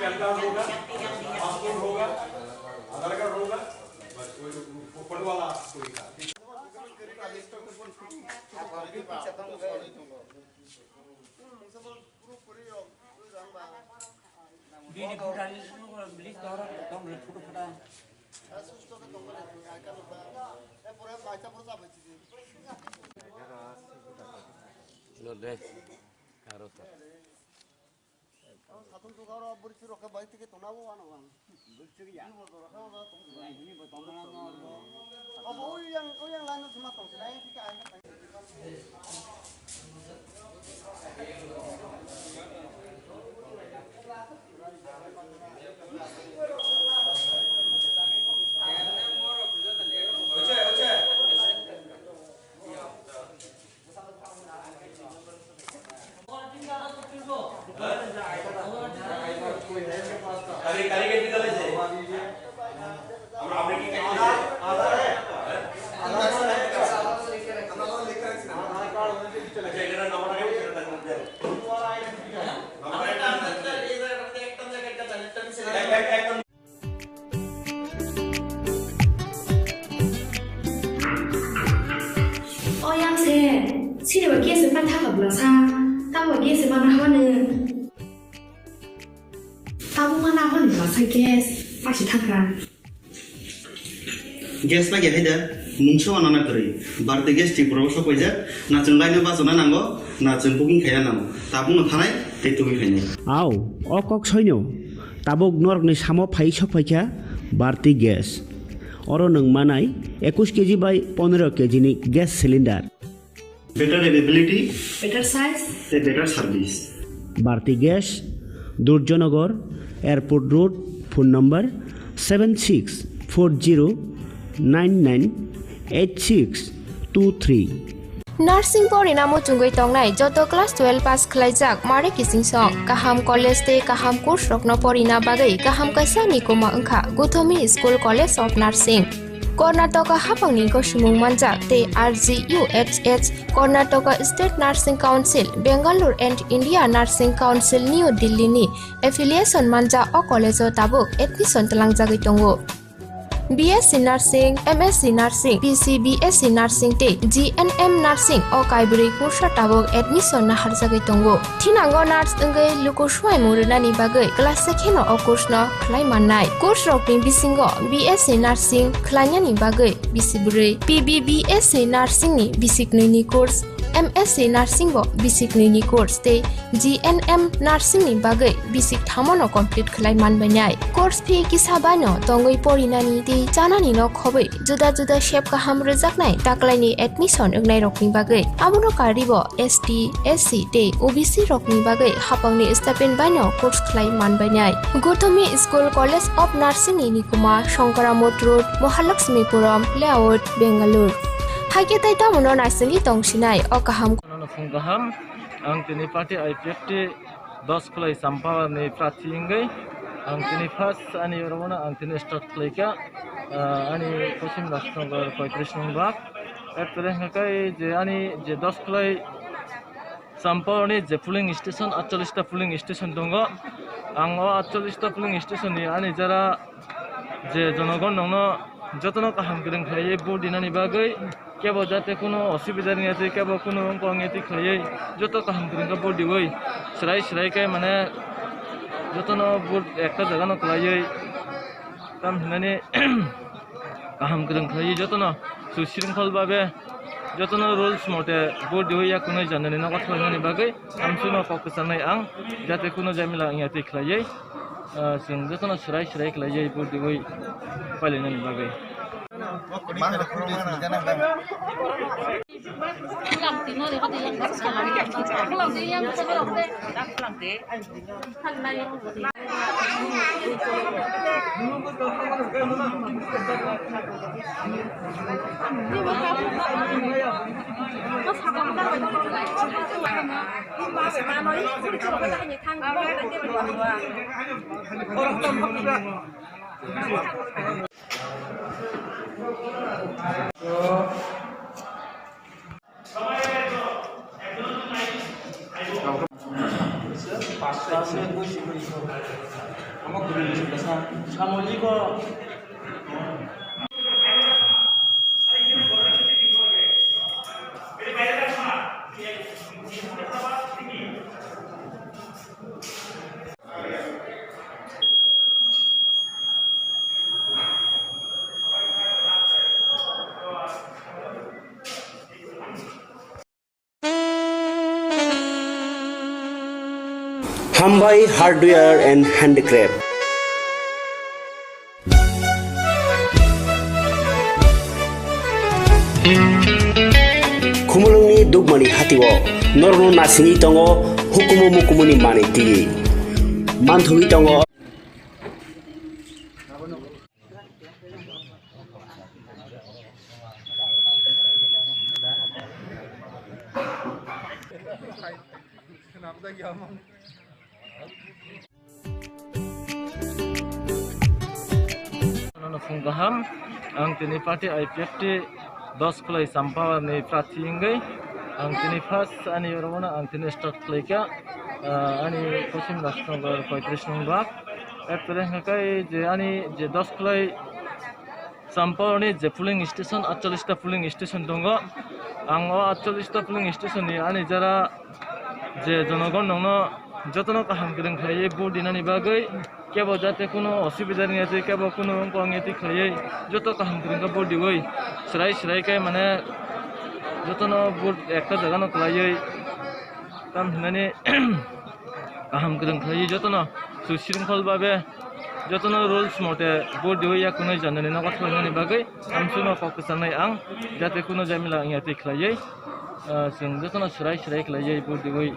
Pan card होगा, passport होगा, आधार card होगा, बस कोई फोटो वाला कोई का Bini putari semua beli orang datang beli foto foto. Lodeh, harus. Satu tu kalau bersih rokai baik tiket tonawo anu bang. Bersih ya. Ini betul betul. Oh yang lain cuma tong. Lain kita ada. Sini bagi sempat tak berasa, tak bagi sempat apa ni? Tahu mana apa ni berasa gas, masih tak kan? Gas lagi ada, mungkin anak kiri, berarti gas di pulau sok aja, nak cengkai ni pas mana nanggo, nak cengkuking kaya nanggo, tabung nak tanai, itu kaya. Aw, okok soinyo, tabuk nor ni samo pai sok paja, berarti gas. Orang neng manai, 21 kg by 15 kg ni gas cylinder. Better availability, Better size, better service. Bharti Gas, Durjanagar, Airport Road, phone number 7640998623. Nursing por inamo chungoi tongnai joto class 12 pass khlaijak mare kising song kaham college te kaham course rokno porina bagai kaham kaisa ni koma angkha Guthomi School College of Nursing Karnataka hapangni ko sumung manjak te RGUHH Karnataka State Nursing Council Bangalore and India Nursing Council New Delhi ni affiliation manja o college o tabuk admission talangjagoi tongo BSc Nursing, MSc Nursing, PCBSc Nursing te GNM Nursing o kaibri kursa tabok admission na harjagai tongo. Thinango nurse engai luko swai murunani bagai class sekheno o course no khlai mannai. Course rokni bisingo BSc Nursing khlainani bagai bisiburi, PBBSc Nursing ni bisik ni course, MSc Nursing bo bisik ni course te GNM Nursing ni bagai bisik thamono complete khlai manbanyai. Course fee kisabano tongoi porinani Janani no khobai juda shape kaham rejaknai taklaini admission engnai rokni bagai abono karibo ST SC te OBC rokni bagai hapangni stipend baino course khlai manbainai Guthomi School College of Nursing ni Nikuma Shankaramot Road Mahalakshmipuram Layout Bangalore Hage tai tamono narsing tongsinai o kaham kaham ang tini party IPFT 10 khlai sampawa ni prathi ingai ang tini first ani yorona ang tini start khlaika ani Paschim Rashtragar 35 nong bak erpore hakai je ani je 10 khlai sampawni je polling station 48 ta polling station dongo ang o 48 ta polling station ni ani jara je jonogon nongno jotono kaham gring khlai bodinani bagai kebo jate kono osubidha ni ate kebo kono pangeti khlai joto kaham gring ka bodi oi srai kai mane jotono bod ekta jaga no khlai tam hinani kaham gring khlai jotono sushrinkhol babe jotono rules mote bod hoya kono janani no kotha ni bagai amsuno focus anai ang jate kono jamila ingati khlai sing jotono srai khlai bod hoi palenani bagai Khumpui Hardware and Handicraft. Khumulungni dugmani hatiwo norno nasini tongo hukumu mukumuni maniti manthui tongo Gaham ang tini parti IPFT 10 kulai sampah ni prati inggai ang tini first ani oromona ang tini start klaika ani kosim rashtragar 35 nong bak apre hakai je ani je 10 kulai sampah ni je pooling station 48 ta pooling station dongo ang 48 ta pooling station ni ani jara je jonogon nongno jotono kaham kireng khaye board dinani bagai কেবল যাতে কোনো অসুবিধা নেই আছে কেবল কোনো অঙ্ক আঙেতি খাইয়ে যত কাহাম করেন বোর্ড দিবই সেরাই সেরাইকাই মানে যতনো বোর্ড একটা জায়গানো খাইয়ে কাম হিনানি কাহাম করেন খাইয়ে যতনো সুশৃঙ্খলভাবে যতনো রুলস মতে বোর্ড দিবই কোনো জানানি নগদ খাইনানি বাগै আমসুনো ককসানাই আং যাতে কোনো জামিলা আঙেতি খাইয়ে जों যতনো সেরাই সেরাই খাইয়ে বোর্ড দিবই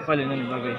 পালিনানি বাগै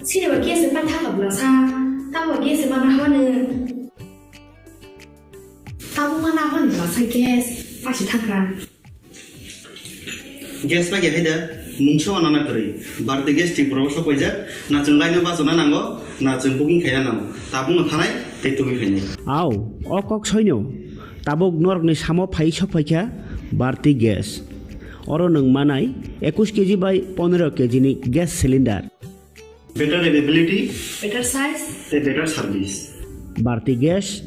Sini bagi sepan tak berasa, tak bagi sepan apa ni? Tahu mana apa ni berasa gas, pasti takkan. Gas lagi ada, mungkin anak kiri, berarti gas di proses kerja, nak cengkai ni pasal nanggo, nak cengkuking kaya nanggo, tabung nganai, tetuwi kaya. Aw, okok soinyo, tabuk nork ni samo phai sok phaikia, berarti gas. Oro nung manai 21 kg by 15 kg ni gas cylinder. Better availability, Better size, better service. Bharti Gas,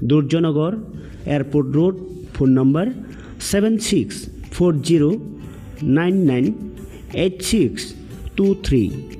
Durjanagar, Airport Road, phone number 7640998623.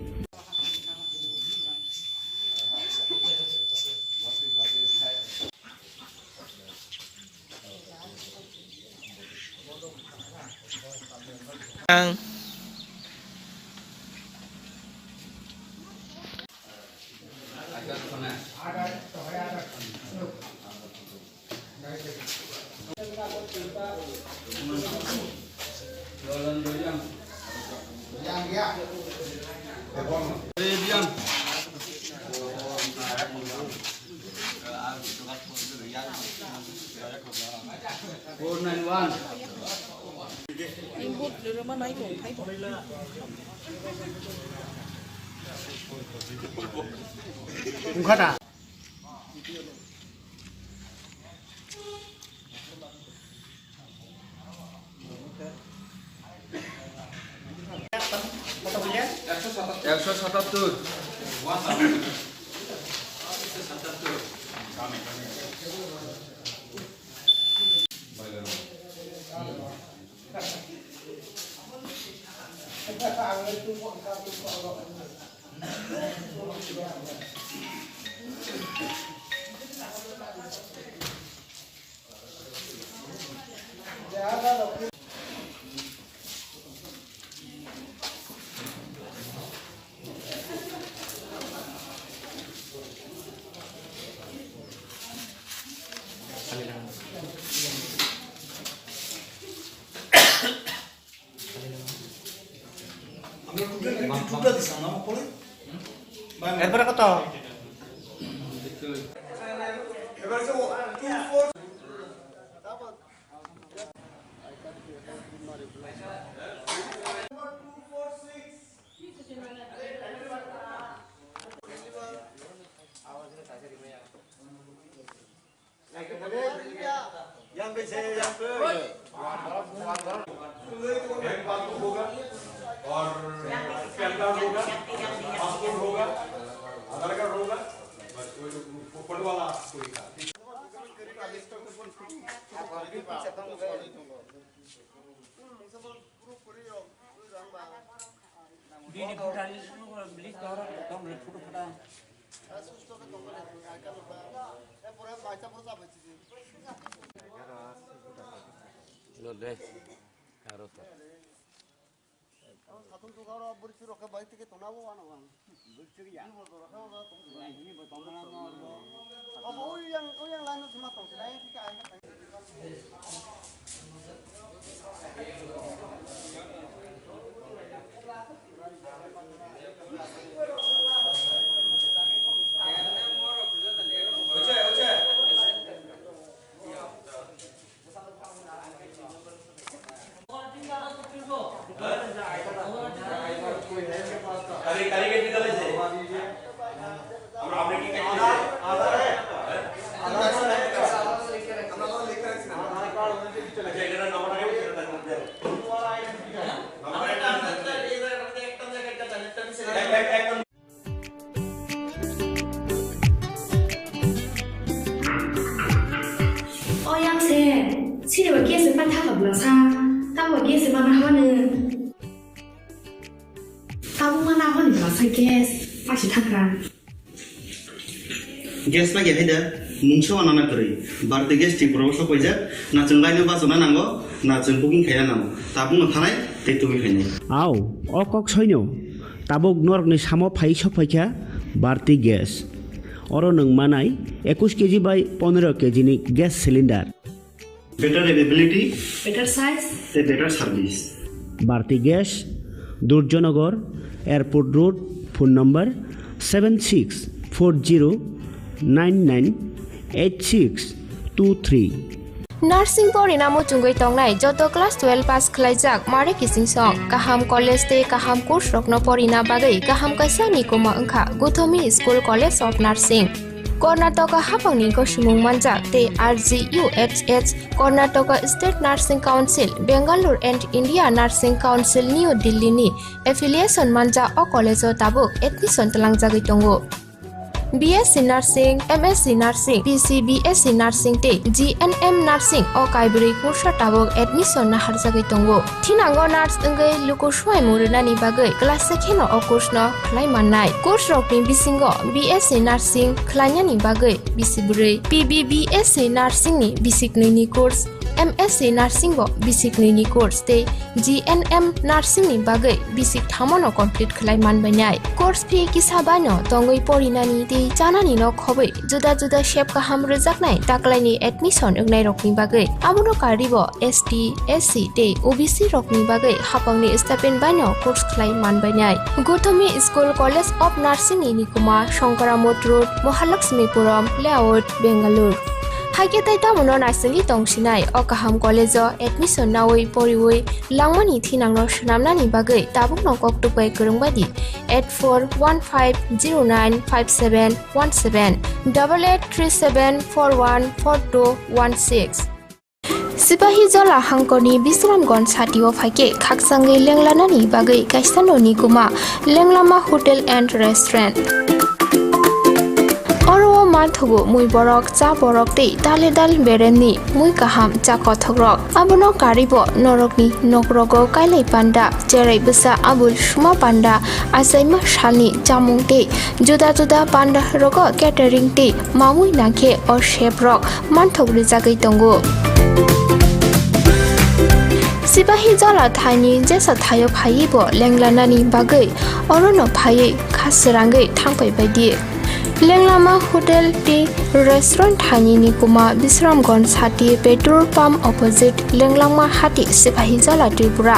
এরপরে কত এবারে যে 246 bank passbook होगा और pan card होगा, passport होगा, आधार card होगा, बस कोई फोटो वाला कोई का Dini putari semua beli orang tong beli foto foto. Lo deh, harus. সাধন তো গাওয়া বলছি রকে বাই থেকে তোনাবো আনো আন বলছি কি জানো তো রাখা না তো ini bertambah normal apa yang lain cuma tong lain kita aja Sini bagi sepan tak belasa, tak bagi sepan apa ni? Tahu mana apa ni belasa gas, masih takran. Gas lagi ada, muncul anak kiri. Berarti gas di proses kerja, nak lainnya bahasa mana nanggo, nak booking kaya nanggo. Tapi nak tanai, itu kaya. Aw, okok soinyo, tabok nork ni samo phai sopaikya, berarti gas. Orang neng manai, 21 kg by 15 kg ni gas cylinder. Better availability, Better size, better service. Bharti Gas, Durjonagar, Airport Road, phone number 7640998623. Nursing porinamo chungoi tongnai joto class 12 pass khlaijak mare kising song kaham college te kaham course rokno porina bagai kaham kaisa ni koma angkha Guthomi School College of Nursing Karnataka hapangni ko sumung manjak te RGUHH Karnataka State Nursing Council Bangalore and India Nursing Council New Delhi ni affiliation manja o college o tabuk admission talangjagoi tongo BSc Nursing, MSc Nursing, BSc Nursing te GNM Nursing o kaibri kursa tabok admission na harjagai tongo. Thinango nurse engai luko swai muruna ni bagai class sekheno o course no khlai mannai. Course rokni bisingo BSc Nursing khlaina ni bagai bisibrei, PBBSc Nursing ni bisiknoi ni course, MSc Nursing bo bisiknoi ni course te GNM Nursing ni bagai bisik thamono complete khlai manbainai. Course fee kisabano tongoi porinani te janani no khobai juda juda shape kaham rejaknai taklaini admission engnai rokni bagai amono karibo ST SC te OBC rokni bagai hapangni stipend bano course khlai manbainai. Guthomi School College of Nursing ni nikuma Shankaramot Road Mahalakshmipuram Layout Bangalore Haike taita mono nursing tongsinai o kaham college o admission nawoi poriwoi langmani thinangno shnamnani bagai tabuk nokok tupai kurungbadi 8415095717 8837414216 Sipahi Jola Hangkoni Bisramgon Satio Fake Kaksangi Lenglanani bagai kaisano nikuma Lenglama Hotel and Restaurant Oro manthugo mui borok cha borok tei dale dal bereni mui kaham cha kothogrok abono karibo norokni nokrogo kailai panda jerai besa abul suma panda asaima shalni chamung tei juda juda panda rogo catering tei mamui nangkhe o chef rok manthogri jagai tongo Sipahi jala thani jesa thayo phai bo lenglanani bagai orono phai khasrangai thangpai baidi lenglama hotel ti restaurant thani ni kuma Bisramganj hati petrol pump opposite lenglama hati Sipahi jala Tripura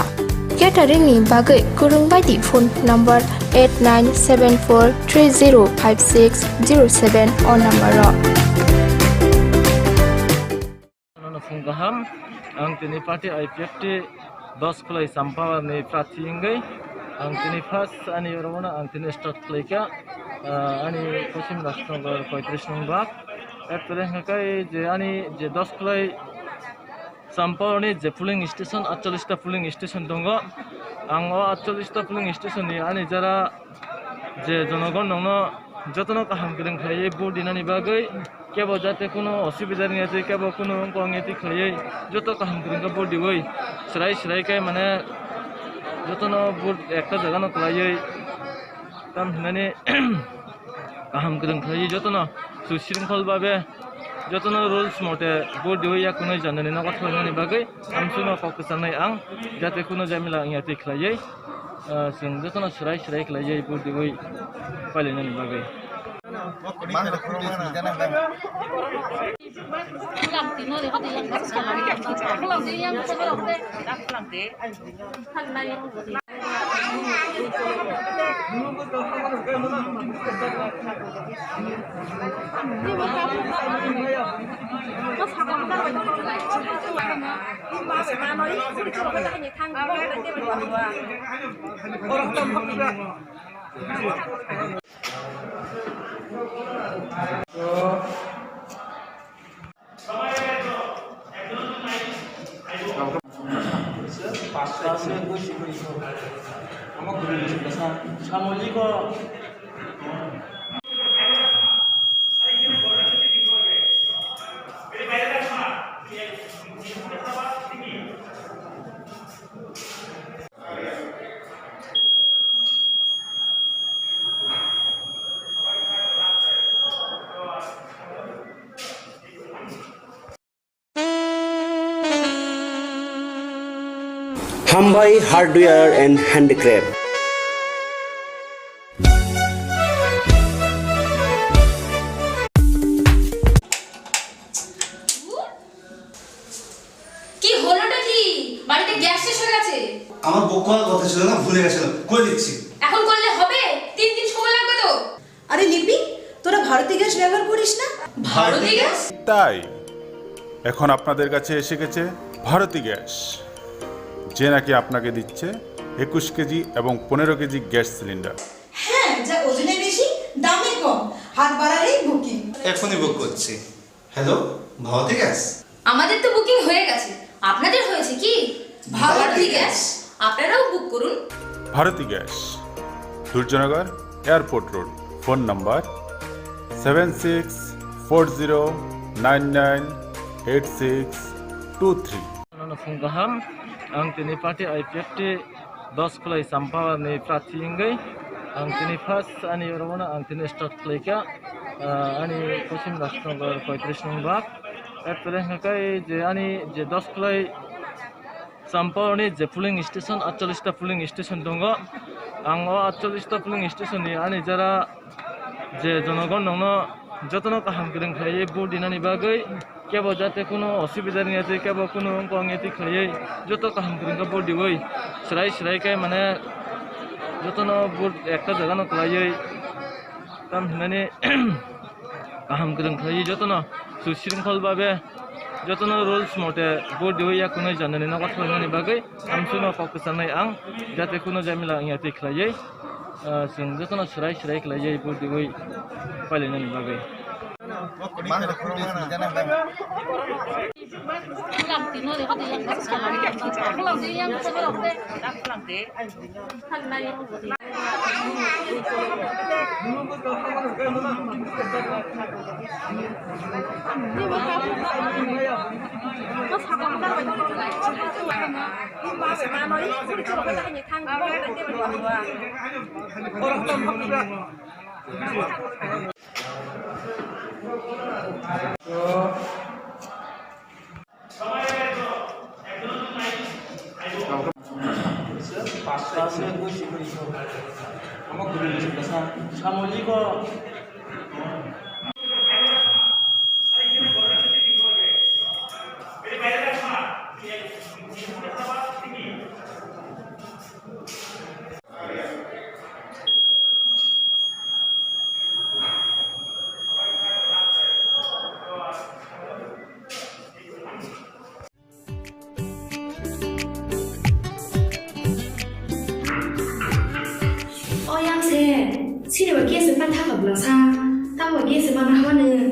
catering ni bagai kurung baidi phone number 8974305607 on number ang tini party IPF ti 10 khulai samphawa ni prathi ingai ang tini first ani yorona ang tini start khlaika ani Paschim Rashtragar 35 nong bak ekpere hakai je ani je 10 khulai samphawa ni je polling station 48 ta polling station dongo ang o 48 ta polling station ni ani jara je jonogon nongno jotono kaham kireng khlai board dinani bagai কেবল যাতে কোনো অসুবিধা নেই আছে কেবল কোনো অঙ্গেতি খাইয়ে যত কাম করেন body ওই সেরাই সেরাইকাই মানে যত একটা জায়গা না খাইয়ে কাম মানে কাম করেন খাইয়ে যত না সুশৃঙ্খল ভাবে যত রুলস মতে বডি হইয়া কোনো জানানি না কথা হইনি বাকি আমসুনো ককসানাই আং যাতে কোনো জামিলা ইয়াতি খাইয়ে जों যত না সেরাই সেরাই খাইয়ে বডি ওই পালিনানি বাকি Khumpui hardware and handicraft কি হলোটা কি বাড়িতে গ্যাস শেষ হয়ে গেছে আমার বুক করার কথা ছিল না ভুলে গেছিলাম করে দিচ্ছি এখন করলে হবে 3 দিন সময় লাগবে তো আরে লিপি তোরা ভারতী গ্যাস ব্যবহার করিস না ভারতী গ্যাস তাই এখন আপনাদের কাছে এসে গেছে ভারতী গ্যাস যে নাকি আপনাকে দিচ্ছে 21 কেজি এবং 15 কেজি গ্যাস সিলিন্ডার হ্যাঁ যা ওজনে বেশি দামে কম হাত বাড়ালেই বুকিং এখনই বুক করছি হ্যালো ভারতী গ্যাস আমাদের তো বুকিং হয়ে গেছে আপনাদের হয়েছে কি ভারতী গ্যাস আপনারাও বুক করুন Bharati gas Durjannagar airport road phone number 7640998623 ang tini party IPF ti 10 khulai samphawa ni prathi ingai ang tini first ani yorona ang tini start khlaika ani Paschim Rashtragar 35 nong bak ekpere hakai je ani je 10 khulai samphawa ni je polling station 48 ta polling station dongo ang o 48 ta polling station ni ani jara je jonogon nongno jotono kaham kireng khlai board dinani bagai কেবল যাতে কোনো অসুবিধা নেই আছে কেবল কোনো অঙ্গেতি খাইয়ে যত কাম করেন body ওই সেরাই সেরাইকাই মানে যত একটা জায়গা না খাইয়ে কাম মানে কাম করেন খাইয়ে যত না সুশৃঙ্খল ভাবে যত রুলস মতে বডি হইয়া কোনো জানানি না কথা হইনি বাকি আমসুনো ককসানাই আং যাতে কোনো জামিলা ইয়াতি খাইয়ে जों যত না সেরাই সেরাই খাইয়ে বডি ওই পালিনানি বাকি Sini bagi sepan tak berbelasa, tak bagi sepan apa ni?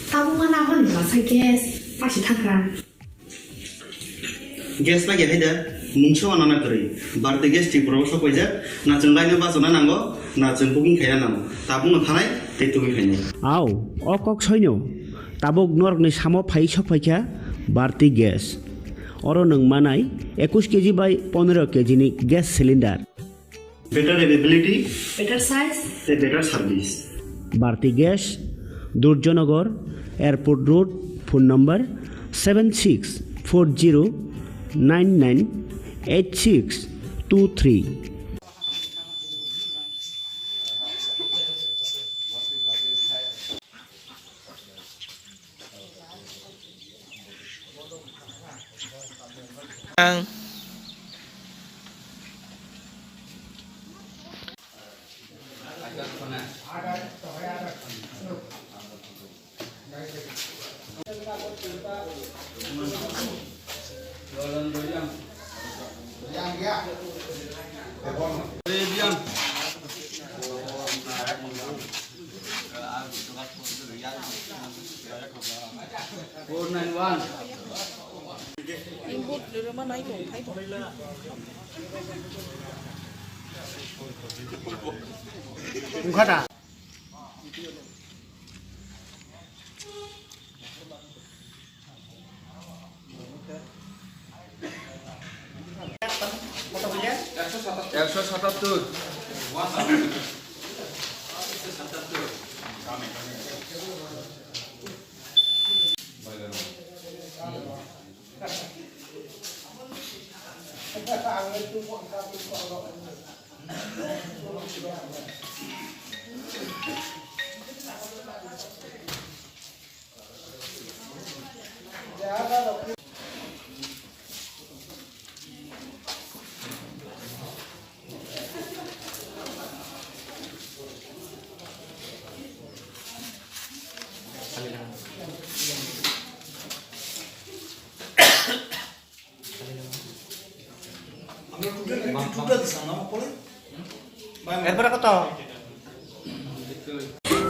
Tahu mana apa ni belasa gas, pasti takkan. Gas lagi ada, mungkin anak kiri. Berarti gas di proses kerja, nak lainnya bahasa nanggo, nak cungkuin kaya nanggo. Tapi nggak itu kaya. Aw, kok soinyo. Tabok nork ni samo phai sok phaikya barti gas. Oro nung manai 21 kg by 15 kg ni gas cylinder. Better availability, Better size, better service. Barti gas, Durjonagar, Airport Road, phone number 7640998623. Kata.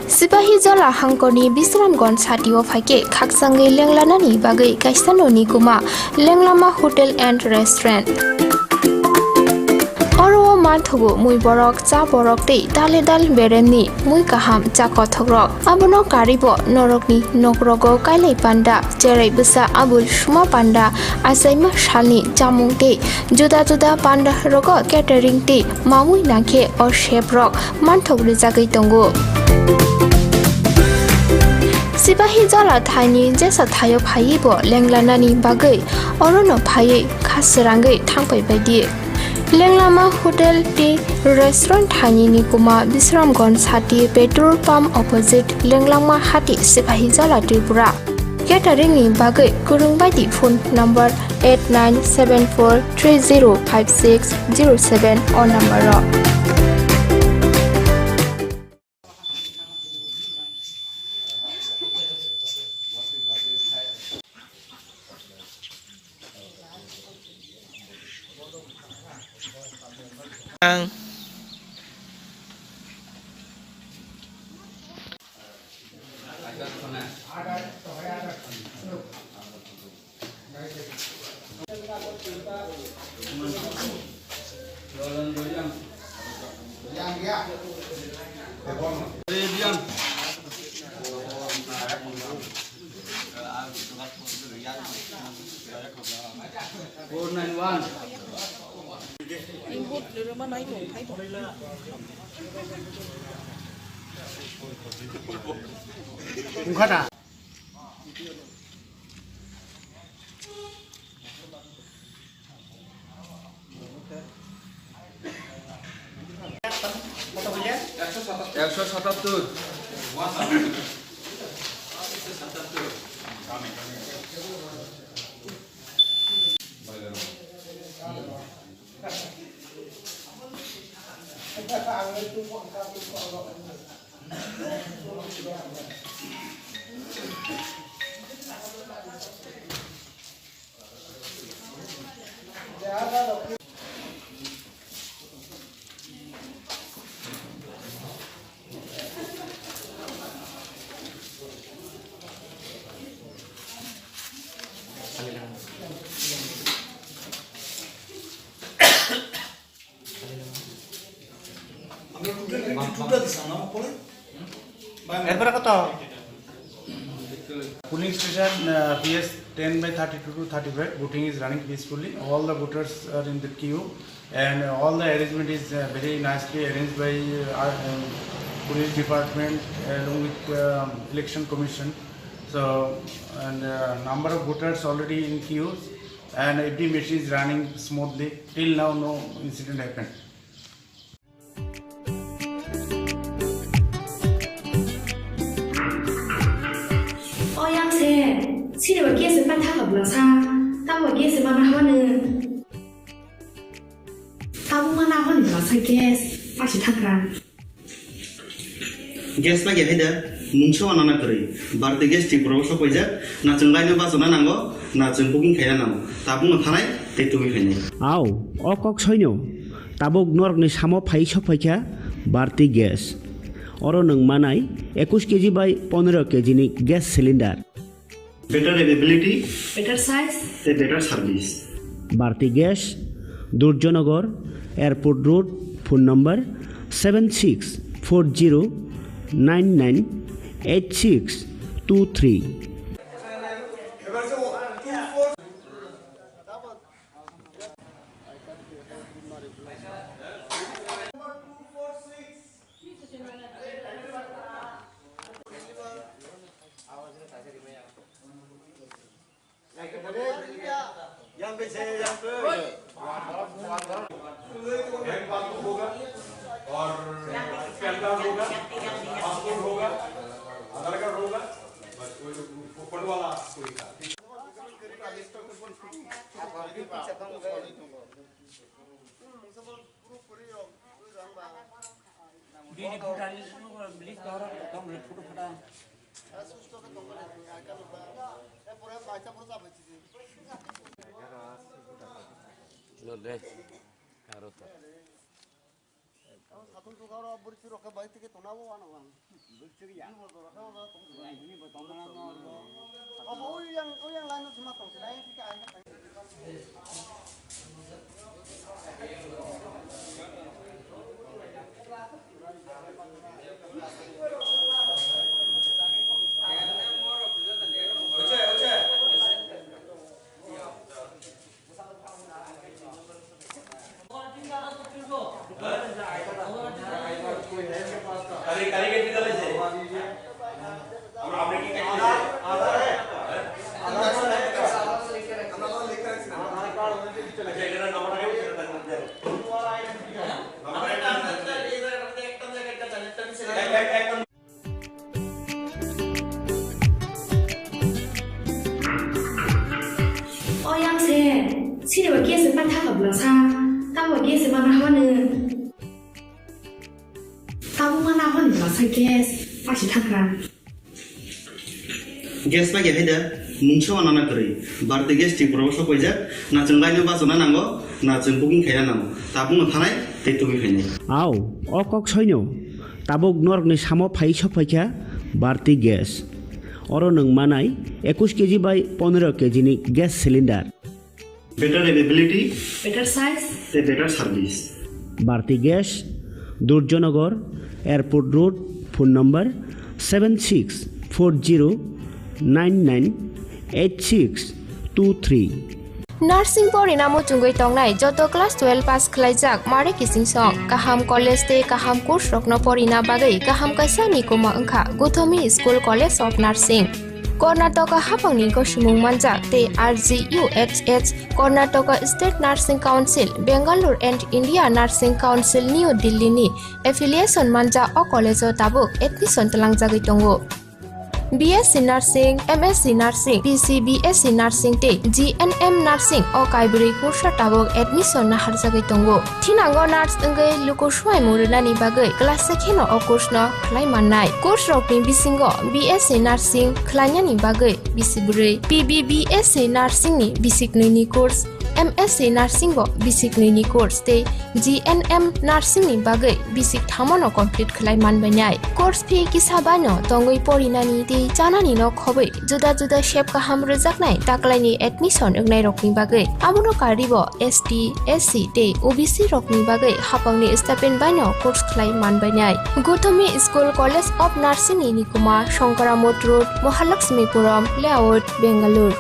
Sipahi jola hangkoni Bisramgon satio phaike khaksangai lenglanani bagai kaisanoni kuma lenglama hotel and restaurant oro mathugo mui borok cha borok tei dale dal beremni mui kaham cha kothogrok abono karibo norokni nokrogo kailai panda cherai busa abul suma panda asaima shalni jamung tei juda juda panda rogo catering tei mamui nakhe o sheprok manthogri jagai tongo Sipahi jola thani jesa thayo phaibo lenglanani bagai orono phai khasrangai thangpai baidi Lenglama Hotel Tea Restaurant Thani ni kuma Bisramgon Sati petrol pump opposite Lenglama Hati Sipahi Jala Tripura. Catering ni bagai kurung baidi phone number 8974305607 on number ro. 공카다. একশো সাতাত্তর এরপরে কত polling station PS 10/32 to 35 voting is running peacefully. All the voters are in the queue and all the arrangement is very nicely arranged by police department along with election commission. So and number of voters already in queues and every machine is running smoothly. Till now no incident happened. 시리와 게스 반타가 불러사 따와 게스 마나 하는 따부마나 하는 불러사 게스 다시 타그라 gas পাগে হাইদা মুংছো আনানা করে বারতে gas ঠিক প্রবশ কইজা না जों Lino বাজনা নাঙ্গো না जों booking খাইনা নামো তা বুনো থানায় তে তুমি খাইনে আও অকক সৈন্য তাবক নরকনি সামো ফাই সফাইখা বারতি গ্যাস অর নং মানাই 21 কেজি বাই 15 কেজি নি gas cylinder better availability, better size, better service. Bharti Gas, Durjonagar, Airport Road, phone number 7640998623. Bank passbook होगा और पैन कार्ड होगा, पासपोर्ट होगा, आधार कार्ड होगा, बस कोई फोटो वाला कोई था। 사돈 두가로 버리치러 가 바이 티게 도나고 와나 와. 버리치기 양 버도 하고 동네 이니 버 동나나 너. 오양 라인 좀 맞다. 라인 티게 안 가. 시리와 게스 반타가 불러사 따와 게스 마나 하는 따부마나 하는 불러사 게스 다시 타그라 গ্যাস পাগে হাইদা মুংছো আনানা করে বারতে গ্যাস ঠিক প্রবশ কইজা না जों লাইনো বাজনা নাঙ্গো না जों বুকিং খাইনা নামো তা বুনো থানায় তে তুমি খাইনে আও অকক সৈন্য তাবক নরকনি সামো ফাই সফাইখা বারতি গ্যাস অর নং মানাই 21 কেজি বাই 15 কেজি নি gas cylinder better availability, better size, better service. Bharti Gas, Durjonagar, Airport Road, phone number 7640998623. Nursing porina muchungoi tongnai joto class 12 pass khlaijak mare kising song kaham college te kaham course rokno porina bagai kaham kaisa ni koma angkha Guthomi School College of Nursing Karnataka hapangni gosimung manjak te RGUHH Karnataka State Nursing Council Bangalore and India Nursing Council New Delhi ni affiliation manja o college o tabuk admission talangjagoi tongo BSc Nursing, MSc Nursing, PC BSc Nursing te GNM Nursing o kaibri kursa tabok admission na harjagai tongo. Thinango nurse engai lukosuai murunani bagai class sekheno o course no khlai mannai. Course rokni bisingo BSc Nursing khlainani bagai bisiburi. PBBSc Nursing ni bisiknui ni course MSc Nursing bo basic ni course te GNM Nursing ni bagai basic thamono complete khlai manbainai course fee kisabano tongoi porinani te chanani no khobai juda juda shape ka hamro jaknai taklaini admission egnai rokni bagai abuno karibo ST SC te OBC rokni bagai hapangni stipend baino course khlai manbainai Guthomi School College of Nursing ni nikuma Shankaramot Road Mahalakshmipuram Layout Bangalore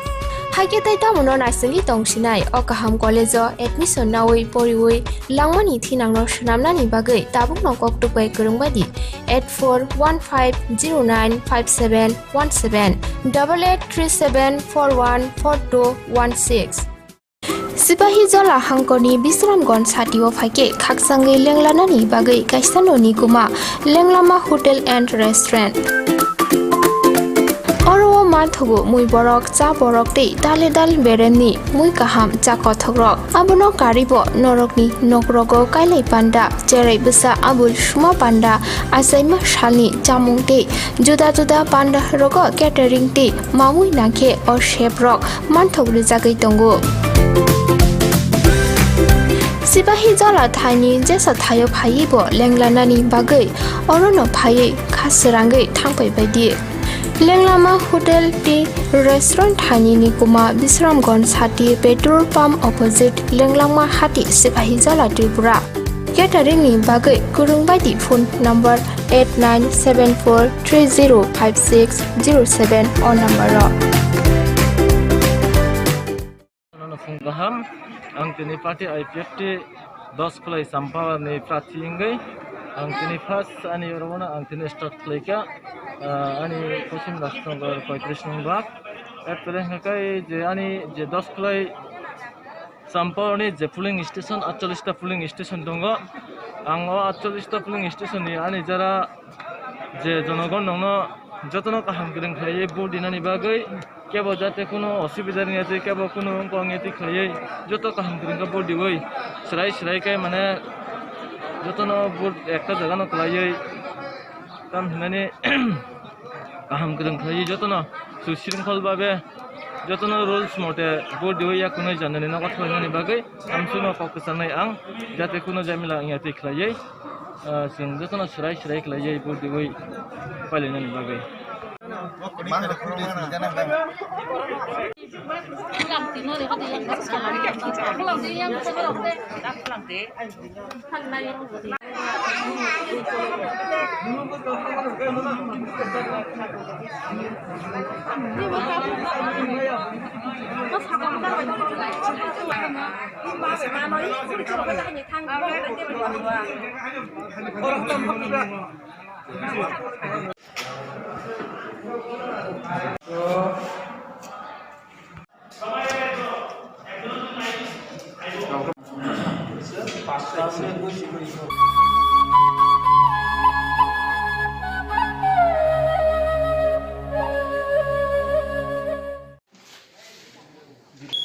Haiketai tamuno naisali tongsinai o kaham college o admission nawai poriwai langmani thinangno shnamnani bagai tabukno koktupai kurungbadi 8415095717 8837414216 Sipahi Jola Hangkoni Bisramgon Satio Fake Kaksangai Lenglanani Bagai Kaisano Nikuma Lenglama Hotel and Restaurant Oro Marthogo Mui Borok Cha Borok Te Dale Dal Beremni Mui Kaham Cha Kothogrok Abono Karibo Norokni Nokrogo Kailai Panda Jerai Bisa Abul Shuma Panda Asaima Shalni Chamung Te Juda Juda Panda Rogo Catering Te Mamui Nakhe or Shape Rock Manthog Rizagai Tongo Sipahi Jola Thani Jesa Thayo Phayi Bo Lenglanani Bagai Orono Phayi Khasirangai Thangpai Baidi Lenglama Hotel Tea Restaurant Thani Nikuma Bisramgon Sati Petrol Pump Opposite Lenglama Hati Sipahi Jola Tripura Catering ni bagai kurung baidi phone number 8974305607 on number Kaham ang tini party IPFT 10 kulai sampawa ni prati ingai ang tini first ani orona ang tini start klaika ani kosim rastnogor 35 nong bak erpore hakai je ani je 10 kulai sampawa ni je polling station 48 ta polling station dongo ang 48 ta polling station ni ani jara je jonogon nongno jotono kaham gring khaye board dinani bagai কেবল যাতে কোনো অসুবিধা নেই আছে কেবল কোনো অঙ্গেতি খাইয়ে যত কাহাম গরিঙ্গা board দিবই সেরাই সেরাইকাই মানে যতনো বোর্ড একটা জায়গানো খাইয়ে কাম হিনানি কাহাম গরিং খাইয়ে যতনো সুশৃঙ্খলভাবে যতনো রুলস মতে বোর্ড দিবই या কোনো জানানি না কথা হইনানি বাগै আমসুনো ককসানাই আং যাতে কোনো জামিলা ইয়াতি খাইয়ে जों যতনো সেরাই সেরাই খাইয়ে বোর্ড দিবই পাইলাইনানি বাগै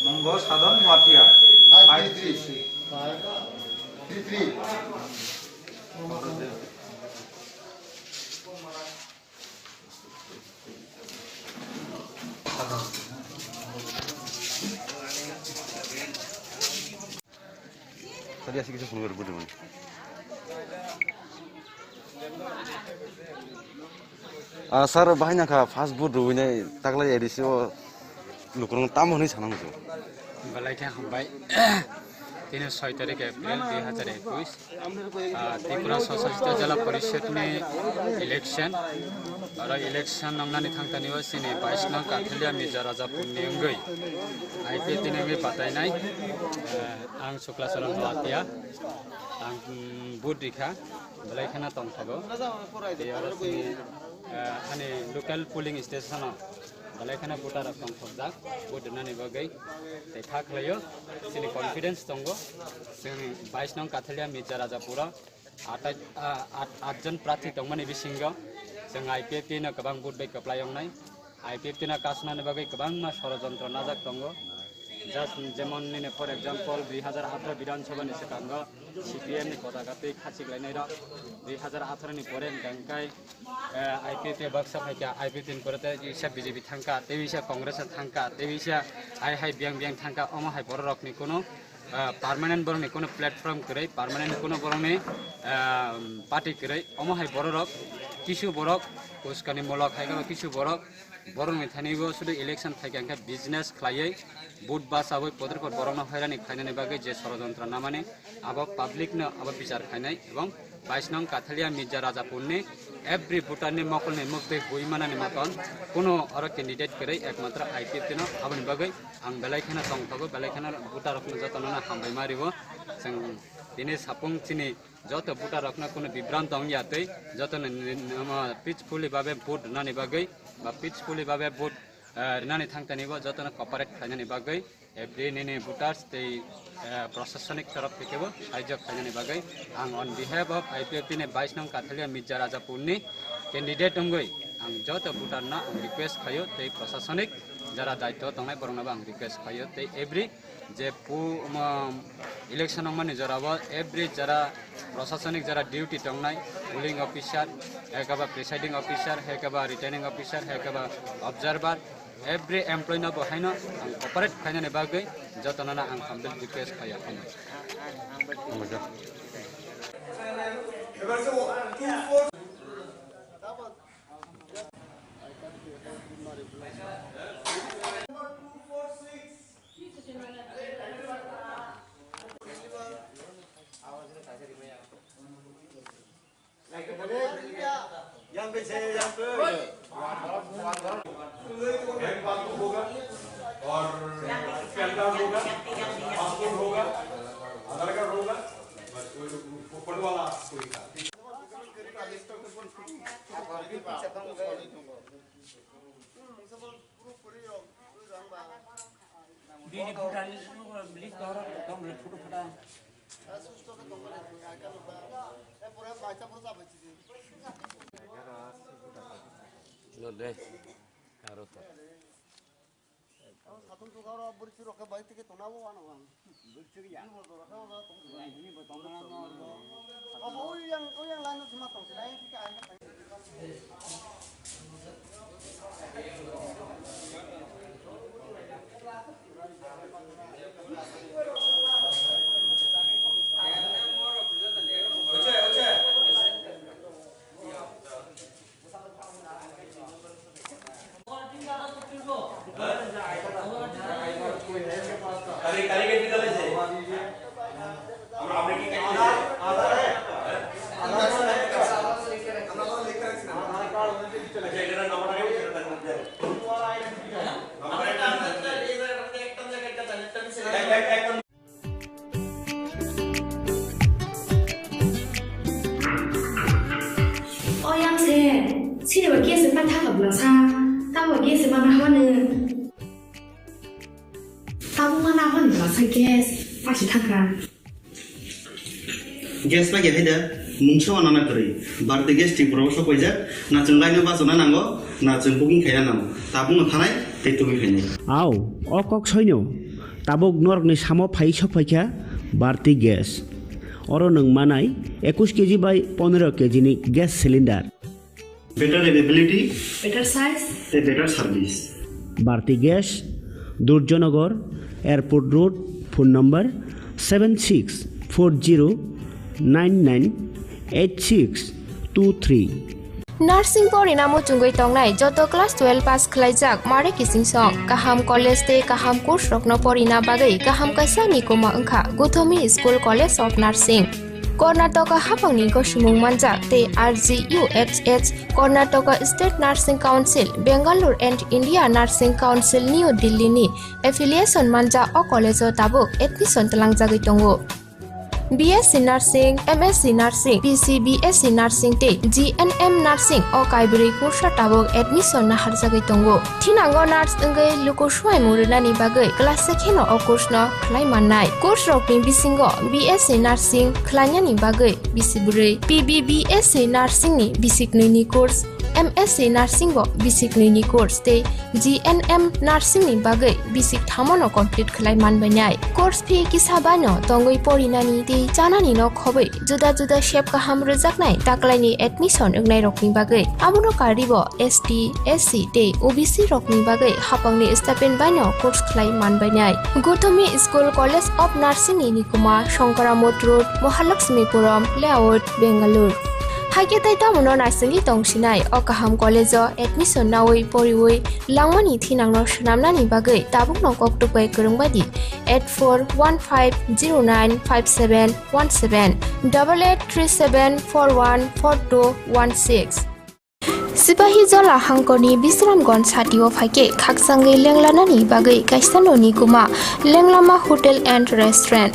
Monggo Sadon Muatia 533 Tadi asik kita keluar berdua. Sir, bahaya kah fast food ruinnya taklay edisi o lukurung tamu nih sana musuh. Balai kan hambai दिनै 6 तारिख एप्रिल 2021 त्रिपुरा सशस्त्र जिल्ला परिषदनि इलेक्शन र इलेक्शन नंनानै थांतानिबो सिनि 22 नং काथलिया मिर्जा राजापुरनि अंगै आइपिएफ दिनै बातायनाय आं सुक्लाचरण लातिया आं बुथ रिखा बेलायखाना तंथागो बेयाव आंनि लोकेल पोलिं स्टेशनाव बेलायखाना भोटार तंथागजाक बुथ दोननानै बागै देखा खालायो सिनि कन्फिडेन्स दङ जों 22 नं काथलिया मिर्जा राजापुराव 8 जन प्रार्थी दंमोन बिसिंगाव जों आइपिएफ दिनो गोबां बुथ बै कप्लायनाय आइपिएफ दिना कासनानै बागै गोबां षड़यंत्र नाजाक दङ जास्ट जेमन फर एग्जाम्पल 2018 विधानसभा सिगांग सीपीएम पताका खाचिग्लायनाय 2018 परे गंकाय आइपिएफ बक्सा फाइका आइपिएफ परते इसा बीजेपी थांका तेविसा कांग्रेस थांका तेविसा हाई बियांग थांका अमा हाई बर रकनि कोनो पार्मानेंट बरंनि कोनो प्लेटफर्म करे पार्मानेंट कोनो बरंनि पार्टी करे अमा हाई बर रक किछु बरक उसकानि मलक हाइगा किछु बरक बरंनि थानिबो सुदु इलेक्शन फाइका बिजनेस खालायै बुथ बासाबै पदरफोर बरंना हैरानि खायनानै बागै जे षड़यंत्र नामाने अब पब्लिक न अब विचार खायनाय एवं 22 नं काथलिया मिर्जा राजापुरनि एभ्री भोटारनि मकलनि मुक्ति हुइमानानि मतन कोनो अर कैंडिडेट करे एकमात्र आइपिएफ दिनो आबनि बागै आं बेलायखाना तंथागो बेलायखाना भोटारफोरनो जतनना हामबाय मारिबो जों दिनै सापुंथिनि जत भोटारफोरनो कोनो विभ्रान्त अंगियातै जतन पिचफुली भाबे भोट नानि बागै बा पिचफुली भाबे भोट रिनानि थांतानिबो जतन कपारेट खायनानि बागै एभ्री निनि भोटार्स ते प्रशासनिक तरफ थेकेबो साहाय्य खायनानि बागै आं अन बिहाफ अफ आइपिएफ दिनै 22 नं काथलिया मिर्जा राजापुरनि कैंडिडेट अंगै आं जत भोटारना रिक्वेस्ट खायो ते प्रशासनिक जरा दायित्व दंनाय बरंनाबो आं रिक्वेस्ट खायो ते एभ्री जे इलेक्शन माने जराबो एभ्री जरा प्रशासनिक जरा ड्यूटी दंनाय पोलिंग ऑफिसर हेकाबा प्रिसाइडिंग ऑफिसर हेकाबा रिटर्निंग ऑफिसर हेकाबा ऑब्जर्वर एभ्री एम्प्लॉय ना बहायनो आं कपारेट खायनानि बागै जतनना आं हामबल रिक्वेस्ट खायो बैंक पासबुक होगा और पैन कार्ड होगा पासपोर्ट होगा आधार कार्ड होगा बस कोई फोटो वाला कोई का Bini Bhutan beli orang dong beli foto foto. Lo deh, harus. 사돈 조가로 버리치러 가 바이트 게 도나고 와는 와. 버리치기 양 뭐 돌아서 와. 이니 뭐 동나는 거. 오양 라는 좀 맞다. 나이 티가 안 돼. Sini bagi sempat tak berasa, tak bagi sempat mana. Tahu mana mana berasa gas, pasti takkan. Gas lagi ada, mungkin anak kiri. Berarti gas di proses kerja, nak cengkainya pas mana nanggo, nak cengkuking kaya nanggo. Tabung nganai, itu begini. Aw, okok soinyo, tabuk nork ni samo pai sopaika, berarti gas. Orang neng manai, 21 kg by 15 kg ni gas cylinder. Better availability, better size, better service. Bharti Gas, Durjanagor, Airport Road, phone number 7640998623. Nursing परिणामो चुंगै तंगनाय जत class 12 पास खलाइजाक मारे किसिं सं काहाम college ते काहाम course रखनो परिना बागै काहाम कासा निकोमा अंखा गुथोमी school college of nursing Karnataka हाफांनि गसुमुं मानजाक ते RGUHH Karnataka state nursing council Bengaluru and India nursing council New Delhi नि एफिलिएशन मानजा अ कॉलेज ताबुक एडमिशन तलांगजागै दंगो BSc Nursing, MSc Nursing, BSc Nursing te GNM Nursing o kaibri kursa tabok admission na harjagai tongo. Thinango nurse engai luko swai murunani bagai class sekheno o course no khlai mannai. Course rokni bisingo BSc Nursing khlainani bagai bisibrei, BSc Nursing ni bisiknini course, MSc Nursing bo bisiknini course te GNM Nursing ni bagai bisik thamono complete khlai manbainai. Course fee kisabano tongoi porinani te janani no khobai juda juda shape kaham rojaknai taklaini admission engnai rokni bagai abuno karibo ST SC te OBC rokni bagai hapangni stipend baino course khlai manbainai. Gothomi School College of Nursing ni nikuma Shankaramot Road Mahalakshmipuram Layout Bengaluru Haike tai tamuno narsingi tongsinai o kaham college o admission nawai poriwai langmani thinangno shnamnani bagai tabuk no koktupai kurungbadi 8415095717 8837414216 Sipahi jola hangkoni Bisramgon satio phaike khaksangai lenglanani bagai kaisanoni kuma lenglama hotel and restaurant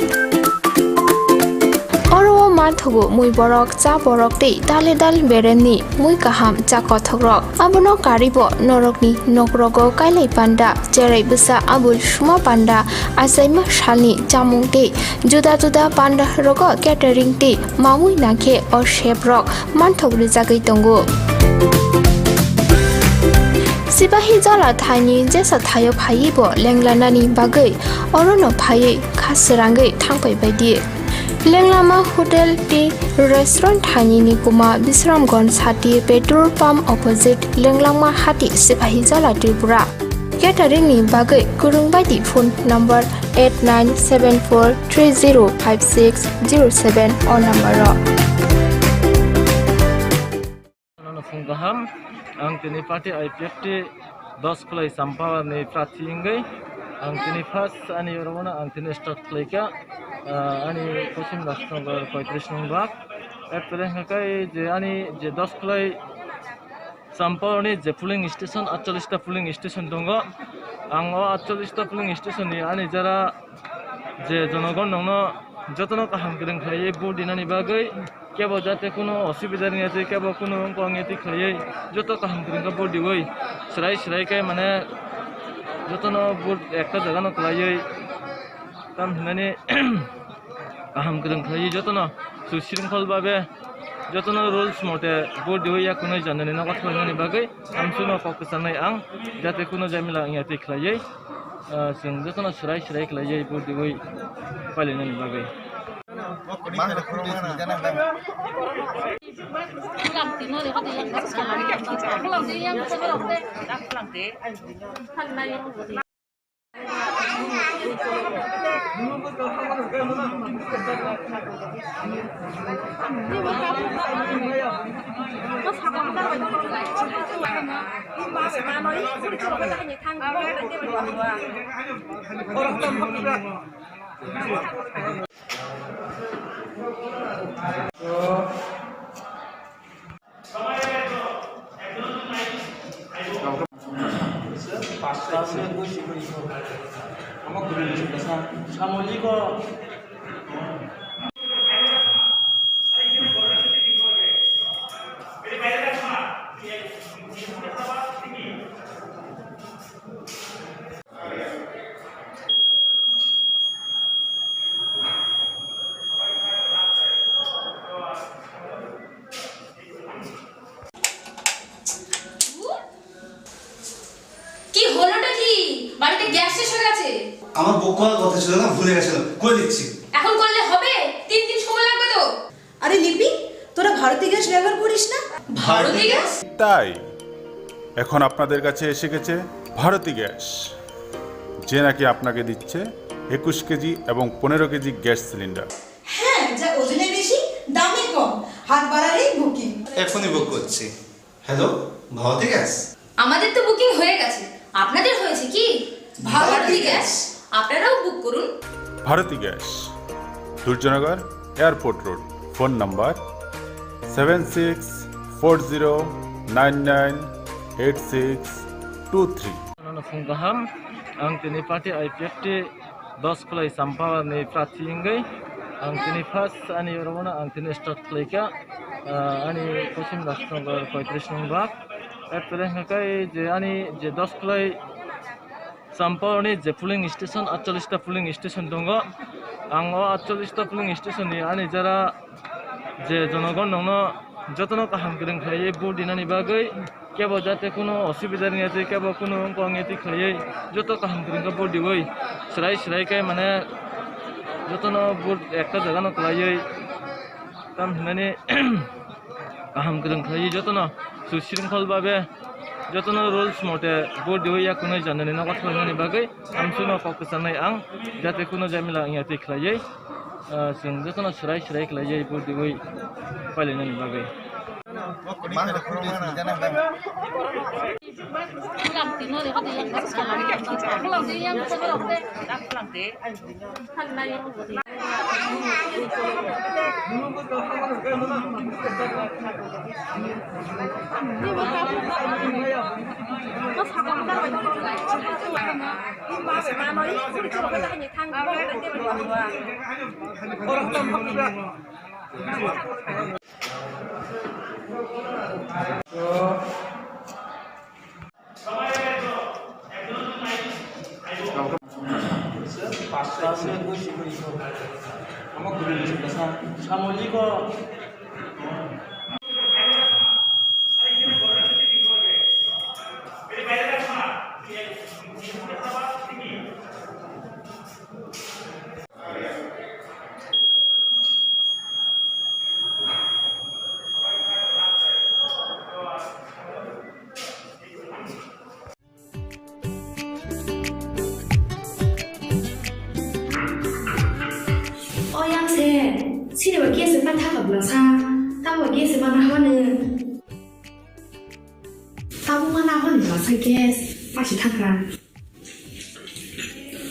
Oro mathugo mui borok cha borok te dale dal bereni mui kaham cha kothogrok abono karibo norokni nokrogo kailai panda jerai busa abul suma panda asaima shalni chamung te juda juda panda rogo catering te mamui nakhe or chef rock manthogri jagai tongo Sipahi jala thani jesa thayo phaibo lenglanani bagai orono phai khasrangai thangpai baidi Lenglama Hotel te Restaurant Thani ni kuma Bisramgon Sati petrol pump opposite Lenglama Hati Sipahi Jala Tripura Catering ni bagai kurungbai phone number 8974305607 or number Gaham ang tini party IPF te 10 klai sampawa ni pratingai ang tini first ani yorona ang tini start klaika ani kosim rastro 35 nong bak ekpere hakai je ani je 10 klai sampawa ni je pooling station 48 ta pooling station dongo ang 48 ta pooling station ni ani jara je jonogon nongno jotono kaham kireng khlai bodinani bagai কেবল যাতে কোনো অসুবিধা নেই আছে কেবল কোনো অঙ্গেতি খাইয়ে যত কাম করেন body ওই সরাই সরাইকে মানে যত একটা জায়গা না খাইয়ে কাম মানে কাম করেন খাইয়ে যত না সুশৃঙ্খলভাবে যত রুলস মতে বডি হইয়া কোনো জানানি না কথা হইনি বাগৈ আমসুনো ককসানাই আং যাতে কোনো জামিলা ইয়াতে খাইয়ে जों যত না সরাই সরাই খাইয়ে বডি ওই পালিনানি বাগৈ আমার বুক করার কথা ছিল না ভুলে গেছিলাম করে দিচ্ছি এখন করলে হবে 3 দিন সময় লাগবে তো আরে লিপি তোরা ভারতী গ্যাস ব্যবহার করিস না ভারতী গ্যাস তাই এখন আপনাদের কাছে এসে গেছে ভারতী গ্যাস যে নাকি আপনাকে দিচ্ছে 21 কেজি এবং 15 কেজি গ্যাস সিলিন্ডার হ্যাঁ যা ওজনে বেশি দামে কম হাত বাড়ালেই বুকিং এখনই বুক করছি হ্যালো ভারতী গ্যাস আমাদের তো বুকিং হয়ে গেছে, আপনাদের হয়েছে কি? ভারতী গ্যাস, আপনারাও বুক করুন। Bharati gas, Durjannagar, airport road. Phone number 7640998623. Gaham, ang tini party IPFT 10 Kulai Sampawa ni Prati Ingai, ang tini first ani Romana ang tini start Kulai ani Kosim Rashtragar 35 nung bab. Apre ngakai je ani je 10 Kulai Sampawa ni je polling station 48 ta polling station dongo. Ang 48 ta polling station ni ani jara je jonogon nongno jotono kaham kring khaye board dinani bagai কেবল যাতে কোনো অসুবিধা নিয়ে আছে কেবল কোনো অঙ্গেতি খাইয়ে যত কাম করেন board দিবই সেরাই মানে যত বোর্ড একটা জায়গা না খাইয়ে কাম মানে কাম করেন খাইয়ে যত সুশৃঙ্খল ভাবে যত রুলস মতে বোর্ড দিবই কোনো জানানি না কথা জানি বাগৈ আমসুনো ককসানাই আং যাতে কোনো জামিলা ইয়াতি খাইয়ে जों যত সেরাই খাইয়ে বোর্ড দিবই পাইলেনানি বাগৈ Sini bagi sepan tak berbelasa, tahu bagi sepan apa ni? Tahu mana apa ni belasa gas, pasti takkan.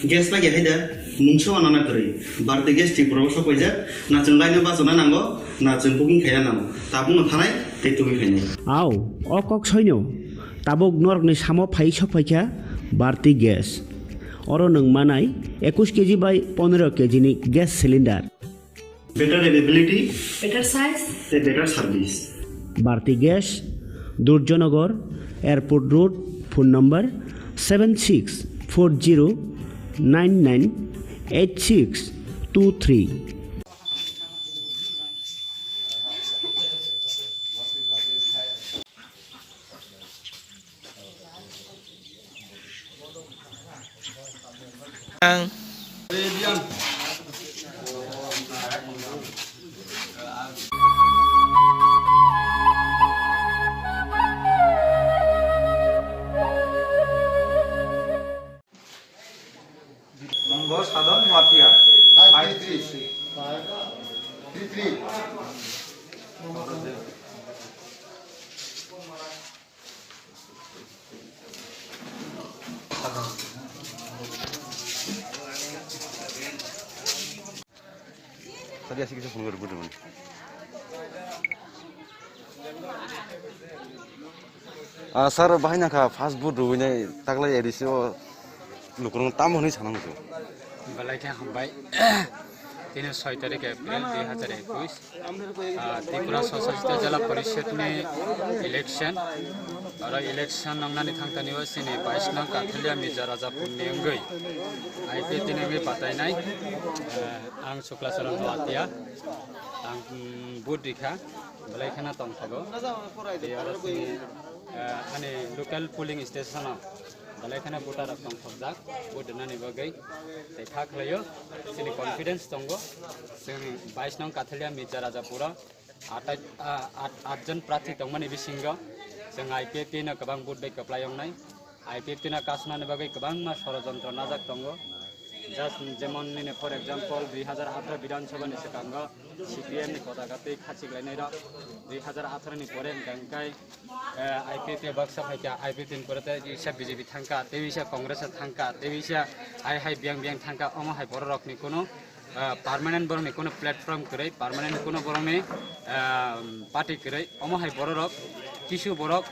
Gas lagi ada, muncul anak kiri. Berarti gas di proses apa aja? Nacun lainnya pasona nanggo, nacun booking kaya nanggo. Tapi nak tanai, itu kaya. Aw, okok soinyo, tabok nork ni samo pai sok pai kya, berarti gas. Orang neng manai 21 kg by 15 kg ni gas cylinder. Better availability, better size, better service. Bharti Gas, Durjonagar, Airport Road, phone number 7640998623. Sadhan Matia 33 Tadi asik kita phone berburu mana? Sir, bahaya kah fast food ruginya taklah edisi lukurung tamu ni sanang tu. Balai Khumpui 6 तारीख अप्रैल 2021 त्रिपुरा सशस्त्र जिला परिषद में election और election नंगनानि थांगतानि वासिनि 22 नंग काथलिया Mirza Rajapur नेंगै IP तिनेंगै पातायनाय आं शुक्लाचरण लातिया आं बुध दिखा balai khana tongthago ani local polling station balai khana voter rok tongthakjak bodnani bagai tai thaklayo sini confidence tongo जों 22 नंग काथलिया मिर्जा राजापुरा 8 जन प्रार्थी तंगमानि बिसिंगो जों आईपीएफटी ना गोबां बुट बै कप्लायंनाय आईपीएफटी ना कासनानि बागै गोबां मा षड़यंत्र नाजाक दंगो জাস্ট যেমন নিনে ফর এক্সাম্পল 2018 বিধানসভাनि सिगाङाव CPM नि पताकातै खासिग्लायनाय र 2018 नि परे गांकाय IPP बाक्सा फाइका IPP नि परे इसा BJP थांका तेविसा कांग्रेस थांका तेविसा हाय बियां थांका अमा हाय बर रकनि कोनो पार्मानेंट बरनि कोनो प्लेटफर्म करे पार्मानेंट कोनो बरनि पार्टी करे अमा हाय बर रक किछु बरक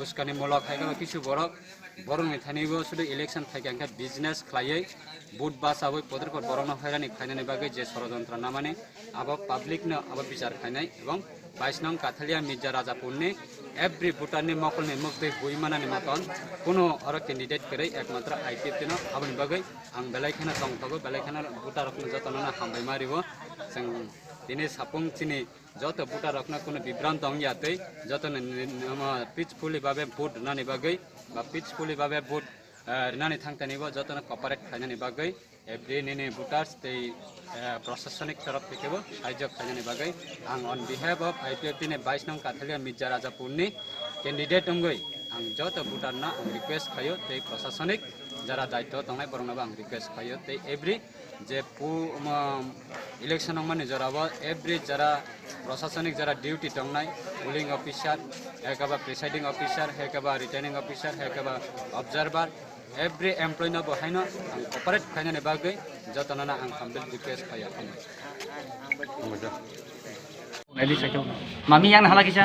उसकानि मलक हायगा किछु बरक बरनि थानिबो सुदु इलेक्शन फाइका बिजनेस खालायै बुट बासाबै पदरफोर बरनो हैरानि खायनायनि बागै जे षড়যন্ত্র नामाने आबो पब्लिक न आबो बिचार खायनाय एवं 22 नং काथलिया मिर्जा राजापुरनि एभ्री भुटाननि मकलनि मुक्ति हुइमानानि मतन कोनो अर कैंडिडेट करे एकमात्र आईपीपी न आबनि बागै आं बेलायखाना दंथगो बेलायखाना भुटारखनो जतनना हामबाय मारिबो जों दिनै सापुंथिनि जत भुटारखनो कोनो विभ्रान्त अंगियातै जतन पिचफुली भाबे भोट नानि बागै बा पिचफुली भाबे भोट नानि थांतानिबो जतन कपारेट खायनानि बागै एभ्री निने भुटार्स तै प्रशासनिक तरफ थेकेबो साहाय्य खायनानि बागै आं अन बिहाफ अफ आईपीएफटी ने 22 नং काथलिया मिर्जा राजापुरनि कैंडिडेट अंगै आं जत भुटारना आं रिक्वेस्ट खायो तै प्रशासनिक जरा दायित्व तंनाय बरंनाबो आं रिक्वेस्ट खायो तै एभ्री जे इलेक्शन माने जराबो एभ्री जरा प्रशासनिक जरा ड्यूटी तंनाय पुलिंग ऑफिसर हेकाबा प्रिसाइडिंग ऑफिसर हेकाबा रिटर्निंग ऑफिसर हेकाबा ऑब्जर्वर एभ्री एम्प्लॉय न बहायनो आं कपारेट खायनानि बागै जतनना आं हामबल रिक्वेस्ट खायो नाइलि साइटआव मामि यां हाला किसा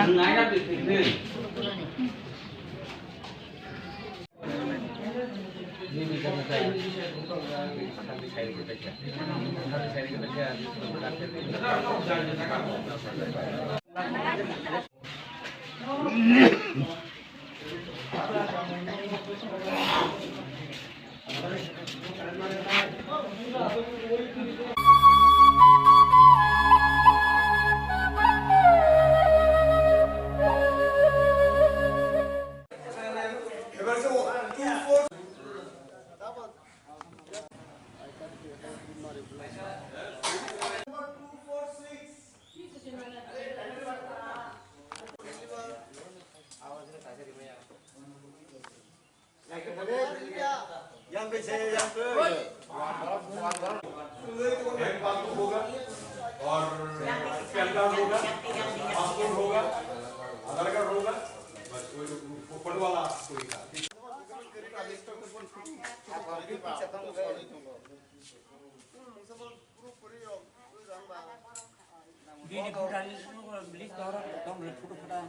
होगा और पैन कार्ड होगा पासपोर्ट होगा आधार कार्ड होगा बस कोई फोटो वाला कोई था Gini Bhutan beli orang dong beli foto foto.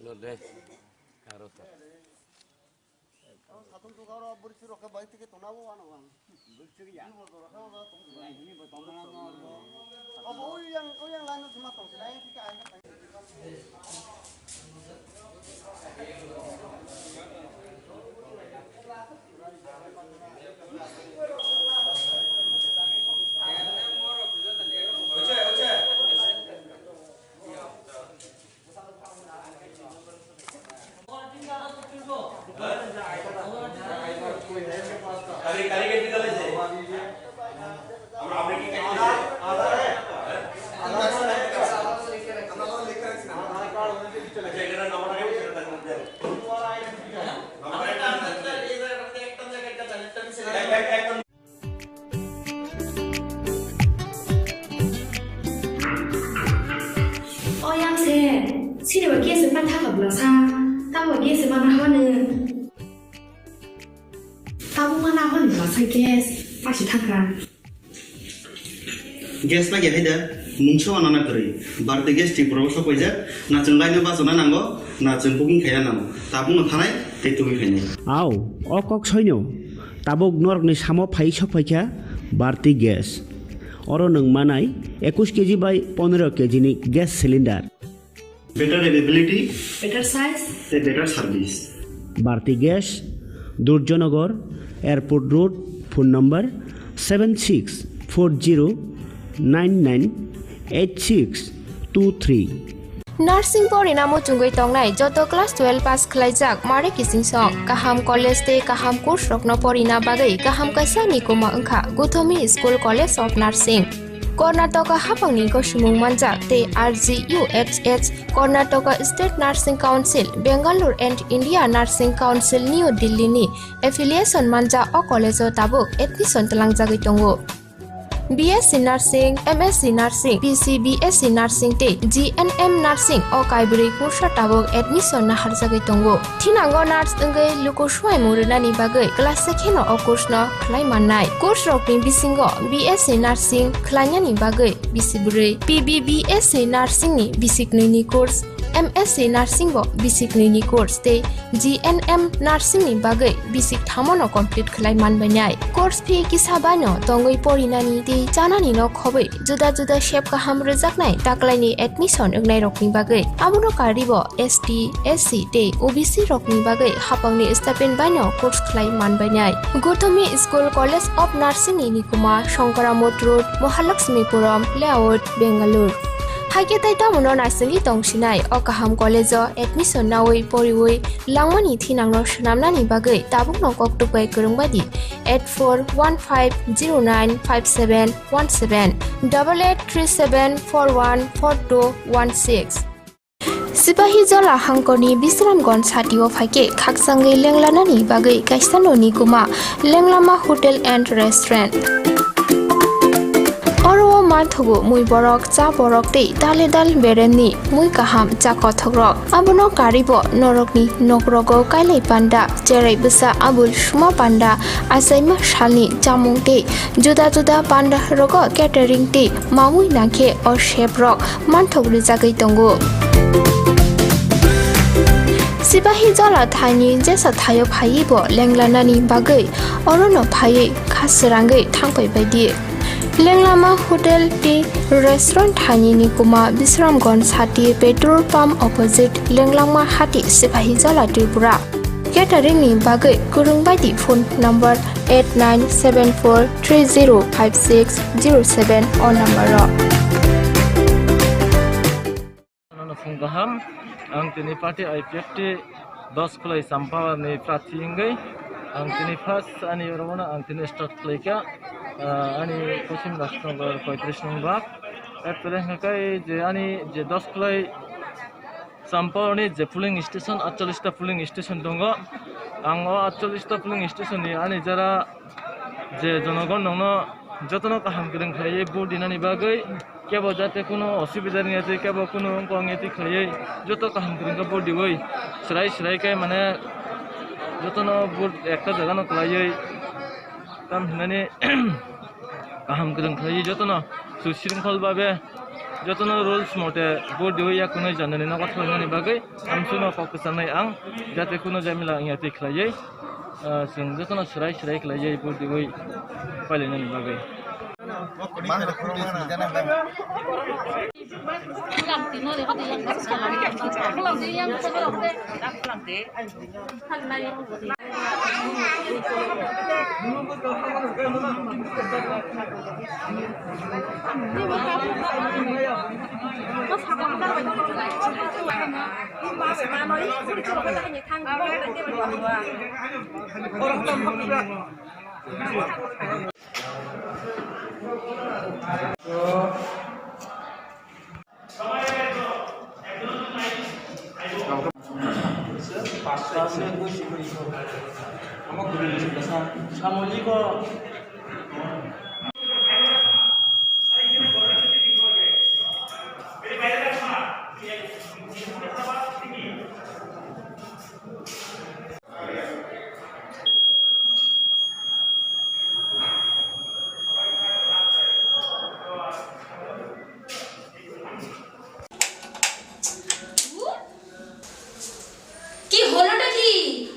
Lo deh, harus. 사돈 두가로 버리시러 그 바이트 게 도나고 와노 와. 물질이 양 보러 가서 돈이 뭐 돈만 거. 오양 라인도 좀 맞다. 라인 티가 안 돼. Sini bagi sempat tak berasa, tak bagi sempat mana mana. Kamu mana mana berasa gas, pasti tak kan? Gas lagi ada, muncul anak kiri. Berarti gas di proses apa aja? Nacun lainnya pas mana nanggo, nacun booking kaya nanggo. Tapi nggak itu kayaknya. Aw, okok soinyo, tabok nork ni samo fai sok fai kya, berarti gas. Orang neng manai, 21 kg by 15 kg ni gas cylinder. Better availability, better size, better service. Bharti Gas, Durjonagar, Airport Road, phone number 7640998623. Nursing porinamo chungoi tongnai joto class 12 pass khlaijak mare kising song kaham college te kaham course rokno porina bagai kaham kaisa ni kuma angkha guthomi school college of nursing Karnataka hapangni ko sumung manjak te RGUHH Karnataka State Nursing Council Bangalore and India Nursing Council New Delhi ni affiliation manja o college o tabuk admission talangjagoi tongo. BSc Nursing, MSc Nursing, PC BSc Nursing te GNM Nursing o kaibri kursa tabok admission na harjagoi tongo. Thinango nurse engai lukosuai murunani bagai class 2 no o course no khlai mannai. Course rokni bisingo BSc Nursing khlainani bagai bisiburi, PBBSc Nursing ni bisikni ni course, MSc Nursing bo bisikni ni course te GNM Nursing ni bagai bisik thamono complete khlai manbanai. Course fee kisabano tongoi porinani te janani no khobai juda juda shape kaham rejaknai taklaini admission engnai rokni bagai abono karibo ST SC te OBC rokni bagai hapangni stipend bano course khlai manbanai. Gotami School College of Nursing ni Nikuma Shankaramot Road Mahalakshmipuram Layout Bangalore. Haike tai tamuno narsing tongsinai o kaham college o admission nawai poriwai langmani thinangno shnamnani bagai tabukno koktukai kurungbadi 8415095717 8837414216 Sipahi Jola Hangkoni Bisramgon Satio Fake Kaksangai Lenglanani Bagai Kaisano Nikuma Lenglama Hotel and Restaurant Oro Marthogo Mui Borok Cha Borok Te Daledal Bereni Mui Kaham Cha Kothogrok Abono Karibo Norokni Nokrogo Kailai Panda Jerai Bisa Abul Shuma Panda Asaima Shalni Chamung Te Juda Juda Panda Rogo Catering Te Mamui Nangke or Shape Rock Manthog Rizagai Tongo Sipahi Jola Thani Jesa Thayo Phayi Bo Lenglanani Bagai Orono Phayi Khasirangai Thangpai Baidi Lenglama Hotel Tea Restaurant Thani Nikuma Bisramgon Hati Petrol Pump Opposite Lenglama Hati Sipahi Jola Tripura Catering ni bagai kurung baidi phone number 8974305607 on number Gaham ang tini party IPFT 10 kulai sampawa ni prathi ingai ang tini first ani yorona ang tini start klaika ani kosim rashtragar 35 nong bak apre hakai je ani je 10 kulai sampawa ni je polling station 48 ta polling station dongo ang 48 ta polling station ni ani jara je jonogon nongno jotono kaham kireng khaye board dinani bagai কেবল যাতে কোনো অসুবিধা নেই আছে কেবল কোনো অঙ্ক অঙ্গেতি খাইয়ে যত কাহাম করেন বোর্ড দিবই সেরাই সেরাইকাই মানে যত বোর্ড একটা জায়গা নকলাইয়ে কাম হিনানি কাহাম করেন খাইয়ে যত সুশৃঙ্খলভাবে যত রুলস মতে বোর্ড দিবই কোনো জানানি না কথা হইনানি বাগै আমসুনো পক্ষসানাই আং যাতে কোনো জামিলা ইয়াতি খাইয়ে जों যত সেরাই সেরাই খাইয়ে বোর্ড দিবই পাইলাইনানি বাগै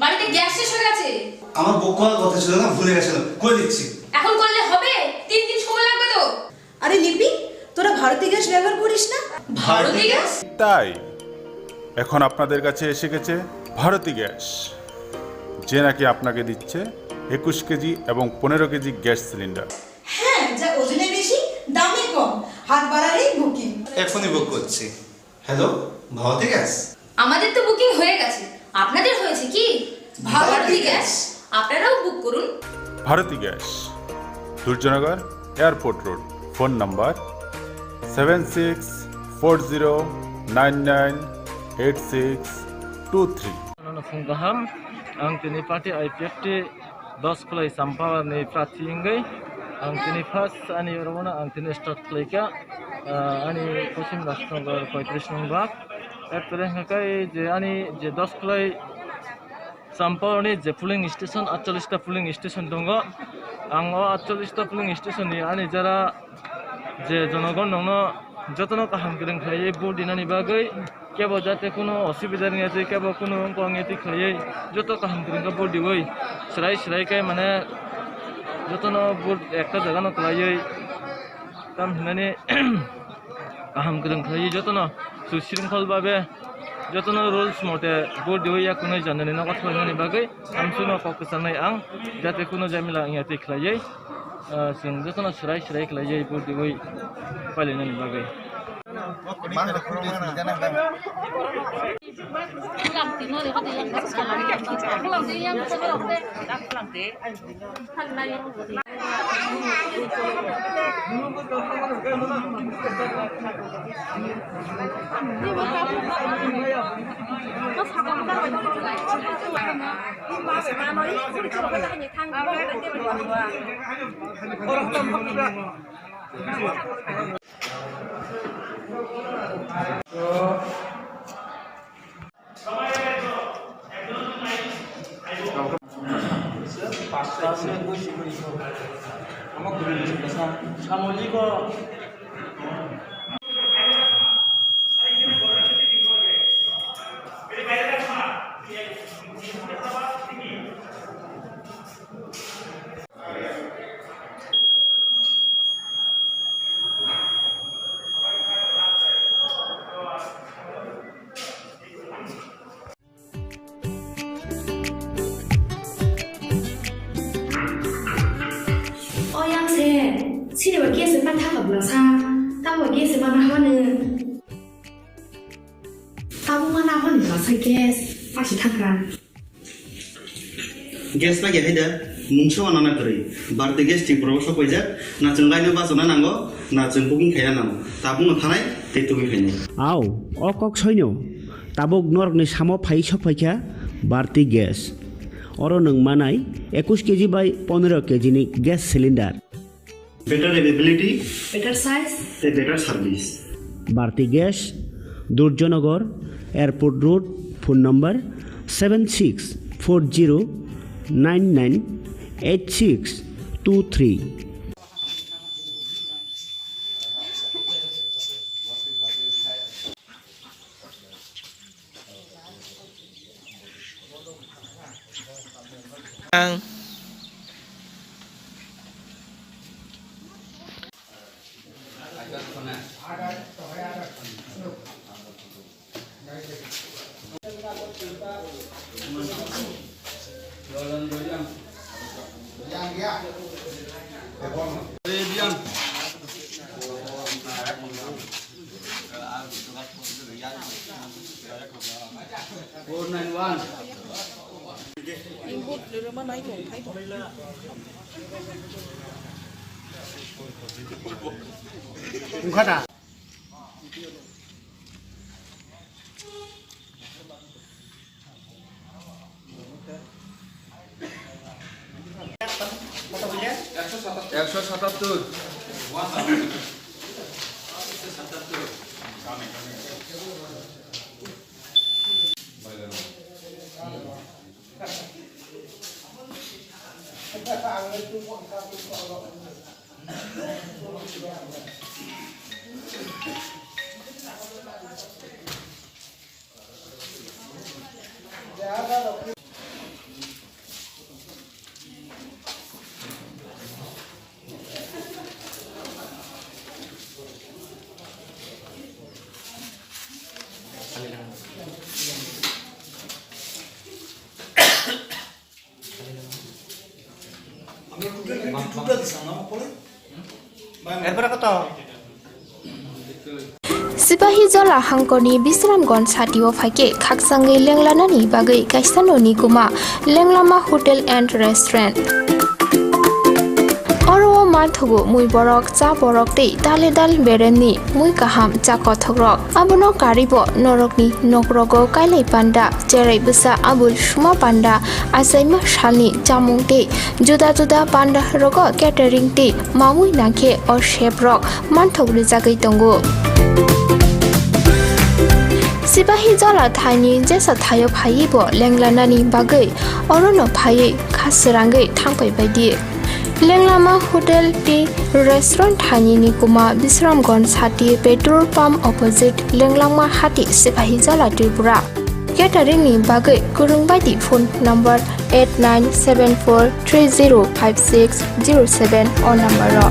বাড়িতে গ্যাস শেষ হয়ে গেছে আমার বুক করার কথা ছিল না ভুলে গেছিলাম করে দিচ্ছি এখন করলে হবে 3 দিন সময় লাগবে তো আরে লিপি তোরা ভারতী গ্যাস ব্যবহার করিস না ভারতী গ্যাস তাই এখন আপনাদের কাছে এসে গেছে ভারতী গ্যাস যে নাকি আপনাকে দিচ্ছে 21 কেজি এবং 15 কেজি গ্যাস সিলিন্ডার হ্যাঁ যা ওজনে বেশি দামে কম হাত বাড়ালেই বুকিং এখনই বুক করছি হ্যালো ভারতী গ্যাস আমাদের তো বুকিং হয়ে গেছে আপনাদের হয়েছে কি ভারতী গ্যাস আপনারাও বুক করুন Bharati gas Durjannagar airport road phone number 7640998623. Gaham ang tini party IPFT 10 kulai sampah ni prati inggai ang tini first ani romana ang tini start klaika ani kosim rastro koitris nungbak ekre hakai je ani je 10 kulai sampah ni je pooling station 48 ta pooling station dongo ang 48 ta pooling station ni ani jara je jonogon nongno jotono kaham kireng khaye board dinani bagai কেবল যাতে কোনো অসুবিধা নেই আছে কেবল কোনো অঙ্গেতি খাইয়ে যত কাহাম করেন board দিবই সেরাই মানে যত বোর্ড একটা জায়গা না খাইয়ে কাম হিনানি কাহাম করেন খাইয়ে যত সুশৃঙ্খল ভাবে যত রুলস মতে বোর্ড দিবই কোনো জানানি না কথা হিনানি বাগৈ আমসুনো ককসানাই আং যাতে কোনো জামিলা ইয়াতি খাইয়ে जों যত সেরাই খাইয়ে বোর্ড দিবই পালিনানি বাগৈ Sini bagi sepan tak berbelasa, tak bagi sepan apa ni? Tahu mana apa ni berbelasa gas, pasti takkan. Gas lagi ada, mungkin anak kiri. Berarti gas di proses apa aja? Nacung lainnya bahasa mana nanggo, nacung booking kaya nanggo. Tapi nak tanai, itu begini. Aw, okok soinyo, tabuk nork ni samo pai sopaika, berarti gas. Orang neng manai, 21 kg by 15 kg ni gas cylinder. Better availability, better size, better service. Bharti Gas, Durjanagar, Airport Road, phone number 7640998623. Ungkata. Sipahi jola hangkoni Bisramgon satio phake khaksangai lenglanani bagai kaisanoni kuma lenglama hotel and restaurant oro panthogo mui borok cha borok tei dale dal beremni mui kaham cha kothokrok abono karibo norokni nokrogo kailai panda cherai busa abul suma panda asaima shalni chamung tei juda juda panda rogo catering tei mamui nangkhe o chef rok manthok rijagui tongo Sipahi jala thani jesa thayo phai bo lenglanani bagai orono phai khasrangai thangpai baidi lenglama hotel ti restaurant thani ni kuma bisramgon sati petrol pump opposite lenglama hati sipahi jala tripura catering ni bagai kurung baidi phone number 8974305607 on number ro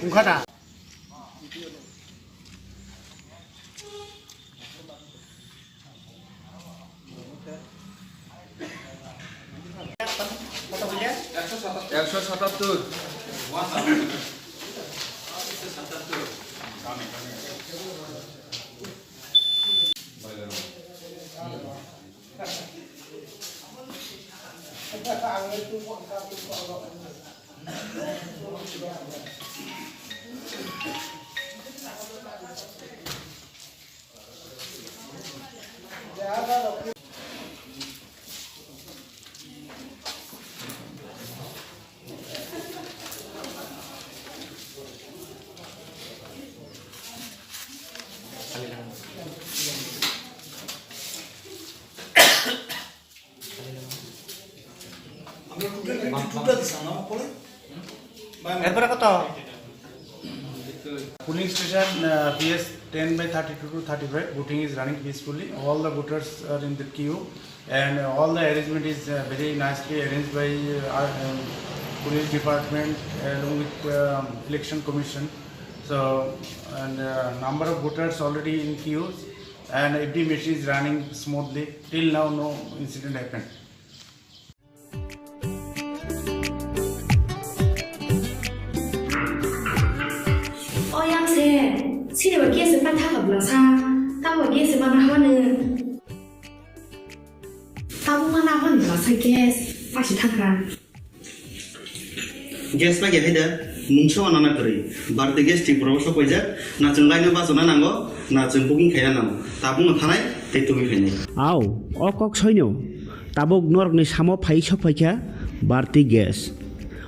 Ungkata. Polling station PS 10/32 to 35. Voting is running peacefully. All the voters are in the queue, and all the arrangement is very nicely arranged by police department along with election commission. So, and number of voters already in queues, and every machine is running smoothly. Till now, no incident happened. Sini bagi sempat tahap belasa, tahu bagi sempat mana? Tahu mana mana belasa gas, pasti thangkan. Gas bagi ada, mungkin anak kiri. Berarti gas di proses apa aja? Nacun lainnya pas mana nanggo, nacun booking kaya nanggo. Tapi nggak itu begini. Aw, okok soino. Tabok norok ni samo phai sok phai berarti gas.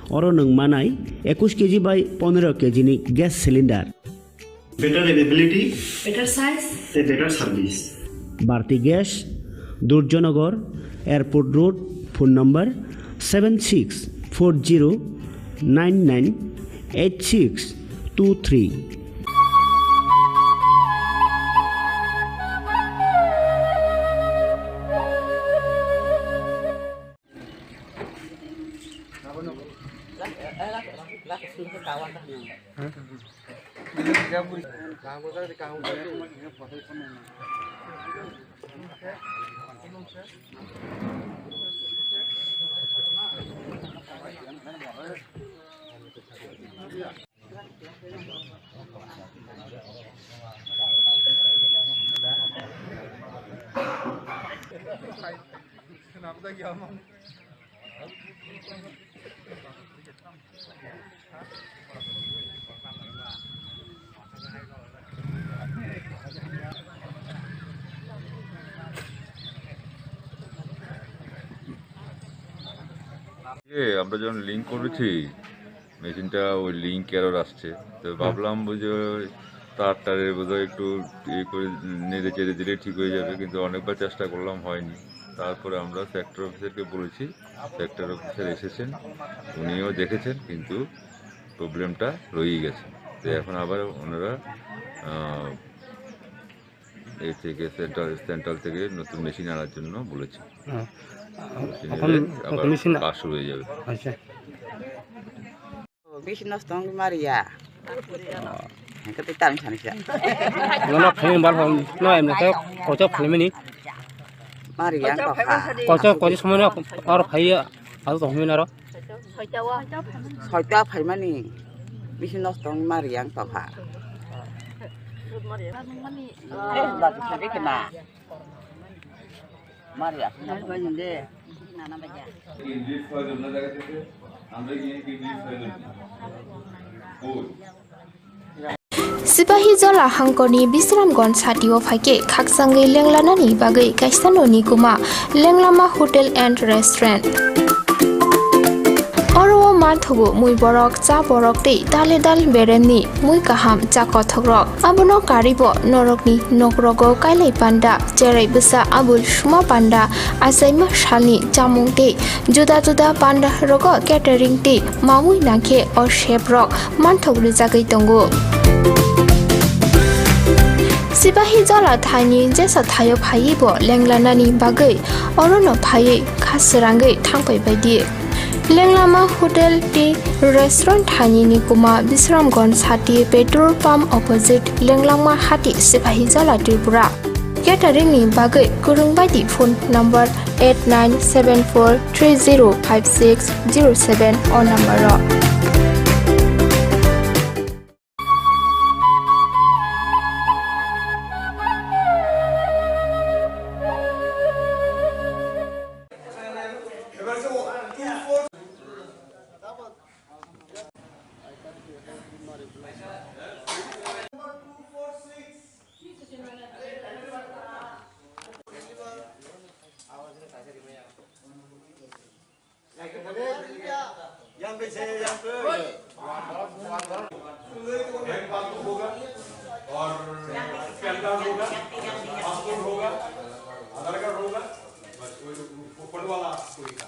Orang neng manai 21 kg by 15 kg ni gas cylinder. Better availability, better size, better service. Bharti Gas, Durjanagar, Airport Road, phone number 7640998623. আমরা যখন link করেছি মেশিনটা ওই link error আসছে তো ভাবলাম বুঝে তারের বোধহয় একটু ইয়ে করে নেড়ে চেড়ে দিলে ঠিক হয়ে যাবে কিন্তু অনেকবার চেষ্টা করলাম হয়নি তারপরে আমরা সেক্টর অফিসারকে বলেছি, সেক্টর অফিসার এসেছেন, উনিও দেখেছেন, কিন্তু প্রবলেমটা রয়েই গেছে। তো এখন আবার ওনারা এই থেকে সেন্ট্রাল থেকে নতুন মেশিন আনার জন্য বলেছে। কাজ শুরু হয়ে যাবে। মেশিন নষ্ট মারিয়া kita misalnya sih. Mana paling baru no em itu kocok paling ini. Mari yang kocok semua orang kaya atau tohmin orang. Kocok paling mana ni? Bisa nostong mari yang toha. Baru sedih kena. Mari ya. Banyak deh. Nana baca. English file mana jaga tu? Ambil ini English file. Oh. Sipahi jola hangkoni Bisramgons hatio phake khaksangai lenglanani bagai kaisanoni kuma lenglama hotel and restaurant oro marthogo mui borok cha borok tei dale dal beremni mui kaham cha kothogrok abono karibo norokni nokrogo kailai panda jerai busa abul suma panda asaima shalni chamung tei juda juda panda rogo catering tei mamui nakhe or chef rok manthogri jagai tongo Sipahi jola thani jesa thayo phai bo lenglanani bagai orono phai khasrangai thangpai baidi lenglama hotel ti restaurant thani ni kuma Bisramgons hati petrol pump opposite lenglama hati Sipahi jola Tripura catering ni bagai kurung baidi phone number 8974305607 or number ro yang होगा और pan card होगा, passport होगा, आधार card होगा, बस कोई photo वाला कोई का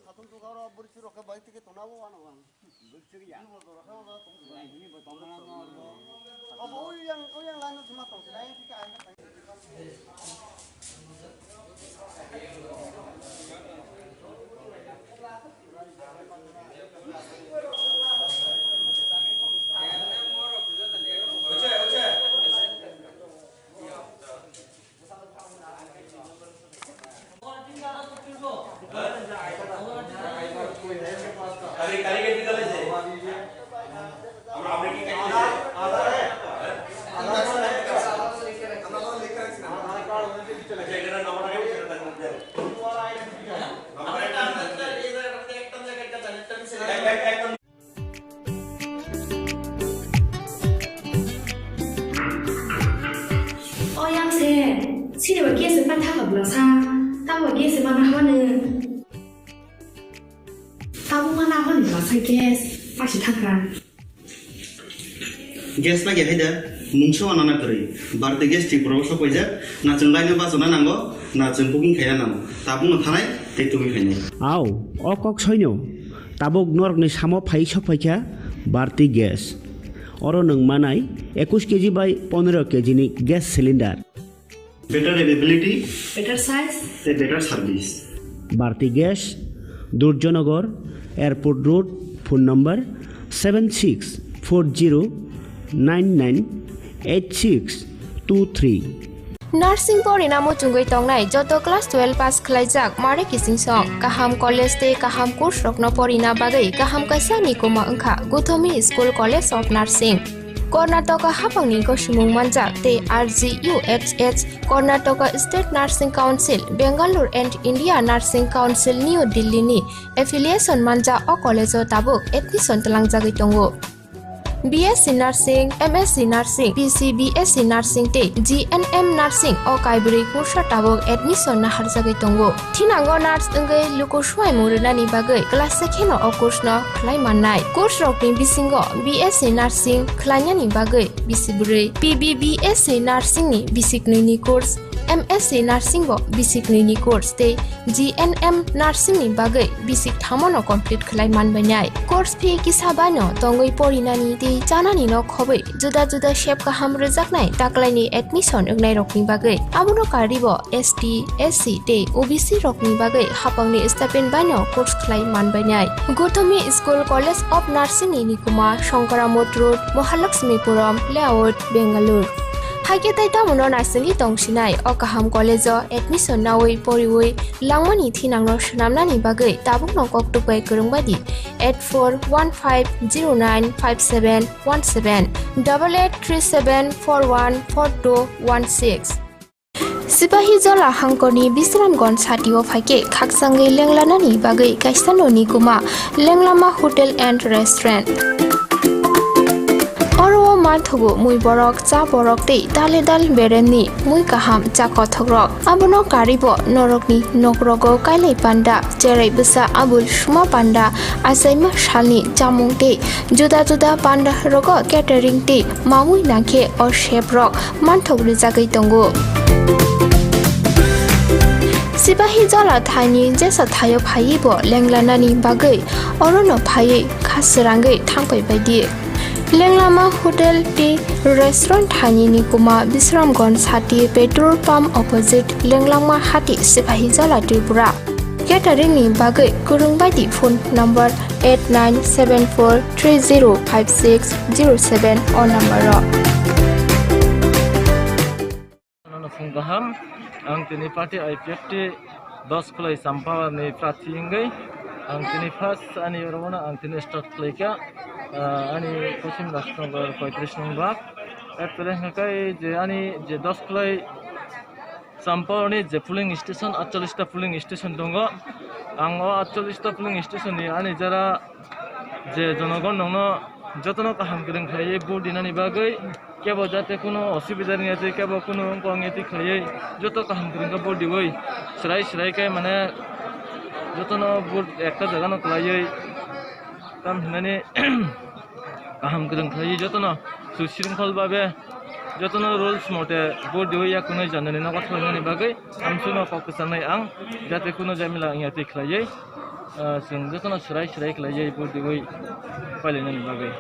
사돈 도가라 버리치러 가 바이트 게 도나고 와노 와. 버리치기 양 보도록 하고 동생이 뭐 동나나 뭐. 오양 라는 좀 맞다. 나이 티가 안 나. Sini bagi sempat tak berasa, tak bagi sempat mana mana. Tahu mana mana berasa gas, pasti tak kan? Gas lagi ada, mungkin anak kiri. Berarti gas di proses apa aja? Nacun lainnya pas mana nanggo, nacun booking kaya nanggo. Tapi nggak tanai, itu mikirnya. Aw, okok soinyo, tabok norok ni samo phai sok phai berarti gas. Orang neng manai 21 kg by 15 kg ni gas cylinder. Better availability, better size, better service. Bharti Gas, Durjanagar, Airport Road, phone number 7640998623. Nursing Porinamo Chungoi Tongnai, Joto Class 12 Pass Klaijak, Mare Kissing Song, Kaham College Te Kaham Course Rokno Porina Bagai, Kaham Kaisa Nikoma Engka, Guthomi School College of Nursing. Karnataka Hapangni Koshimung Manjak Te RGUHH Karnataka State Nursing Council Bangalore and India Nursing Council New Delhi ni affiliation manja o college o tabuk admission talang jagoi tongo BSc Nursing, MSc Nursing, BSc Nursing te GNM Nursing o kaibri kursa tabok admission na harjagai tongo. Thinango nurse engai lukosuai murunani bagai class second o course no khlai mannai. Course rokni bisingo BSc Nursing khlainani bagai bisiburi, BSc Nursing ni bisikni ni course, MSc Nursing bo basic ni course te GNM Nursing ni bagai basic thamono complete khlai manbanai. Course fee kisabano tongoi porinani te janani no khobai juda shape ka hamre jaknai taklaini admission egnai rokni bagai abuno karibo ST SC te OBC rokni bagai hapangni stipend bano course khlai manbanai. Gotomi School College of Nursing ni Nikuma Shankaramot Road Mahalakshmipuram Layout Bangalore. Haike tai tamuno nursing tongsinai o kaham college admission nawai poriwai langmani thinangno shnamnani bagai tabukno koktupai kurungbadi 8415095717 8837414216 Sipahi jola hangkoni Bisramgon satio phaike khaksangai lenglanani bagai kaisano nikuma lenglama hotel and restaurant Oro marthogo mui borok cha borok te dale dal bereni mui kaham cha kothogrok abono karibo norokni nokrogo kailai panda cherai busa abul suma panda asaima shalni chamung te juda panda rogo catering te mamui nakhe or chef rok manthogri jagai tongo Sipahi jola thani jesa thayo phaibo lenglanani bagai orono phai khasrangai thangpai baidi Lenglama Hotel Tea Restaurant Thani Nikuma Bisramgon Hati Petrol Pump Opposite Lenglama Hati Sipahi Jala Tripura Catering ni bagai kurungbadi phone number 8974305607 or number Fungaham ang tini party IPFT 10 kulai sampawa ni pratingai ang tini first ani yorona ang tini start klaika ani kosim rashtragar 35 number apre hakai je ani je 10 kulai sampawa ni je polling station 48 ta polling station dongo ang 48 ta polling station ni ani jara je jonogon nongno jotono kaham kreng khaye board dinani bagai কেবল যাতে কোনো অসুবিধা নেই আছে কেবল কোনো অঙ্গেতি খাইয়ে যত কাম করেন board দিবই সেরাই কাই মানে যত বোর্ড একটা জায়গা ন খাইয়ে কাম হিনানি কাম করেন খাইয়ে যত সুশৃঙ্খল ভাবে যত রুলস মতে বোর্ড দিবই या কোনো জানানি না কথা হইনি বাগৈ আমসুনো ককসানাই আং যাতে কোনো জামিলা ইয়াতি খাইয়ে जों যত সেরাই খাইয়ে বোর্ড দিবই পাইলেনি বাগৈ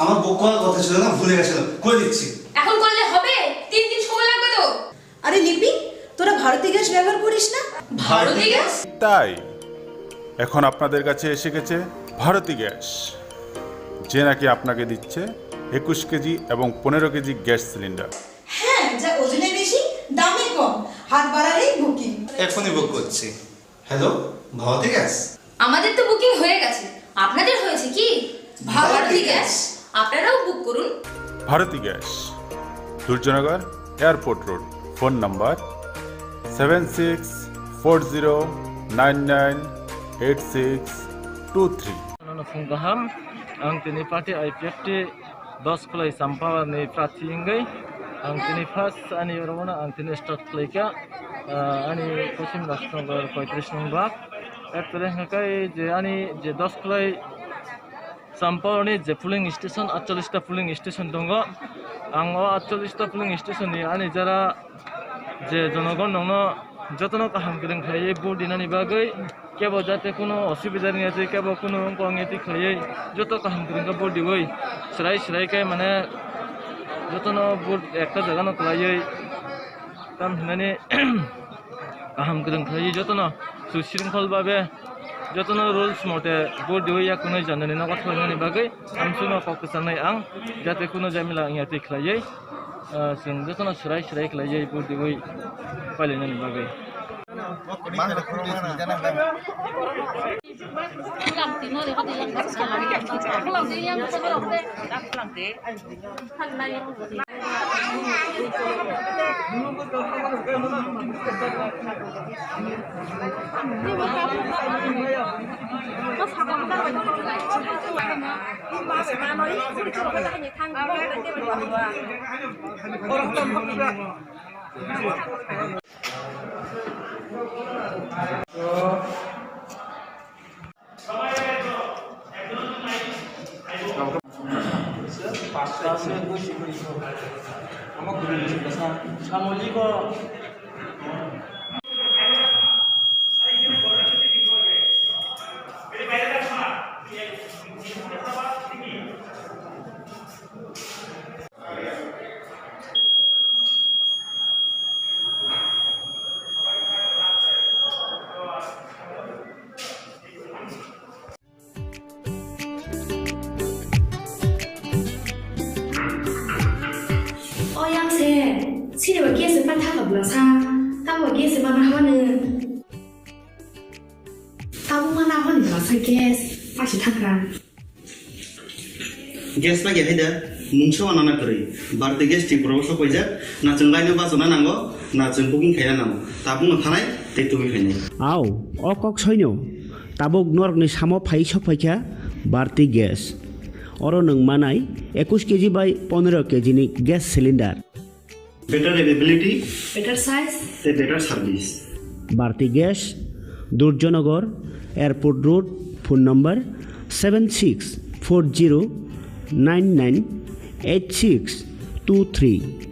আমার বকওয়ার কথা ছিল না ভুলে গেছিলাম করে দিচ্ছি এখন করলে হবে 3 দিন সময় লাগবে তো আরে লিপি তোরা ভারতী গ্যাস ব্যবহার করিস না ভারতী গ্যাস তাই এখন আপনাদের কাছে এসে গেছে ভারতী গ্যাস যে নাকি আপনাকে দিচ্ছে 21 কেজি এবং 15 কেজি গ্যাস সিলিন্ডার হ্যাঁ যা ওজনে বেশি দামে কম হাত বাড়ালেই বুকিং এখনই বুক করছি হ্যালো ভারতী গ্যাস আমাদের তো বুকিং হয়ে গেছে আপনাদের হয়েছে কি ভারতী গ্যাস আপনারাও বুক করুন Bharati gas Durjannagar airport road phone number 7640998623 Fungaham ang tini party IPFT 10 kulai sampawa ni pratingai ang tini first ani oromona ang tini start klaika ani kosim rashtragar 35 nong bak erpore hakai je ani je 10 klai sampawni je puling station 48 ta puling station dongo ang o 48 ta puling station ni ani jara je জনগণ নংনো যতন কাহাম গিরিং খাইয়ে vote দিনানি বাগৈ কেবল যাতে কোনো অসুবিধা নিয়ে আছে কেবল কোনো অঙ্গেতি খাইয়ে যত কাহাম গিরিং ভোট দিবই সরাই সরাই কাই মানে যতন ভোট একটা জায়গা নকলাইয়ে কাম হিনানি কাহাম গিরিং খাইয়ে যতন সুশৃঙ্খল ভাবে যতন রুলস মতে ভোট দিবই কোনো জানানি নগদ খাইনানি বাগৈ আমসুনো ফকাসানাই আং যাতে কোনো জামিলা ইয়াতি খাইয়ে जों जतन सराय सराय खालायो भोट दिबोय फालिनायनि बागै Sini bagi sepan tak berbelasa, tahu bagi sepan mana? Tahu mana mana berbelasa gas, pasti takkan. Gas lagi ada, muncul anak kiri. Berarti gas di proses kerja, nak cengkainya pas mana nanggo, nak cengkuking kaya nanggo. Tapi nggak tentu kaya. Aw, okok soinyo, tabuk nork ni samo pai sok paikya, berarti gas. Orang neng manai, 21 kg by 15 kg ni gas cylinder. Better availability, better size, better service. Bharti Gas, Durjanagar, Airport Road, phone number 7640998623.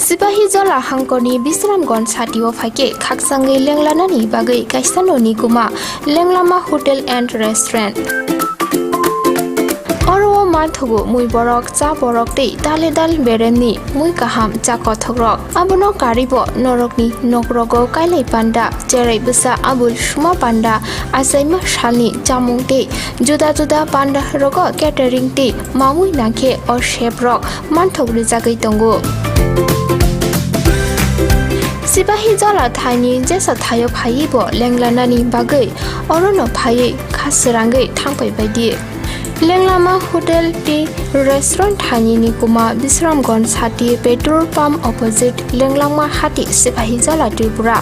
Sipahi jola hangkoni Bisramgon satio phake khaksangai lenglanani bagai kaisanoni kuma lenglama hotel and restaurant. Oro panthogo mui borok cha borok tei dale dal beremni mui kaham cha kothokrok abono karibo norokni nokrogo kailai panda cherai busa abul suma panda asaima shalni chamung tei juda juda panda rogo catering tei mamui nangkhe o sheprok manthok rijagui tongo Sipahi jala thani jesa thayo phai bo lenglanani bagai orono phai khasrangai thangpai baidi lenglama hotel ti restaurant thani ni kuma bisramgon sati petrol pump opposite lenglama hati sipahi jala tripura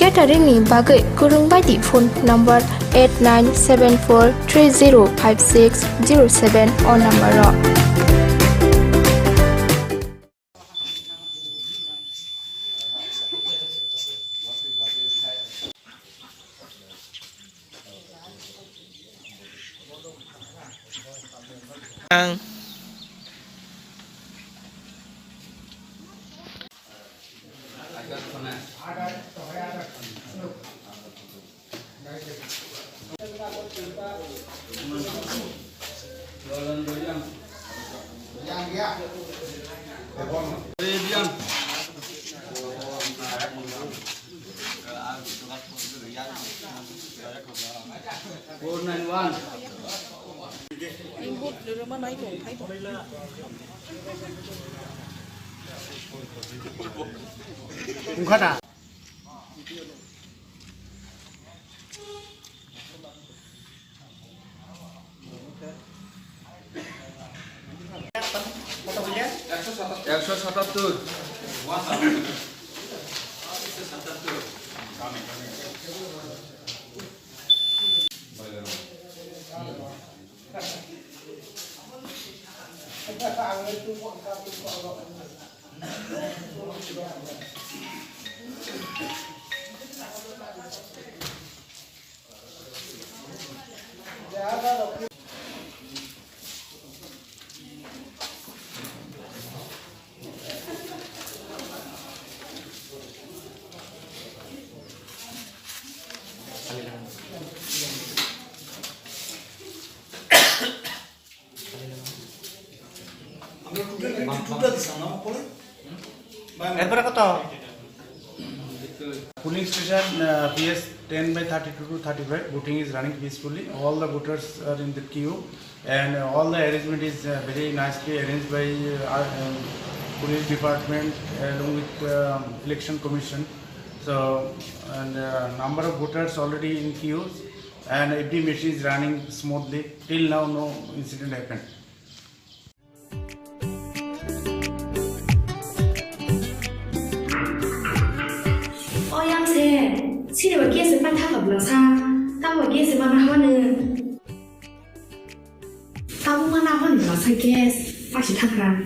catering ni bagai kurung baidi phone number 8974305607 on number ro Ungkata. Polling station PS 10/32 to 35. Voting is running peacefully. All the voters are in the queue, and all the arrangement is very nicely arranged by police department along with election commission. So, and number of voters already in queues, and every machine is running smoothly. Till now, no incident happened. Sini bagi sepan thang belasa, tahu bagi sepan apa ni? Tahu mana apa ni belasa gas, pasti thang.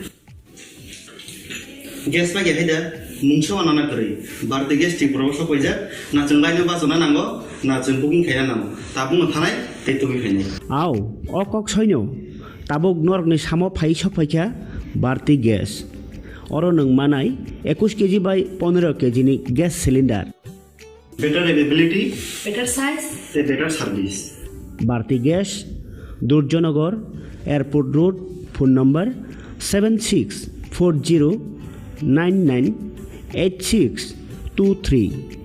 Gas lagi ada, mungkin anak kiri. Berarti gas di proses kerja, nak cengkai ni bahasa mana anggo, nak cengkuking kaya nama. Tapi mana itu begini. Aw, okok soinyo, tabuk nork ni samo phai sopaika, berarti gas. Orang neng manai 21 kg by 15 kg ni gas cylinder. Better availability, better size, better service. Bharti Gas, Durjanagar, Airport Road, phone number 7640998623.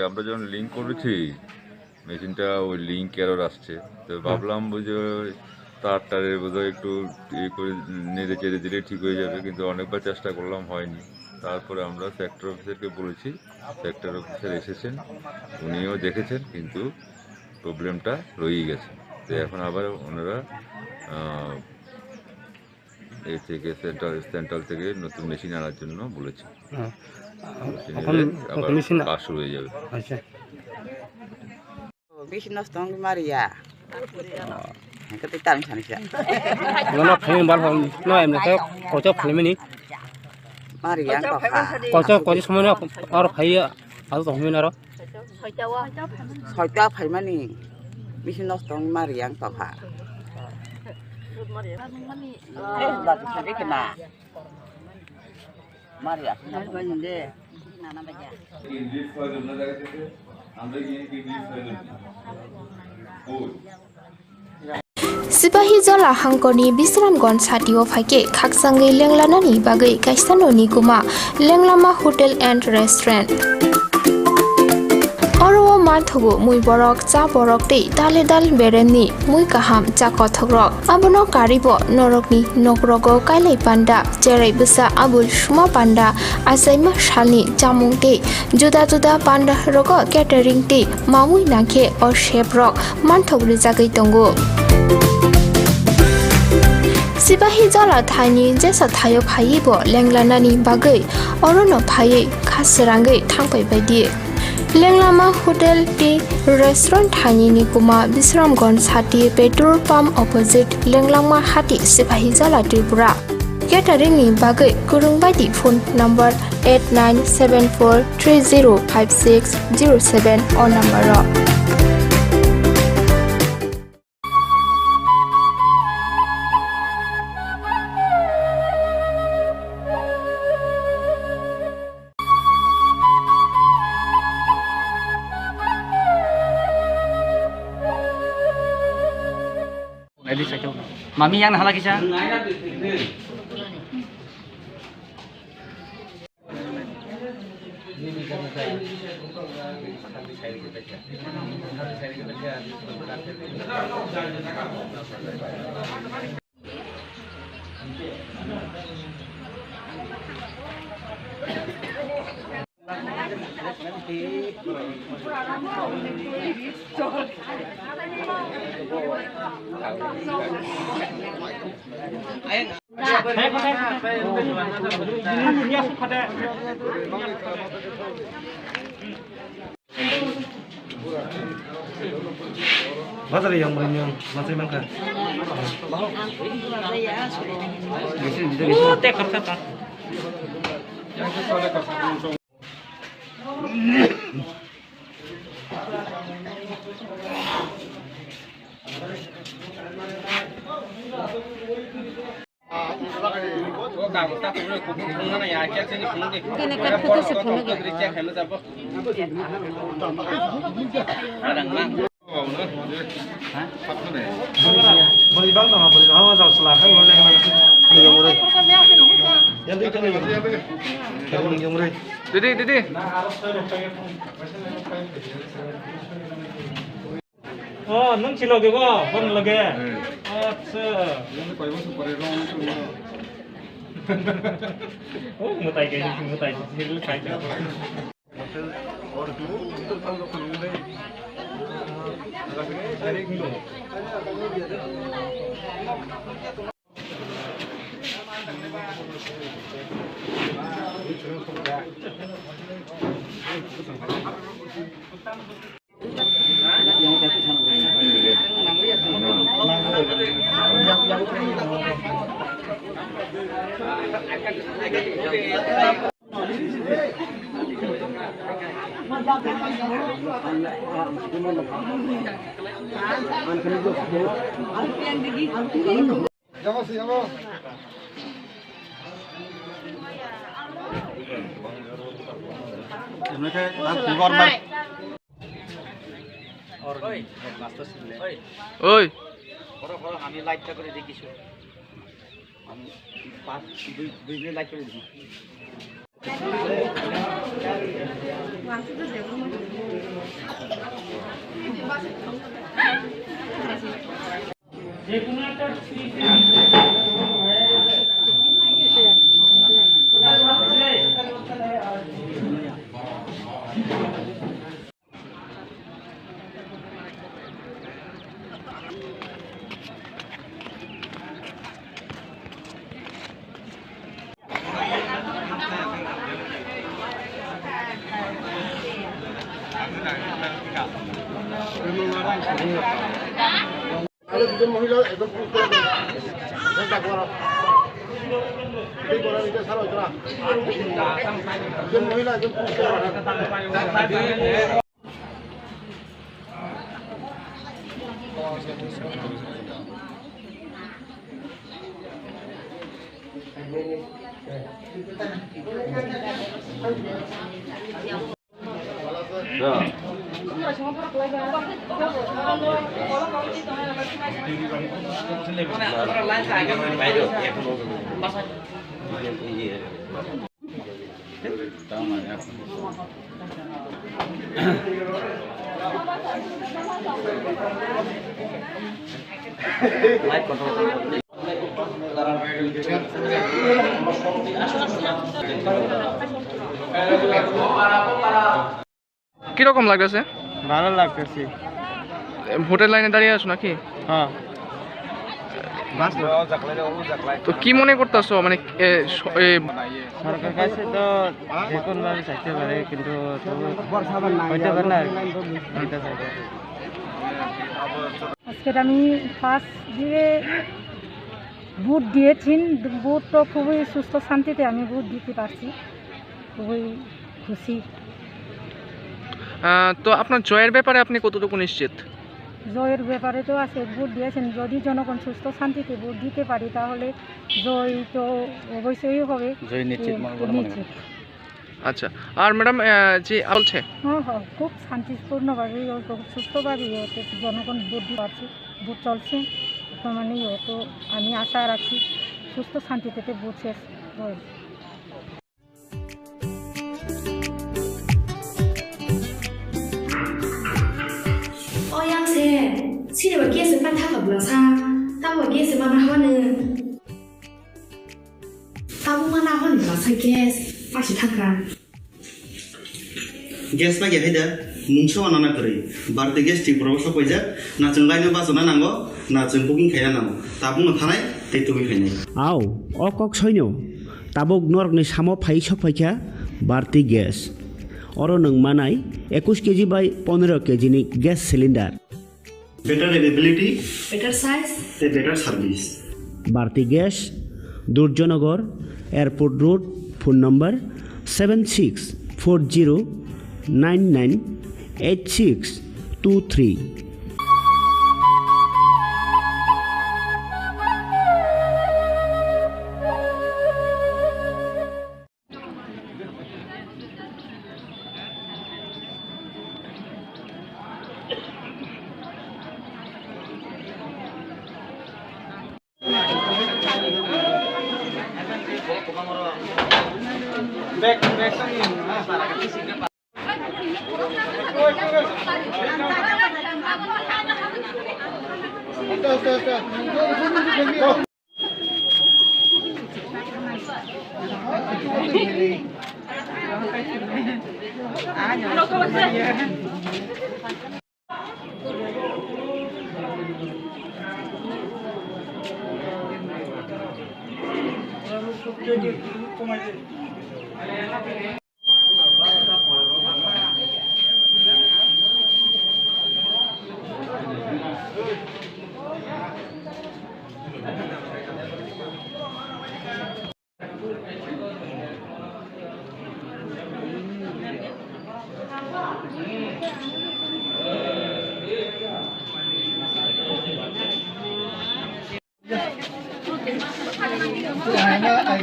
আমরা যখন link করেছি মেশিনটা ওই link error আসছে তো ভাবলাম বুঝে তারের বোধহয় একটু ইয়ে করে নেড়ে চেড়ে দিলে ঠিক হয়ে যাবে কিন্তু অনেকবার চেষ্টা করলাম হয়নি তারপরে আমরা সেক্টর অফিসারকে বলেছি, সেক্টর অফিসার এসেছেন, উনিও দেখেছেন, কিন্তু প্রবলেমটা রয়েই গেছে। তো এখন আবার ওনারা এই থেকে সেন্ট্রাল থেকে নতুন মেশিন আনার জন্য বলেছে। কাজ শুরু হয়ে যাবে। মেশিন নষ্ট মারিয়া তাম সানিসা ফাইন বাল নয় এমনি কত ফাইমেনি মারিয়া কত সময় আর ফাই আর তহমিন আর ছয়টা ফাইমানি মেশিন নষ্ট মারিয়া পাখা মারিয়া Sipahi jola hangkoni bisramgon satio phaike khaksangai lenglanani bagai kaisanoni kuma lenglama hotel and restaurant Oro mathugo mui borok cha borok tei dale dal beremni mui kaham cha kothogrok abono karibo norokni nokrogo kailai panda cherai busa abul shuma panda asaima shalni jamung tei juda juda panda rogo catering tei mamui nakhe or chef rok manthogri jagai tongo Sipahi jola thani jesa thayo phaibo lenglanani bagai orono phai khasrangai thangpai baidi Lenglama Hotel T Restaurant Thani ni kuma Bisramgon Sati petrol pump opposite Lenglama Hati Sipahi Jola Tripura Catering ni bagai kurung baidi phone number 8974305607 or number ro Mami yang nak lagi sah? Mana yang merenyang, macam mana? Oh, tek kata. Yang itu soalnya kata. Beli bang dong, beli dong, jauh selatan, boleh kan? Yang murah. Yang itu nih. Yang murah. Didi. Oh, nung cilo gitu, pun lagi. Acha. Oh, mutai kayak gitu, mutai. Cilo kayak gitu. Oi. আমি লাইটটা করে দেখিছো আমি 2 minute light করে দিছি যে কোনো একটা দুজন মহিলা একজন পুরুষ দুজন মহিলা একজন পুরুষ কিরকম লাগতেছে? ভালো লাগতেছে। ভোটের লাইনে দাঁড়িয়ে আছো নাকি? হ্যাঁ। তো কি মনে করতেছো, মানে সরকার কাছে তো যে কোনো ভাবে চাইতে পারে, কিন্তু হইতে পারে না। আজকে আমি ফার্স্ট দিয়ে ভোট দিয়েছি। ভোট তো খুবই সুস্থ শান্তিতে আমি ভোট দিতে পারছি, খুবই খুশি। তো আপনার জয়ের ব্যাপারে আপনি কতটুকু নিশ্চিত? জয়ের ব্যাপারে তো আছে, ভোট দিয়েছেন, যদি জনগণ সুস্থ শান্তিতে ভোট দিতে পারি তাহলে জয় তো অবশ্যই হবে, জয় নিশ্চিত। আচ্ছা, আর ম্যাডাম যে বলছে হ্যাঁ হ্যাঁ, খুব শান্তিপূর্ণভাবে খুব সুস্থভাবেই জনগণ ভোট দিতে পারছে, ভোট চলছে বর্তমানেই। তো আমি আশা রাখছি সুস্থ শান্তিতে ভোট শেষ হয়। 시리와 게스 빠타가 불러사 따와 게스 마나 하는 따고 마나 하는 불러사 게스 빠시 타가 গ্যাস পাই হাইদা মুংসো আনানা করে বারতে গ্যাস ঠিক প্রবশ কইজা না जों লাইনে বাসনা নাঙ্গো না जों বুকিং খাইনা নাঙ্গো তা বুনো থানায় তে তুমি খাইনাই আও অকক সৈন্য তাবক নরকনি সামো ফাই সফাইখা বারতি গ্যাস অর নং মানাই 21 কেজি বাই 15 কেজি নি gas cylinder better availability, better size, better service. Bharti Gas, Durjonagar, Airport Road, phone number 7640998623.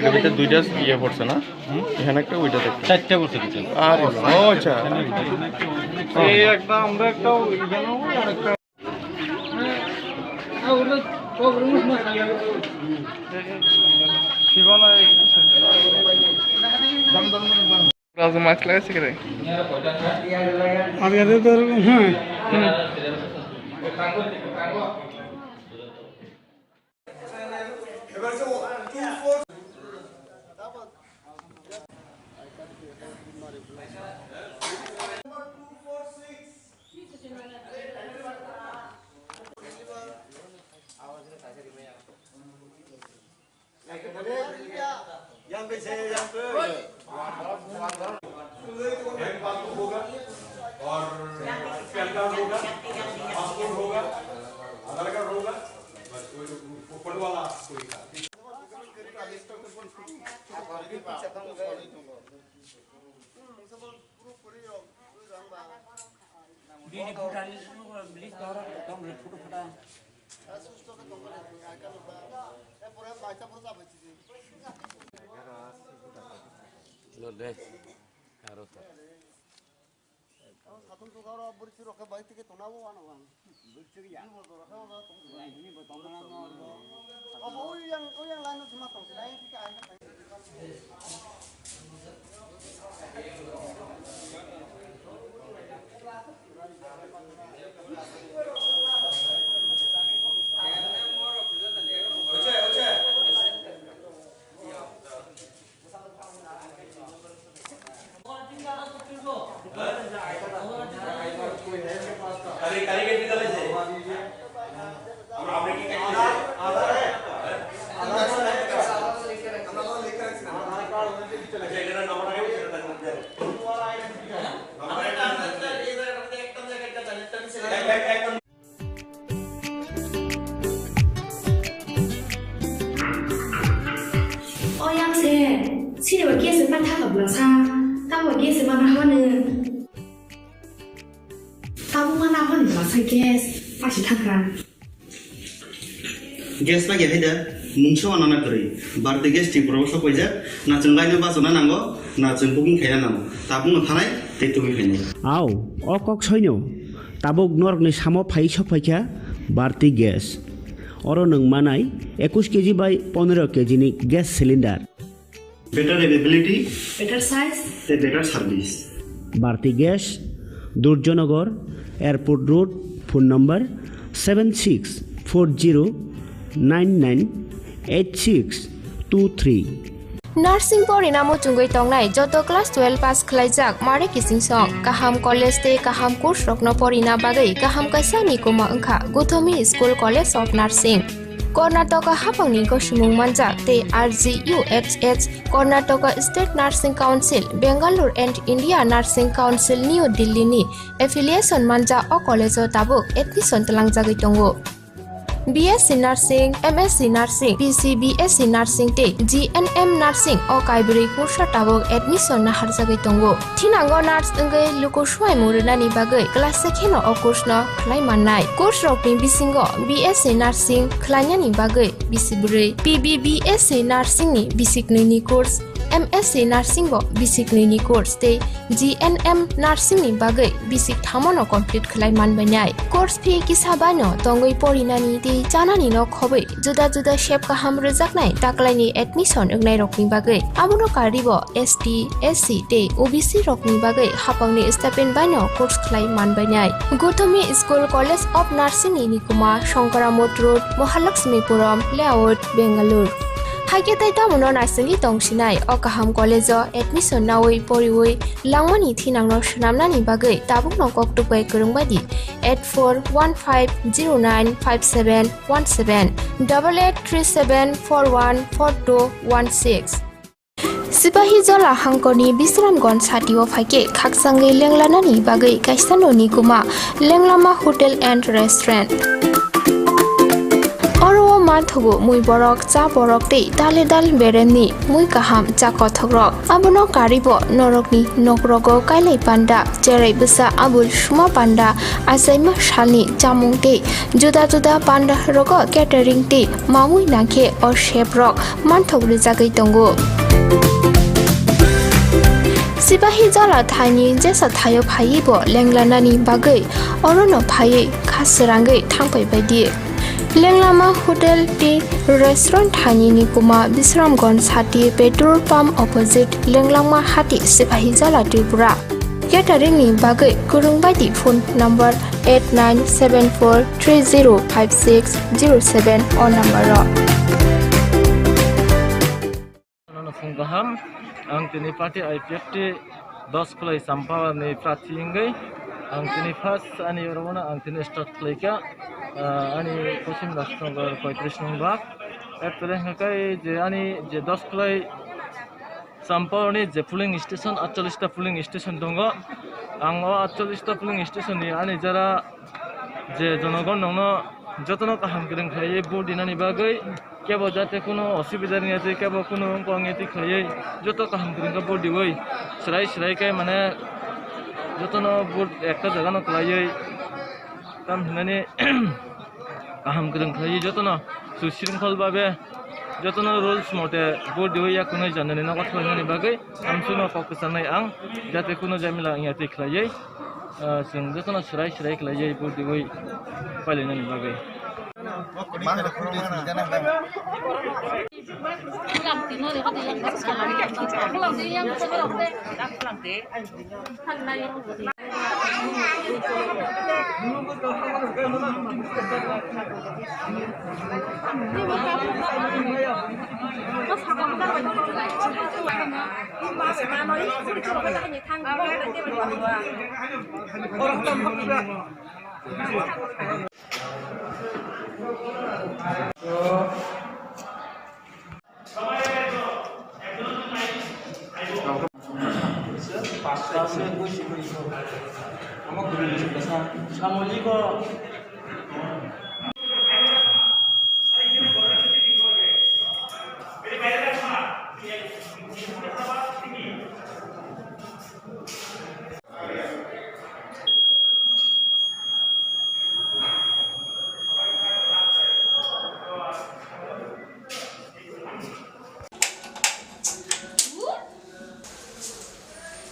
এর ভিতরে দুইটা ইয়ে পড়ছে না, এখানে একটা ওইটা দেখতে চারটা পড়ছে কিছু। আরে ও আচ্ছা, এই একটা আমরা একটা এখানেও আরেকটা ওগুলো প্রোগ্রামস না শিবনা দম দম দম রাজু মাস্ক লাগাইছে করে আমি আরে তো হ্যাঁ এবার যে 246 और पैन कार्ड होगा, पासपोर्ट होगा, 치료와 계속 맡아가 불러사 따고 계속 만나하는 따고 만나하는 불러사 계속 다시 타그란 gas lagi ada mungkin anak kiri berarti gas di proses apa aja nacun lainnya bahasa nango nacun booking kaya nango tabung ngantai itu begini আও অকক সৈন্য তাবক নরকনি সামো ফাই সফাইকা বাড়তি গ্যাস অর নং মানাই 21 কেজি বাই 15 কেজিনি gas cylinder better availability better size better service Bharati gas Durjannagar airport road phone number 7640998623 Nursing Porinamo Chungoi Tongnai Joto Class 12 Pass Khlaijak Mare Kising Song Kaham College Te Kaham Course Rokno Porina Bagai Kaham Kaisani Kuma Angkha Guthomi School College of Nursing Karnataka Hapangni Goshimung Manjak Te RGUHH Karnataka State Nursing Council Bangalore and India Nursing Council New Delhi ni affiliation manja o college o tabuk admission talangjagoi tongo BSc Nursing, MSc Nursing, PCBSc Nursing te GNM Nursing o kaibri kursa tabok admission na harjagai tongo. Thinango nurse engai luko swai murina ni bagai class sekheno o course no khlai mannai. Course rokni bisingo BSc Nursing khlaina ni bagai bisibure. PBBSc Nursing ni bisik ni course. MSc Nursing bo bisik ni course te GNM Nursing ni bagai bisik thamono complete khlai manbainai. Course fee kisabano tongoi porinani te janani no khobai juda juda shape kaham rejaknai taklaini admission engnai rokni bagai abuno karibo ST SC te OBC rokni bagai hapangni stipend baino course khlai manbainai. Gothomi School College of Nursing ni Nikuma Shankaramot Road Mahalakshmipuram Layout Bangalore Hagetai tamuno nursing tongsinai o kaham college o admission nawai poriwai langmani thinangno shnamnani bagai tabukno koktukbai kurungbadi 8415095717 8837414216 Sipahi Jola Hangkoni Bisramgons Hatio Fake Kaksangai Lenglanani Bagai Kaisano Nikuma Lenglama Hotel and Restaurant Oro Manthogo Mui Borok Cha Borok Te Dale Dal Bereni Mui Kaham Cha Kothogrok Abono Karibo Norokni Nokrogo Kailai Panda Jerai Busa Abul Shuma Panda Asaima Shalni Jamung Te Juda Juda Panda Rogo Catering Te Mamui Nangke or Shape Rock Manthog Rizagai Tongo Sipahi Jala Thani Jesa Thayo Phaibo Lenglanani Bagai Orono Phai Khasrangai Thangpai Baidi Lenglama Hotel Te Restaurant Thani Nikuma Bisramgons Hati Petrol Pump Opposite Lenglama Hati Sipahi Jala Tripura Catering ni Bagai Kurungbaidi phone number 8974305607 or number Gaham ang tini party IPF te 10 kulai sampah ni prati ingai ang tini first ani orona ang tini start klaika ani kosim rastrongar koitrishnong bak etore hakai je ani je 10 kulai sampah ni je filling station 48 ta filling station dongo ang 48 ta filling station ni ani jara je jonogon nongno jotono kaham kireng khai bodinani bagai কেবল যাতে কোনো অসুবিধা নিয়ে আছে কেবল কোনো পঙ্গেতি খাইয়ে যত কাহাম করেন বুট দিবই সেরাই সেরাইকাই মানে যত বুট একটা জায়গা নকলাইয়ে তাম হিনানি কাহাম করেন খাইয়ে যত সুশৃঙ্খল ভাবে যত रुल्स मते बुट दिवैया कुनै जानने न कथा होनानि बागै आमसुनो ककसानाय आं जाते कुनो जामिला याते खलायै जों जतना सुराय सुराय खलायै बुट दिवै पालिनानि बागै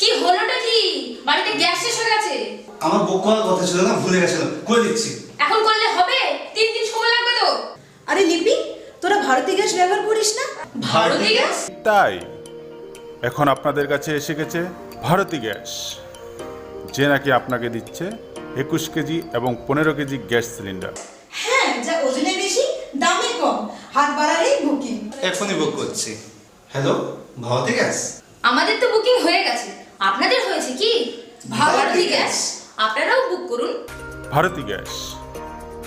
কি হলোটা কি বাড়িতে গ্যাস শেষ হয়ে গেছে আমার বুক করার কথা ছিল না ভুলে গেছিলাম করে দিচ্ছি এখন করলে হবে 3 দিন সময় লাগবে তো আরে লিপি তোরা ভারতী গ্যাস ব্যবহার করিস না ভারতী গ্যাস তাই এখন আপনাদের কাছে এসে গেছে ভারতী গ্যাস যে নাকি আপনাকে দিচ্ছে 21 কেজি এবং 15 কেজি গ্যাস সিলিন্ডার হ্যাঁ যা ওজনে বেশি দামে কম হাত বাড়ালেই বুকিং এখনই বুক করছি হ্যালো ভারতী গ্যাস আমাদের তো বুকিং হয়ে গেছে আপনাদের হয়েছে কি ভারতী গ্যাস আপনারাও বুক করুন Bharati gas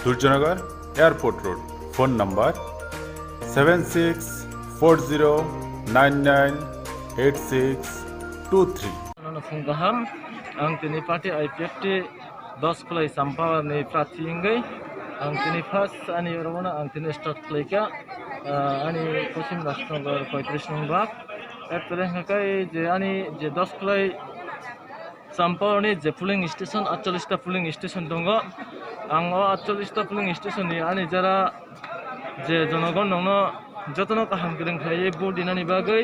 Durjannagar airport road phone number 7640998623 फुंगाहाम आं तिनी पार्टी IPFT 10 खुलाई साम्पा ने प्राथिंगै आं तिनी फार्स्ट अनि रमना आं तिनी स्टार्ट खलाइका अनि पश्चिम राष्ट्रनगर 35 नং भाग एप्रे हकाय जे अनि जे 10 खुलाई साम्पानि जे पुलिंग स्टेशन 48 टा पुलिंग स्टेशन दङ आं 48 टा पुलिंग स्टेशन नि अनि जरा जे जनगण नङ जतनो काहाम करें खाइए बुट दिनानि बागै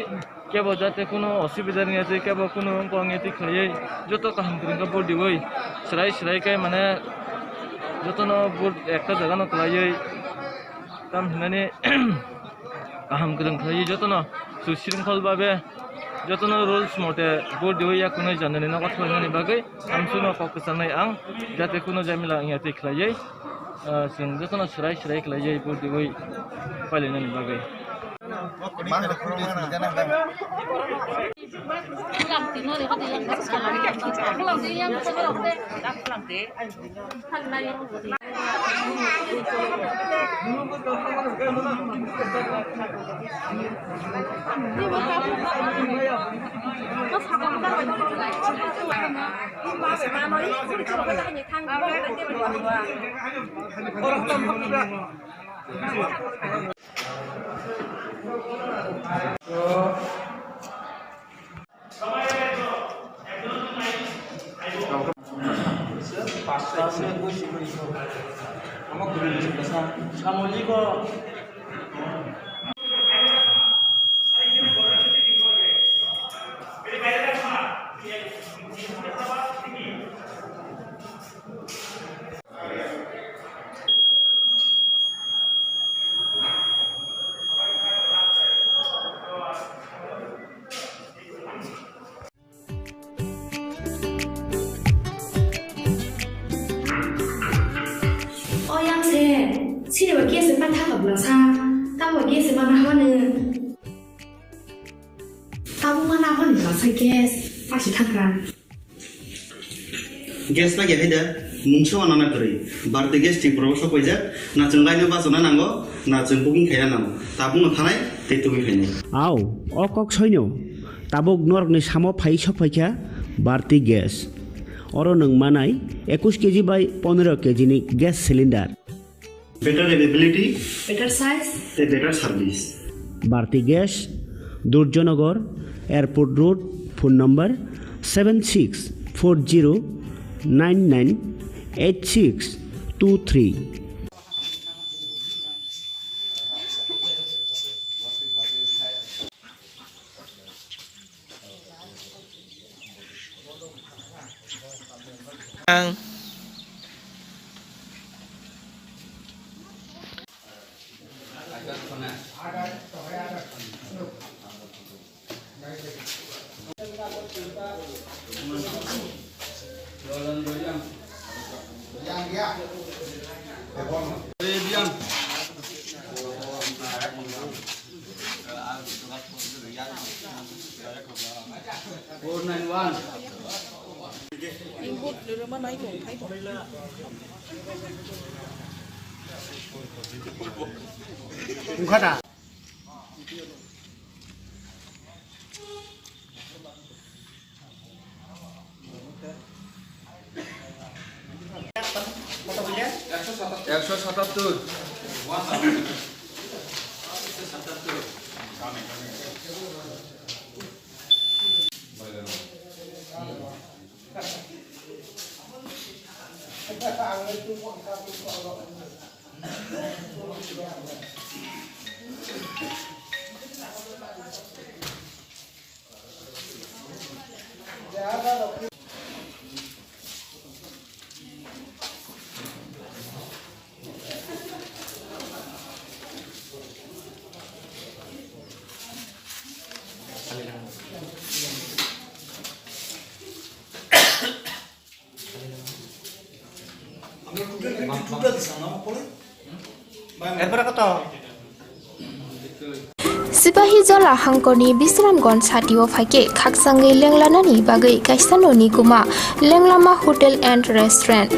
केवल जाते कोनो असुविधा नहीं আছে केवल कोनो पङेति खाइए যত কাহাম করেं बुट दिवै सेराय सेरायकाय माने जतनो बुट একটা জায়গা নকলাইয়ে তাম হিনানি কাহাম করেं खाइए जतनो सुशृंखल भावे जतनो रुल्स मते बुट दिवैया कुनै जानने न कथा होनानि बागै आमसुनो ककसानाय आं जाते कोनो जामिला याते खलायै जों जतना सुराय सुराय खलायै बुट दिवै पालिनानि बागै 시대와 계속 빠타가 불러서 따고 계속 만나 하는 따고 만나 하는 거서 계속 다시 타가 গ্যাস লাগে হাইদা মুংছো আনানা করে বারতে গ্যাস ঠিক প্রবস কইজা না जों লাইনে বাসনা নাঙ্গো না जों বুকিং খাইয়া নাঙ্গো তা বুনো থানাই তে তুমি খাইনি আও অকক সৈন্য তাবক নরকনি সামো ফাই সফাইখা বারতি গ্যাস অর নং মানাই 21 কেজি বাই 15 কেজি নি gas cylinder better availability, better size, a better service. Bharti Gas, Durjanagar, Airport Road, phone number 7640998623. Sipahi Jola Hangkoni Bisramgon Satio Fake Kaksangi Lenglanani Bagai Kaisano Nikuma Lenglama Hotel and Restaurant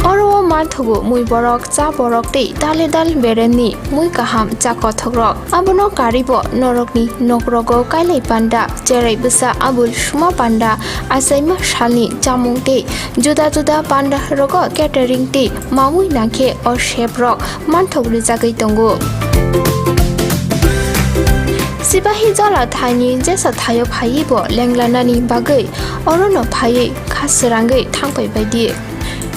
Oro Marthogo Mui Borok Cha Borok Te Daledal Bereni Mui Kaham Cha Kothogrok Abono Karibo Norokni Nokrogo Kailai Panda Jerai Busa Abul Shuma Panda Asaima Shalni Jamung Te Juda Juda Panda Rogo Catering Te Mamui Nake or Sheprok Manthog Rizagai Tongo Sipahi Jola Thani Jesa Thayo Phayi Bo Lenglanani Bagai Orono Phayi Khasirangai Thangpai Baidi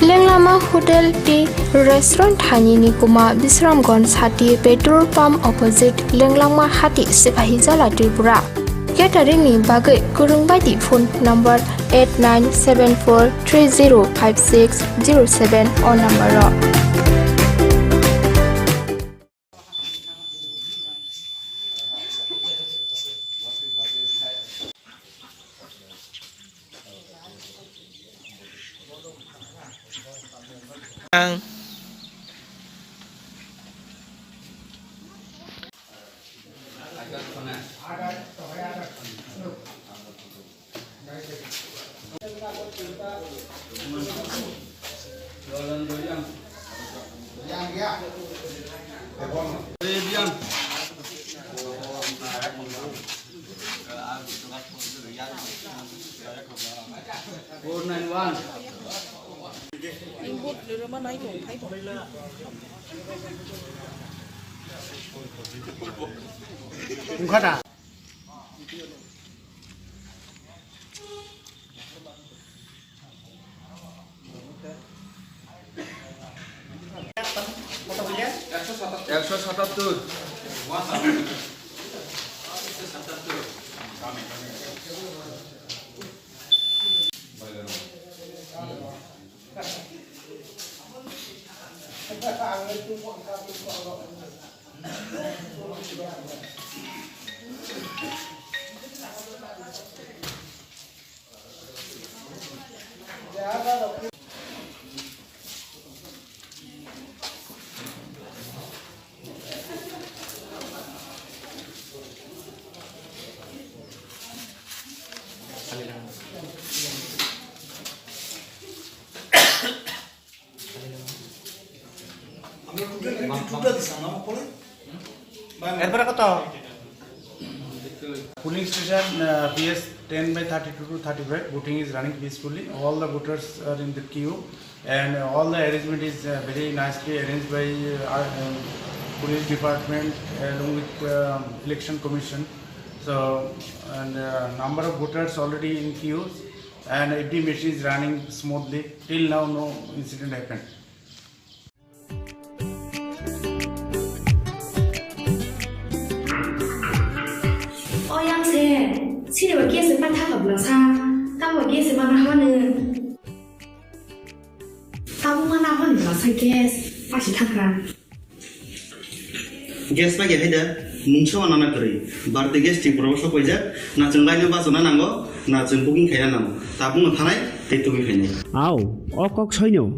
Lenglama Hotel T Restaurant Thani Nikuma Bisramgon Sati Petrol Pump Opposite Lenglama Hati Sipahi Jola Tripura Catering ni Bagai Kurung Baidi phone number 8974305607 or number Polling station PS 10/32 to 35. Voting is running peacefully. All the voters are in the queue and all the arrangement is very nicely arranged by police department along with election commission. So, and number of voters already in queues, and every machine is running smoothly. Till now, no incident happened. Sini bagi sempat tak belasa, tahu bagi sempat mana? Tahu mana mana belasa gas, pasti takkan. Gas bagi ada, mungkin anak kiri. Berarti gas di proses kerja, nak cengkai ni bahasa mana nanggo, nak cengkuking kaya nanggo. Tapi mana itu kaya. Aw, okok soinyo,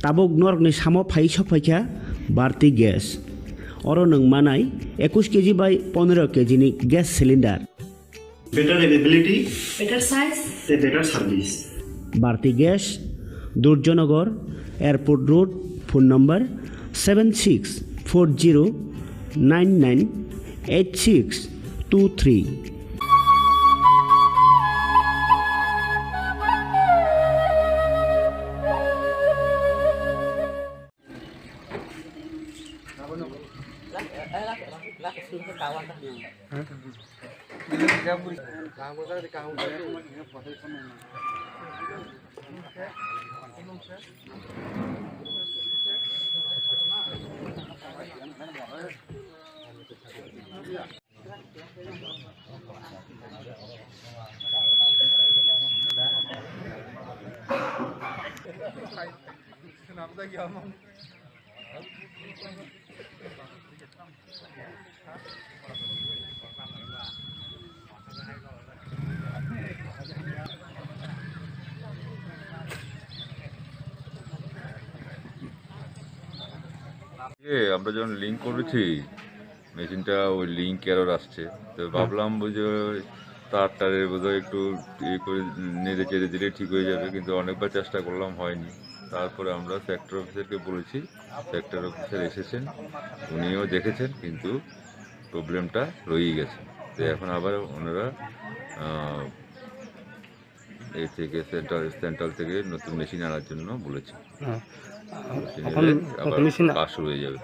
tabuk nork ni samo phai sokpaikya, barti gas. Oro nung manai 21 kg by 15 kg ni gas cylinder. Better availability, better size, better service. Bharti Gas, Durjanagar, Airport Road, phone number 7640998623. আমরা যখন link করেছি মেশিনটা ওই link error আসছে তো ভাবলাম বুঝে তারের বোধহয় একটু ইয়ে করে নেড়ে চেড়ে দিলে ঠিক হয়ে যাবে, কিন্তু অনেকবার চেষ্টা করলাম হয়নি। তারপরে আমরা সেক্টর অফিসারকে বলেছি, সেক্টর অফিসার এসেছেন, উনিও দেখেছেন, কিন্তু প্রবলেমটা রয়েই গেছে। তো এখন আবার ওনারা এই থেকে সেন্ট্রাল থেকে নতুন মেশিন আনার জন্য বলেছে। কাজ শুরু হয়ে যাবে।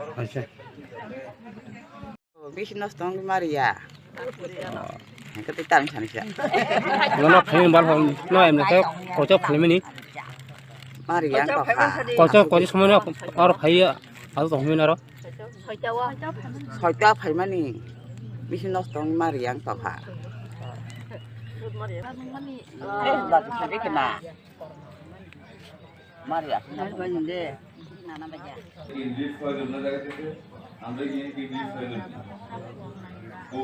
মেশিন নষ্ট মারিয়া cái tạm sản xuất nó phải bán phòng nó em là cái có cho phải mấy ní Maria có cho số mấy nó ở phải ở tổng nguyên nào đó hỏi cho phải mấy ní Mission nó tổng Maria bảo hả đặt cái cái nào Maria nó có những đây nào bây giờ English phải được nó ra cái thế আমরা কি English phải được O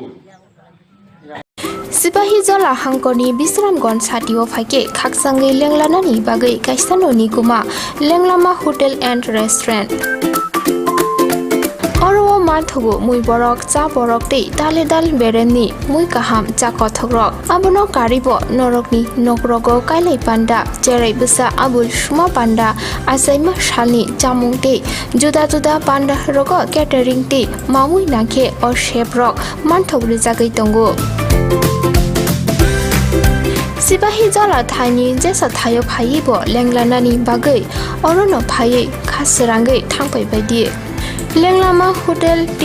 Sipahi Jola Hangkoni Bisramgon Satio Phake Khaksange Lenglanani Bagai Kaisanoni Kuma Lenglama Hotel and Restaurant Oro Mathugo Mui Borok Cha Borok Te Daledal Beremni Mui Kaham Cha Kothogrok Abono Karibo Norokni Nokrogo Kailai Panda Jerai Busa Abul Shuma Panda Asaima Shalni Jamung Te Juda Juda Panda Rogo Catering Te Mamui Nakhe or Chef Rock Manthok Rizagai Tongo Sipahi Jola Thani Jesa Thayo Phaibo Lenglanani Bagai Orono Phai Khasirangai Thangpai Baidi Lenglama Hotel T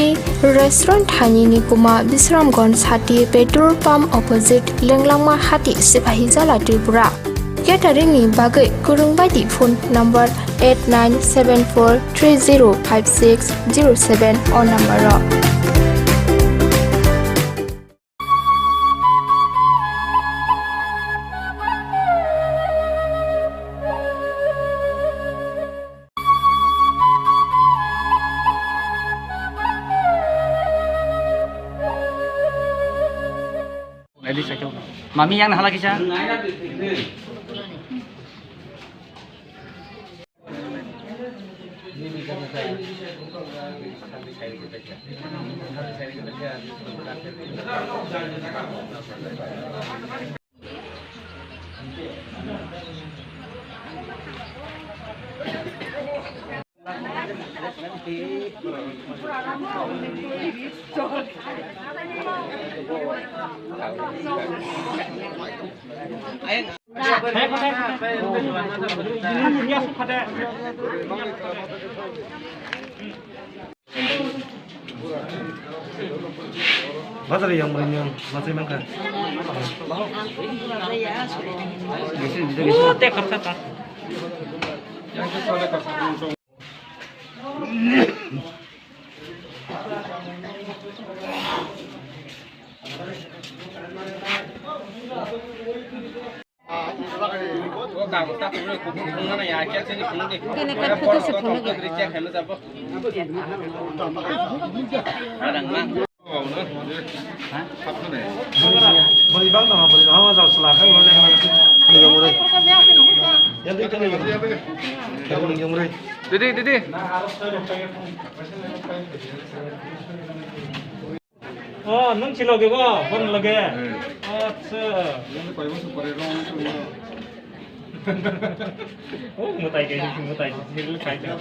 Restaurant Thani ni Kuma Bisramgon Sati Petrol Pump opposite Lenglama Hati Sipahi Jola Tripura Catering ni Bagai Kurung Baidi phone number 8974305607 or number Mami yang nak lagi sah? Bazar yang banyak masih makan. Beli bang tengah beli hawa sal selaka ulang yang mulai. Yang itu yang mulai. Didi. Oh, nung silo ke ba? Pon lage. Acha. Oh, mutai ke silo kai ja.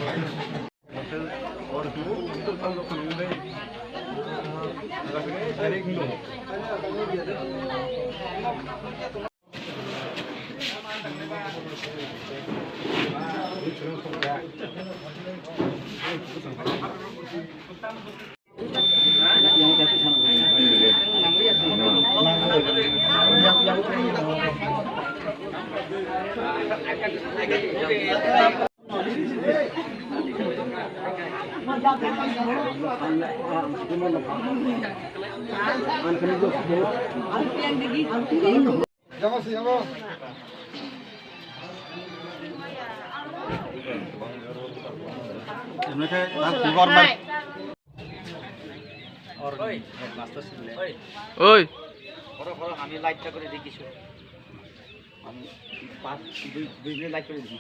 ওই আমি লাইটটা করে দেখিছো আমি 2 minute light করে দিছি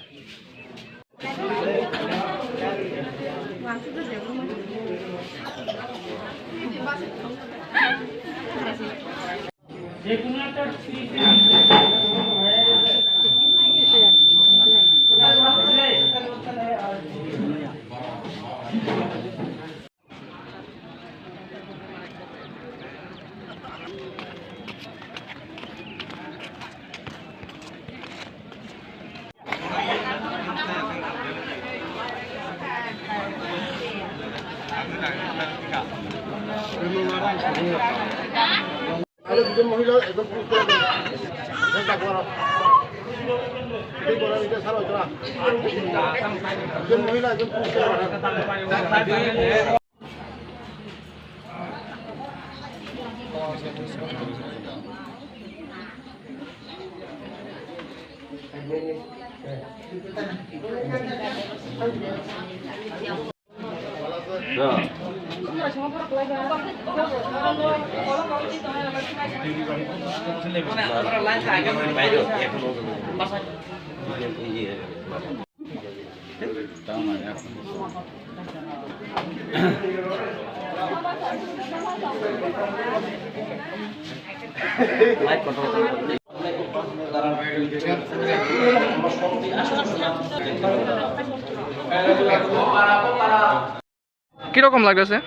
কিরকম লাগতেছে?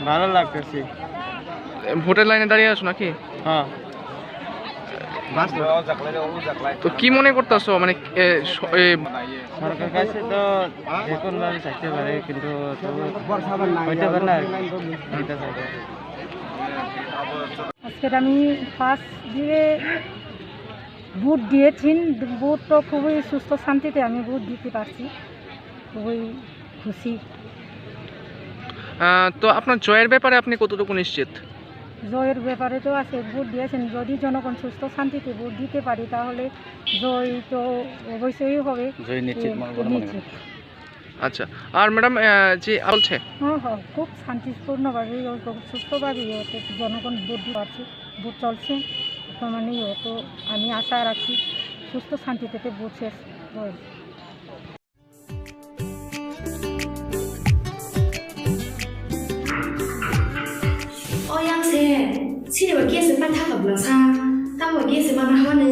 ভালো লাগতেছে। ভোটের লাইনে দাঁড়িয়ে আছো নাকি? হ্যাঁ। তো কি মনে করতেছো মানে সরকার কাছে তো এখন ভাবে চাইতে পারে কিন্তু হইতে পারে না আজকে আমি ফার্স্ট দিয়ে ভোট দিয়েছি। ভোট তো খুবই সুস্থ শান্তিতে আমি ভোট দিতে পারছি, খুবই খুশি। তো আপনার জয়ের ব্যাপারে আপনি কতটুকু নিশ্চিত? জয়ের ব্যাপারে তো আছে, ভোট দিয়েছেন, যদি জনগণ সুস্থ শান্তিতে ভোট দিতে পারি তাহলে জয় তো অবশ্যই হবে, জয় নিশ্চিত। আচ্ছা, আর ম্যাডাম যে বলছে হ্যাঁ খুব শান্তিপূর্ণভাবে খুব সুস্থভাবেই জনগণ ভোট দিতে পারছে, ভোট চলছে বর্তমানেই। তো আমি আশা রাখছি সুস্থ শান্তিতে ভোট শেষ হয়।现在我开始办他的不差，但我开始办他呢，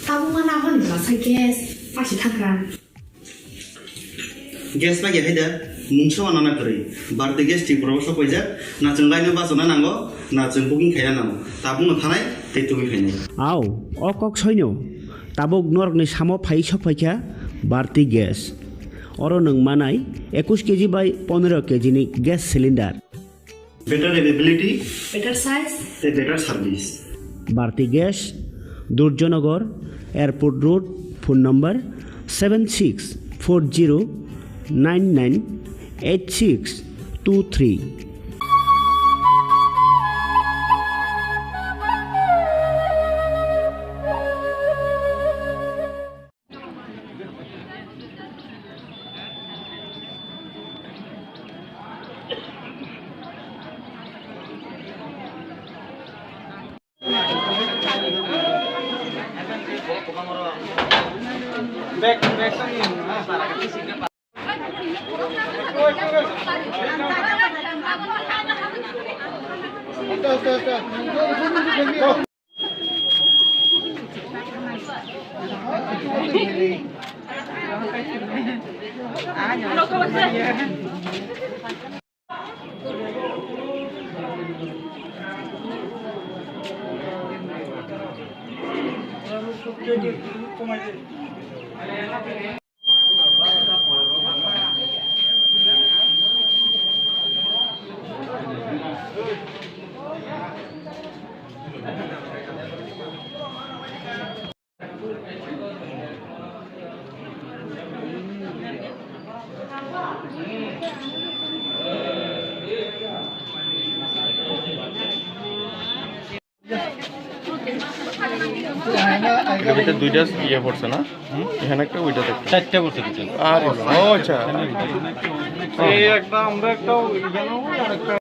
他不办他换你了才开始发起他干。Gas 嘛也黑的。मुंस वाना करै बारते गेस टी प्रबस पैजा ना जों लाइन बाजना नांगो ना जों बुकिं खाया नांगो ता बुंनो थानाय दैतुबि फैनाय आव अकक सैन्य ताबुक नरकनि साम' फाइ सफाइखा बारती गेस अरो नों मानाय 21 केजि बाय 15 केजिनि gas cylinder better availability better size better service Bharati gas Durjannagar airport road phone number 7640998623 এটার ভিতরে দুইটা ইয়ে পড়ছে না এখানে একটা ওইটা দেখতে চারটা পড়ছে দিচ্ছেন আরে ও আচ্ছা এই একটা আমরা একটা এখানেও আরেকটা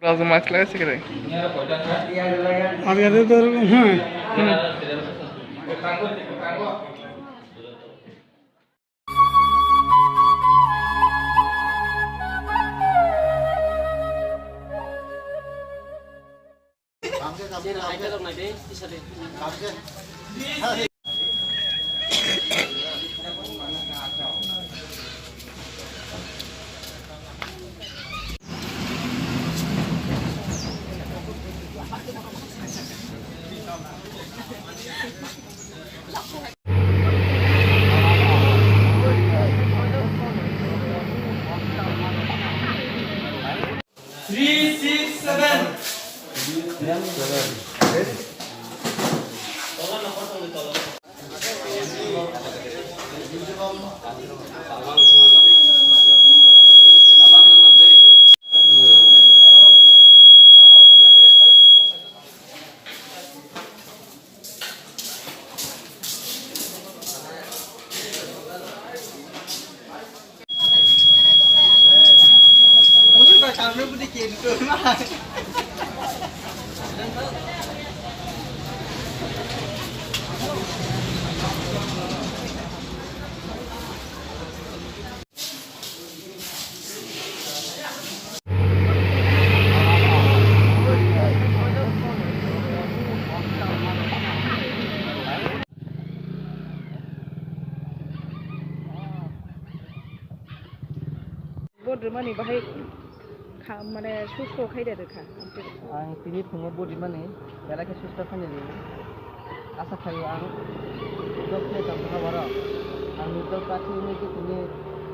রাজু মাছ লাগাইছে কে আমি আরে তো হ্যাঁ बद्रमानि बाहाय माने सुस्थ' खायदादोखा आं तिनि फुङाव बद्रमानि बेलाके सुस्थ' खायदादो आसा खायो आं जब खायदाम हाबार आं जब काथिनि तिनि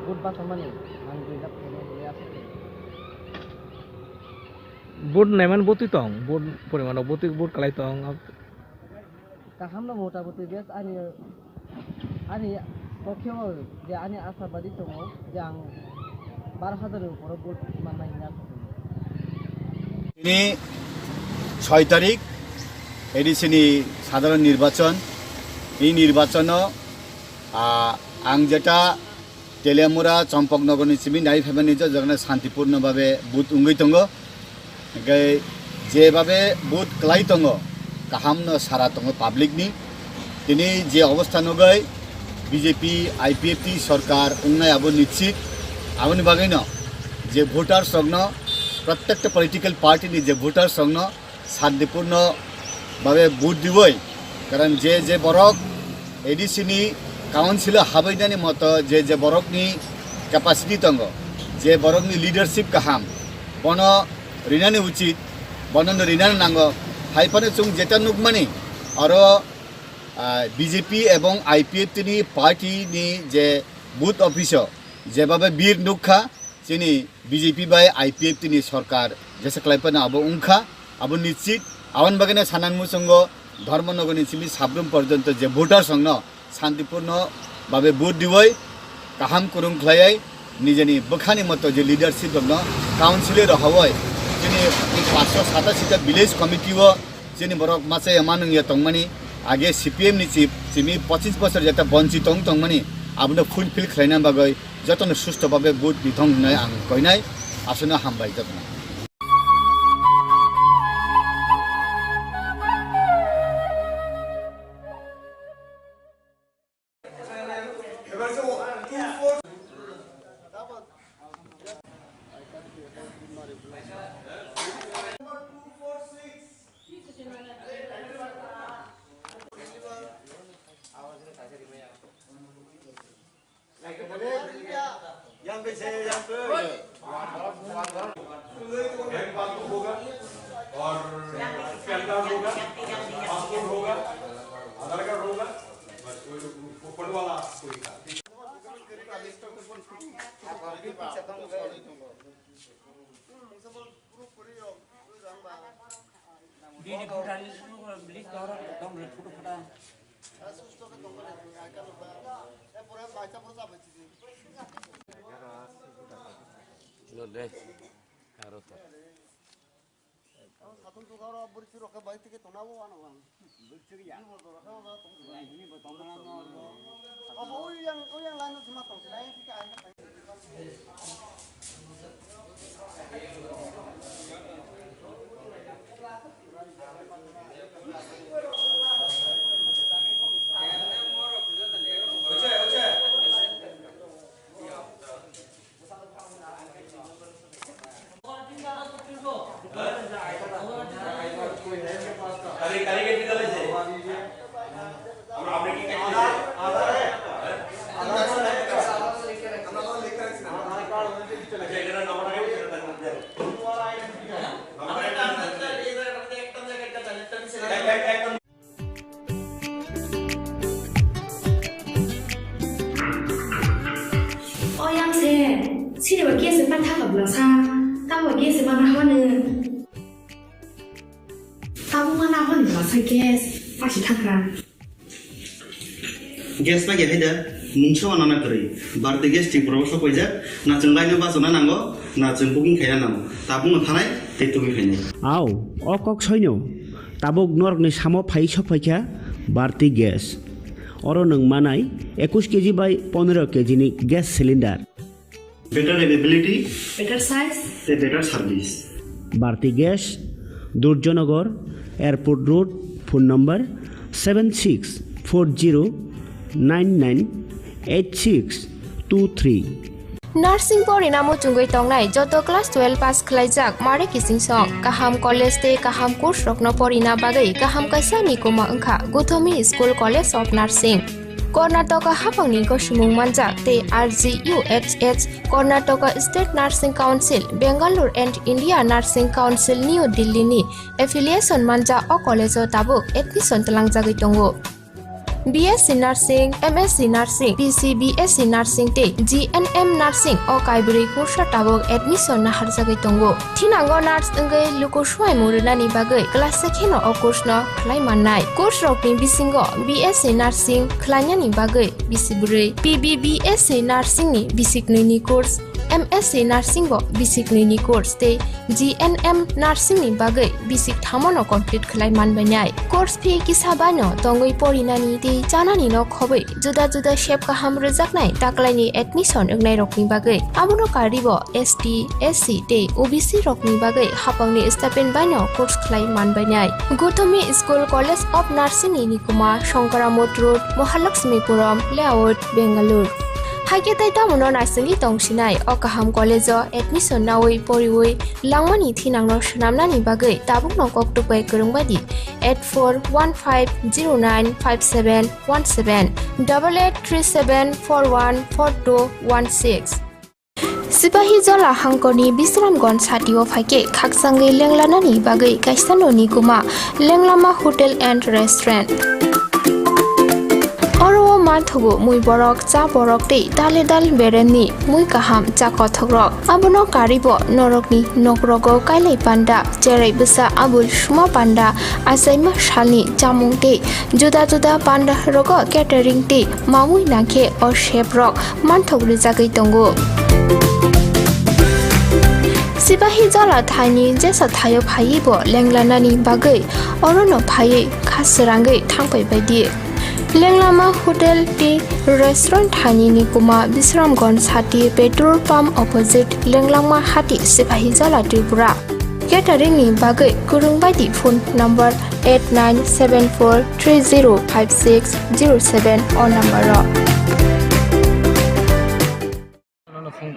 बुध बासमानि आं दुइला फुङाव आसा बोर्ड नायमान बति तंग बोर्ड परिमाणाव बति बोर्ड कालाय तंग काहामना मोटा बति बेस आनि पक्षाव जे आनि आशाबादि दङ जे आं 12,000 উপরে ভোট মানাই না তিনি 6 তারিখ এডিসিনি সাধারণ নির্বাচন এই নির্বাচন আং যেটা তেলিয়ামুরা চম্পকনগরনি সিবি নাই ফেবানি যেখানে শান্তিপূর্ণভাবে বুথ উঙ্গই দङ যেভাবে বুথ ক্লাই দङ কাহামনো সারা দङ পাবলিকনি তিনি যে অবস্থা নগৈ বিজেপি আইপিএফটি সরকার উন্নয় আবো নিশ্চিত आउनु बागैन जे भोटार संग प्रत्येक पॉलिटिकल पार्टी नि जे भोटार संग शांतिपूर्ण ভাবে ভোট দিবই কারণ যে বরক এডিসিনি কাউন্সিল হাবাইনানি মতো যে বরকনি ক্যাপাসিটি দङ যে বরকনি লিডারशिप गाहाम बनो रिनानि उचित बनो रिनानि नांगौ हाइफानो जों जेता नुगमानि आरो बीजेपी एवं आईपीएफ नि पार्टी नि जे बुथ ऑफिस जेबाबे बीर नुखा जोंनि बीजेपी बाय आईपीएफ नि सरकार जेसे क्लाइपना अब उंखा अब निश्चित आवन बागेना सानान मुसंग धर्मनगरनि सिमि साब्रम पर्यन्त जे भोटार संग शान्तिपूर्ण भावे भोट दिवै गाहाम कुरुं ख्लायै निजेनि बखानि मत जे लिडरशिप दङ काउन्सिलर हवै जोंनि 587 विलेज कमिटी जोंनि बरक मासे मानुंगिया तंमानि आगे सीपीएम नि चिफ सिमि 25 बोसोर जेता वंचित तंमानि आबनो फुलफिल खालायना बागै जतन सुस्थ भावे भोट बिथं होननाय आं कयनाय आसनो हामबाय जतन होगा और पैन कार्ड होगा, पासपोर्ट होगा, आधार कार्ड होगा, बस वो फोटो वाला कोई का 사돈 두가로 버리치러 가 바이 티켓 도나고 와노 와. 버리치기 양 뭐 돌아서 와 동네 뭐 동네 너. 오양 라인도 좀 맞다. 라인 티켓 안 돼. 시리와 게스 빠타가 불러사 따와 게스 마나 하는 따보마나 하는 불러사 게스 빠시 타크라 गेस ना गेहे दा मुंछो आना करै बारते गेस टी प्रवस कइजा ना जों लाइनो बासना नांगो ना जों बुकिं खाया नांगो ताबुनो थानाय तेतुबि खायनाय आव अकक सैन्य ताबुक नरकनि सामो फाइ सफाइखा बारती गेस अरो नों मानाय 21 केजि बाय 15 केजि नि gas cylinder better availability better size ते better service Bharati gas Durjannagar airport road phone number 7640998623 nursing परिणामो चुंगै तंगनाय जतो क्लास 12 पास खलाइजाक मारे किसिं सं काहाम कॉलेज ते काहाम कोर्स रखनो परिना बागै काहाम कासानि कोमा अंखा गुथोमी school college of nursing Karnataka हाफांनि गसुमुं मानजाक ते RGUHH Karnataka state nursing council Bengaluru and India nursing council New Delhi नि एफिलिएशन मानजा अ कॉलेज ताबुक एडमिशन तलांगजागै दंगो BSc Nursing, MSc Nursing, BSc Nursing te GNM Nursing o kaibri kursa tabok admission na harjagai tongo. Thinango nurse engai luko swai murunani bagai class sekheno o course no khlai mannai. Course rokni bisingo BSc Nursing khlainani bagai bisibrei, BSc Nursing ni bisiknini course, MSc Nursing bo bisiknini course te GNM Nursing ni bagai bisik thamono complete khlai manbainai. Course fee kisabano tongoi porinani te janani no khobai juda juda shape ka ham rejaknai taklaini admission engnai rokni bagai amono karibo ST SC te OBC rokni bagai hapangni stipend baino course khlai manbainai. Gothomi School College of Nursing ni Nikuma Shankaramot Road Mahalakshmipuram Layout Bengaluru Haike tai tamuno nasingi tongsinai o kaham college o admission nawi poriwi langmani thinangno shnamnani bagai tabuk nokok tupai kurungbadi 8415095717 8837414216 Sipahi jola hangkoni Bisramgon satio phaike khaksangai lenglanani bagai kaisanoni kuma lenglama hotel and restaurant Oro mathugo mui borok cha borok tei dale dal bereni mui kaham cha kothogrok abono karibo norokni nokrogo kailai panda cherai besa abul suma panda asaima shalni chamung tei juda juda panda rogo catering tei mamui nakhe o chef rok manthogri jagai tongo Sipahi jola thaini jesa thayo phaibo lenglanani bagai orono phai khasrangai thangpai baidi Lenglama Hotel T Restaurant Thani Nikuma Bisramgon Sati Petrol Pump opposite Lenglama Hati Sipahi Jola Tripura Catering ni bagai kurungbadi phone number 8974305607 on number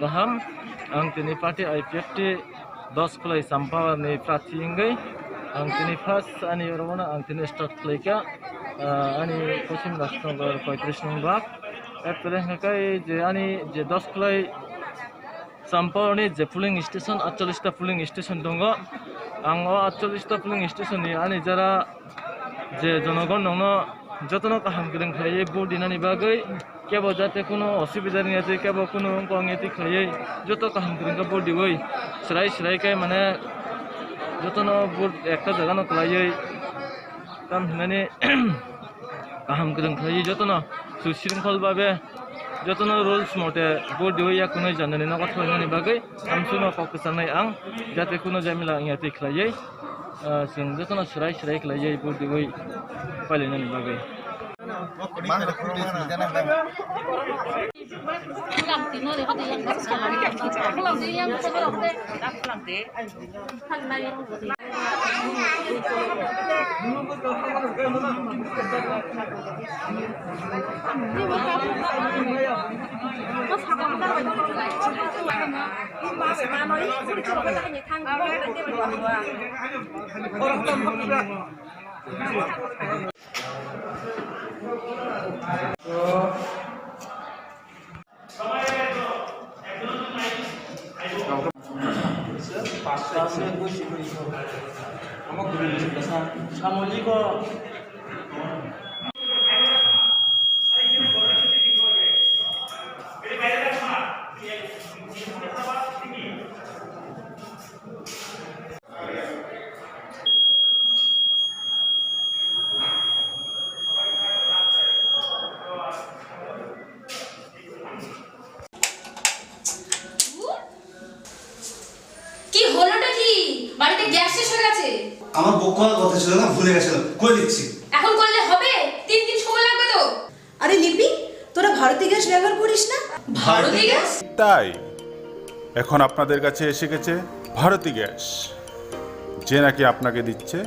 Gaham ang tini party IPFT 10 kulai sampah ni prati ingai ang tini first ani orona ang tini start klaika ani kosim rastro koitrishnung bak epre hakai je ani je 10 kulai sampah ni je pooling station 48 ta pooling station dongo ang 48 ta pooling station ni ani jara je jonogon nongno jotono kaham kireng khaye board dinani bagai কেবল যাতে কোনো অসুবিধা নেই আছে কেবল কোনো কংগেতি খাইয়ে যত কাম করেন board দিবই সেরাই সেরাইকাই মানে যত বোর্ড একটা জায়গা না খাইয়ে কাম মানে কাম করেন খাইয়ে যত না সুশৃঙ্খল ভাবে যত রুলস মতে বোর্ড দিবই কোনো জানানি না কথা হইনি বাগৈ আমসুনো ককসানাই আং যাতে কোনো জামিলা ইয়াতে খাইয়ে जों যত না সেরাই সেরাই খাইয়ে বোর্ড দিবই পালিনানি বাগৈ আমার বউকে কথা ছিল না ভুলে গেছিলাম কই দিচ্ছি এখন করলে হবে 3 দিন সময় লাগবে তো আরে লিপি তোরা ভারতী গ্যাস ব্যবহার করিস না ভারতী গ্যাস তাই এখন আপনাদের কাছে এসে গেছে ভারতী গ্যাস যে নাকি আপনাকে দিচ্ছে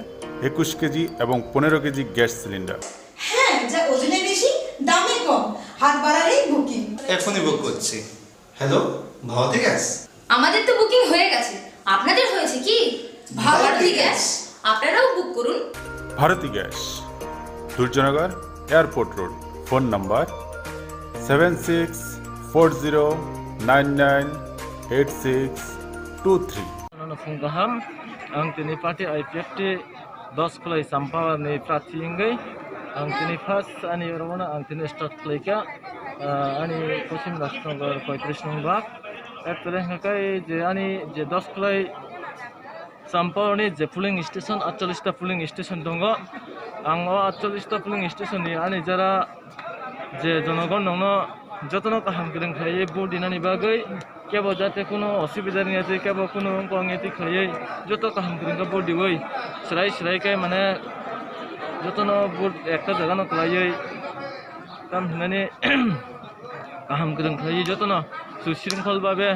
21 কেজি এবং 15 কেজি গ্যাস সিলিন্ডার হ্যাঁ যা ওজনে বেশি দামে কম হাত বাড়ালেই বুকিং এখনই বুক করছি হ্যালো ভারতী গ্যাস আমাদের তো বুকিং হয়ে গেছে আপনাদের হয়েছে কি ভারতী গ্যাস আপনারাও বুক করুন Bharati gas Durjannagar airport road phone number 7640998623 Gaham ang tini party IPFT 10 kulai sampah ni prati ingai ang tini first ani orona ang tini start klaika ani kosim rastro koitrishnung bak epre hakai je ani je 10 kulai sampah ni je pooling station 48 ta pooling station dongo ang 48 ta pooling station ni ani jara je jonogon nongno jotono kaham kireng khaye board dinani bagai কেবল যাতে কোনো অসুবিধা নেই আছে কেবল কোনো কংগেতি খাইয়ে যত কাম করেন board দিবই সেরাই সেরাইকাই মানে যত বোর্ড একটা জায়গা না খাইয়ে কাম মানে কাম করেন খাইয়ে যত সুশৃঙ্খল ভাবে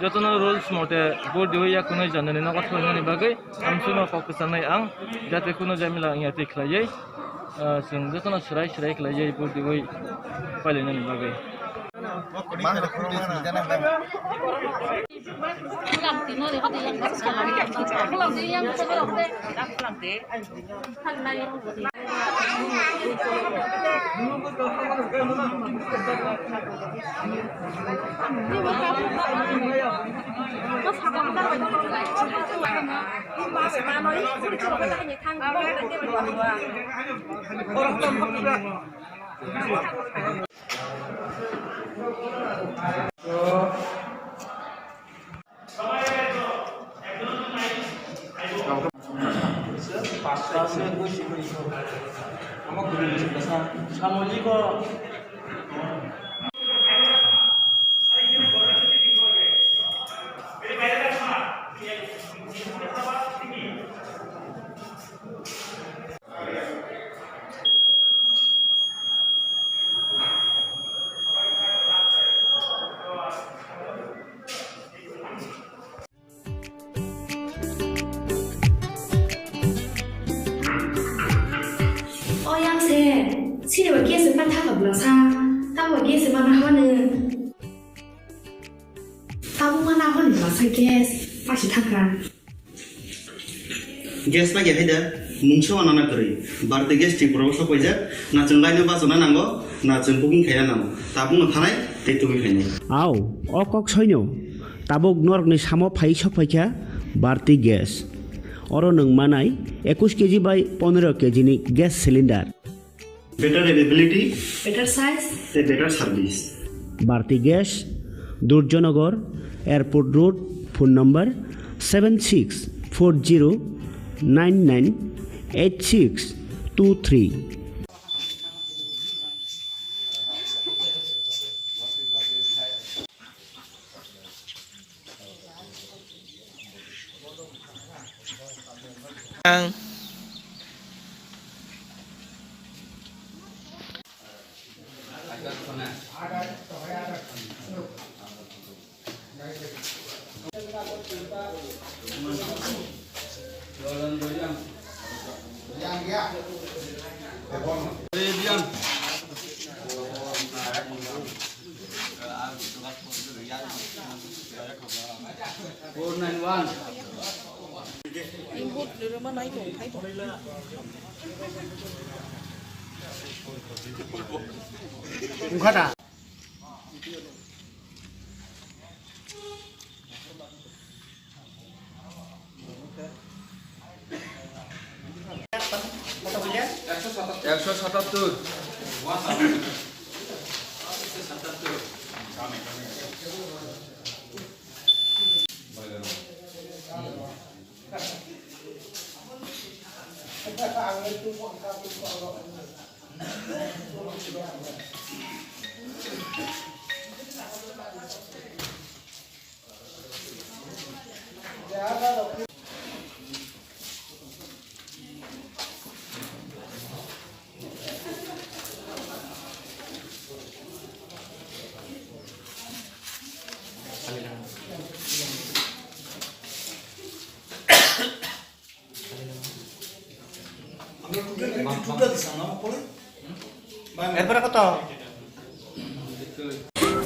যত রুলস মতে বোর্ড দিবই কোনো জানানি না কথা হইনি বাগৈ আমসুনো ককসানাই আং যাতে কোনো জামিলা ইয়াতে খাইয়ে जों যত সেরাই সেরাই খাইয়ে বোর্ড দিবই পালিনানি বাগৈ Sini bagi sepan tak belasa, tak bagi sepan apa ni? Tamu mana apa ni belasa gas, pasti takkan. Gas bagi ada, muncul anak kiri. Berarti gas di proses apa aja? Nacun lainnya pas mana nanggo, nacun booking kaya nanggo. Tapi nggak itu kayaknya. Aw, okok soino. Tabok nork ni samo phai sok phaicha, berarti gas. Orang neng manai 21 kg by 15 kg ni gas cylinder. Better availability, better size, better service. Bharti Gas, Durjanagar, Airport Road, phone number 7640998623. Ungkata.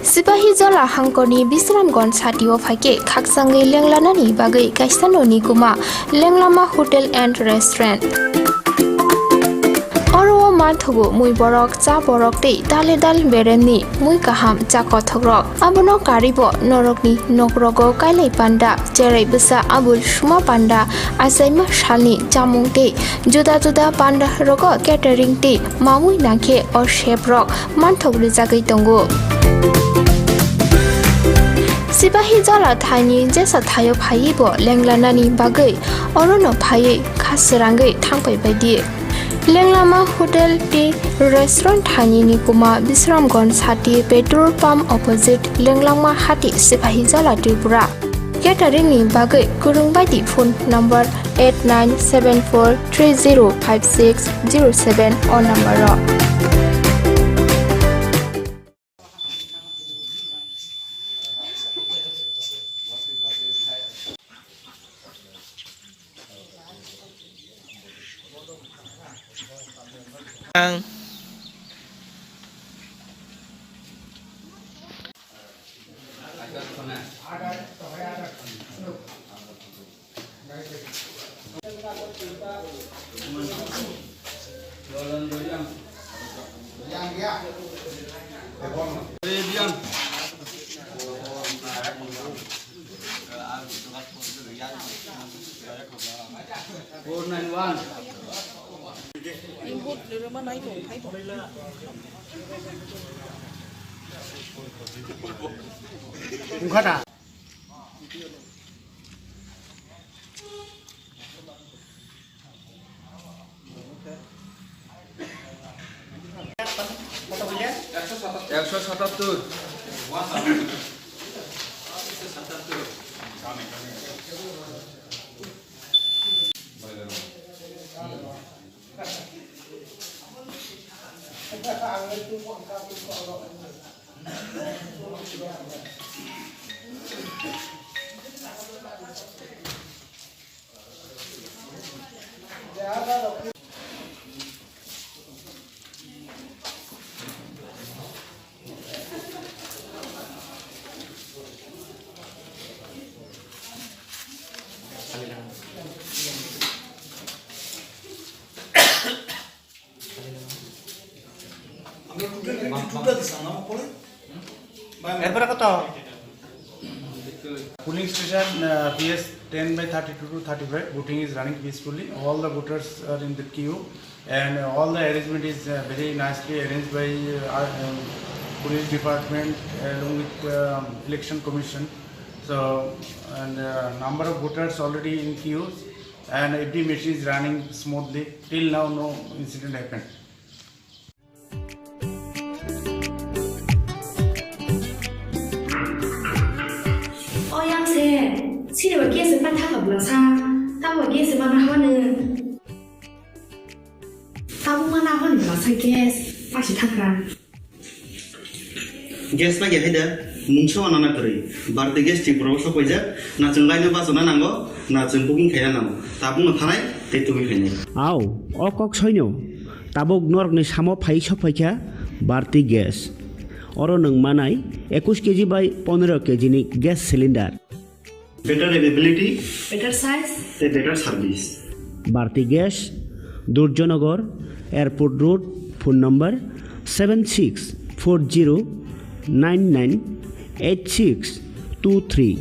Sipahi jola hangkoni Bisramgon satio phake khaksangai lenglanani bagai kaisanoni kuma lenglama hotel and restaurant Oro mathugo mui borok cha borok tei dale dal beremni mui kaham cha kothogrok abono karibo norokni nokrogo kailai panda cherai busa abul suma panda asaima shalni chamung tei juda juda panda rogo catering tei mamui nakhe or chef rok manthogri jagai tongo Sipahi jala thani jesa thayo phai bo lenglanani bagai orono phai khasrangai thangpai baidi Lenglama Hotel Tea Restaurant Thani ni kuma Bisramgon Sati petrol pump opposite Lenglama Hati Sipahi Jala Tripura Catering ni bagai kurung baidi phone number 8974305607 on number ro ओंखारा একশো 77 Polling station PS 10/32 to 35. Voting is running peacefully. All the voters are in the queue, and all the arrangement is very nicely arranged by police department along with election commission. So, and number of voters already in queues, and every machine is running smoothly. Till now, no incident happened. Xin được kia sự ban thác hợp là sao? Tao vào kia sự ban thác hoa nương. Tao cũng mang hoa nương là sai gas, phát chỉ thác ra. Gas lagi ada, muncul anak kiri. Berarti gas di proses apa aja? Nah jengkainya pas mana nanggo, nah jengkuking kaya nanggo. Tapi ngethanai, itu kayaknya. Aw, okok soinyo. Tabok nork ni samo phai sophaikha barti gas. Oro nung manai 21 kg by 15 kg ni gas cylinder. Better availability, better size, better service. Barti gas, Durjonagar, Airport Road, phone number 7640998623.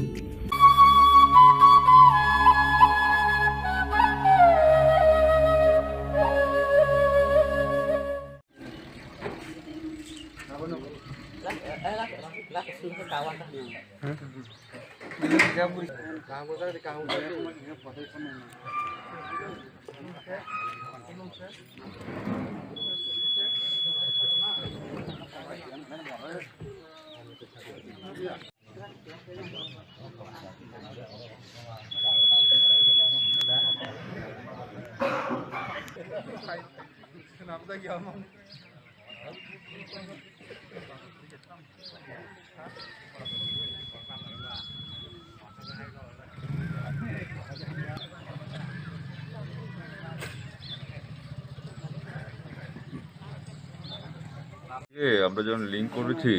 আমরা যখন link করেছি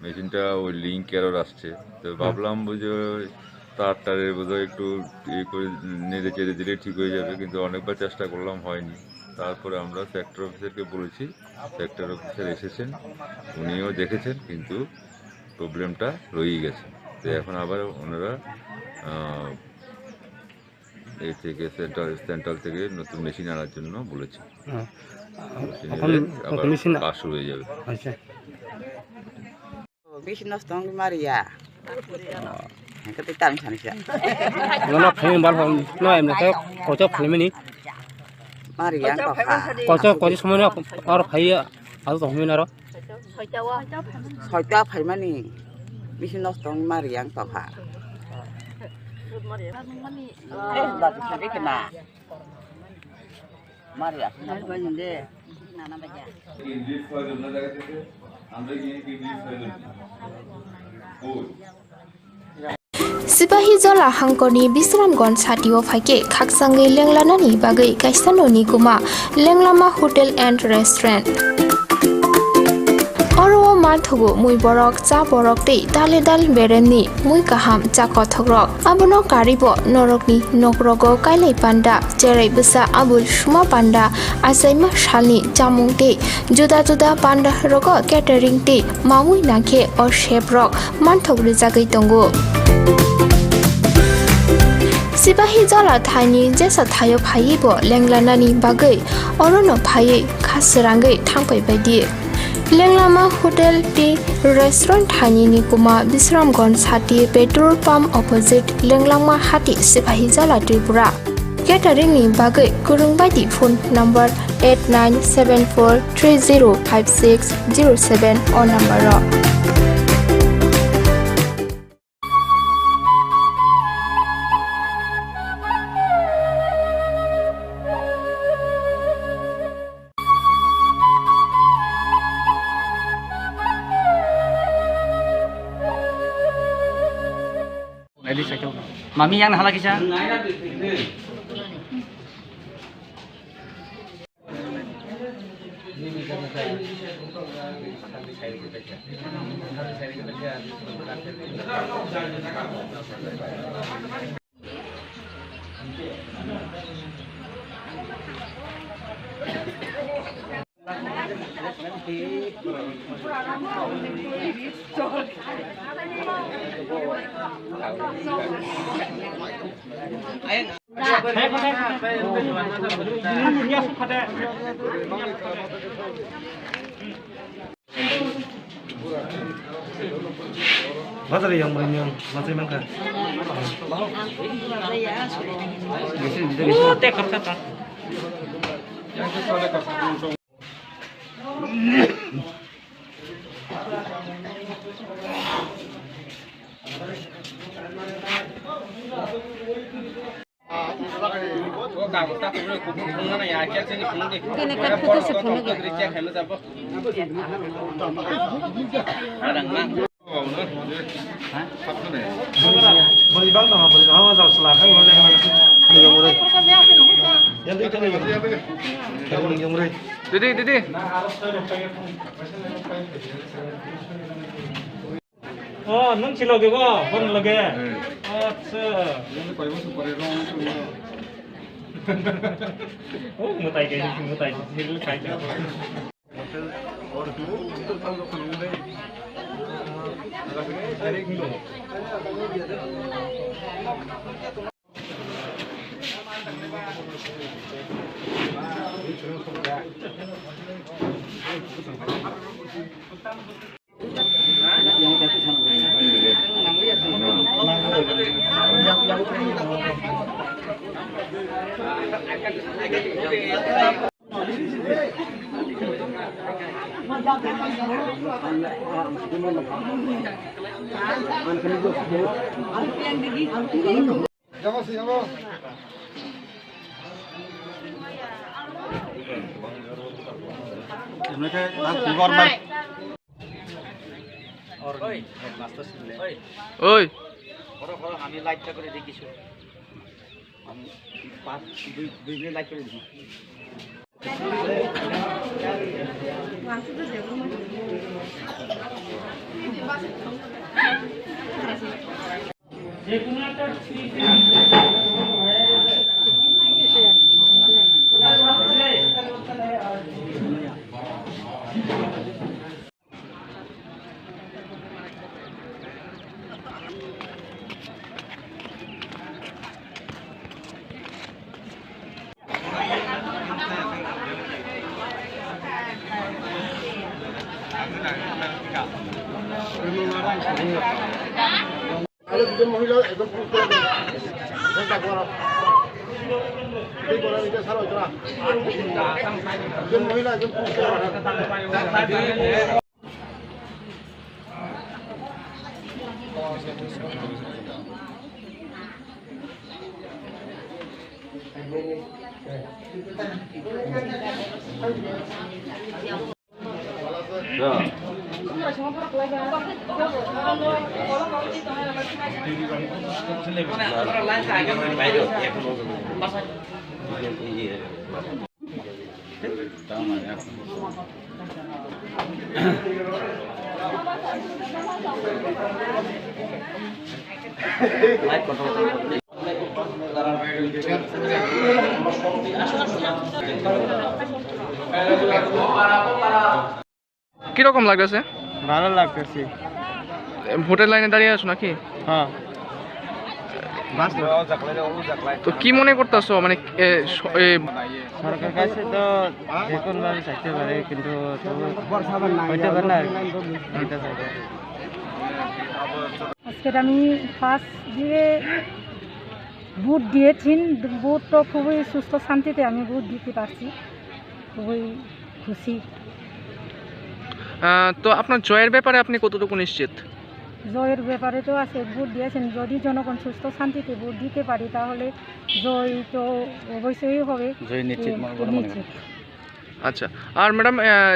মেশিনটা ওই link error আসছে তো ভাবলাম বুঝে তারের বোধহয় একটু ইয়ে করে নেড়ে চেড়ে দিলে ঠিক হয়ে যাবে, কিন্তু অনেকবার চেষ্টা করলাম হয়নি। তারপরে আমরা সেক্টর অফিসারকে বলেছি, সেক্টর অফিসার এসেছেন, উনিও দেখেছেন, কিন্তু প্রবলেমটা রয়েই গেছে। তো এখন আবার ওনারা এই থেকে সেন্ট্রাল থেকে নতুন মেশিন আনার জন্য বলেছে। কাজ শুরু হয়ে যাবে। মেশিন নষ্ট মারিয়া cái tạm sản xuất. Nó phải bán phòng nó em là cái có cho phải mình Maria có cho số nó ở phải ở tổng nguyên đó. Hỏi cho phải mà nè. Mình nó tổng Maria bảo hạ. Là cái biết cái nào. Maria nó có những cái nào nó bây giờ. English file অন্য জায়গা থেকে আমরা গিয়ে English file O Sipahi jola hangkoni Bisramgon satio phaike khaksangai lenglanani bagai kaisanoni kuma lenglama hotel and restaurant Oro mathugo mui borok cha borok tei dale dal bereni mui kaham cha kothogrok abono karibo norokni nokrogo kailai panda cherai busa abul shuma panda asaima shalni jamung tei juda juda panda rogo catering tei mamui nakhe or chef rok manthogri jagai tongo Sipahi jala thani jesa thayo phayi bo lenglanani bagai orono phayi khasrangai thangpai baidi lenglama hotel ti restaurant thani ni kuma Bisramganj hati petrol pump opposite lenglama hati Sipahi jala Tripura catering ni bagai kurung baidi phone number 8974305607 on number ro Mami yang nahala kisah. Bazar yang banyak, masih mana? Oh, tekap kata. Yang itu soalnya kasih. Beli bang sama beli hawa sama selaka ulang yang murah. Yang itu yang murah. Didi. Oh, nung silo ke ba? Pon lage. Acha. Ini kau masuk pada rong. Oh, mutai ke sini kaca. Hotel और तो सब लोग खाने अरे kilo Oi. আমি লাইটটা করে দেখিছো আমি 2 মিনিট লাইট করে দিই যে কোনো একটা মহিলা একদম মহিলা কিরকম লাগতেছে? ভালো লাগতেছে। ভোটের লাইনে দাঁড়িয়ে আছো নাকি? হ্যাঁ। তো কি মনে করতেছো মানে সরকার কাছে তো যে কোনোভাবে চাইতে পারে কিন্তু হইতে পারে না আজকে আমি ফার্স্ট দিয়ে বুট দিয়েছি, বুট তো খুবই সুস্থ শান্তিতে আমি বুট দিতে পারছি, খুবই খুশি। তো আপনার জয়ের ব্যাপারে আপনি কতটুকু নিশ্চিত? জয়ের ব্যাপারে তো আছে, ভোট দিয়েছেন, যদি জনগণ সুস্থ শান্তিতে ভোট দিতে পারি তাহলে জয় তো অবশ্যই হবে, জয় নিশ্চিত। আচ্ছা, আর ম্যাডাম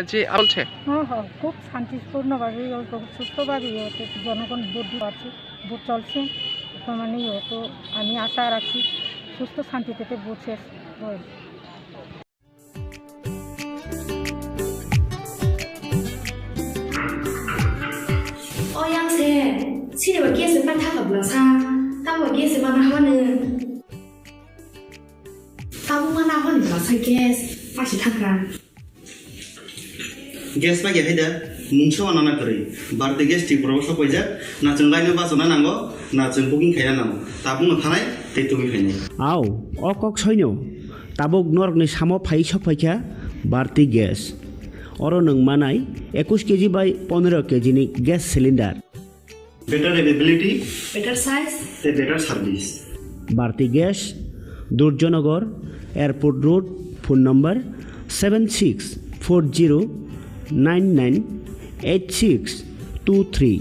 যে বলছে হ্যাঁ খুব শান্তিপূর্ণভাবে খুব সুস্থভাবেই জনগণ ভোট দিতে পারছে, ভোট চলছে মানেই তো আমি আশা রাখছি সুস্থ শান্তিতে ভোট শেষ হয়। 시대 계속 빠타가블라사 따고 계속 만나하는 따고 만나하는 블라사 계속 다시 타그라 গ্যাস পাই হাইদা মুংস বানানা করে বারতে গ্যাস ঠিক বড় সবাই না जों লাইনে বাসনা নাঙ্গো না जों বুকিং খাইনা নাঙ্গো তা বুंनो थानाय তে তুমি ফাইনে আও অকক সৈন্য তাবক নরকনি সামো ফাই সফাইখা বারতি গ্যাস অর নং মানাই 21 কেজি বাই 15 কেজি नि gas cylinder better availability, better size, better service. Bharti Gas, Durjonagar, Airport Road, phone number 7640998623.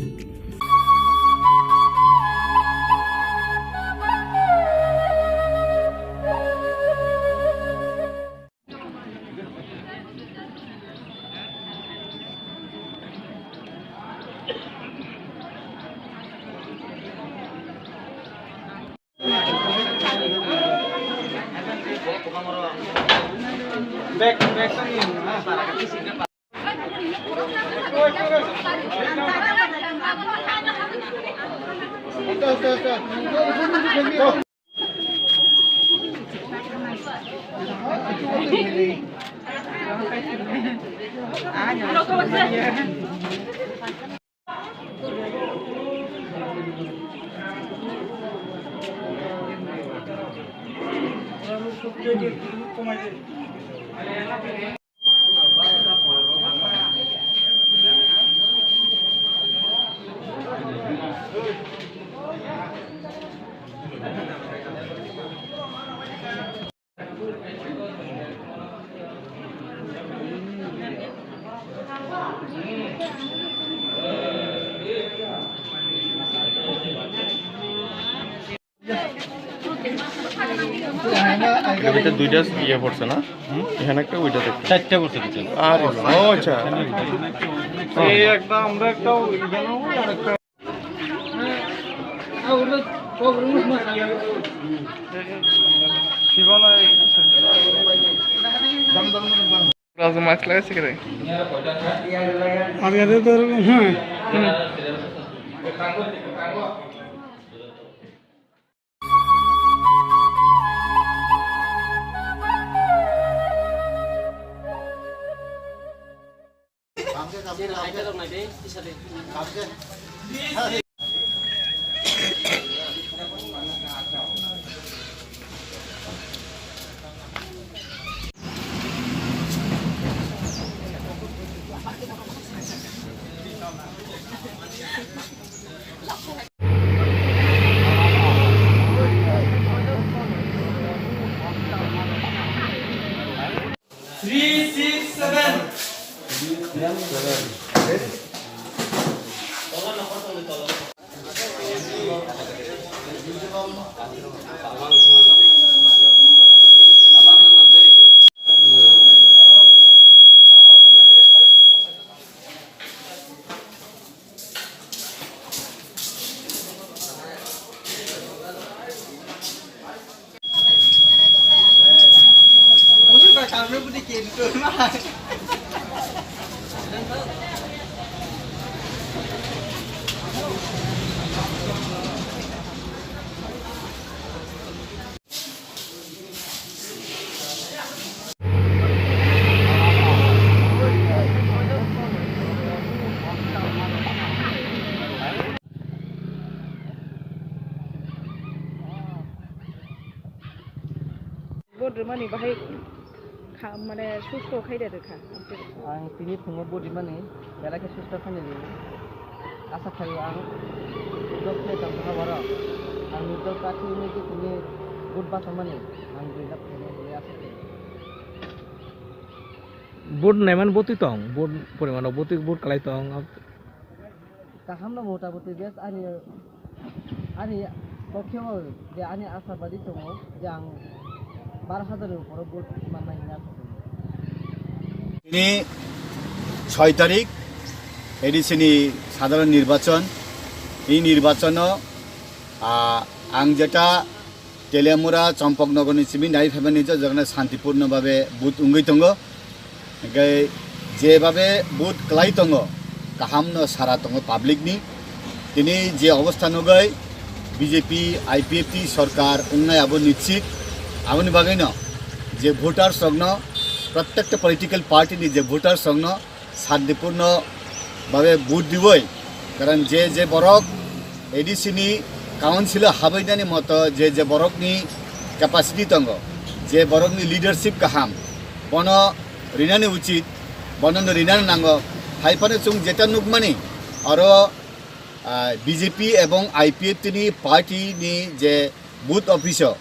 এটা দুইটা ইয়ে পড়ছে না, এখানে একটা ওইটা দেখতে চারটা করছে দিচ্ছে। আর ও আচ্ছা, এই একটা আমরা একটা জানো আর একটা শিবানা ক্লাস মাস্ক লাগাইছে কি রে আর এদের তো হ্যাঁ bod mani bahai mane susto khaida dekha ang tini phungo bod mani bela ke susto khani ni asa khayo ang dokle tam bhawara ang nito kathi ni ki tini bod ba samani ang dina phungo ni asa bod neman boti tong bod porimano boti bod kalai tong kaham na motaboti gas ani পক্ষেও যে আমি আশাবাদী দङ যে आं 12,000 উপরে vote মানাই না তিনি 6 তারিখ এডিসিনি সাধারণ নির্বাচন এই নির্বাচন आं যেটা তেলিয়ামুরা চম্পকনগরনি সিমি নাই ফেবানি যেখানে শান্তিপূর্ণভাবে বুথ উঙ্গৈ দङ যেভাবে বুথ ক্লাই দङ কাহামনো সারা দङ পাবলিকনি তিনি যে অবস্থা নগৈ बीजेपी आईपीएफटी सरकार उन्नाय अब निश्चित आबनि बागै न जे भोटार संग प्रत्येक पॉलिटिकल पार्टी नि जे भोटार संग शांतिपूर्ण भावे भोट दिबय कारण जे बरक एडीसी नि काउन्सिल हाबैनानि मत जे बरक नि कैपेसिटी दङ जे बरक नि लीडरशिप काहाम बन रिनानि उचित बनन रिनानि नांग हाइफाने जों जेटा नुगमानि आरो बीजेपी एवं आईपीएफ तिनी पार्टी नि जे बूथ ऑफिसर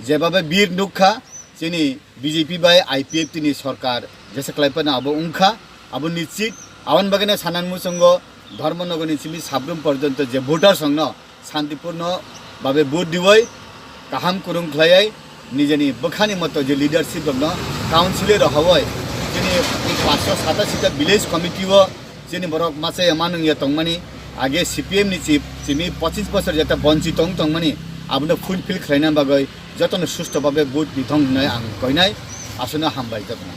जेबाबे बीर नुखा जिनी बीजेपी बाय आईपीएफ तिनी सरकार जैसे क्लाइपना अब उंखा अब निश्चित आवन बागेना सानानमुसंग धर्मनगरनि सिमी साब्रम पर्यन्त जे भोटार संग शांतिपूर्ण भावे भोट दिवय काहाम कुरुं ख्लायै निजेनि बखानि मत जे लीडरशिप दङ काउन्सिलर हवय जिनी 587 विलेज कमिटी व जिनी बरक मासे मानुङ या तंगमानि आगे सीपीएम नि चिफ सिमी 25 वर्ष जता वंचित तंग माने आबनो फुलफिल खैना बागै जतन सुस्त भावे भोट दिथं नै आं कइनाय आसना हामबाय जतन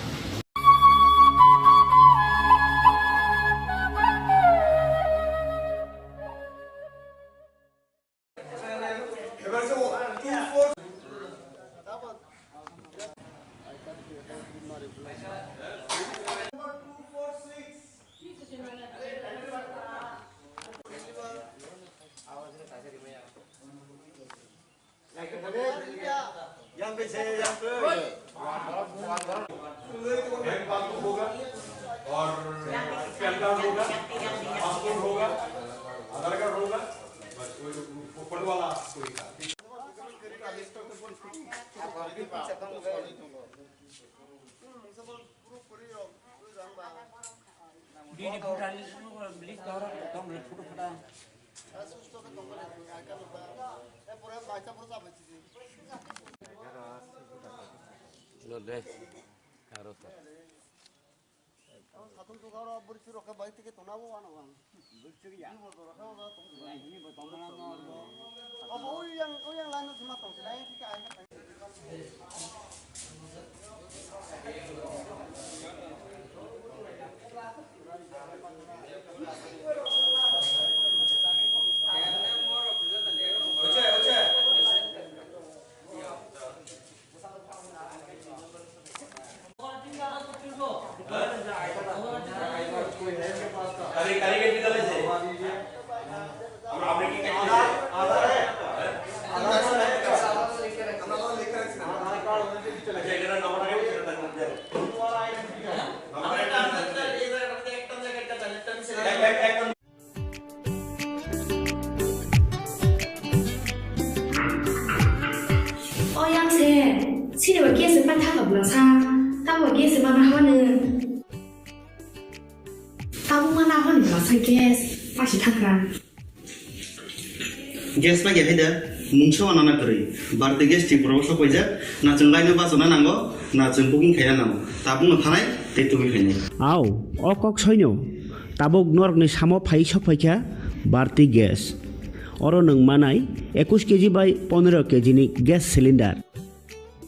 होगा और पैन कार्ड होगा, पासपोर्ट होगा, आधार कार्ड होगा, बस कोई फोटो वाला कोई का Gas pakai ada, muncul anak kiri. Berarti gas di proses apa aja? Nak cengkainya pas mana nanggo, nak cengkuking kaya nanggo. Tabung ngetanai, itu begini. Aw, okok soinyo. Tabung nork ni samo pai sok pakai, berarti gas. Orang neng manai, 21 kg by 15 kg ni gas cylinder.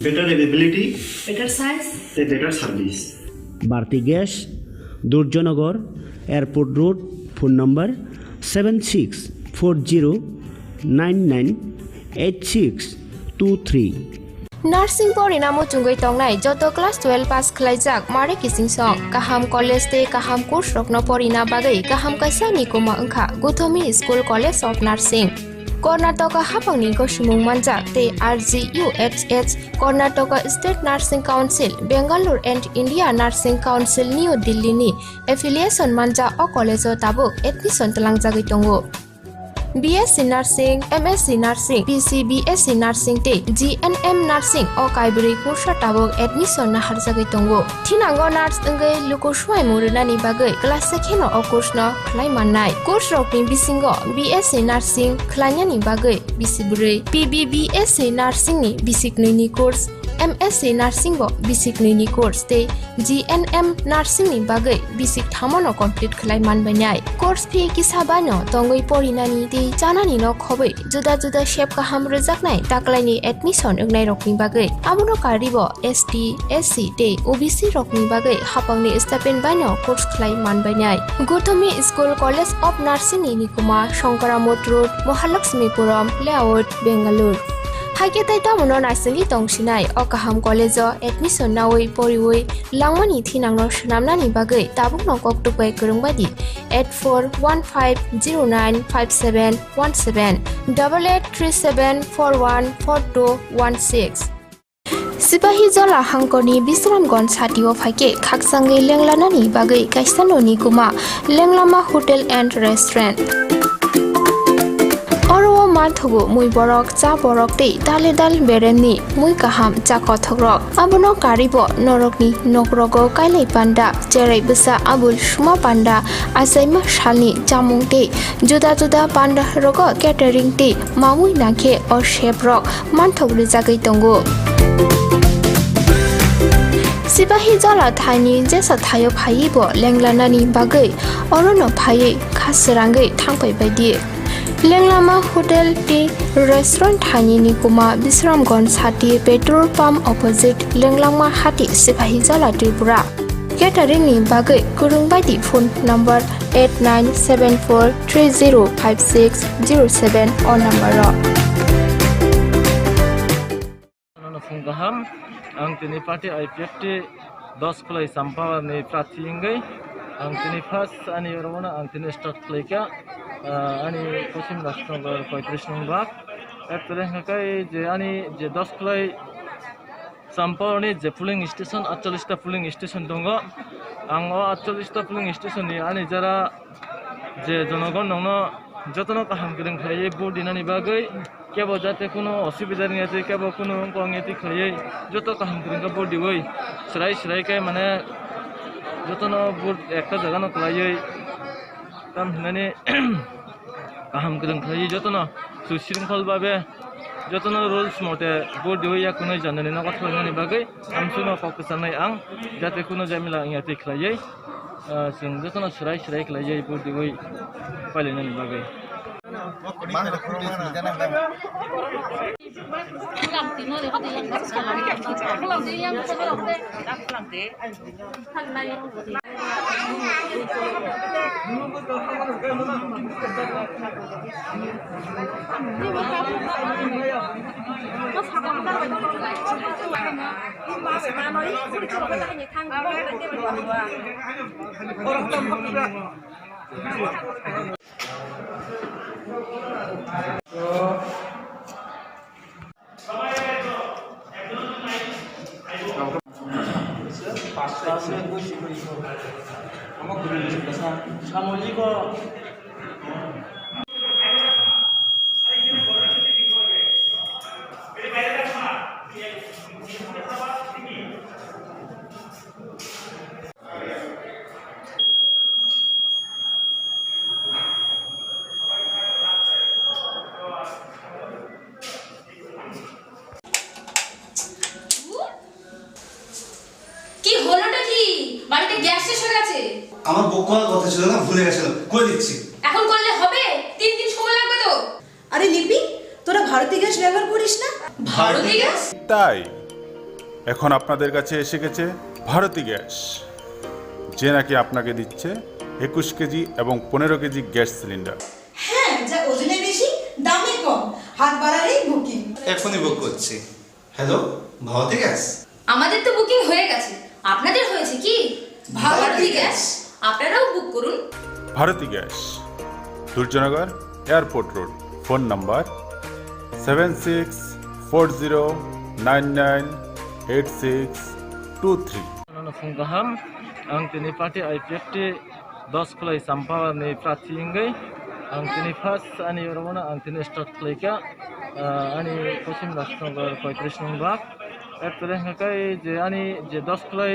Better availability, better size, better service. Berarti gas, Durjonagar, Airport Road, phone number 7640998623. Nursing porinamo chungoi tongnai joto class 12 pass khlaijak mare kising song kaham college te kaham course rokno porina bagai kaham kaisa ni kuma angkha Guthomi School College of Nursing Karnataka hapangni gosumung manjak te RGUHH Karnataka State Nursing Council Bangalore and India Nursing Council New Delhi ni affiliation manja o college o tabuk admission talangjagui tongo. BSc Nursing, MSc Nursing, PC BSc Nursing te GNM Nursing o kaibri kursa tabok admission na harjagui tongo. Thinango nurse engai lukuswai murunani bagai class sekheno o course no khlai mannai. Course rokni bisingo BSc Nursing khlainani bagai bisibrai, PBBSc Nursing ni bisiknui ni course, MSc Nursing bo basic ni course te GNM Nursing ni bagai basic thamono complete khlai manbainai. Course fee kisabano tongoi porinani te janani no khobai juda juda shape kaham rejaknai taklaini admission engnai rokni bagai abuno karibo ST SC te OBC rokni bagai hapangni stipend bano course khlai manbainai. Gothomi School College of Nursing ni Nikuma Shankaramot Road Mahalakshmipuram Layout Bangalore. Haiketai tamono naisali tongsinai o kaham college o admission nawai poriwai langmani thinangno shnamnani bagai tabukno koktupai kurungbadi 8415095717 8837414216 Sipahi Jola Hangkoni Bisramgon Satio Fake Kaksangi Lenglanani bagai Kaistanoni Kuma Lenglama Hotel and Restaurant Oro mathugo mui borok cha borok te dale dal beremni mui kaham cha kothogrok abono karibo norokni nokrogo kailai panda cherai busa abul suma panda asaima shalni chamung te juda juda panda rogo catering te mamui nakhe o chef rok manthogri jagai tongo Sipahi Jola Thani jesa thayo phaibo lenglanani bagai orono phai khasrangai thangpai baidi Lenglama Hotel Tea Restaurant Thani Nikuma Bisramgon Sati Petrol Pump opposite Lenglama Hati Sipahi Jola Tripura Catering ni bagai kurungbadi phone number 8974305607 or number Fungaham ang tini party IPFT 10 klai sampah ni pratingai ang tini first ani romana ang tini start klaika ani kosim rastro 35 number apre hakai je ani je 10 klai sampah ni je pooling station 48 ta pooling station dongo ang 48 ta pooling station ni ani jara je jonogon nongno jotono kaham kireng khai board dinani bagai কেবল যাতে কোনো অসুবিধা নেই আছে কেবল কোনো অঙ্গেতি খাইয়ে যত কাম করিঙ্গা body ওই সরাই সরাইকাই মানে যতন বুট একটা জায়গা ন খাইয়ে কাম মানে কাম করিং খাইয়ে যতন সুশৃঙ্খল ভাবে যতন রুলস মতে বডি হইয়া কোনো জানানি না কথা হইনানি বাগৈ আমসুনো ককসানাই আং যাতে কোনো জামিলা ইয়াতি খাইয়ে जों যতন সরাই সরাই খাইয়ে বডি ওই পাইলেনানি বাগৈ আমার বকুয়ার কথা ছিল না ভুলে গেছিলাম করে দিচ্ছি এখন করলে হবে 3 দিন সময় লাগবে তো আরে লিপি তোরা ভারতী গ্যাস ব্যবহার করিস না ভারতী গ্যাস তাই এখন আপনাদের কাছে এসে গেছে ভারতী গ্যাস যে নাকি আপনাকে দিচ্ছে 21 কেজি এবং 15 কেজি গ্যাস সিলিন্ডার হ্যাঁ যা ওজনে বেশি দামে কম হাত বাড়ালেই বুকিং এখনই বুক করছি হ্যালো ভারতী গ্যাস আমাদের তো বুকিং হয়ে গেছে আপনাদের হয়েছে কি ভারতী গ্যাস আপনারাও বুক করুন Bharati gas Durjannagar airport road phone number 7640998623 Gaham, ang tini party IPFT 10 kulai sampah ni prati ingay, ang tini first ani yoromona ang tini start kulai ka, ani kosim rastro ber koitrishnong bak, terus ngakai je ani je 10 kulai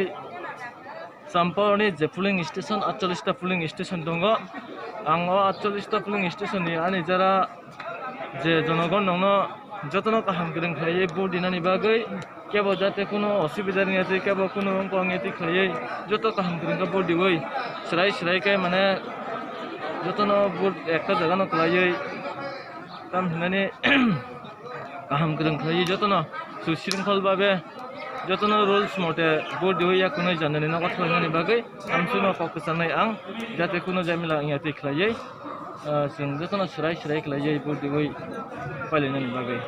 sampah ni je pooling station 48 pooling station dongo, ang 48 pooling station ni ani jara je jonogon nongno jotono kaham kereng khaye board dinani bagai কেবল যাতে কোনো অসুবিধা নেই আছে কেবল কোনো অঙ্গেতি খাইয়ে যত কাম করেন board দিবই সেরাই মানে যত বোর্ড একটা জায়গা না খাইয়ে কাম হিনানি কাম করেন খাইয়ে যত সুশৃঙ্খল ভাবে যত রুলস মতে বোর্ড দিবই কোনো জানানি না কথা হিনানি বাগৈ আমসুনো পক্ষসানাই আং যাতে কোনো জামিলা ইয়াতি খাইয়ে जों যত সেরাই খাইয়ে বোর্ড দিবই পালিনানি বাগৈ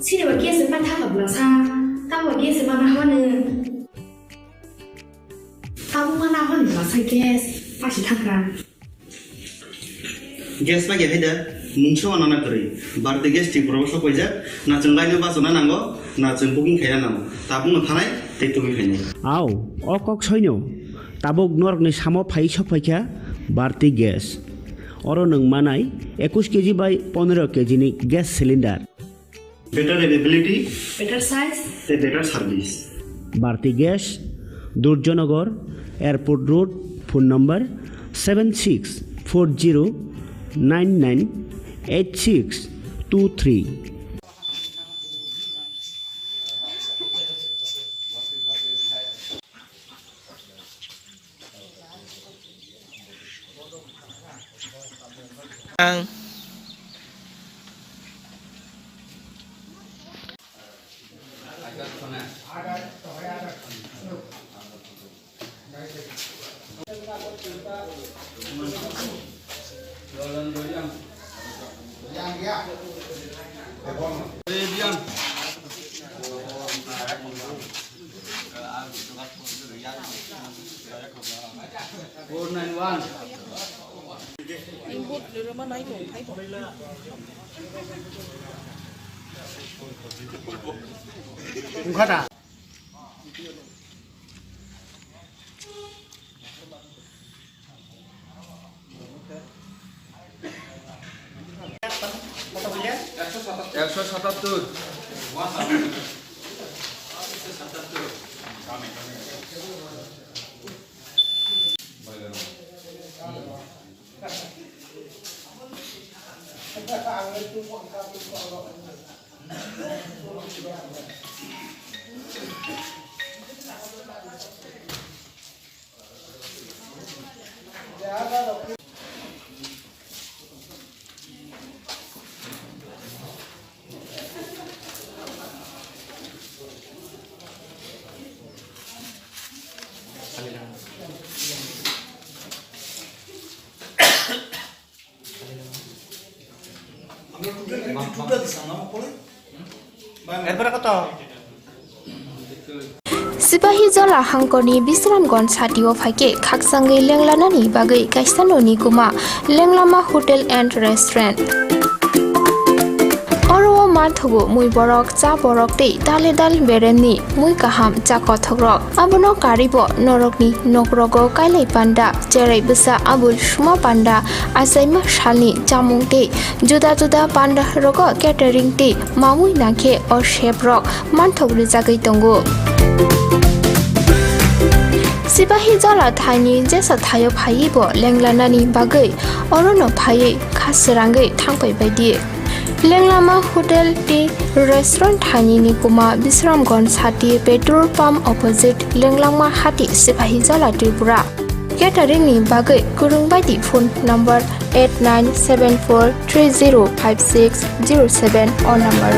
Sini bagi sempat tahap belasa, tahu bagi semana hawana, tahu mana hawana belasa gas, pasti thangkan. Gas bagi ada, mungkin anak kiri, berarti gas di proses apa aja, nak cengkainya pasona nanggo, nak cengkuking kaya nanggo, tabung nganai, itu kaya. Aw, okok soino, tabuk nork ni samo pai sopaika, berarti gas. Orang neng manai, 21 kg by 15 kg ni gas cylinder. Better availability, better size, better service. Bharti Gas, Durjanagar, Airport Road, phone number 7640998623. Sipahi Jola Hangkoni Bisramgon Satio Fake Kaksangi Lenglanani Bagai Kaisanoni Kuma Lenglama Hotel and Restaurant Oro মানথগো মুই বরক চা বরক তে দালে দাল বেরেননি মুই কাহাম চা কথগ্রক আবনো Karib নরকনি নকরগো কাইলাই পান্ডা চেরাই বসা আবুল সুমা পান্ডা আসাইমা শালনি জামুং তে जुदा जुदा पान्डा रग केटारिं टे मामुई नाखे और शेप रक मानथक रिजागै दंगो सिपाही जला थाइनि जेसा थायो फाइबो लेंलानानि बागै अरनो फायै खासरांगै थांफै बायदि लेंलामा होटेल टे रेस्टुरेंट थाइनि कुमा बिश्रामगंज साथि पेट्रोल पाम्प अपोजिट लेंलामा हाति सिपाही जला त्रिपुरा केटारिं नि बागै गुरुं बायदि phone number 8974305607 or number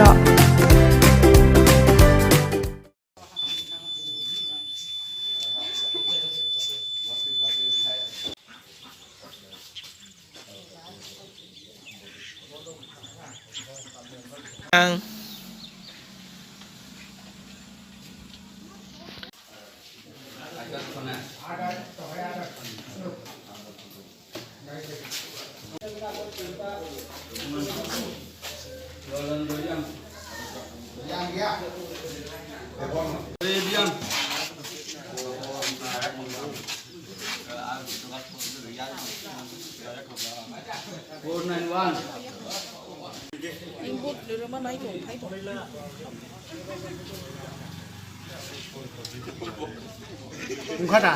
Ungkata.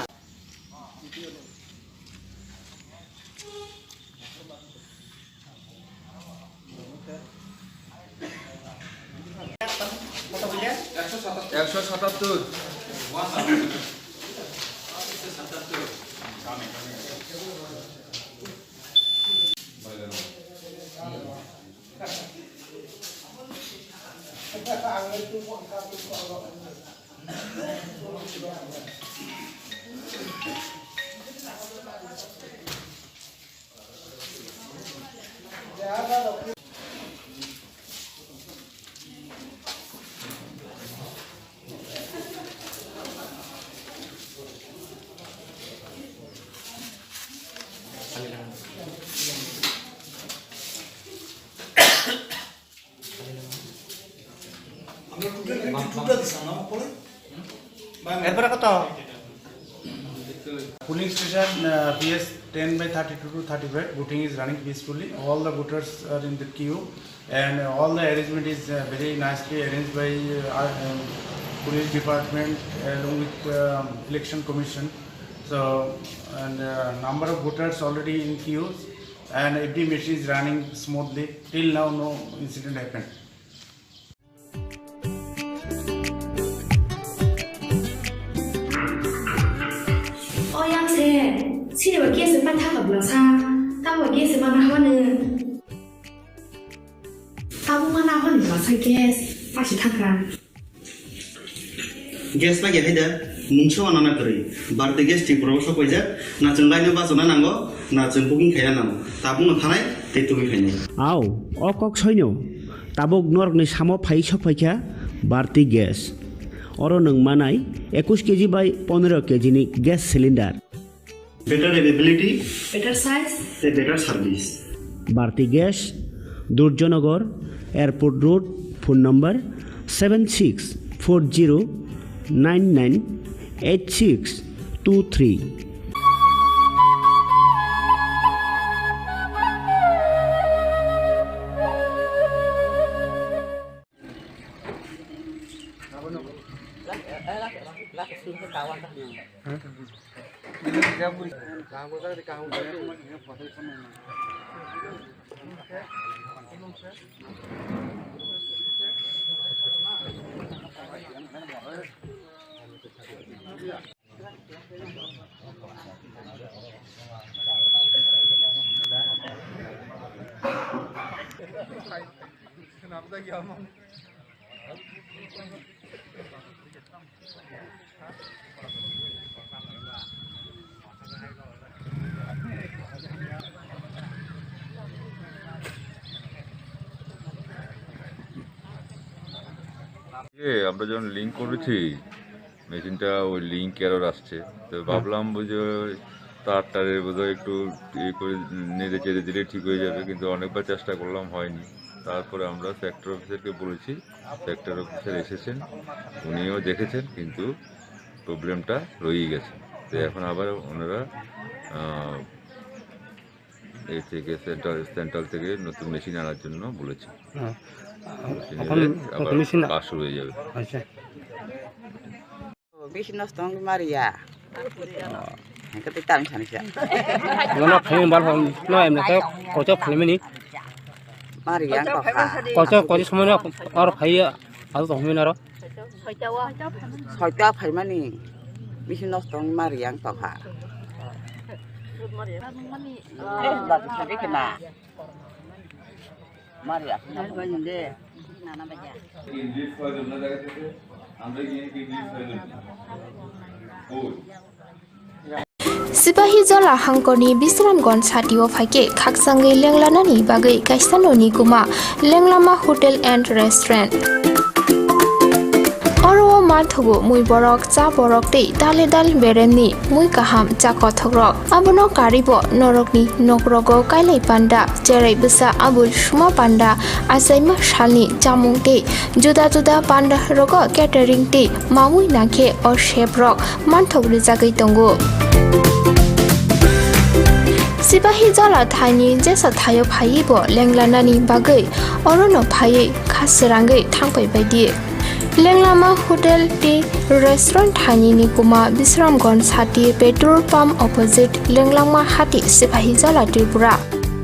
Polling station PS 10/32 to 35. Voting is running peacefully. All the voters are in the queue, and all the arrangement is very nicely arranged by police department along with election commission. So, and number of voters already in queues, and every machine is running smoothly. Till now, no incident happened. 시리와 게스 빠타가 불러사 따와 게스 마나 하는 따보마나 하는 불러사 게스 빠시 타가 guess ना गेहे दे मुंगसो आना करी बारते guess T प्रवसो कइजा ना चंगाइनो बासना नांगो ना चंपुकिं खाया नांगो ताबुंग थानाय तेतुबि खायनाय आव अकक सैन्य ताबुक नरकनि सामो फाइ सफाइखा बारती गेस अरो नों मानाय 21 केजि बाय 15 केजि नि gas cylinder better availability, better size, better service. Bharti Gas, Durjanagar, Airport Road, phone number 7640998623. আমরা যখন লিঙ্ক করেছি মেশিনটা ওই লিঙ্ক এরর আসছে তো ভাবলাম বুঝে তারের বোধহয় একটু ইয়ে করে নেড়ে চেড়ে দিলে ঠিক হয়ে যাবে কিন্তু অনেকবার চেষ্টা করলাম হয়নি তারপরে আমরা সেক্টর অফিসারকে বলেছি, সেক্টর অফিসার এসেছেন, উনিও দেখেছেন, কিন্তু প্রবলেমটা রয়েই গেছে। তো এখন আবার ওনারা এই থেকে সেন্ট্রাল থেকে নতুন মেশিন আনার জন্য বলেছে। কাজ শুরু হয়ে যাবে। মেশিন নষ্ট মারিয়া Cái tạm sản xuất. Nó phải bán phòng nó em là cái có cho phải mấy ní. Mariang có cho số nó ở phải ở tổng nguyên nào đó. Soi cho phải mấy ní. Biết nó tông Mariang bảo hả. Đặt cái cái nào. Mariang nó phải nhìn đi. Nào nó bây giờ. English file nó ra cái thế. আমরা গিয়ে English file O Sipahi jola hangkoni Bisramgon satio phaike khaksangai lenglanani bagai kaisanoni kuma lenglama hotel and restaurant oro mathugo mui borok cha borok tei dale dal beremni mui kaham cha kothogrok abono karibo norokni nokrogo kailai panda jerai bisa abul suma panda asaima shalni chamung tei juda juda panda rogo catering tei mamui nakhe or chef rok manthogri jagai tongo Sipahi jola thani jesa thayo phai bo lenglanani bagai orono phai khasirangai thangpai baidi Lenglama hotel ti restaurant thani ni kuma Bisramgon sati petrol pump opposite Lenglama hati Sipahi jola Tripura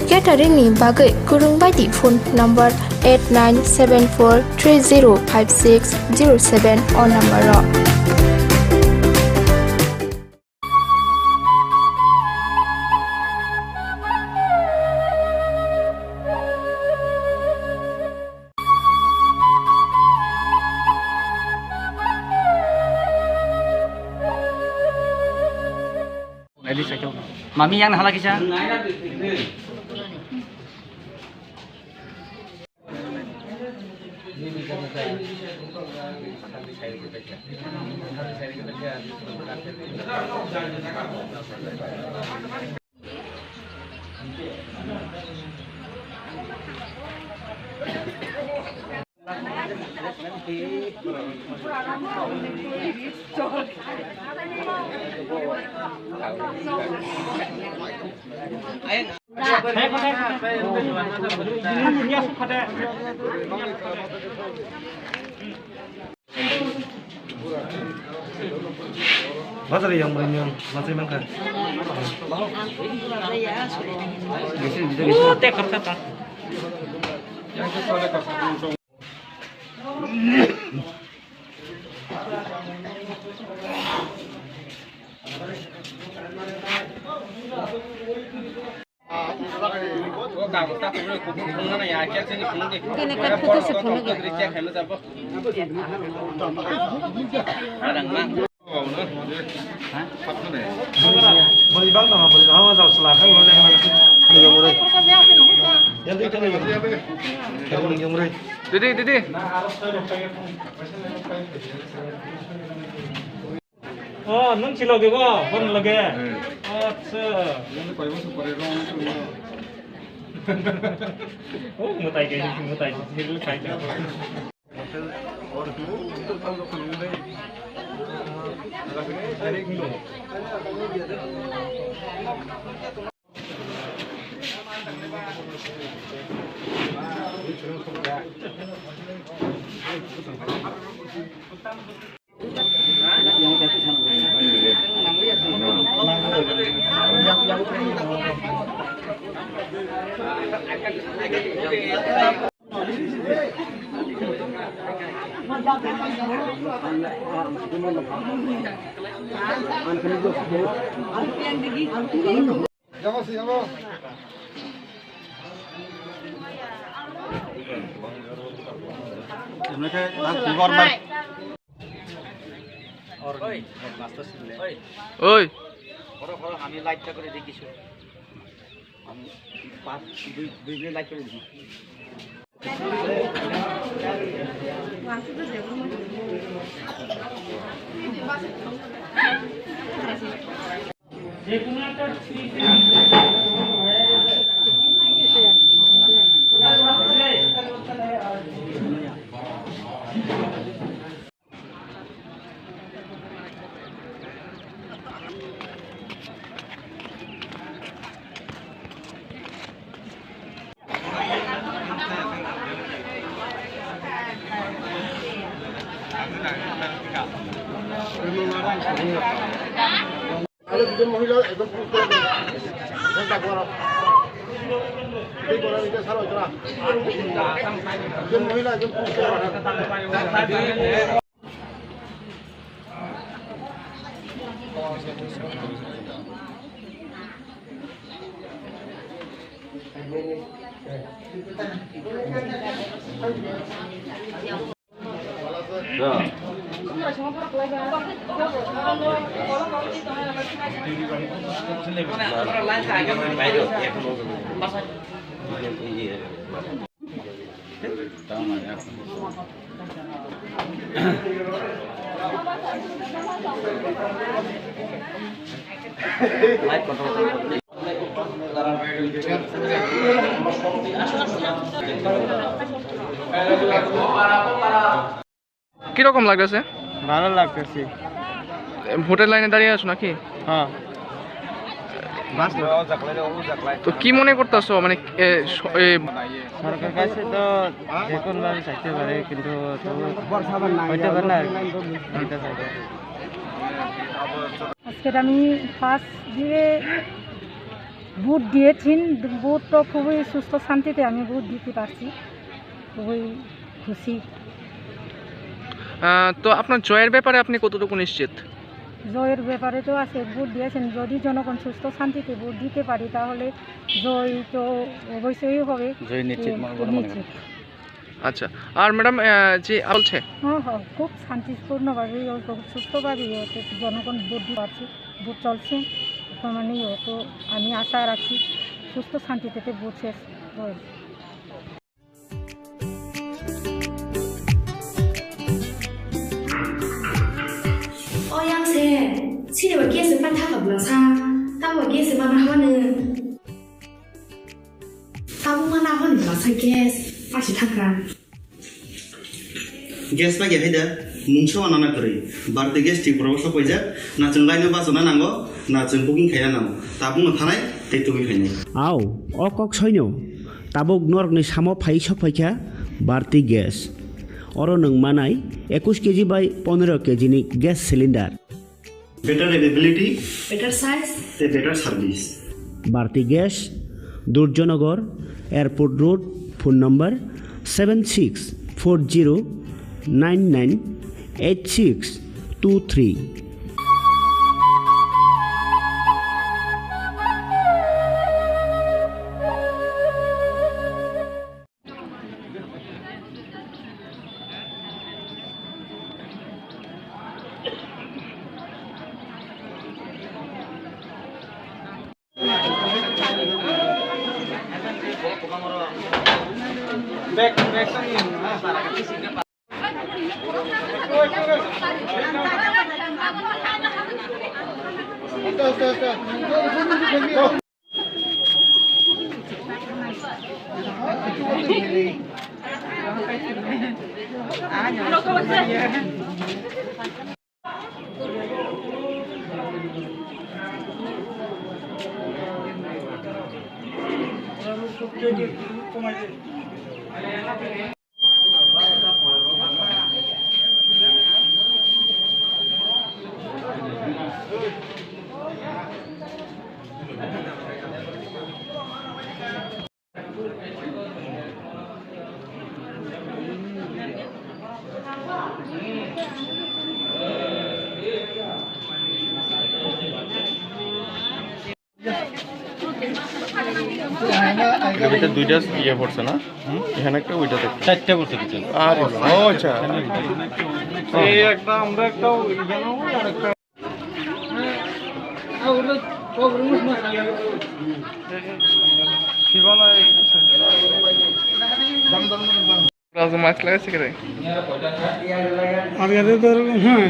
catering ni bagai kurung baidi phone number 8974305607 on number ro Mami yang nahala kisah. Mana yang banyak masih makan? Oh, tek kata. Yang itu ada kata. Beli bang sama beli hawa sama selaka ulang yang mana? Yang murah. Yang itu yang murah. Didi. Oh, nung silo ke ba? Pun lagi. Acha. Ini kau yang super hero ni. Oh, mutai ke hero saja. और तो हम लोग नहीं अरे kilo Oi. আমি লাইটটা করে দেখিস আমি 2 মিনিট লাইট করে দিই যে কোনো একটা ঠিক মহিলা একদম মহিলা কিরকম লাগতেছে? ভালো লাগতেছে। ভোটের লাইনে দাঁড়িয়ে আছো নাকি? হ্যাঁ। তো কি মনে করতেছো, মানে সরকার কাছে তো যে কোনো ভাবে চাইতে পারে, কিন্তু হইতে পারে না। আজকে আমি ফার্স্ট দিয়ে ভোট দিয়েছি। ভোট তো খুবই সুস্থ শান্তিতে আমি ভোট দিতে পারছি, খুবই খুশি। তো আপনার জয়ের ব্যাপারে আপনি কতটুকু নিশ্চিত? জয়ের ব্যাপারে তো আছে, ভোট দিয়েছেন, যদি জনগণ সুস্থ শান্তিতে ভোট দিতে পারি তাহলে জয় তো অবশ্যই হবে, জয় নিশ্চিত। আচ্ছা, আর ম্যাডাম যে বলছে খুব শান্তিপূর্ণভাবেই খুব সুস্থভাবেই জনগণ ভোট দিতে পারছি, ভোট চলছে বর্তমানেই। তো আমি আশা রাখছি সুস্থ শান্তিতে ভোট শেষ হয়। 시대 계속 빠타가블라사 따고 계속 만나하는 따고 만나하는 라사 계속 다시 타가 গ্যাস পাই হাইদা মুংস আনানা করে বারতে গ্যাস ঠিক বড় সব কইজা না जों লাইনে বাসনা নাঙ্গো না जों বুকিং খাইনা নাও তা বুংনো থানাই তে তুমি খাইনাই আও অকক সৈন্য তাবক নরকনি সামো ফাই সফাইখা বারতি গ্যাস অর নং মানাই 21 কেজি বাই 15 কেজিনি gas cylinder. better availability, better size, better service. Bharti Gas, Durjonagar, Airport Road, phone number 7640998623. এটা দুইটা ইয়ে পড়ছে না, এখানে একটা ওইটা দেখতে চারটা পড়ছে কিছু। আর ও আচ্ছা, এই একটা আমরা একটা জানো আর একটা শিবানা রাজু মাছ লাগাইছে কে রে? আর এদের তো হ্যাঁ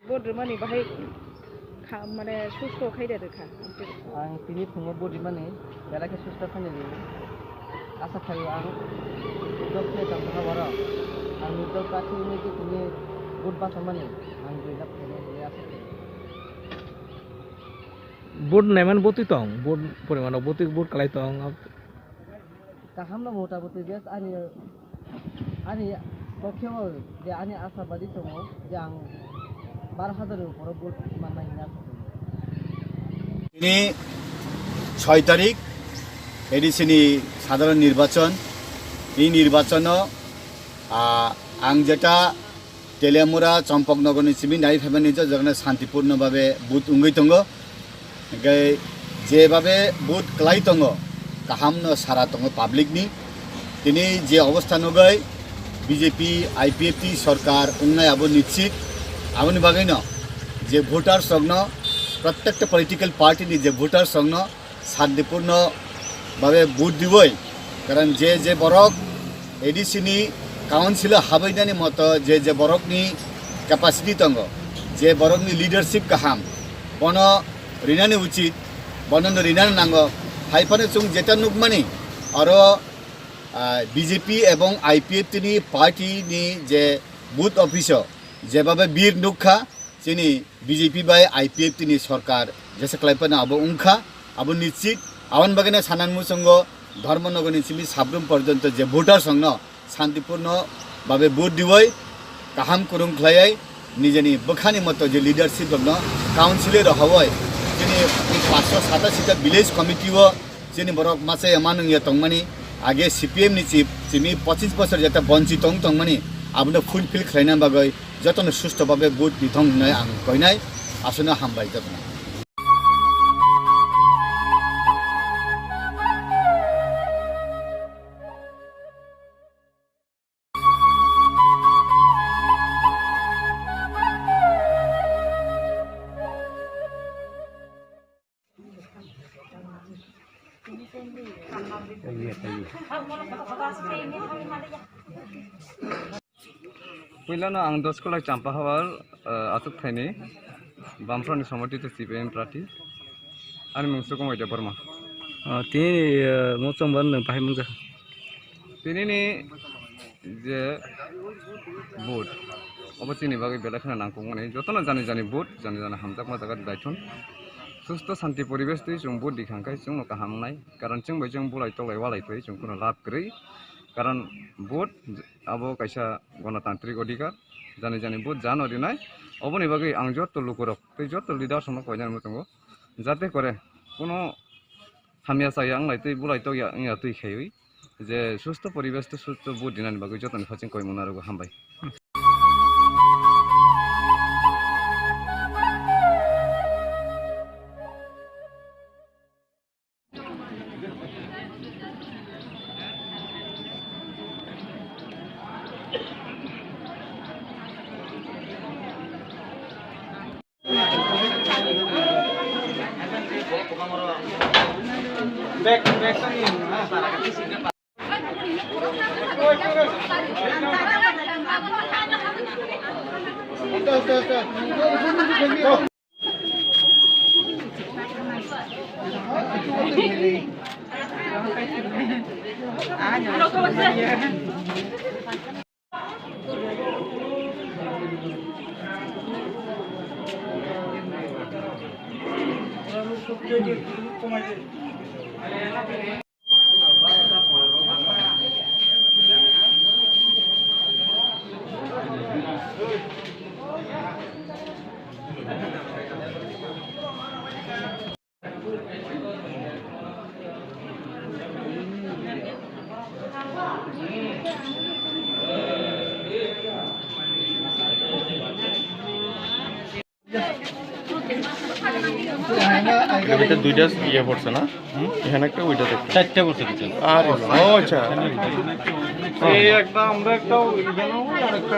बोर्ड माने बाहाय माने सुस्थ' खायदा दोखा आं तिनि फुङाव बडि माने बेलाके सुस्थ' खायनो आसा खायो आं जब प्ले जामथा बारा आं निजल पार्टी में कि तिनि बोर्ड बासा माने आं गैला फैनो आसा खायो बोर्ड नायमान बति तong बोर्ड परिमाण बति बोर्ड कलाई तong kaham na mota boti ges ani pokyo je ani asabaदी tongo je ang 12,000 উপরে বোর্ড মানাই না তিনি 6 তারিখ এডিসিনি সাধারণ নির্বাচন এই নির্বাচন আং যেটা তেলিয়ামুরা চম্পকনগরনি সিমি নাই ফেবেনি যেখানে শান্তিপূর্ণভাবে বুথ উঙ্গই তঙ্গ যেভাবে বুথ ক্লাই তঙ্গ কাহামনো সারা তঙ্গ পাবলিকনি তিনি যে অবস্থা নগৈ বিজেপি আইপিএফটি সরকার উন্নয় আবো নিশ্চিত आमनि बागै न जे भोटार संग प्रत्येक पॉलिटिकल पार्टी नि जे भोटार संग शांतिपूर्ण भावे भोट दिवै कारण जे बरक एडीसी नि काउन्सिल हाबैनानि मत जे बरक नि कैपेसिटी तंग जे बरक नि लीडरशिप काहाम बन रिनानि उचित बनन रिनानि नांग हाइफाने सुं जेटा नुकमानि आरो बीजेपी एवं आईपीएफ नि पार्टी नि जे बुथ ऑफिसर जेबाबे बीर नुखा जोंनि बीजेपी बाय आईपीएफ नि सरकार जेसे क्लाइपना आबो उंखा आबो निश्चित आवन बागैना सानानमु संग धर्मनगरनि सिमि साब्रम पर्यन्त जे भोटार संग शांतिपूर्ण भावे भोट दिवै काहाम कुरुं ख्लायै निजेनि बखानि मत जे लीडरशिप दङ काउन्सिलर हवै जोंनि 587 टा विलेज कमिटी व जोंनि बरक मासे मानंगिया तंगमानि आगे सीपीएम नि चिफ सिमि 25 बोसोर जेता वंचित तंगमानि आबनो फुलफिल खालायना बागै जतन सुस्थ भावे भोट दिथं होननाय आं कहनाय आसनो हामबाय जतन पहिलानो आं 10 कलाक चाम्पा हवार आसुक थाइने बामफ्रानि समर्थित सीपीएम प्रार्थी आरो मुंसु कमायदा बर्मा तिनि मोचंबान बाहाय मंजा तिनिनि जे भोट अबचिनि बागै बेलाखना नांगौ माने जतन जानि भोट जानि हामजाक माजाक दायथन सुस्थ शान्ति परिवेश दै जों भोट दिखांखाय जों काहामनाय कारण जों बयजों बुलाय तलाय वालाय फै जों कुनो लाभ गरै कारण भोट अब कैसा गणतांत्रिक अधिकार जानि भोट जान दिनाय अबनि बागै आं जत लोकरक तै जत लिडार सम कयजान मतंगो जाते करे कोनो हामिया साया आं लायतै बुलाय तो या तै खायै जे सुस्थ परिवेश तो सुस्थ भोट दिनानि बागै जतन फाचिं कय मनारगो हामबाय এর ভিতরে দুইটা ইয়ে পড়ছে না এখানে একটা ওইটা দেখতে চারটা পড়ছে কিছু আর ও আচ্ছা এই একটা আমরা একটা এখানে আরেকটা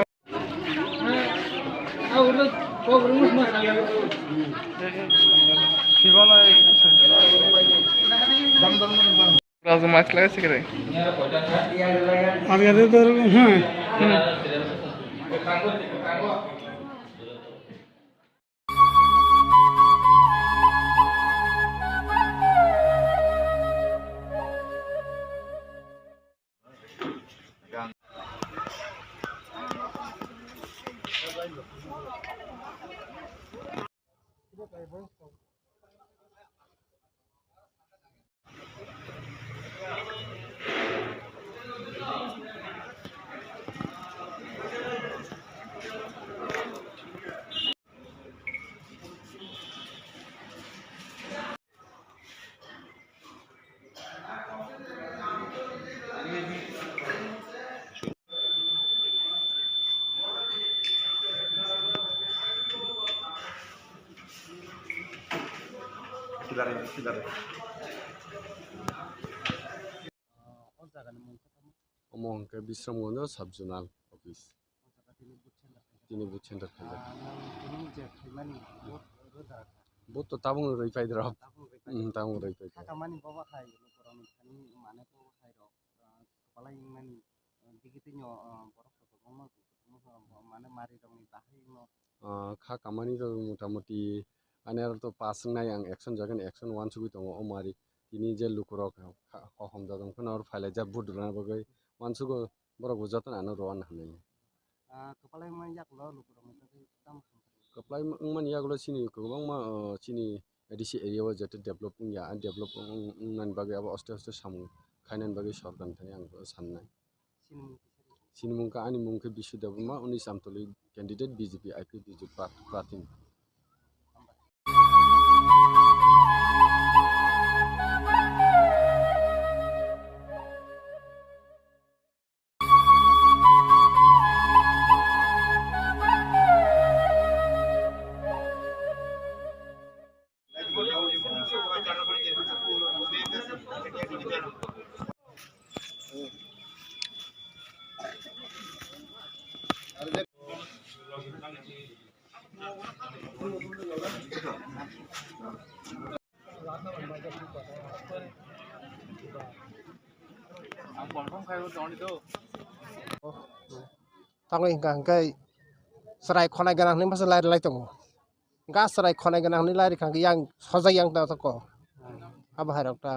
মাছ লাগাইছে কে আগে তো হ্যাঁ Omong ke Bisram Gondo Sub-Zonal Office. Tini Boot Center Kaza. Boot to Tabung Rifai Drop. Tabung Rifai. Kamani bawa khai kurang ini mana tuh khai dok. Kepala yang mana dikitinyo borok to mana mari dong tahi no. Kha kamani to motamoti aner to passing na yang action jagan action 1 sugi to omari. Tini je lukurok kahom dadong kono or file ja boot rana bagai mansugo borok bujatan anu roan hanai. Kepala yang mana yak lo lukurok itu tam. Kepala yang mana yak lo sini kubang ma sini edisi area wa jatuh developing ya development bagai apa oste samu kainan bagai sorgan tani yang sanai. Sini mungka ani mungkin bisu ma uni samtoli candidate BJP IP BJP Pratin. Tangan ingkang kai serai khonai ganang ni masa lai tongo. Ga serai khonai ganang ni lai kang yang sojai yang ta ko. Aba harok ta.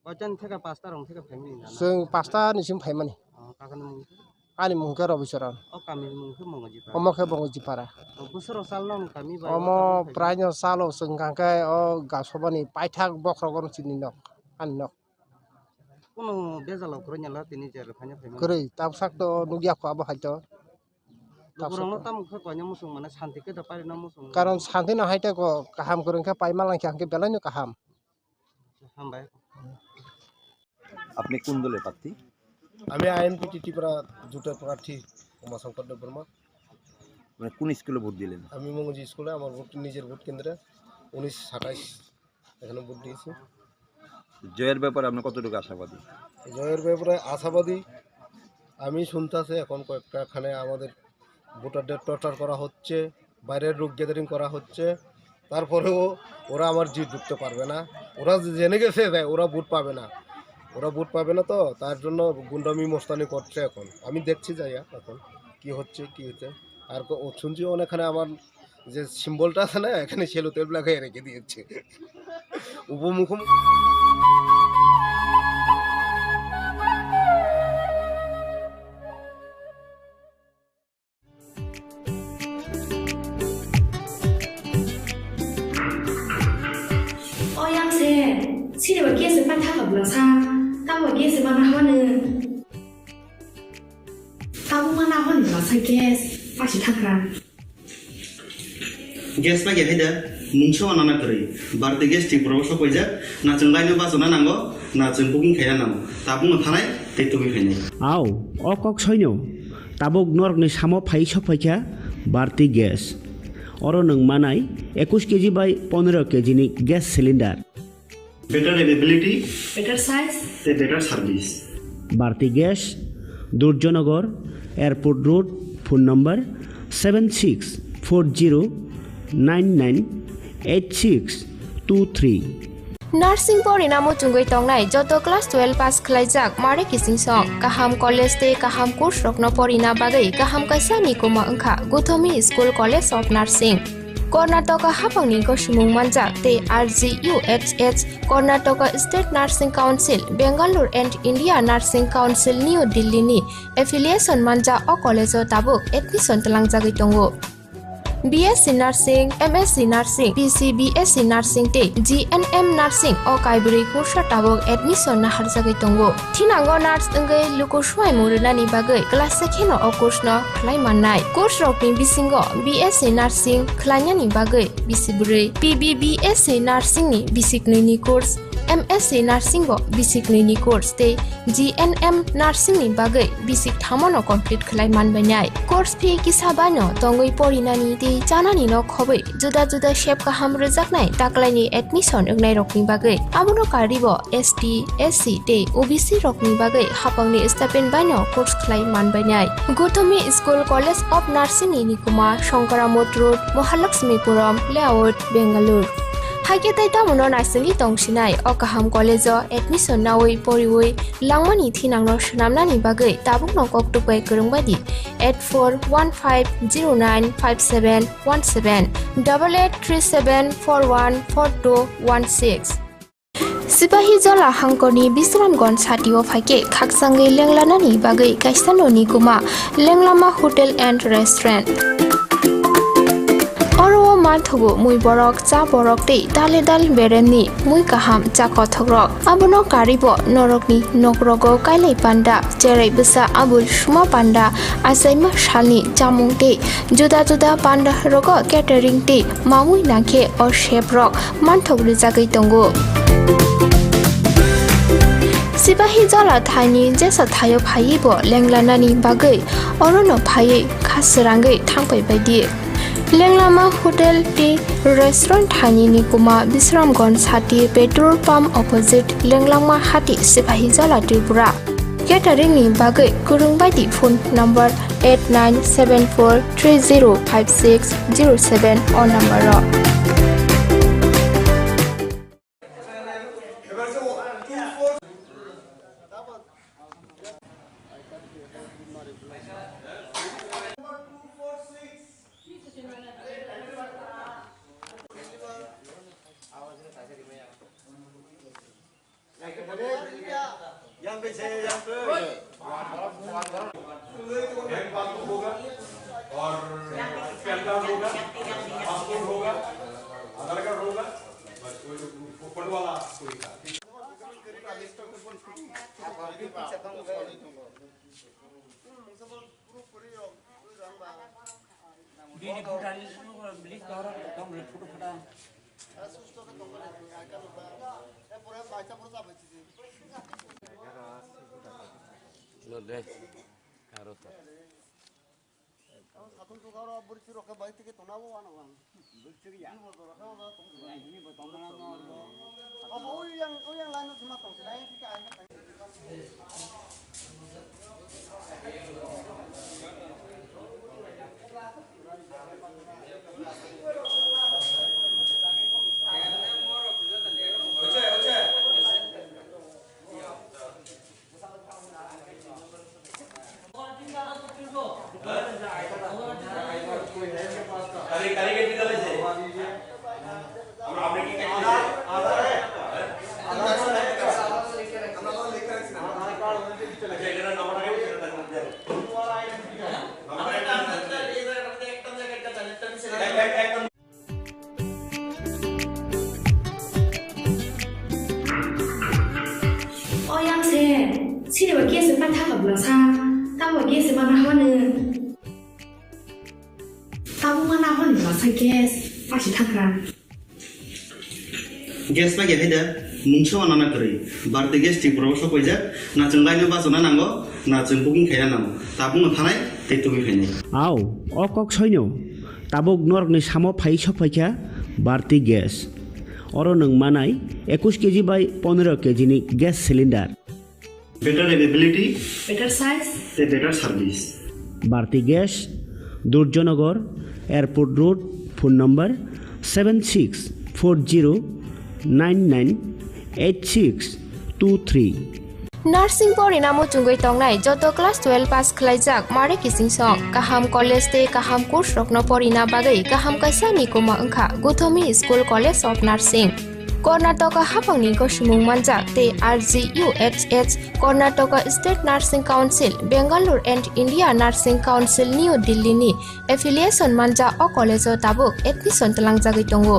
Ojan theka pasta rong theka family na. Sung pasta ni sim family. Ani mungke ro bisaran. O kami mungke mongoji para. Omo ke mongoji para. Busro salnom kami ba. Omo pranyo salo sung kang kai o gasobani paithak bokrogon chini nok. An nok. Kuno bezalo kronya la tini jar phanya family. Kore tapsak to nugia ko aba haito. Kurang tam ke konya musung mana santi ke dapari na musung. Karon santi na haite ko kaham kurang ke paimalang kang ke belanyo kaham. Ham bhai. আপনি কোন দলের প্রার্থী? আমি INP Titipara জোটের প্রার্থী উমাশঙ্কর দেববর্মা। মানে কোন স্কুলে ভোট দিলেন? আমি মঙ্গজি স্কুলে আমার ভোট নিজের ভোট কেন্দ্রে 1927 এখানে ভোট দিয়েছি। জয়ের ব্যাপারে আপনি কতটুকু আশাবাদী? জয়ের ব্যাপারে আশাবাদী আমি শুনতেছি এখন কয়েকটাখানে আমাদের ভোটারদের টর্চার করা হচ্ছে, বাইরের লোক গ্যাদারিং করা হচ্ছে, তারপরেও ওরা আমার জিত ঢুকতে পারবে না। ওরা জেনে গেছে ওরা ভোট পাবে না, ওরা ভোট পাবে না, তো তার জন্য গুন্ডামি মস্তানি করছে। এখন আমি দেখছি যাইয়া এখন কি হচ্ছে কি হচ্ছে। আর শুনছি অনেকখানে আমার যে সিম্বলটা আছে না এখানে সেলুতেপ লাগাই রেখে দিয়েছে উপমুখ। gas mana hawane tabu mana hawane la sai gas pasti thakran gas ba ge heda mungso nana kori barde gas ti promoso koija na chunglai ba sona nango na chung booking khaya nam tabung thanai te tumi khainai আও অকক সৈন্য তাবক নরকনি সামো phi সফাইখা বাড়তি gas or নং মানাই 21 KG বাই 15 কেজিনি gas cylinder better availability better size te better service Bharati gas Durjannagar airport road phone number 7640998623 Nursing Porina Mutungoi Tongnai, Joto Class 12 Pass Klaijak, Mare Kissing Song, Kaham College Day, Kaham Kurs Rokno Porina Bagai, Kaham Kaisa Nikoma Engka, Guthomi School College of Nursing. Karnataka Hapangni Goshimung Manjak, Te RGUHH, Karnataka State Nursing Council, Bangalore and India Nursing Council New Delhi ni, Affiliation Manja o College o Tabuk, Admission Telang Jagitongo. BSc Nursing, MSc Nursing, PC BSc Nursing te GNM Nursing o kaibri kursa tabok admission na harjagai tongo. Thinango nurse engai lukoshwai murunani bagai class sekheno o course no khlai mannai. Course rokni bisingo BSc Nursing khlainyani bagai bisibure. PBBSc Nursing ni bisiknini course. MSc Nursing bo bisiknini course te GNM Nursing ni bagai bisik thamono complete khlai manbanyai. Course fee kisabano tongoi porinani te janani no khobai juda juda shape kaham rejaknai taklaini admission engnai rokni bagai abono karibo ST SC te OBC rokni bagai hapangni stipend baino course khlai manbanyai. Guthomi School College of Nursing ni Nikuma Shankaramot Road Mahalakshmipuram Layout Bangalore. Haiketai tamuno naisali tongsinai o kaham college o admission nawai poriwai langmani thinangno shnamnani bagai tabukno koktupai kurungbadi 8415095717 8837414216 Sipahi Jola Hangkoni Bisramgon Satio Fake Kaksangai Lenglanani Bagai Kaisano Nikuma Lenglama Hotel and Restaurant Oro Marthogo Mui Borok Cha Borok Te Dale Dal Beremni Mui Kaham Cha Kothogrok Abono Karibo Norokni Nokrogo Kailai Panda Jerai Bisa Abul Shuma Panda Asaima Shalni Chamung Te Juda Juda Panda Rogo Catering Te Mamui Nangke or Shape Rock Manthog Rizagai Tongo Sipahi Jola Thani Jesa Thayo Phaibo Lenglanani Bagai Orono Phai Khasrangai Thangpai Baidi Lenglama Hotel Tea Restaurant Thani Nikuma Bisramgon Sati Petrol Pump Opposite Lenglama Hati Sipahi Jola Tripura Catering ni Bagai Kurung Baidi phone number 8974305607 or number sini bagi sempat tak belasa tahu bagi sempat mana tahu mana mana belasa gas pasti takkan gas bagi ada mungkin anak kiri berarti gas di proses apa aja nak cengkainya pas mana nanggo nak cengkuking kaya nanggo tabung ngantai itu kayaknya আও অকক সৈন্য তাবক নরকনি সামো phi সফাইকা বাড়তি gas or নং মানাই 21 KG বাই 15 কেজিনি gas cylinder better availability better size better service Bharati gas Durjannagar airport road phone number 7640998623 Nursing porina mo chungoi tongnai joto class 12 pass khlaijak mare kising song kaham college te kaham course rokno porina bagai kaham kaisa ni koma angkha Guthomi School College of Nursing Karnataka hapangni ko sumung manjak te RGUHH Karnataka State Nursing Council Bangalore and India Nursing Council New Delhi ni affiliation manja o college o tabuk admission talangjagoi tongo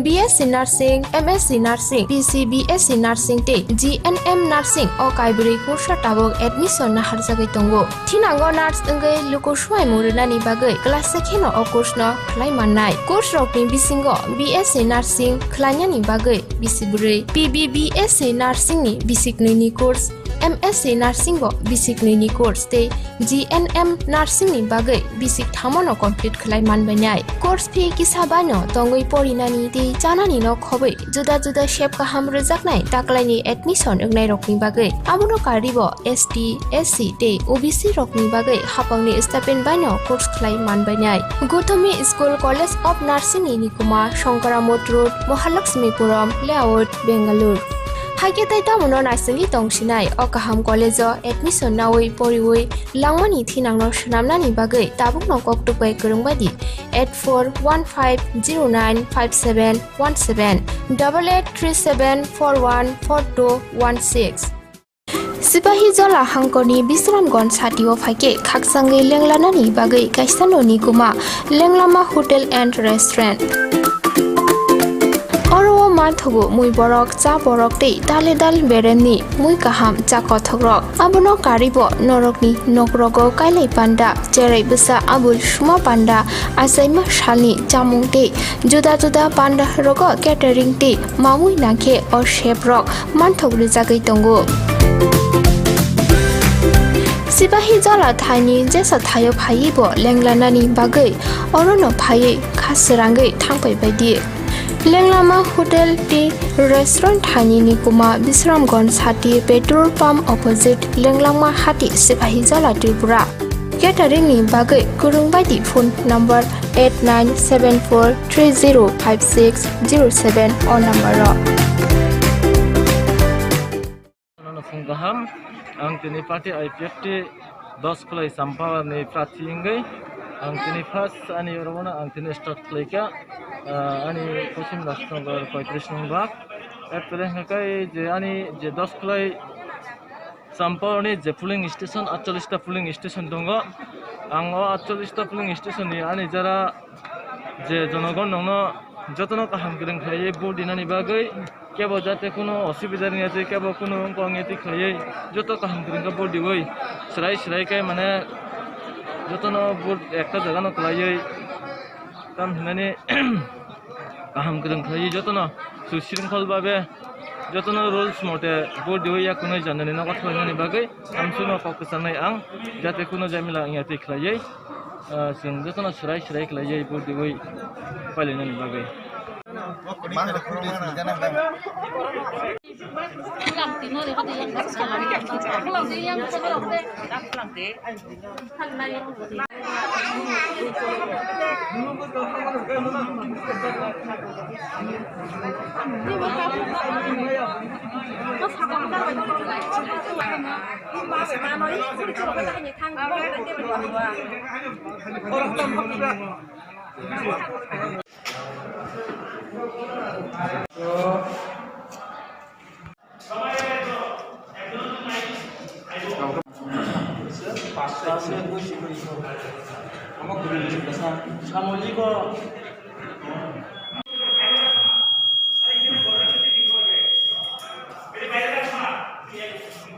BSc Nursing, MSc Nursing, BSc Nursing te GNM Nursing o kaibri kursa tabok admission na harjagai tongo. Thinango nurse engai luko swai murunani bagai class sekheno o course no khlai mannai. Course rokni bisingo BSc Nursing khlainyani bagai bisiburi PBBSc Nursing ni bisiknini course MSc Nursing bo bisiknini course te GNM Nursing ni bagai bisik thamono complete khlai manbainai. Course fee kisabano tongoi porinani te janani no khobai juda juda shape kaham rejaknai taklaini admission engnai rokni bagai abuno karibo ST SC te OBC rokni bagai hapangni stipend baino course khlai manbainai. Guthomi School College of Nursing ni Nikuma Shankaramot Road Mahalakshmipuram Layout Bangalore Haike tai tamuno naisengi tongsinai o kaham college o admission nawai poriwai langmani thinangno shnamnani bagai tabukno koktupai kurungbadi 8415095717 8837414216 Sipahi Jola Hangkoni Bisramgon Satio Fake Kaksangi Lenglanani Bagai Kaisano Nikuma Lenglama Hotel and Restaurant Oro mathugo mui borok cha borok te dale dal beremni mui kaham cha kothogrok abono karibo norokni nokrogo kailai panda cherai busa abul shuma panda asaima shalni chamung te juda juda panda rogo catering te mamui nakhe o chef rok manthogri jagai tongo Sipahi Jola Thani jesa thayo phaibo lenglanani bagai orono phai khasrangai thangpai baidi Lenglama Hotel T Restaurant Thani Nikuma Bisramgon Sati Petrol Pump opposite Lenglama Hati Sipahi Jola Tripura Catering ni bagai kurung baidi phone number 8974305607 on number ro Gaham ang tini party IPFT 10 klai sampah ni prathi ingai ang tini first ani orona ang tini start klaika ani kosim rashtragar 35 number apple hakai je ani je 10 klai sampah ni je filling station 48 ta filling station dongo ang 48 ta filling station ni ani jara je jonogon nongno jotono kaham greng khaye board dinani bagai কেবল যাতে কোনো অসুবিধা নেই আছে কেবল কোনো অঙ্গেতি খাইয়ে যত কাহাম করিঙ্গা board দিবই সেরাই সেরাইকাই মানে যতন বোর্ড একটা জায়গানো খাইয়ে কাম হিনানি কাহাম করিং খাইয়ে যতন সুশৃঙ্খলভাবে যতন রুলস মতে বোর্ড দিবই কোনো জানানি না কথা হিনানি বাগै আমসুনো ককসানাই আং যাতে কোনো জামিলা ইয়াতি খাইয়ে जों যতন সেরাই সেরাই খাইয়ে বোর্ড দিবই পাইলেনানি বাগै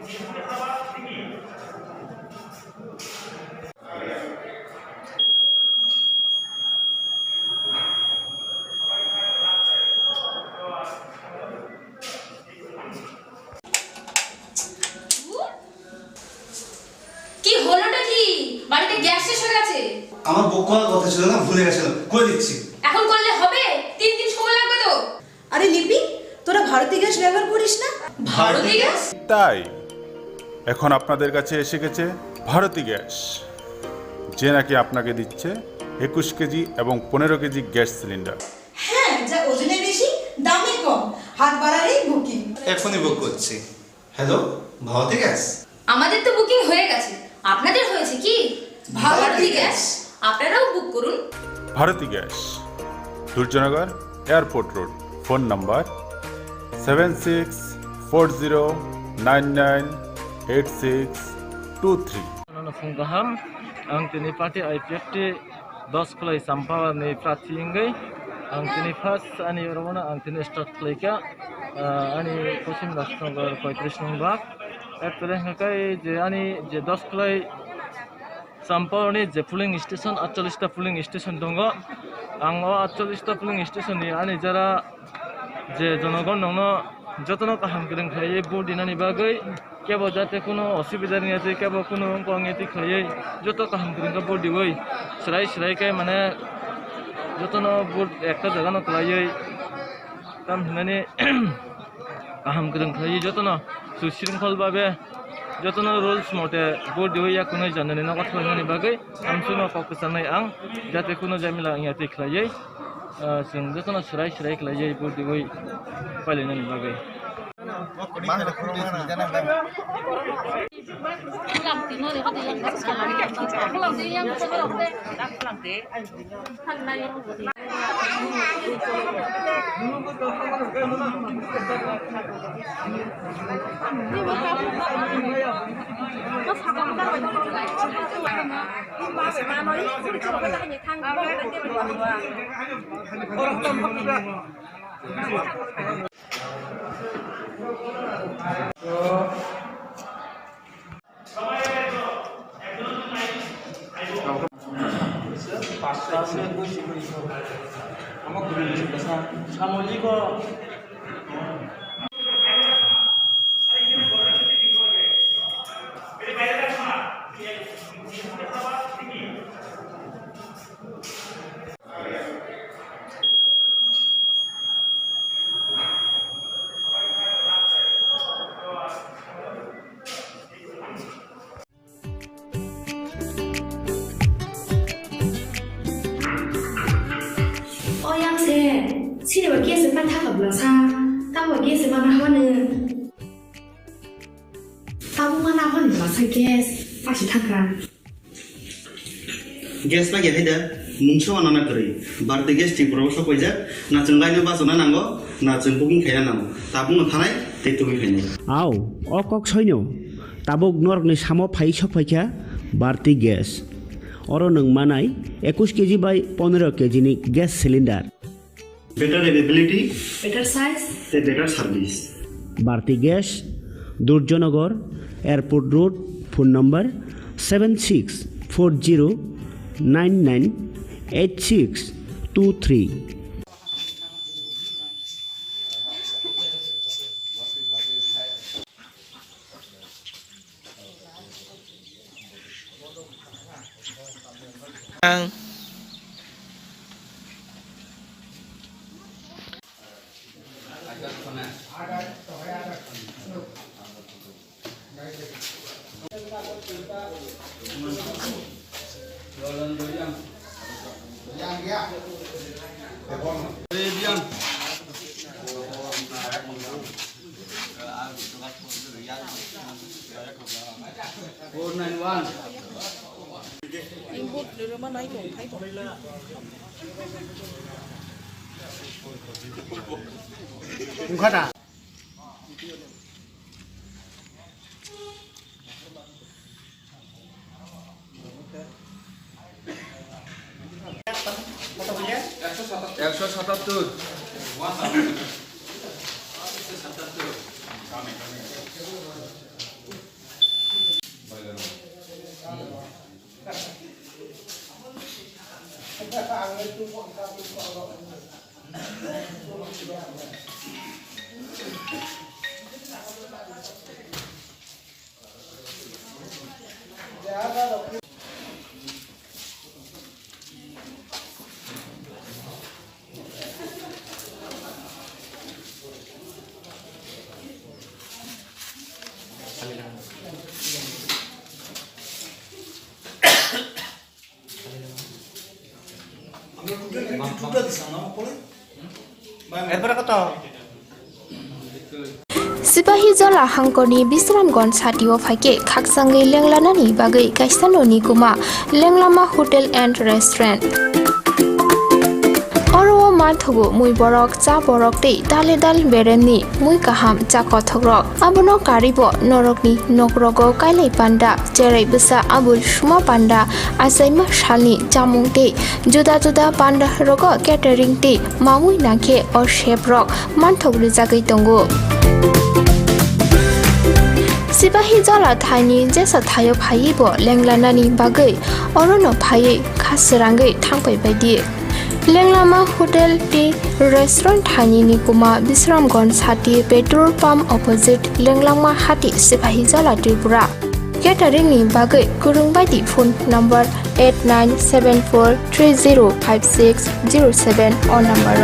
কি হলোটা কি? বাড়িতে গ্যাস শেষ হয়ে গেছে। আমার বুক করার কথা ছিল না, ভুলে গেছিলাম, করে দিচ্ছি। এখন করলে হবে? 3 দিন সময় লাগবে তো। আরে লিপি, তোরা ভারতী গ্যাস ব্যবহার করিস না? ভারতী গ্যাস? তাই এখন আপনাদের কাছে এসে গেছে ভারতী গ্যাস, যে নাকি আপনাকে দিচ্ছে 21 কেজি এবং 15 কেজি গ্যাস সিলিন্ডার। হ্যাঁ, যা ওজনে বেশি, দামে কম, হাত বাড়ালেই বুকিং। এখনই বুক করছি। Hello, Bharati gas? আমাদের তো বুকিং হয়ে গেছে, আপনাদের হয়েছে কি? ভারতী গ্যাস, আপনারাও বুক করুন। Bharati gas, Durjannagar airport road. Phone number 7640998623। Fungaham, ang tini party IPFT 10 kulai sampah ni prati inggai, ang tini pas ani oromona ang tini start klaika, ani kosim rastnagar 35 nombak. Erpore hakai je ani je 10 kulai sampah ni je filling station 48 ta filling station dongo, ang 48 ta filling station ni ani jara je jonogon nongno যতন কাহাম করেন খাইয়ে বুট দিনানি বাগৈ কেবল যাতে কোনো অসুবিধা নিয়ে আছে কেবল কোনো অঙ্গেতি খাইয়ে যত কাহাম করেন বুট দিবই সেরাই সেরাইকাই মানে যতন বুট একটা জায়গা নকলাইয়ে কাম হিনানি কাহাম করেন খাইয়ে যতন সুশৃঙ্খলভাবে যতন রুলস মতে বুট দিবই কোনো জানানি নগদ খাইনানি বাগৈ আমসুনো পক্ষ জানাই আং যাতে কোনো জামিলা ইয়াতে খাইয়ে जों जतन सेराय सेराय खालायै बुट दिबै पालिनानै बागै 시리와 게스 빠타가 불러사 따와 게스 마나 하와는 따보만 하와는 불러사 게스 빠시 타가 গ্যাস পাই গেলে মুংসো আনানা করে বারতে গ্যাস ঠিক প্রবশ কই যা না চংলাইনো বাসনা নাঙ্গো না চং বুকিং খাইনা নাঙ্গো তাবুং থানাই তে তুমি খাইনি আও অকক সৈন্য তাবুক নরকনি সামো ফাই সফাইখা বারতি গ্যাস অর নং মানাই 21 কেজি বাই 15 কেজি নি gas cylinder better availability, better size, better service. Bharti Gas, Durjonagar, Airport Road, phone number 7640998623. Kada. Sipahi Jola Hangkoni Bisramgon Satio Fake Kaksangi Lenglanani Bagai Kaisanoni Kuma Lenglama Hotel and Restaurant Oro Mathugo Mui Borok Cha Borok Te Daledal Beremni Mui Kaham Chakothogrok Abono Karibo Norokni Nokrogo Kailai Panda Jerai Besa Abul Shuma Panda Asaima Shalni Jamung Te Juda Juda Panda Rogo Catering Te Mamui Nake or Chef Rock Manthogri Jagai Tongo Sipahi Jola Thaini Jesa Thayo Phaibo Lenglanani Bagai Orono Phai Khasirangai Thangpai Baidi Lenglama Hotel Tea Restaurant Thani Nikuma Bisramgon Hati Petrol Pump Opposite Lenglama Hati Sipahi Jola Tripura Catering ni Bagai Kurung Baidi phone number 8974305607 or number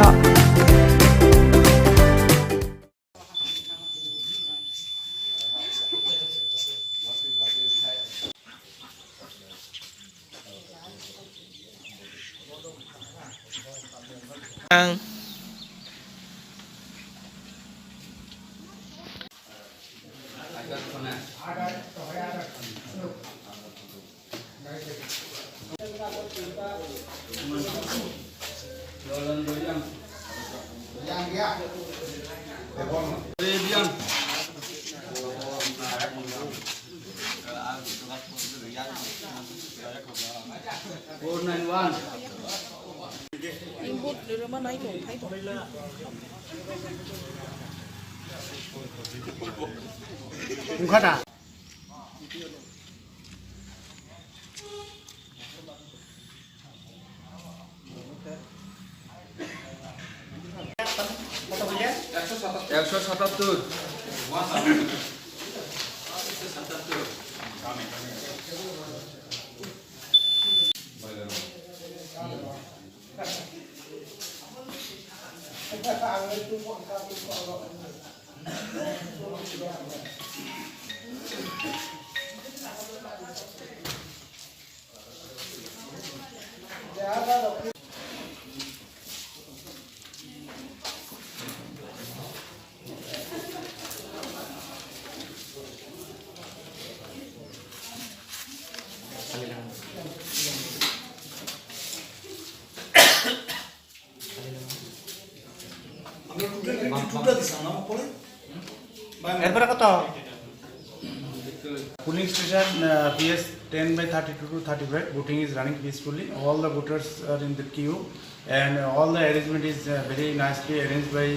Polling station PS 10 by 32 to 35. Voting is running peacefully. All the voters are in the queue, and all the arrangement is very nicely arranged by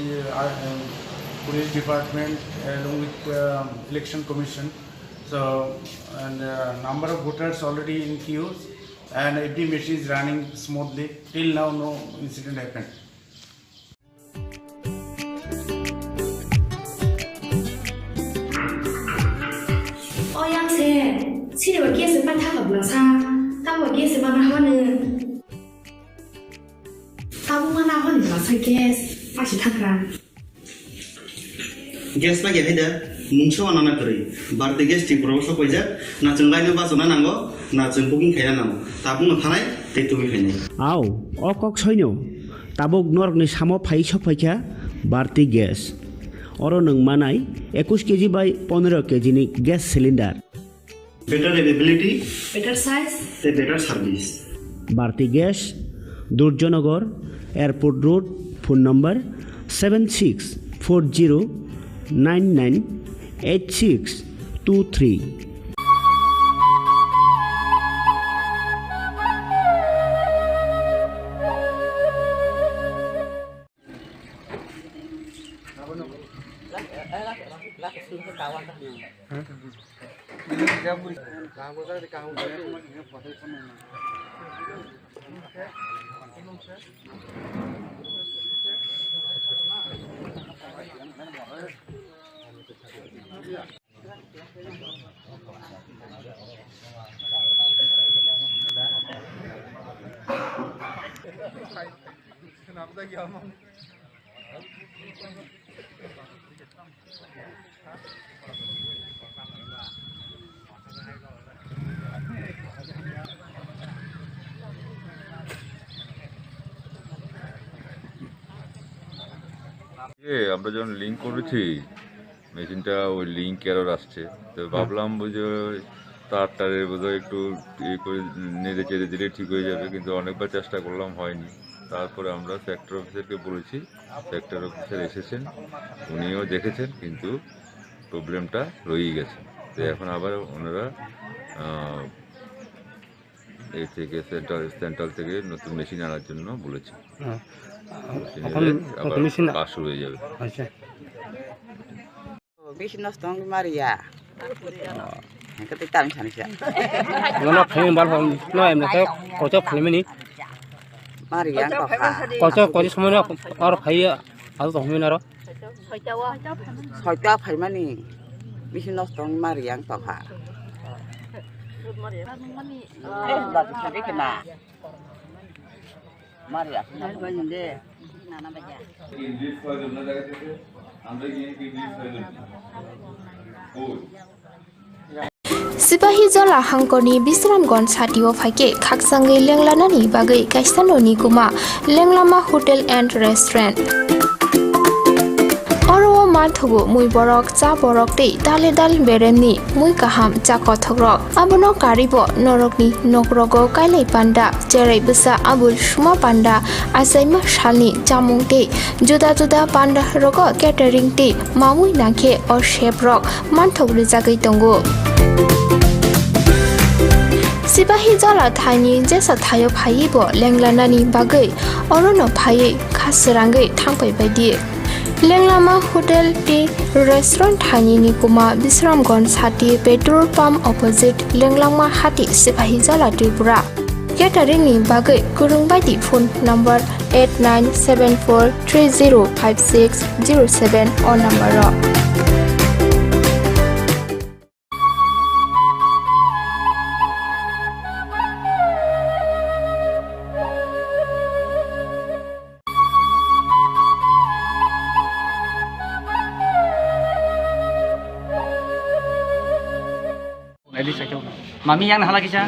police department along with election commission. So, and number of voters already in queues, and every machine is running smoothly. Till now, no incident happened. Sini bagi sempat tak belasa, tak bagi sempat mana. Tahu mana mana belasa gas, masih takkan. Gas lagi ada, muncul anak kiri. Berarti gas di pulau Khumpui na cengkai ni bahasa mana anggo, na cengpuking kaya nama. Tapi ngethanai, tetui kaya. Aw, okok soinyo, tabuk nork ni samo phai sokpaikya, berarti gas. Oro nung manai 21 kg by 15 kg ni gas cylinder. Better availability, better size, better service. Bharti Gas, Durjonagar, Airport Road, phone number 7640998623. আমরা যখন link করেছি মেশিনটা ওই link error আসছে, তো ভাবলাম যে তারের বোধহয় একটু ইয়ে করে নেড়ে চেড়ে দিলে ঠিক হয়ে যাবে, কিন্তু অনেকবার চেষ্টা করলাম হয়নি। তারপরে আমরা সেক্টর অফিসারকে বলেছি, সেক্টর অফিসার এসেছেন, উনিও দেখেছেন, কিন্তু প্রবলেমটা রয়েই গেছে। তো এখন আবার ওনারা এই থেকে সেন্ট্রাল থেকে নতুন মেশিন আনার জন্য বলেছে। কাজ শুরু হয়ে যাবে। বেশি নষ্ট মারিয়া তার সানিসা nó phải bán phòng nó em là cái có cho phải mình মারিয়া có cho số nó phải ở tổng mình đó ছয়টা ফাইমানি বেশি নষ্ট মারিয়া তফা মারিয়া নানা বাজা Sipahi jala hangkoni Bisramgon satio faike khaksangai lenglanani bagai kaisanoni kuma lenglama hotel and restaurant Oro mathugo mui borok cha borok tei dale dal beremni mui kaham cha kothogrok abono karibo norokni nokrogo kailai panda jerai busa abul shuma panda asaima shalni chamung tei juda juda panda rogo catering tei mamui nakhe or chef rok manthogri jagai tongo Sipahi jala thani jesa thayo phai bo lenglanani bagai orono phai khasrangai thangpai baidi Lenglama hotel ti restaurant thani ni kuma Bisramgon sati petrol pump opposite Lenglama hati Sipahi jala Tripura catering ni bagai kurung baidi phone number 8974305607 or number ro Mami yang nahala kisah.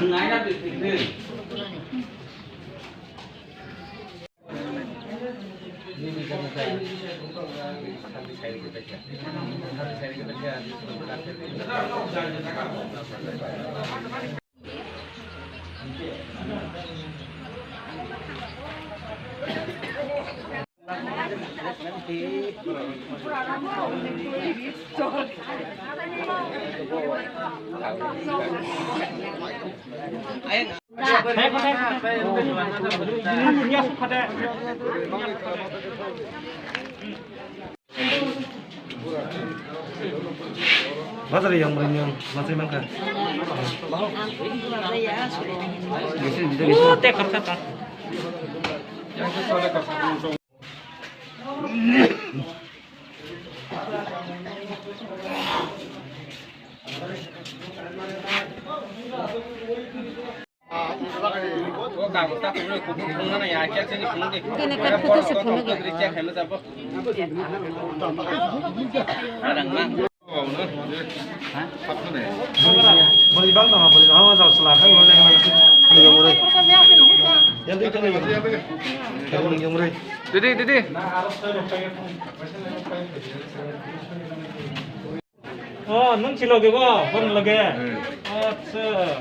Masa yang berenang, masa makan. Oh, teh kerja tak. Yang itu soalnya kerja. Boleh bang tak? Boleh. Awak jauh selatan boleh yang mana? Boleh yang murah. Yang itu nih. Yang murah. Didi. Oh, nung silo ke ba? Pun lagi. Acha.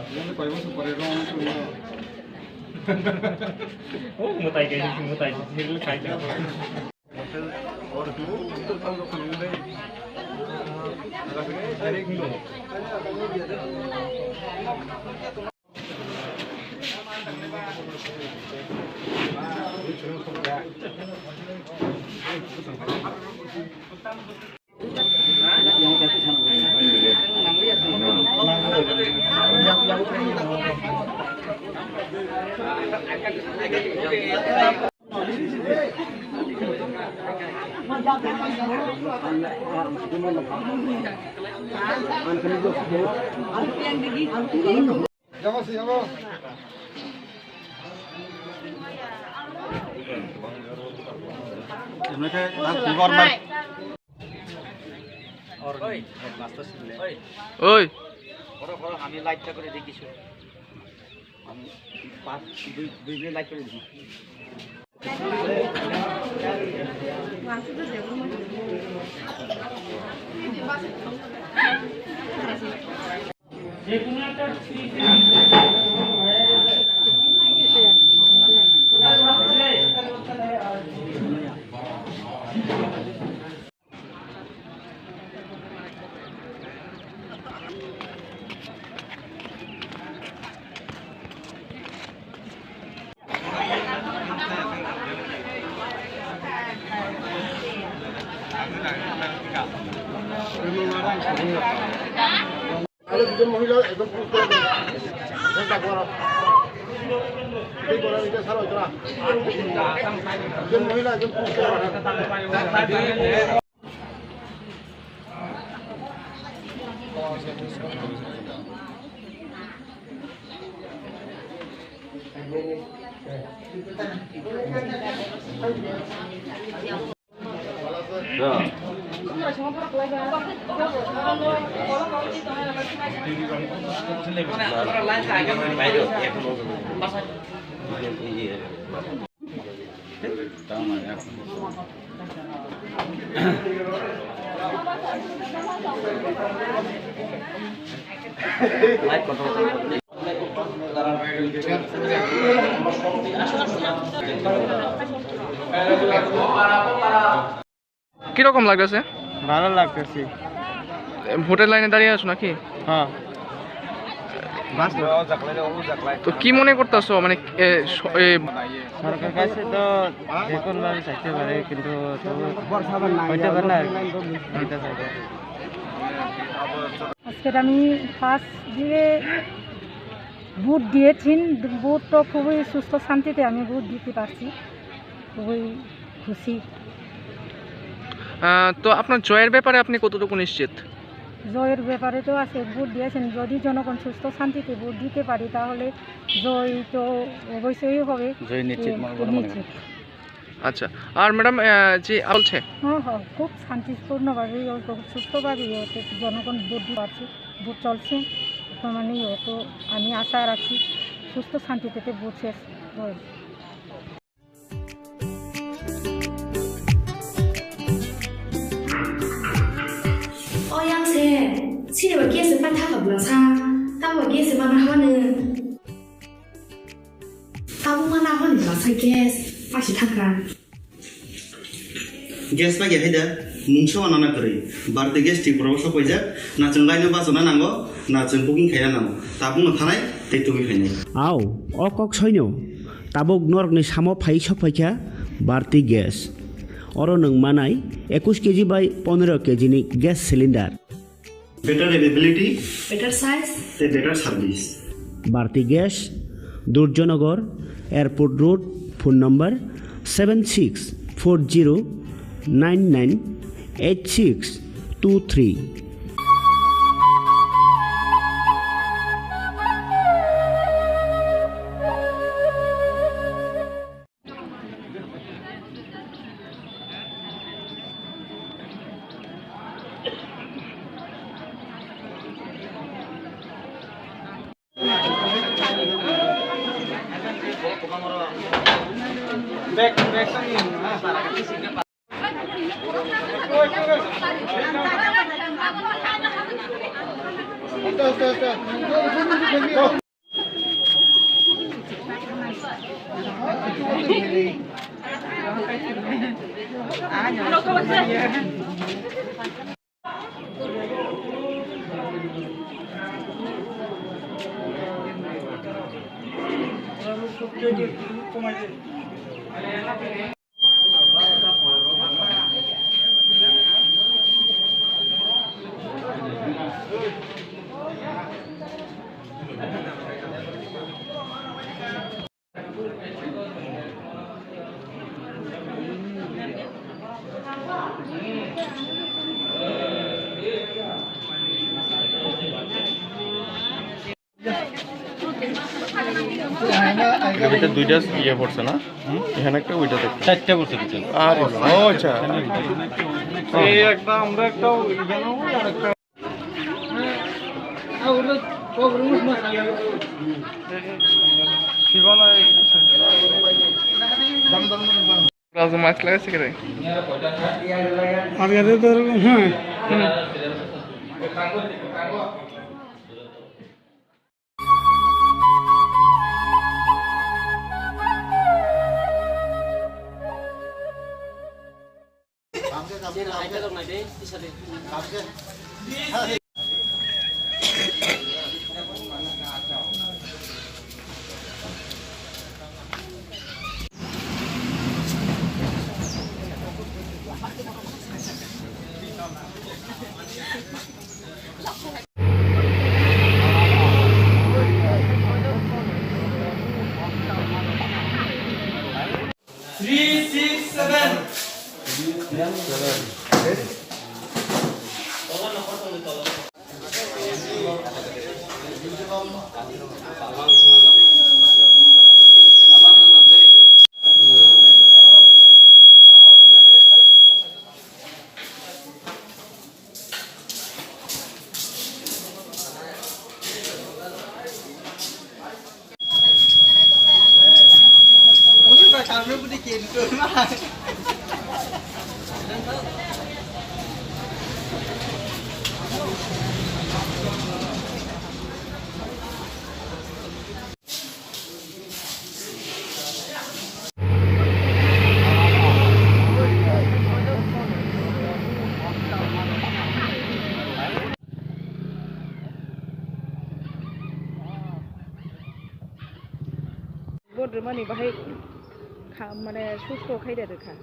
Oh, mutai ke ni, mutai. Silo kai ke. ওই আমি লাইটটা করে দেখিস আমি 2 light করে দিই দুজন মহিলা একদম পুরুষ করে দুজন মহিলা একদম পুরুষ করে কিরকম লাগতেছে? ভালো লাগতেছে। ভোটের লাইনে দাঁড়িয়ে আছো নাকি? হ্যাঁ। তো কি মনে করতেছো মানে সরকার কাছে তো যে কোনো ভাবে চাইতে পারে কিন্তু হইতে পারে না। আজকে আমি ফার্স্ট দিয়ে ভোট দিয়েছি। ভোট তো খুবই সুস্থ শান্তিতে আমি ভোট দিতে পারছি, খুবই খুশি। তো আপনার জয়ের ব্যাপারে আপনি কতটুকু নিশ্চিত? জয়ের ব্যাপারে তো আছে, ভোট দিয়েছেন, যদি জনগণ সুস্থ শান্তিতে ভোট দিতে পারি তাহলে জয় তো অবশ্যই হবে, জয় নিশ্চিত। আচ্ছা, আর ম্যাডাম যে বলছে হ্যাঁ হ্যাঁ খুব শান্তিপূর্ণভাবেই খুব সুস্থভাবেই জনগণ ভোট দিতে পারছে, ভোট চলছে বর্তমানেই। তো আমি আশা রাখি সুস্থ শান্তিতে ভোট শেষ হয়।现在我给是办他好不了啥，但我给是办他好呢。他不办他好你老猜 gas， 发起他干。 Gas bagi haida mungso anana kori barde gas ti promoso koija na chunglai basona nango na chungpuking khaya nango tabung no thanai tei tumi khainai আও অকক সৈন্য তাবক নরকনি সামো ফাই সফাইখা বাড়তি গ্যাস অর নং মানাই 21 কেজি বাই 15 কেজিনি gas cylinder better availability better size te better service Bharati gas Durjannagar airport road phone number 7640998623 Back এটার ভিতরে দুইটা ইয়ে পড়ছে না এখানে একটা ওইটা দেখতে চারটা পড়ছে কিছু আরে ও আচ্ছা এই একটা আমরা একটা এখানেও আরেকটা মাছ লাগাইছে কে माने बाहाय माने सुस्थ' खायदा रोखा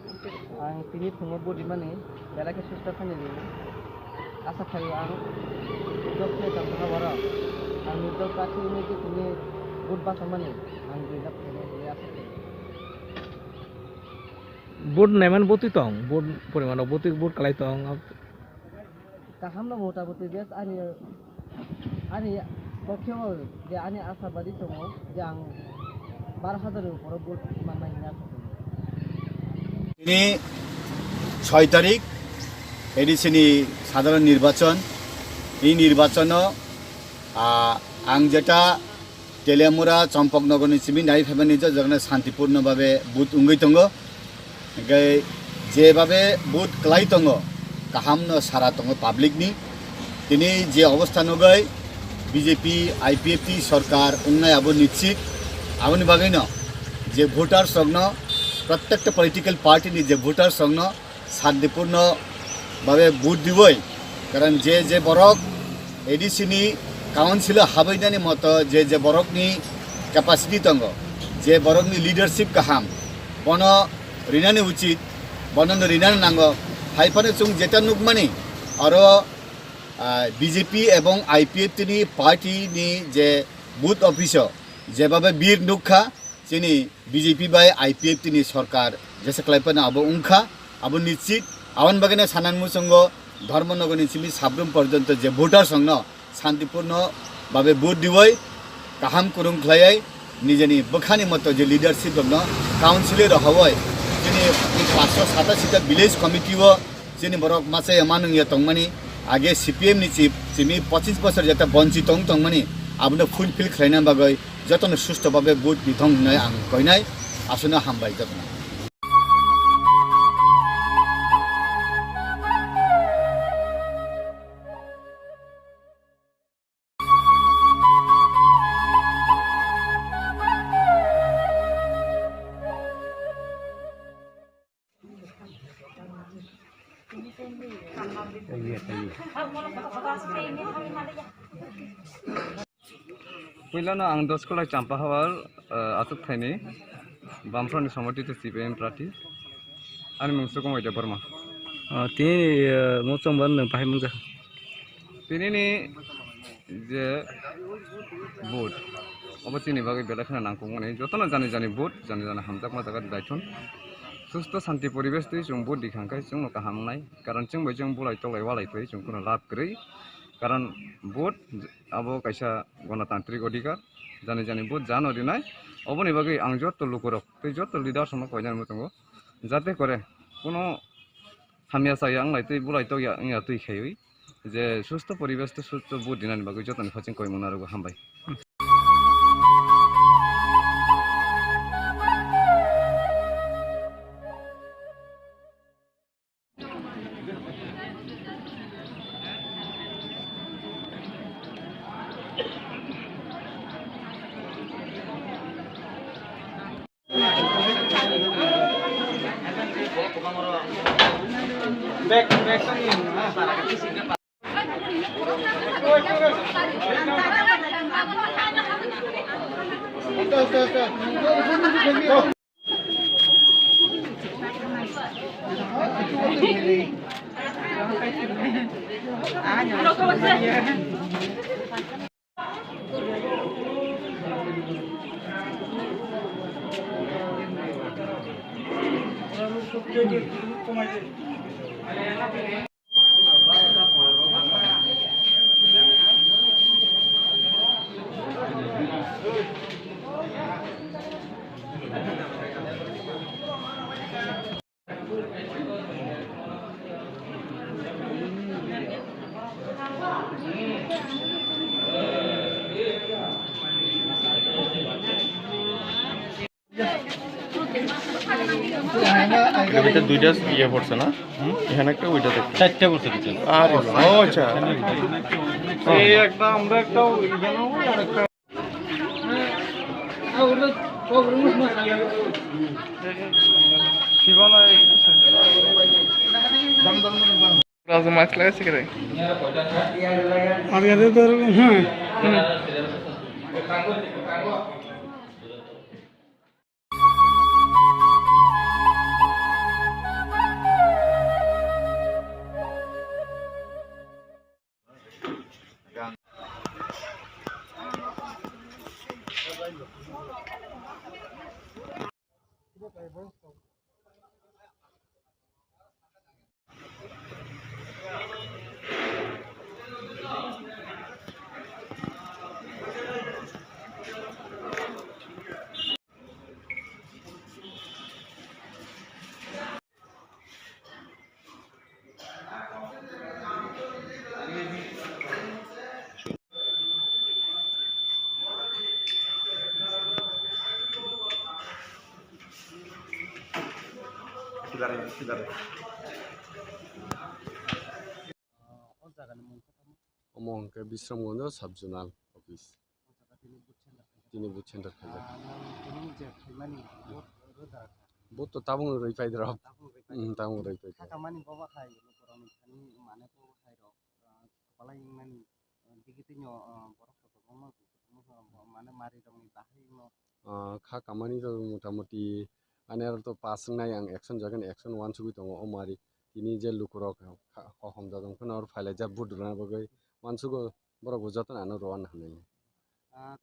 आं तिनि फुङाव बडि माने बेलाके सुस्थ' खायदा आसा खायो आं जब से तंत्र बारा आं जब काठी में कि तिनि बुट बासा माने आं बिना फुङाव आसा बुट नेमन बुति तंग बुट परिमाण बुति बुट कलाई तंग kaham na mota buti bias ani pokyo je ani asabadi tongo jang 12,000 উপর বুট মানাই না তিনি 6 তারিখ এডিসিনি সাধারণ নির্বাচন এই নির্বাচন আং যেটা তেলেমুরা চম্পকনগরনি সিমি নাই ফেবানি যেখানে শান্তিপূর্ণভাবে বুথ উঙ্গই তঙ্গ যেভাবে বুথ ক্লাই তঙ্গ কাহাম সারা তঙ্গ পাবলিকনি তিনি যে অবস্থা নগৈ বিজেপি আইপিএফটি সরকার উন্নয় আবো নিশ্চিত आबोनि बागैनो जे भोटार संघ प्रत्येक पॉलिटिकल पार्टी नि जे भोटार संघ शांतिपूर्ण भावे भोट दिबय कारण जे जे बरक एडिसी नि काउंसिल हाबैनानि मत जे बरक नि कैपेसिटी दङ जे बरक नि लीडरशिप काहाम बन रिनानि उचित बनन रिनानि नांगो हाइफाने जों जेटा नुकमानि आरो बीजेपी एवं आईपीएफ नि पार्टी नि जे बुथ ऑफिस जेबाबे बीर नुखा जोंनि बीजेपी बाय आईपीएफ नि सरकार जेसे क्लाइपन आबो उंखा आबो निश्चित आवन बागैनो सानान मुसंग धर्मनगरनि सिमि साब्रम पर्यन्त जे भोटार संघ शांतिपूर्ण भावे भोट दिवय काहाम कुरुं ख्लायै निजेनि बखानि मत जे लीडरशिप दङ काउन्सिलर हवय जोंनि 587 विलेज कमिटी व जोंनि बरक मासे मानुंया तंगमानि आगे सीपीएम नि चिफ सिमि 25 बोसोर जेता वंचित तंगमानि आबनो फुलफिल खालायना बागै जतन सुस्थ भावे बुट बिथं होननाय आं कयनाय आसनो हामबाय जतन पहिलानो आं 10 कलाय चाम्पा हावार आसुक थाइनि बामफ्रनि समथित सीपीएम प्रार्थी आनि मुंसु कमायदे बर्मा ते मोचंबन पाहाय मुंजा तिनिनि जे भोट अबचिनि बागै बेलाखना नांगौ माने जतन जानि जानि भोट जानि जानि हामजाक माजागा दायथन सुस्थ शांति परिवेश तै जों भोट दिखांखाय जों नका हामनाय कारण जों बयजों बुलाय तलाय वालाय तै जों कोनो लाब गरै কারণ ভোট আবো কাইসা গণতান্ত্রিক অধিকার জানি জানি ভোট জানো দিনাই অবনি বাকি আং যত লোকরক তুই যত লিডার সময় কয়জন মতো যাতে করে কোনো হামিয়া চাই আং লাই তুই বুলাই তো ইয়া তুই খেয়ে যে সুস্থ পরিবেশ তো সুস্থ ভোট দিনানি বাকি যতন ফাচিং কয়মন আর হামবাই এর ভিতরে দুইটা ইয়ে পড়ছে না এখানে একটা ওইটা দেখতে চারটা পড়ছে কিছু আরে ও আচ্ছা এই একটা আমরা একটা এখানে আর একটা শিবানা রাজু মাছ লাগাইছে কে রে আর এদের তো হ্যাঁ অমংকে বিশ্রামগঞ্জ সাব জোনাল অফিস তিনি বুথ সেন্টার খাইজা বুথ তো তাবুং রই পাই ধরব তাবুং রই পাই খামানি বাবা খাই লোকরনি খানি মানে তো খাই র কলাই মানে দিগিতিনো বরফ তো মানে মারি রংনি তাহাই ন খা কামানি তো মোটামুটি আনে তো পাস নাই আং একশন জাগोन একশন 1 সুবি दङ अमारि তিনি যে লুকুরক হহম দাদং কোন আর ফাইলে যা বুট রনা বগৈ মানসুগো বড় বুজাতন আনো রওয়ান হানাই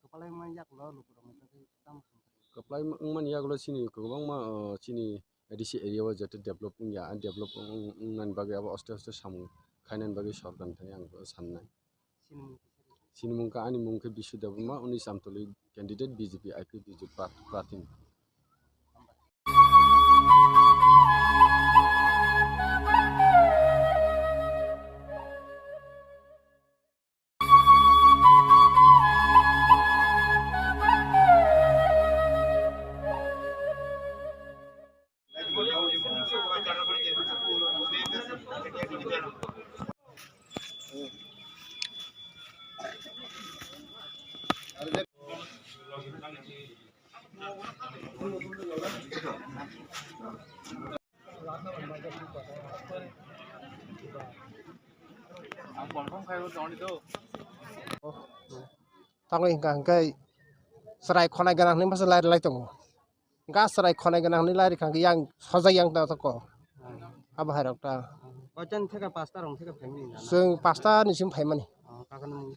কপালাই মান ইয়াকলো লুকুরক দাম কপালাই মান ইয়াকলো চিনি গোबां मा চিনি এডিসি এরিয়াও যেতে ডেভেলপিং या ডেভেলপিং নান বাগै আব অস্তে অস্তে সামু খাইনান বাগै সরকার थानि आं साननाय सिनमुंका आनि मुंखे बिश्वदेवमा उनि सामतलि कैंडिडेट बीजेपी आईपी बीजेपी प्रार्थी Tang ing kang kai serai khonai ganang ni masa lai lai tong ga serai khonai ganang ni lai kang yang sajai yang ta ko aba hai ta ojan theka pasta rong theka family na sing pasta ni sim phai mani kakan mung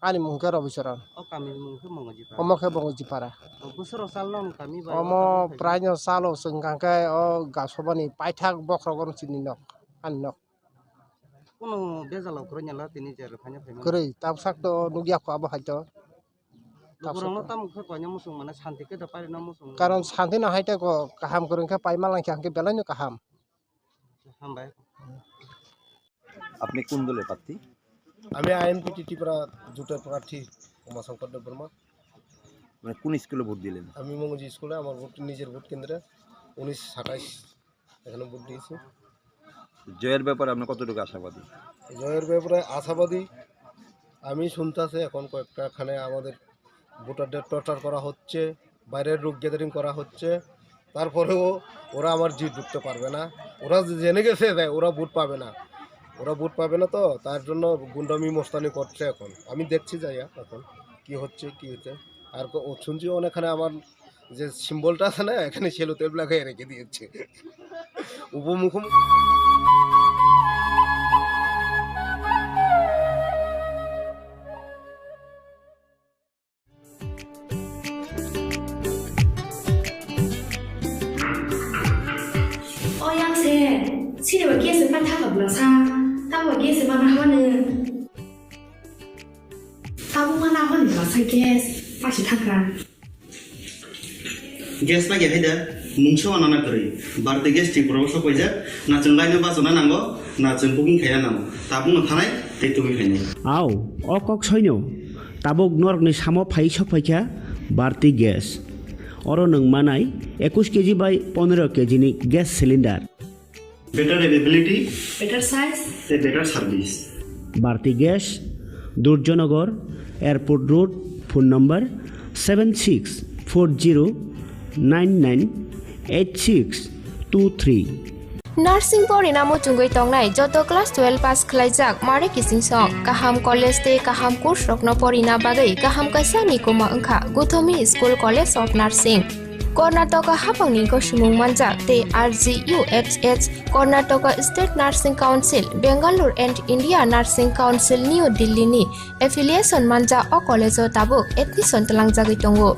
ani mung ka robisaran o kami mung ke mung ji pa omo ke bong ji para busro sal non kami ba omo pranyo salo sing kang kai o ga sobani paithak bokrogon chini nok an nok কোনো বেজালাও করে নিলা তিনি যে ফাইনে ফাইনে করে তাব সাকতো নুগিয়া কো আবো হাইতো পুরনো তাম কইনা মুসুং মানে শান্তি কে তো পারে না মুসুং কারণ শান্তি না হাইতে কো কাহাম করে খা পাই মালাংকে হাঁকে বেলাইনো কাহাম হামবাই আপনি কোন দলের প্রার্থী? আমি আইএনপিটি ত্রিপুরা জোটের প্রার্থী উমা শঙ্কর দেব বর্মা। মানে কোন স্কুলে ভোট দিলেন? আমি মঙ্গজি স্কুলে আমার ভোট নিজের ভোট কেন্দ্রে 1927 এখানে ভোট দিয়েছি। জয়ের ব্যাপারে আপনি কতটুকু আশাবাদী? জয়ের ব্যাপারে আশাবাদী আমি শুনতেছি এখন কয়েকটাখানে আমাদের ভোটারদের টর্চার করা হচ্ছে, বাইরের লোক গ্যাদারিং করা হচ্ছে, তারপরেও ওরা আমার জিত ঢুকতে পারবে না। ওরা জেনে গেছে ওরা ভোট পাবে না, তো তার জন্য গুন্ডামি মস্তানি করছে। এখন আমি দেখছি যাইয়া এখন কি হচ্ছে আর শুনছি অনেকখানে আমার যে সিম্বলটা আছে না এখানে সেলো তেল লাগাই রেখে দিয়েছে উপমুখম। 시리와 게스 판타가 불러사 따와 게스 만나 하는 따보만 하는 불러사 게스 다시 타그라 গ্যাস পাই গেছে মুংসো আনানা করে বারতে গ্যাস ঠিক প্রবশ কই যা না চংলাইনো বাজনা নাঙ্গো না চং বুকিং খায়া নাও তাবুং থানাই তে তুমি খাইনি আও অকক সৈন্য তাবক নরকনি সামো ফাই সফাইখা বারতি গ্যাস অর নং মানাই 21 কেজি বাই 15 কেজি नि gas cylinder better availability, better size, better service. Bharti Gas, Durjanagar, Airport Road, phone number 7640998623. Nursing pori namo chungoi tongnai joto class 12 pass khlaijak mare kising song kaham college te kaham course rokno pori na bagai kaham kaisa ni koma angkha Guthomi School College of Nursing Karnataka hapangni ko sumung manjak te RGUHH Karnataka State Nursing Council Bangalore and India Nursing Council New Delhi ni affiliation manja o college o tabuk admission talangjagoi tongo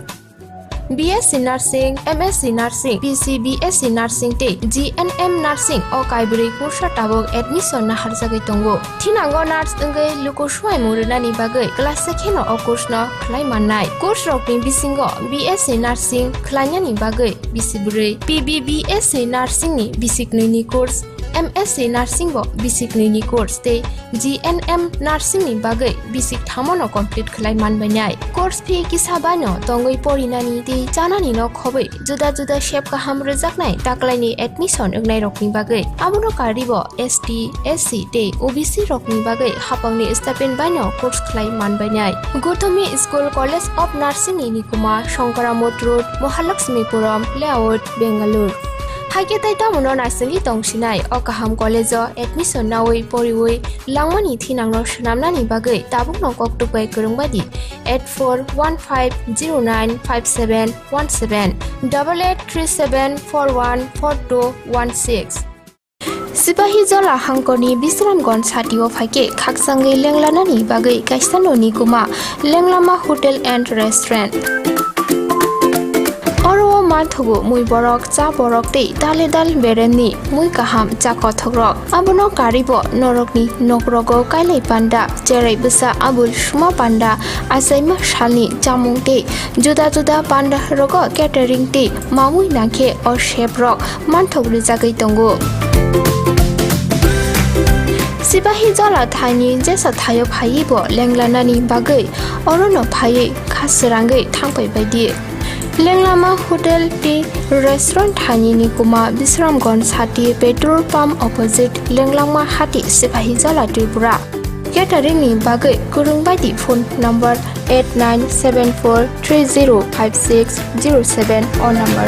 BSc Nursing, MSc Nursing, PCBSc Nursing te GNM Nursing o kaibri kursa tabok admission na harjagai tongo. Thinango nurse engai luko suai muruna ni bagai class sekheno o course no khlai mannai. Course rokni bisingo BSc Nursing khlaina ni bagai bisibrei, PBBSc Nursing ni bisiknui ni course, MSc Nursing bo bisiknui ni course te GNM Nursing ni bagai bisik thamono complete khlai manbainai. Course fee kisabano tongoi porinani te janani no khobai juda juda shape ka ham rejaknai taklaini admission engnai rokni bagai amono karibo ST SC te OBC rokni bagai hapangni stipend baino course khlai manbainai. Guthomi School College of Nursing ni nikuma Shankaramot Road Mahalakshmipuram Layout Bangalore Haike tai tamono nursing tongsinai o kaham college o admission nawai poriwai langmani thinangno shnamnani bagai tabuk no koktupai kurungbadi 8415095717 8837414216 Sipahi jola hangkoni Bisramgon satio phaike khaksangai lenglanani bagai kaisanoni kuma lenglama hotel and restaurant Oro mathugo mui borok cha borok te dale dal bereni mui kaham cha kothogrok abono karibo norokni nokrogo kailai panda cherai busa abul suma panda asaima shalni chamung te juda juda panda rogo catering te mamui nakhe or chef rock manthogri jagai tongo Sipahi jola thani jesa thayo phaibo lenglanani bagai orono phai khasrangai thangpai baidi Lenglama Hotel T Restaurant Thani ni kuma Bisramgon Sati petrol pump opposite Lenglama Hati Sipahi Jala Tripura Catering ni bagai kurungbai phone number 8974305607 or number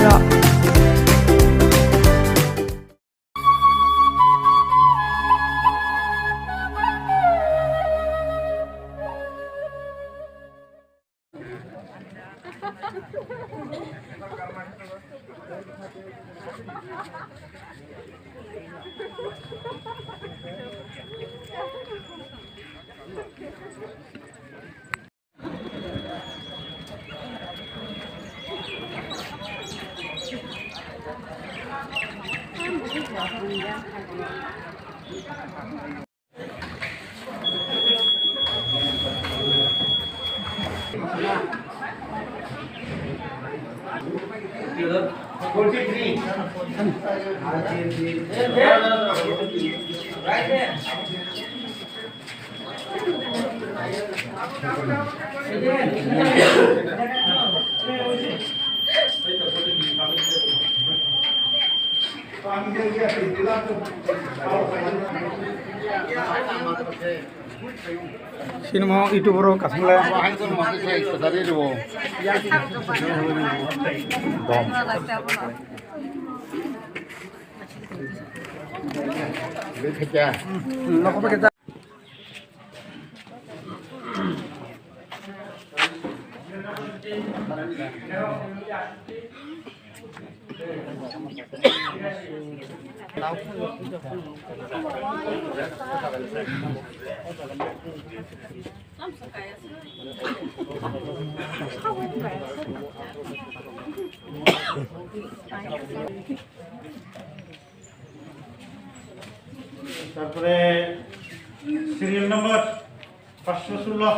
Sinmo itu bro kasmula. Bom. Loko pa kita. তারপরে serial number 516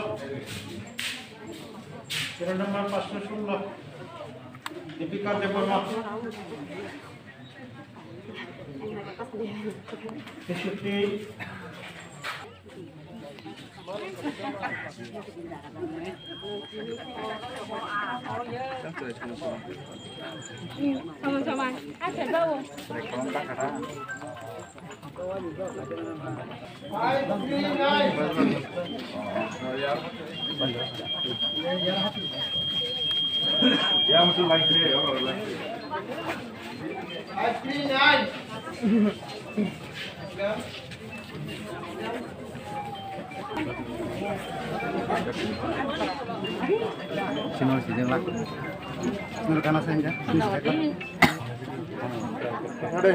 serial number 516 Dipika Debbarma 63 Teman-teman, ada bau. Ya muncul lagi ya kalau lagi. Sino sijeng lak. Nur kana senja. Ade.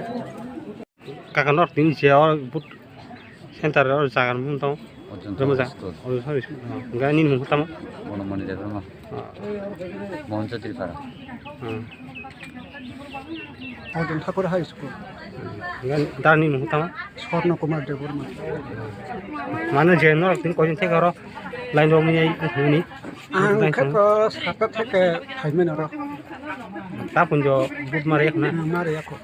Kakanor tin siawar but center or jagan mum tong. Remaja. Or sorry. Gani mum tama. Mono moni jagan ma. Moncha tripara. Odin Thakur High School. Dani mum tama. Swarna Kumar Deborma. Mana jenor tin koin te garo. Lain ro mi ni. Ang khato sata theke phaimen ro. Ta punjo but mare na. Mare ko.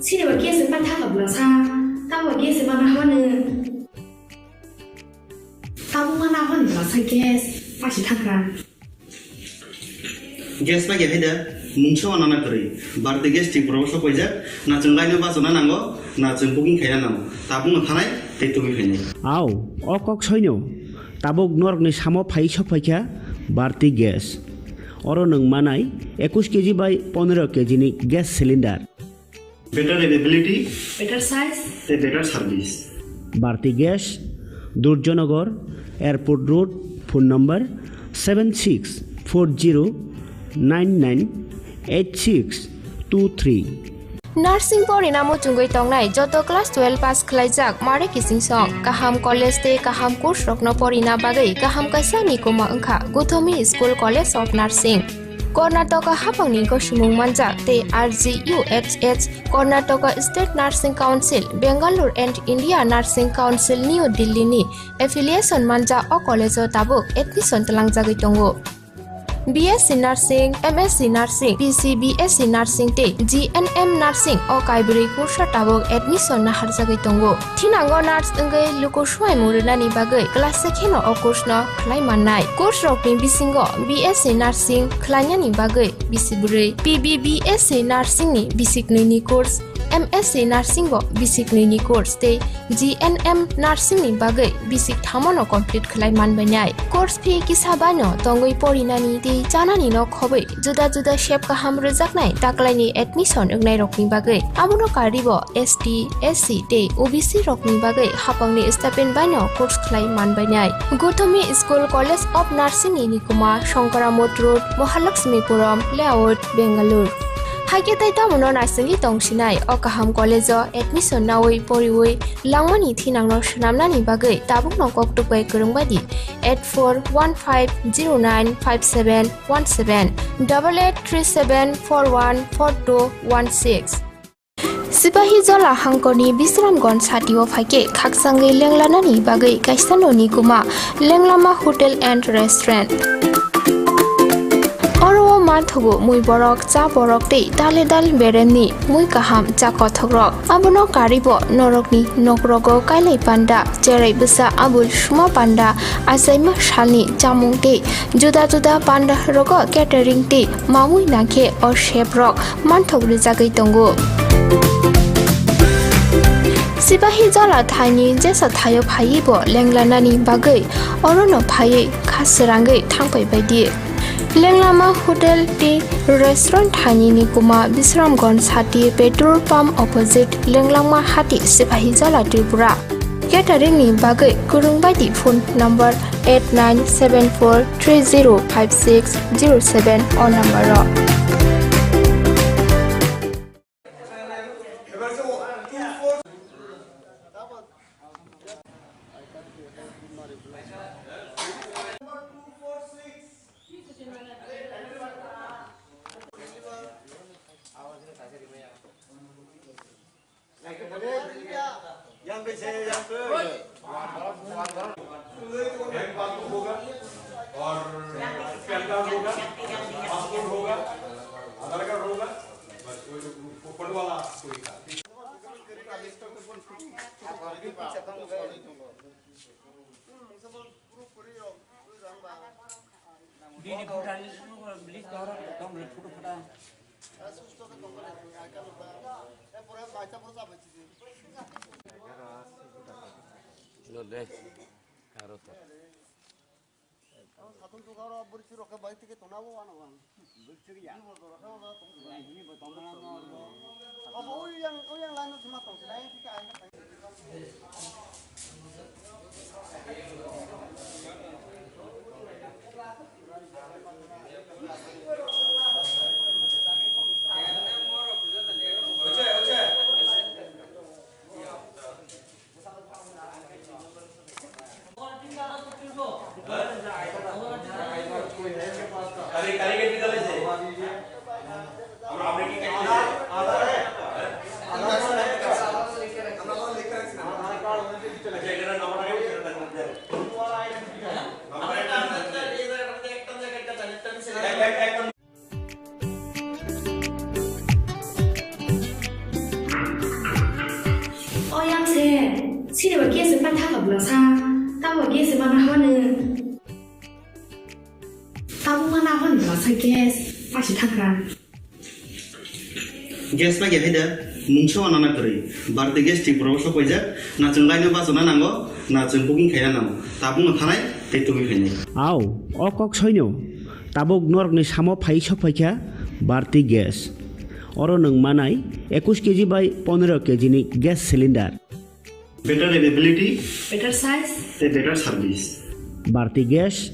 Sini bagi sempat tak berasa, tahu bagi sempat apa ni? Tahu mana apa ni berasa gas, masih tak kan? Gas bagi apa dah? Mungkin mana nak kiri. Berarti gas di proses apa aja? Nak cengkai ni bahasa mana nanggo? Nak cengkuking kaya nanggo. Tapi nak tanai, itu begini. Aw, okok soinyo. Tabuk nork ni samo phai sok phaicha, berarti gas. Oro nung manai 21 kg by 15 kg ni gas cylinder. Better availability, better size, better service. Bharti Gas, Durjonagar, Airport Road, phone number 7640998623. Nursing porinamo chungoi tongnai joto class 12 pass khlaijak mare kising song kaham college te kaham course rokno porina bagai kaham kaisa ni koma angkha Guthomi School College of Nursing. Karnataka hapangni ko sumung manjak te RGUHH Karnataka State Nursing Council Bangalore and India Nursing Council New Delhi ni affiliation manja o college o tabuk admission talang jagai tongo. BSc Nursing, MSc Nursing, PC BSc Nursing te GNM Nursing o kaibri kursa tabok admission na harjagai tongo. Thinango nurse engai luko swai murinani bagai class sekheno o course no khlai mannai. Course rokni bisingo BSc Nursing khlainyani bagai bisibure, PBBSc Nursing ni bisikni ni course, MSc Nursing bo bisikni ni course te GNM Nursing ni bagai bisik thamono complete khlai manbainai. Course fee kisabano tongoi porinani te janani no khobai juda juda shape kaham rejaknai taklaini admission engnai rokni bagai abuno karibo ST SC te OBC rokni bagai hapangni stipend baino course khlai manbainai. Gothomi School College of Nursing ni Nikuma Shankaramot Road Mahalakshmipuram Layout Bangalore. Hage tai tamono nursing tongsinai o kaham college admission nawai poriwai langmani thinangno shnamnani bagai tabuk no koktukbai kurungbadi 8415095717 8837414216 Sipahi Jola Hangkoni Bisramgon Satio Fake Kaksangi Lenglanani Bagai Kaisanoni Kuma Lenglama Hotel and Restaurant Oro Manthogo Mui Borok Cha Borok Te Dale Dal Bereni Mui Kaham Cha Kothogrok Abono Karibo Norokni Nokrogo Kailai Panda Jerai Busa Abul Shuma Panda Asaima Shalni Jamung Te Juda Juda Panda Rogo Catering Te Mamui Nake or Shape Rock Manthog Rizagai Tongo Sipahi Jola Thani Jesa Thayo Phaibo Lenglanani Bagai Orono Phai Khasrangai Thangpai Baidi Lenglama Hotel Tea Restaurant Thani Nikuma Bisramgon Sati Petrol Pump Opposite Lenglama Hati Sipahi Jola Tripura Catering ni Bagai Kurungbaidi phone number 8974305607 or number Sini bagi sempat tak belasa, tahu bagi semana mana, tahu mana mana belasa gas, masih takkan. Gas bagi ada, mungkin anak kiri, berarti gas di proses kerja, nak cengkainya pas mana nanggo, nak cengkuking kaya nanggo, tabung nganai, itu begini. Aw, okok soino, tabuk nork ni samo phai sopaikya, berarti gas. Orang neng manai, 21 kg by 15 kg ni gas cylinder. Better availability, better size, better service. Bharti Gas,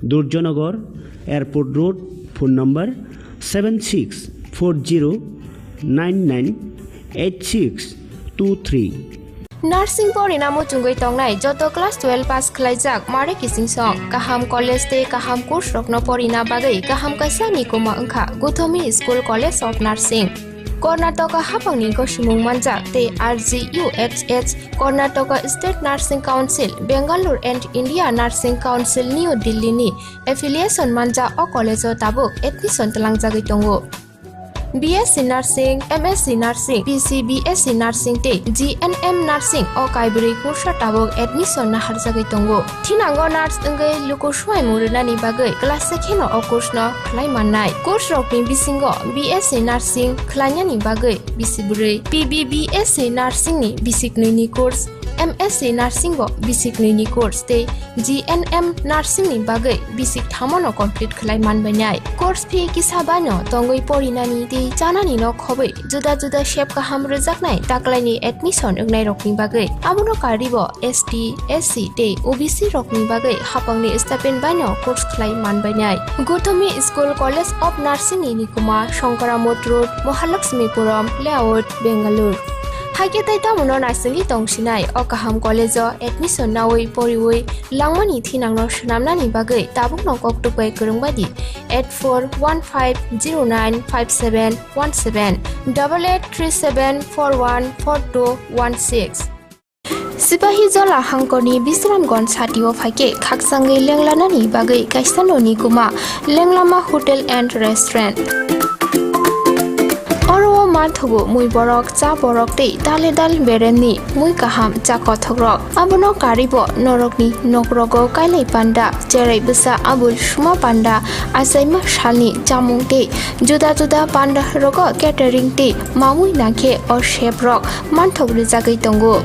Durjanagar, Airport Road, phone number 7640998623. Nursing Porinamo Chungoi Tongnai, Joto Class 12 Pass Klaijak, Mare Kissing Song, Kaham College Te Kaham Course Rokno Porina Bagai, Kaham Kaisa Nikoma Angka, Gothomi School College of Nursing. Karnataka hapangni kosimung manjak te RGUHH Karnataka State Nursing Council Bangalore and India Nursing Council New Delhi ni affiliation manja o college o tabuk admission talangjagui tongo. BSc Nursing, MSc Nursing, PC BSc Nursing te GNM Nursing o kaibri kursa tabok admission na harjagui tongo. Thinango nurse engei lukuswai murunani bagai class 2 no o course no khlai mannai. Course rokni bisingo BSc Nursing khlainani bagai bisiburi, PBBSc Nursing ni bisiknui ni course, MSc Nursing bo bisiknui ni course te GNM Nursing ni bagai bisik thamono complete khlai manbainai. Course fee kisabano tongoi porinani te janani no khobai juda shape kaham rejaknai taklaini admission engnai rokni bagai abono karibo ST SC te OBC rokni bagai hapangni stipend baino course khlai manbainai. Gothomi School College of Nursing ni Nikuma Shankaramot Road Mahalakshmipuram Layout Bangalore. Haiketai tamuno nasingi tongsinai o kaham college o admission nawai poriwai langmani thinangno shnamnani bagai tabukno koktupai kurungbadi 8415095717 8837414216 Sipahi Jola Hangkoni Bisramgon Satio Fake Kaksangi Lenglanani Bagai Kaisanoni Kuma Lenglama Hotel and Restaurant Oro Marthogo Mui Borok Cha Borok Te Dale Dal Bereni Mui Kaham Cha Kothogrok Abono Karibo Norokni Nokrogo Kailai Panda Jerai Busa Abul Shuma Panda Asaima Shalni Jamung Te Juda Panda Rogo Catering Te Mamui Nake or Shape Rock Manthog Rizagai Tongo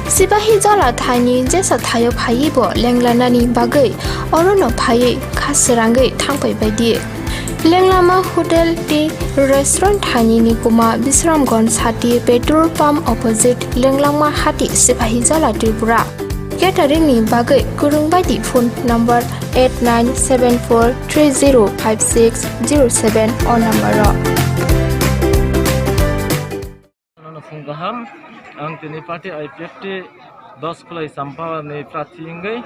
Sipahi Jola Thani Jesa Thayo Phaibo Lenglanani Bagai Orono Phai Khasirangai Thangpai Baidi Lenglama Hotel Tea Restaurant Thani Nikuma Bisramgon Sati Petrol Pump Opposite Lenglama Hati Sipahi Jola Tripura Catering ni Bagai Kurungbaidi phone number 8974305607 or number Fungaham ang tini party IPFT 10 kulai sampah ni prati ingai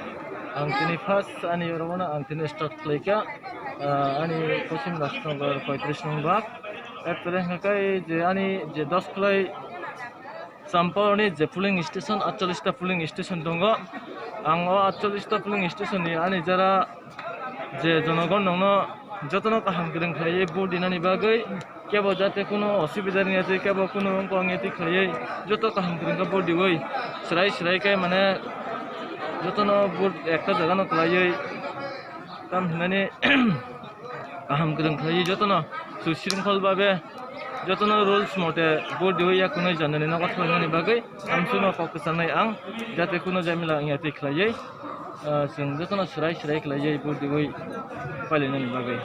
ang tini first ani yorona ang tini start klika ani kosim rastnogor 35 nong bak apre hakai je ani je 10 kulai sampah ni je polling station 48 ta polling station dongo ang 48 ta polling station ni ani jara je jonogon nongno jotono kaham gring khaye board dinani bagai kebo jate kono osubida ni ate kebo kono pangeti khaye joto kaham gring ka board dioi srai kai mane jotono board ekta jaga no khlaye tam hinani kaham gring khaye jotono sushrinkhol babe jotono rules mote board dioi ya kono janani no kotho ni bagai amsuno focus anai ang jate kono jamila ngati khlaye जों जतन स्राय खालायो बुद्धि गई फालिनानै बागै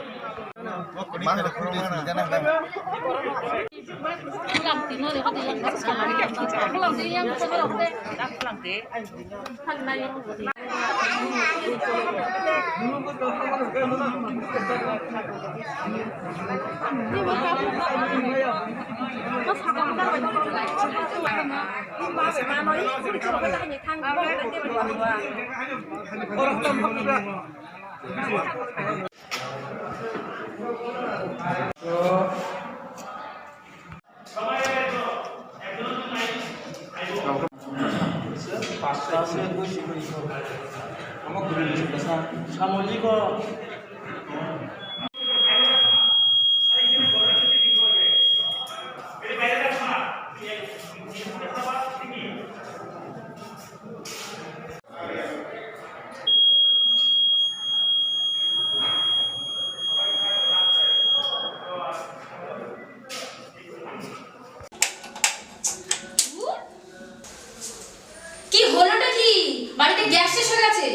কি হলোটা কি বাড়িতে গ্যাস শেষ হয়ে গেছে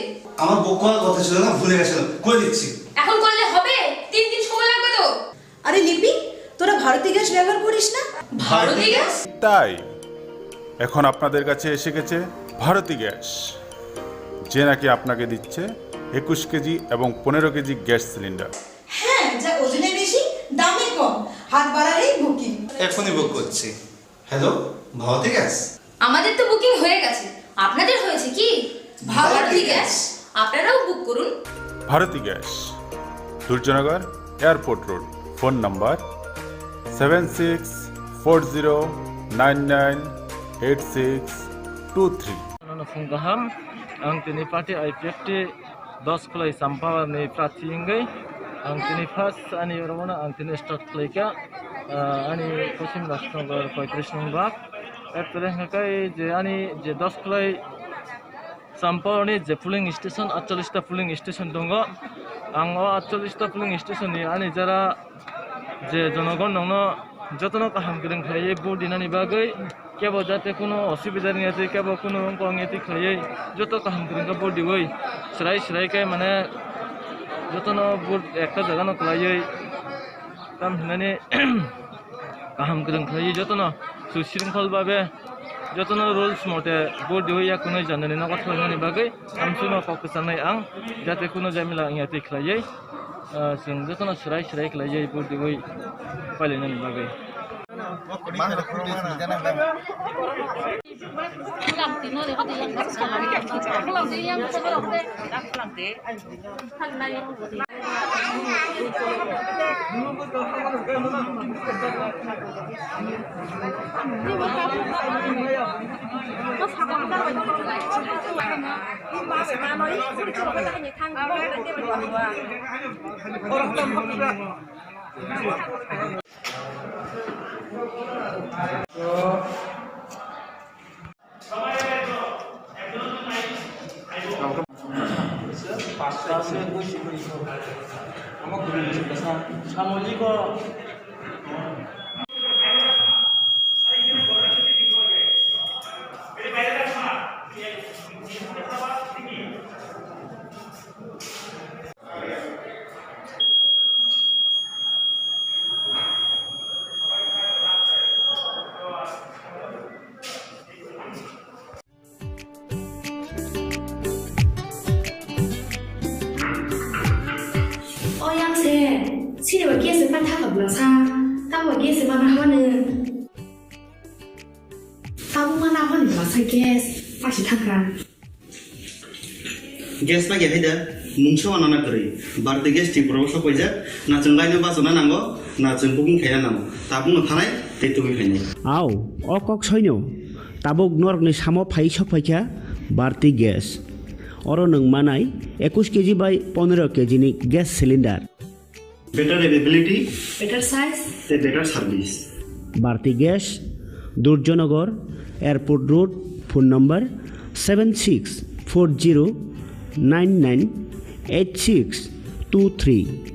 আমার বকুয়ার কথা ছিল না ভুলে গেছিলাম করে দিচ্ছি এখন করলে হবে 3 দিন সময় লাগবে তো আরে লিপি তোরা ভারতী গ্যাস ব্যবহার করিস না ভারতী গ্যাস তাই এখন আপনাদের কাছে এসে গেছে ভারতী গ্যাস যে নাকি আপনাকে দিচ্ছে 21 কেজি এবং 15 কেজি গ্যাস সিলিন্ডার হ্যাঁ যা ওজনে বেশি দামে কম হাত বাড়ালেই বুকিং এখনই বুক করছি হ্যালো ভারতী গ্যাস আমাদের তো বুকিং হয়ে গেছে আপনাদের হয়েছে কি ভারতী গ্যাস আপনারাও বুক করুন Bharati gas Durjannagar airport road phone number 7640998623 Fung Gaham, ang tini party IPFT 10 kulai sampah ni prati ingay, ang tini pas ani ormona ang tini start klika, ani kosim rastro koitrishnong bak, terus ngakai je ani je 10 kulai sampah ni je pooling station 48 ta pooling station dongo, ang 48 ta pooling station ni ani jara je jonogon nongno jotono kaham kiring khaye board dinani bagai কেবল যাতে কোনো অসুবিধা নিয়ে আছে কেবল কোনো অঙ্গেতি খাইয়ে যত কাম করেন board দিবই সেরাই সেরাইকে মানে যত বোর্ড একটা জায়গা নকলাইয়ে কাম হিনানি কাম করেন খাইয়ে যত সুশৃঙ্খলভাবে যত রুলস মতে বোর্ড দিবইয়া কোনো জানানি না কথা হইনানি বাগै আমসুনো ককসানাই আং যাতে কোনো জামিলা ইয়াতি খাইয়ে जों যত সেরাই সেরাই খাইয়ে বোর্ড দিবই পাইলেনানি বাগै Sini bagi sepan tak berasa, tahu bagi sepan apa ni? Tahu mana apa ni berasa gas, pasti takkan. Gas lagi ada, muncul anak kiri. Berarti gas di proses apa aja? Nak cengkainya bahasa mana nanggo, nak cengkuking kaya nanggo. Tapi nak tanai, itu kaya. Aw, okok soinyo, tabuk nork ni samo phai sok phaikya, berarti gas. Oro nung manai 21 kg by 15 kg ni gas cylinder. Better availability, better size, better service. Bharti Gas, Durjonagar, Airport Road, phone number 7640998623.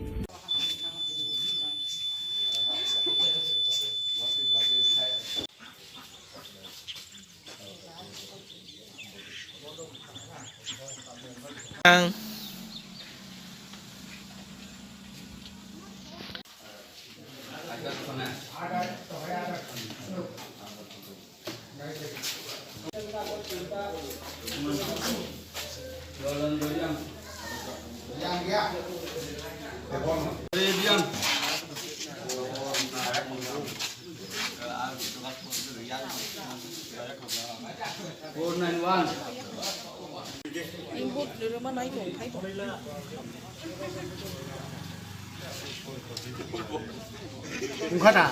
Bukan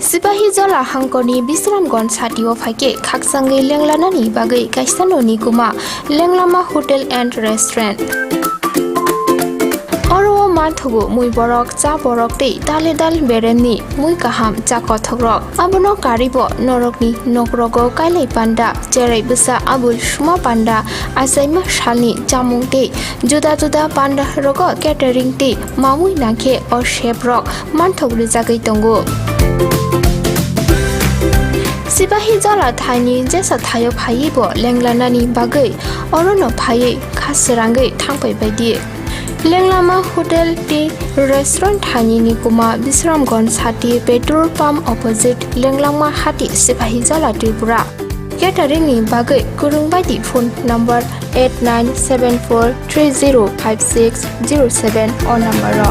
Sipahi jola hangkoni Bisramgon satio phake khaksangai lenglanani bagai kaisanoni kuma Lenglama Hotel and Restaurant. Oro manthugu mui borok cha borok tei dale dal bereni mui kaham cha kothogrok abono karibo norokni nokrogo kailai panda cherai busa abul suma panda asaima shalni jamung tei juda juda panda rogo catering tei mamui nangkhe o chef rok manthok rijagai tongo Sipahi jala thani jesa thayo phai bo lenglanani bagai orono phai khasrangai thangpai baidi Lenglama hotel ti restaurant thani ni kuma Bisramgon sati petrol pump opposite Lenglama hati Sipahi jala Tripura Catering ni bagai kurung baidi phone number 8974305607 on number ro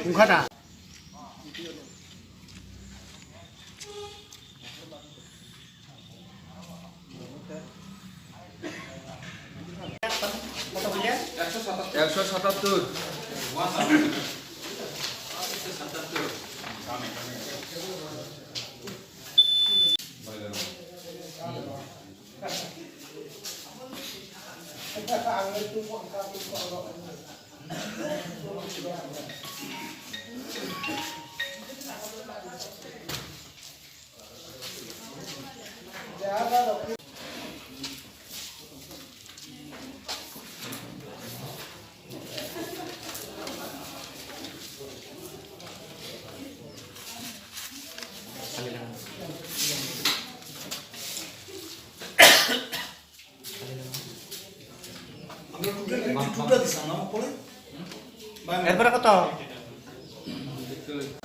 Ungkata.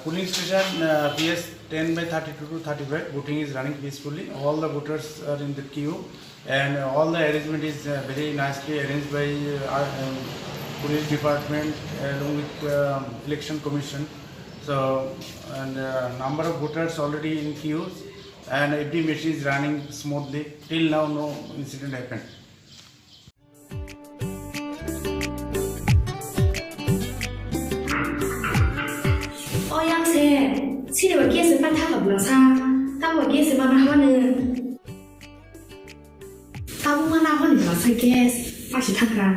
Polling station PS 10/32 to 35. Voting is running peacefully. All the voters are in the queue, and all the arrangement is very nicely arranged by police department along with election commission. So, and number of voters already in queues, and every machine is running smoothly. Till now, no incident happened. Sini bagi sempat tak belasa, tahu bagi sempat apa ni? Tahu mana apa ni belasa gas, masih takkan.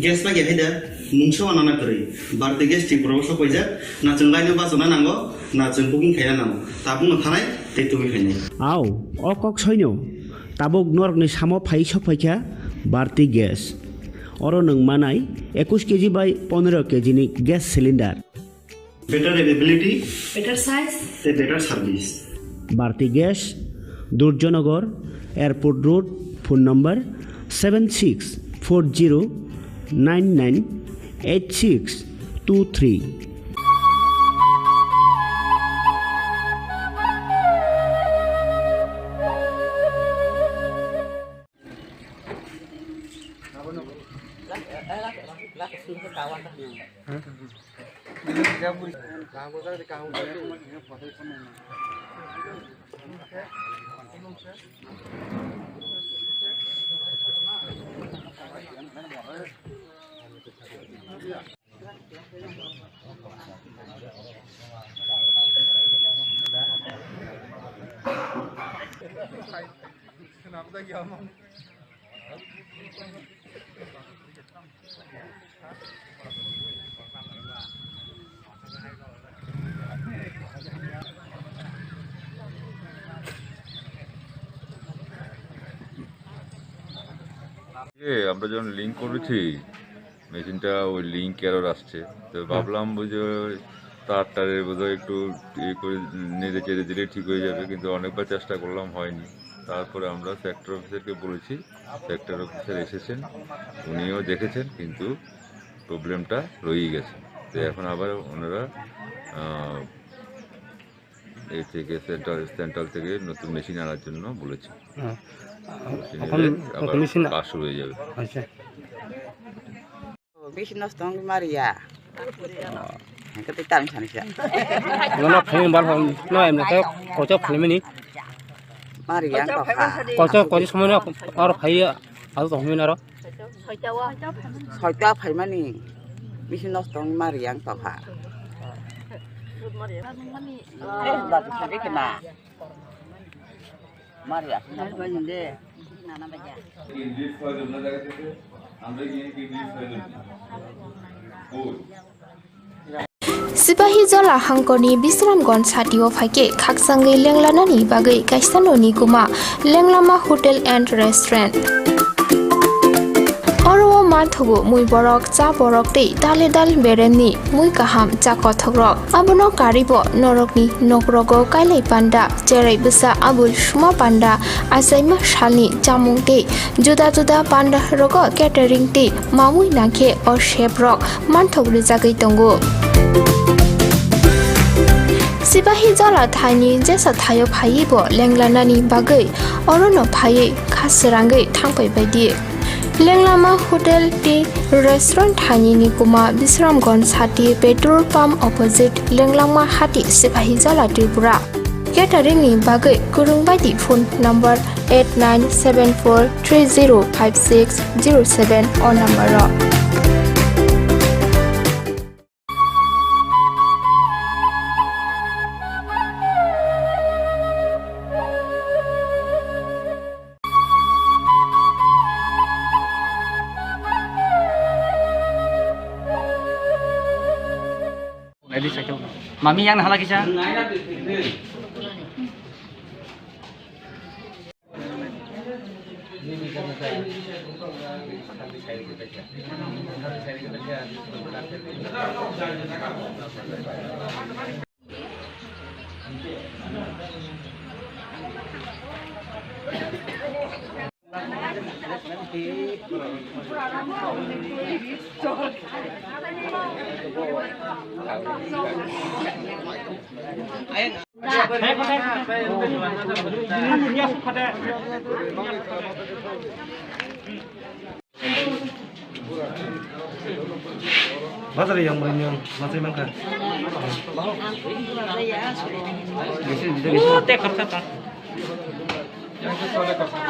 Gas lagi ada, muncul anak kiri. Berarti gas di proses apa aja? Nacung lainnya bahasa mana nanggo, nacung booking kaya nanggo. Tabung ngantai, itu kaya. Aw, okok soinyo, tabuk nork ni samo phai sokpaikya, berarti gas. Oro nung manai 21 kg by 15 kg ni gas cylinder. Better availability, better size, better service. Bharti Gas, Durjonagar, Airport Road, phone number 7640998623. আমরা যখন link করেছি মেশিনটা ওই link error আসছে তো ভাবলাম বুঝে তারের বোধহয় একটু ইয়ে করে নেড়ে চেড়ে দিলে ঠিক হয়ে যাবে কিন্তু অনেকবার চেষ্টা করলাম হয়নি তারপরে আমরা সেক্টর অফিসারকে বলেছি, সেক্টর অফিসার এসেছেন, উনিও দেখেছেন, কিন্তু প্রবলেমটা রয়েই গেছে। তো এখন আবার ওনারা এই থেকে সেন্ট্রাল থেকে নতুন মেশিন আনার জন্য বলেছে। কাজ শুরু হয়ে যাবে। বেশি নষ্ট মারিয়া kata tak macam ni siap. Mana paling baru no em nak kocok paling ni. Mari yang kocok semua ni orang kaya atau tak mana orang. Soita pai mani. Misi nos tong mari yang papa. Dah tadi kena. Mari ya. Banyak deh. Nana baca. English file na jaga থেকে আমরা গিয়ে English file O Sipahi jola hangkoni Bisramgon satio phaike khaksangai lenglanani bagai kaisanoni kuma lenglama hotel and restaurant Oro mathugo mui borok cha borok tei dale dal bereni mui kaham cha kothogrok abono karibo norokni nokrogo kailai panda cherai bisa abul shuma panda asaima shalni chamung tei juda juda panda rogo catering tei mamui nakhe or chef rock manthogri jagai tongo Sipahi jola thani jesa thayo phai bo lenglanani bagai orono phai khasrangai thangpai baidi Lenglama Hotel T Restaurant Thani ni kuma Bisramgon Sati petrol pump opposite Lenglama Hati Sipahi Jola Tripura Catering ni bagai kurung baidi phone number 8974305607 on number Mami yang nak lagi sah? Bazar yang banyak, macam mana? Oh, tek kerja. Yang itu ada kerja.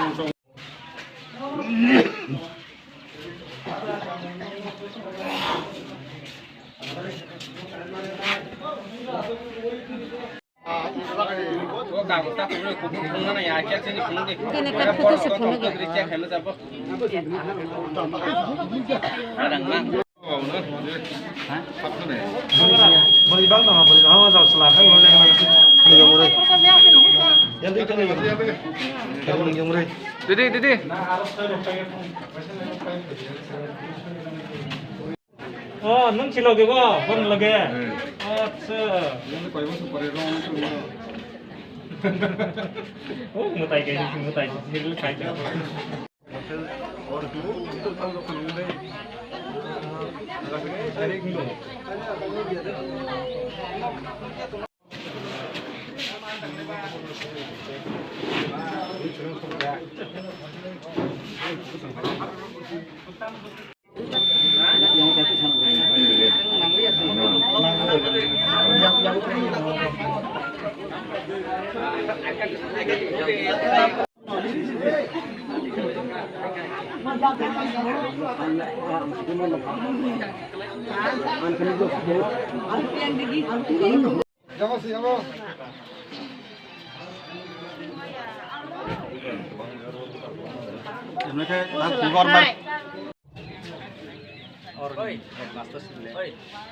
Beli bang tak beli, awak jauh selatan boleh lagi. Yang murah. Yang itu yang murah. Didi. Oh, nung silo ke ba? Pun lagi. Acha. Yang kau yang super hero Oh, mutai ke sini kaya.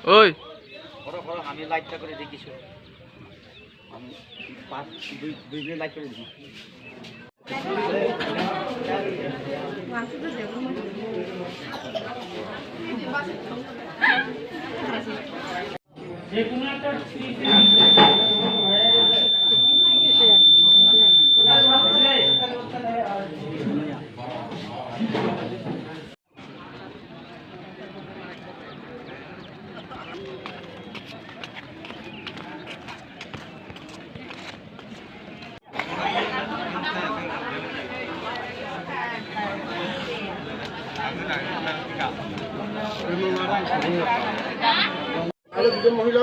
Oi. Orang kami like tak boleh dikisah. Kami pas dua like boleh dikisah. Yang মহিলা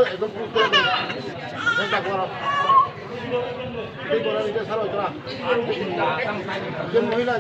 একদম মহিলা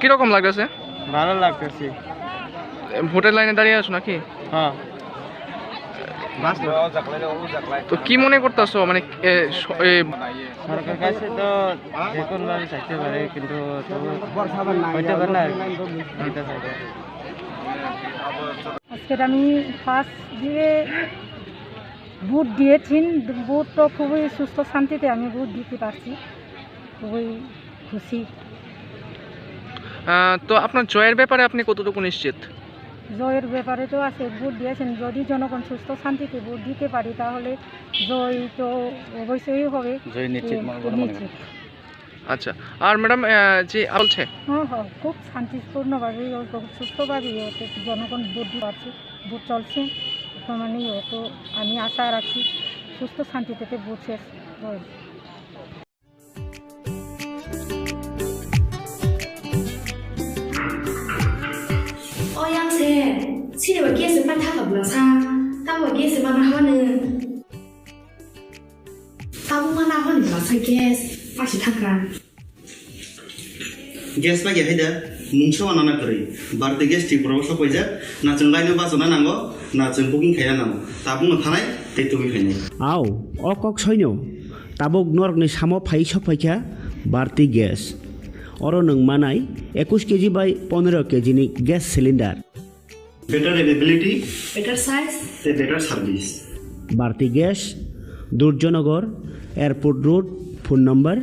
কিরকম লাগতেছে? ভালো লাগতেছে। ভোটের লাইনে দাঁড়িয়ে আছো নাকি? হ্যাঁ। তো কি মনে করতেছো, মানে সরকার কাছে তো যে কোনো ভাবে চাইতে পারে, কিন্তু হইতে পারে না। আজকে আমি ফার্স্ট দিয়ে ভোট দিয়েছি। ভোট তো খুবই সুস্থ শান্তিতে আমি ভোট দিতে পারছি, খুবই খুশি। তো আপনার জয়ের ব্যাপারে আপনি কতটুকু নিশ্চিত? জয়ের ব্যাপারে তো আছে, ভোট দিয়েছেন, যদি জনগণ সুস্থ শান্তিতে ভোট দিতে পারি তাহলে জয় তো অবশ্যই হবে, জয় নিশ্চিত। আচ্ছা, আর ম্যাডাম যে বলছে হ্যাঁ খুব শান্তিপূর্ণভাবে খুব সুস্থভাবেই জনগণ ভোট দিতে পারছে, ভোট চলছে মানে তো আমি আশা রাখছি সুস্থ শান্তিতে ভোট শেষ হয়। 시대와 계속 빠타가 불러사 따와 계속 만나 하는 따와 만나 하는 불러사 계속 다시 타가 গ্যাস বাকি হাইদা মুংস আনানা করে বারতে গ্যাস ঠিক বড় সব হয়ে যায় না जों লাইনে বাসনা নাঙ্গো না जों বুকিং খাইয়া নাঙ্গো তা বুंनो थानाय তে তুমি খাইনে আও অকক সৈন্য তাবক নরকনি সামো ফাই সফাইখা বারতি গ্যাস অর নং মানাই 21 কেজি বাই 15 কেজি नि gas cylinder better availability, better size, better service. Bharti Gas, Durjanagar, Airport Road, phone number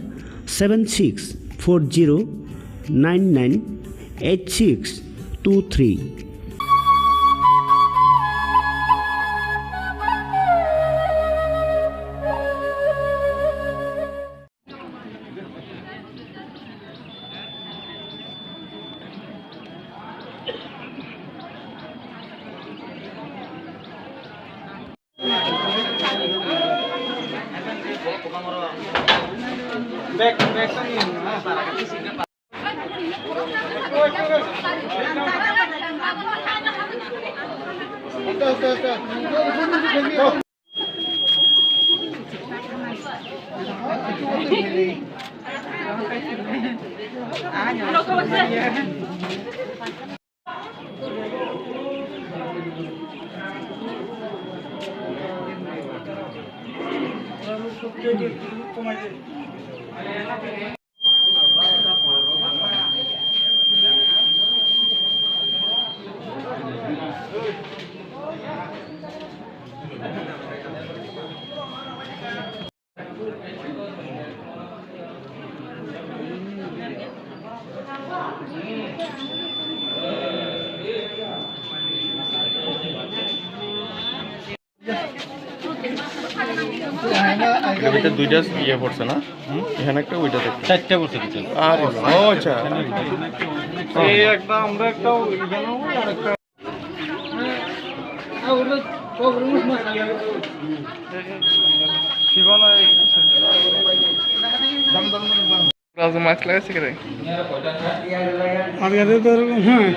7640998623. এটা দুইটা ইয়ে পড়ছে না, এখানে একটা ওইটা দেখতে চারটা পড়ছে কিছু। আর ও আচ্ছা, এই একটা আমরা একটা এখানেও আরেকটা শিবানা রাজু মাছ লাগাইছে কে রে? আর গাতে তো হ্যাঁ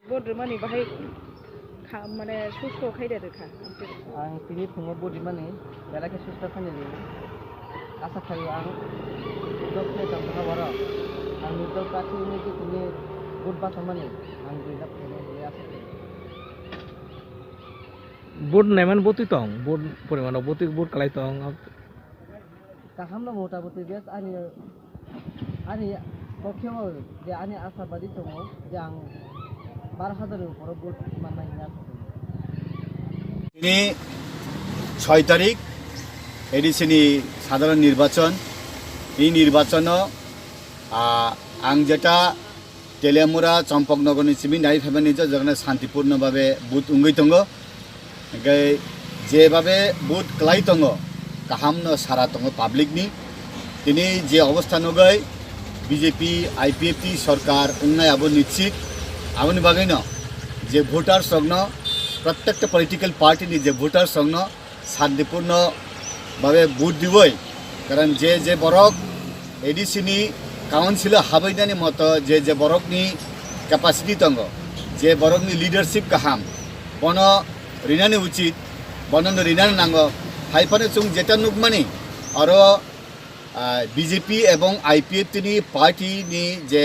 Board money bahai mana susu khaida dekha. Ang tini pungo board money bela ke susu khane ni. Asa khayo ang dok ne tam kha wara. Ang dok pati ni ki tini board ba samane ang dilap ne asa. Board neman boti tong board poriman boti board kalai tong. Kaham na mota boti bias ani pokyo je ani asa badi tongo jang 12,000 উপরে vote মানাই না তিনি 6 তারিখ এডিসিনি সাধারণ নির্বাচন এই নির্বাচন আং যেটা তেলিয়ামুরা চম্পকনগরনি সিমি নারী ফেবেনি যেখানে শান্তিপূর্ণভাবে বুথ উঙ্গই দङ যেভাবে বুথ ক্লাই দङ কাহামনো সারা দङ পাবলিকনি তিনি যে অবস্থা নগৈ বিজেপি আইপিএফটি সরকার উন্নয় আবো নিশ্চিত आबोनि बागैनो जे भोटार संघ प्रत्येक पॉलिटिकल पार्टी नि जे भोटार संघ शांतिपूर्ण भावे भोट दिवै कारण जे बरक एडीसी नि काउंसिल हाबैनानि मत जे बरक नि कैपेसिटी दङ जे बरक नि लीडरशिप काहाम बन रिनानि उचित बनन रिनानि नांगो हाइफाने जों जेटा नुगमानि आरो बीजेपी एवं आईपीएफ नि पार्टी नि जे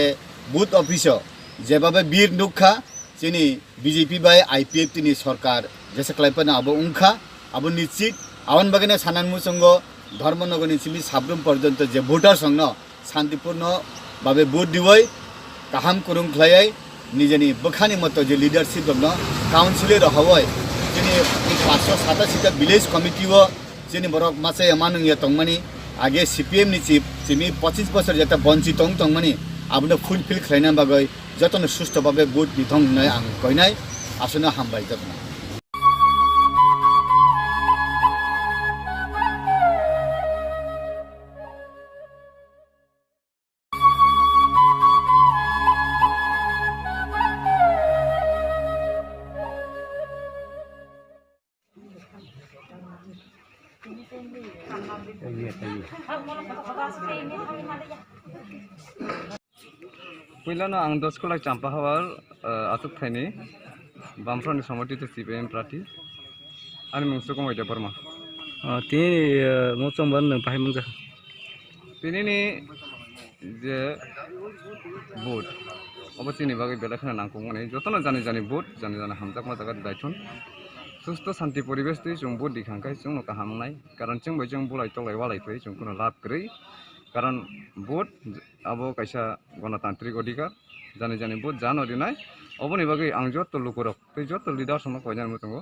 बुथ ऑफिसर जेबाबे बीर नुखा जोंनि बीजेपी बाय आईपीएफ नि सरकार जेसे क्लाइपना आबो उंखा आबो निश्चित आवन बागैनो सानानमुसंग धर्मनगरनि सिमि साब्रम पर्यन्त जे भोटार संघ शांतिपूर्ण भावे भोट दिवै काहाम कुरुं ख्लायै निजेनि बखानि मत जे लीडरशिप दङ काउन्सिलर हवै जोंनि 587 विलेज कमिटी व जोंनि बरक मासे मानंगिया तंगमानि आगे सीपीएम नि चिफ सिमि 25 बोसोर जेता वंचित तंगमानि आबनो फुलफिल खालायना बागै जतन सुस्थ भावे भोट दिथं होननाय आं कहनाय आसनो हामबाय जतन पहिलानो आं 10 कलाक चाम्पा हावार आसुक थाइनि बामफ्रानि समर्थित सीपीएम प्रार्थी आंनि मुंखौ कमायदे बर्मा তিনি मोचंबन बाहाय मुंजा तिनिनि जे भोट अबचिनि बागै बेलाखना नांगौ माने जतन जानि भोट जानि हामजाक माजाक दायथन सुस्थ शांति परिवेश दै जों भोट दिखांखाय जों काहामनाय कारण जों बयजों बुलाय तलाय वालाय फै जों कुनो लाभ गरै कारण भोट अब कैसा गणतांत्रिक अधिकार जानि भोट जानो दिनाय अबनि बागै आं जत लुकुरक तै जत लिडार सम कयजान मुतंगो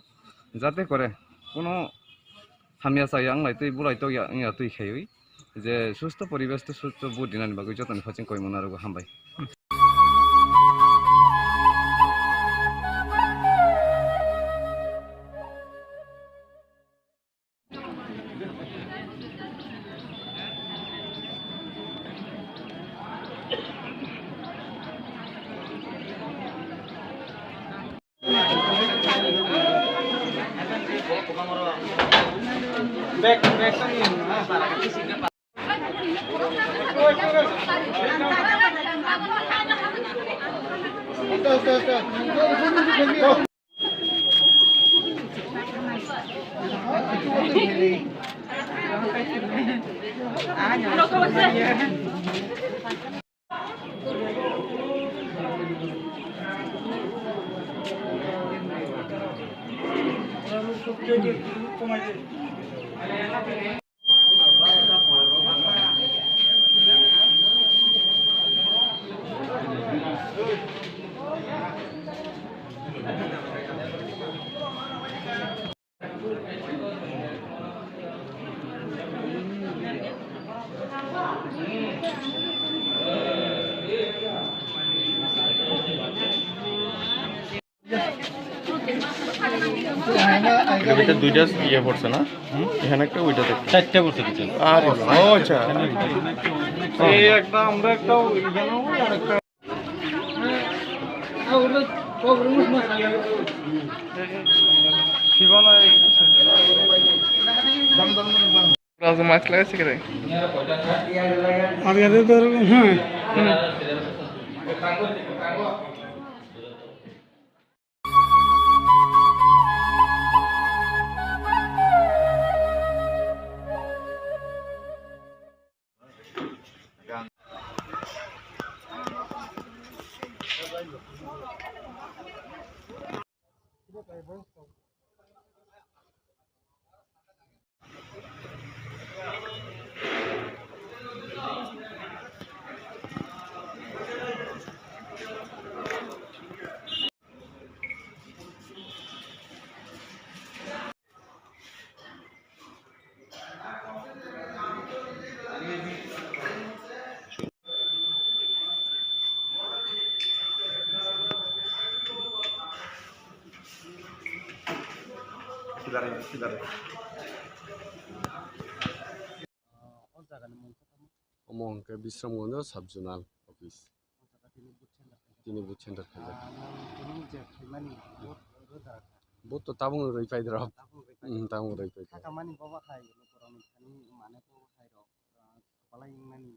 जाते करे कोनो हामिया साय आं लायतै बुलाय तो या तै खायै जे सुस्थ परिवेश तो सुस्थ भोट दिनानि बागै जतन फाचिं कयमन आरो हामबाय এটার ভিতরে দুইটা ইয়ে পড়ছে না এখানে একটা ওইটা দেখতে চারটা পড়ছে কিচেন আর ও আচ্ছা এই একটা আমরা একটা এখানেও আর একটা রাজু মাছ লাগাইছে কে রে আগে তো হ্যাঁ অমংকে বিশ্রামগঞ্জ সাব জোনাল অফিস তিনি বুথ সেন্টার খাইজা বুথ তো তাবুং রই পাই ধরব তাবুং রই পাই খামানি বাবা খাই নকরানি খানি মানে তো খাই রক পালাই মানে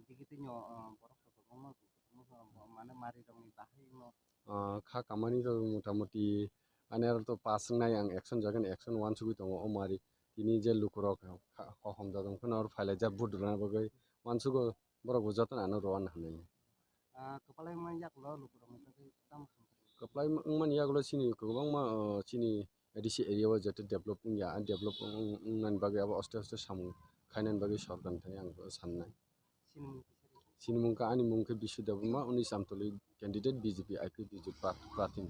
দিগিতিনো বরফ তো মানে মারি রংনি তাহাই no খা কামানি তো মোটামুটি আনে তো পাস নাই আং অ্যাকশন জাগोन অ্যাকশন 1 সুবি দङ अमारि তিনি যে লুকুরক হহম দাদং কোন আর ফাইলে যা বুট রনা বগৈ মানসুগো বড় গুজরাতন আনো রওয়ান হানাই kepala yang manjak lo lukurang itu tam keplai man yagulo sini goबां ma sini edisi area wa jate developing ya develop nan bagai aba aste aste samu khainan bagai sorgan thani ang sannai sini mungka ani mungke bisu dabma uni samtoli candidate BJP IP BJP pratin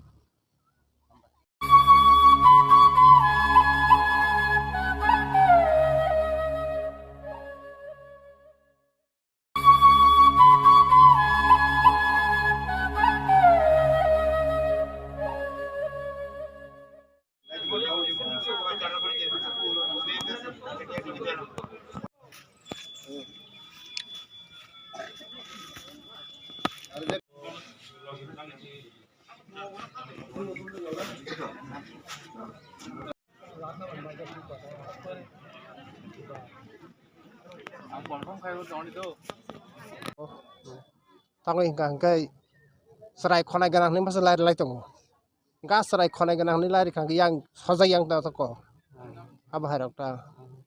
Tango hingga hingga serai khonai ganang ni masa lari lai tongo ga serai khonai ganang ni lari kang yang sajai yang ta ko aba hai rokta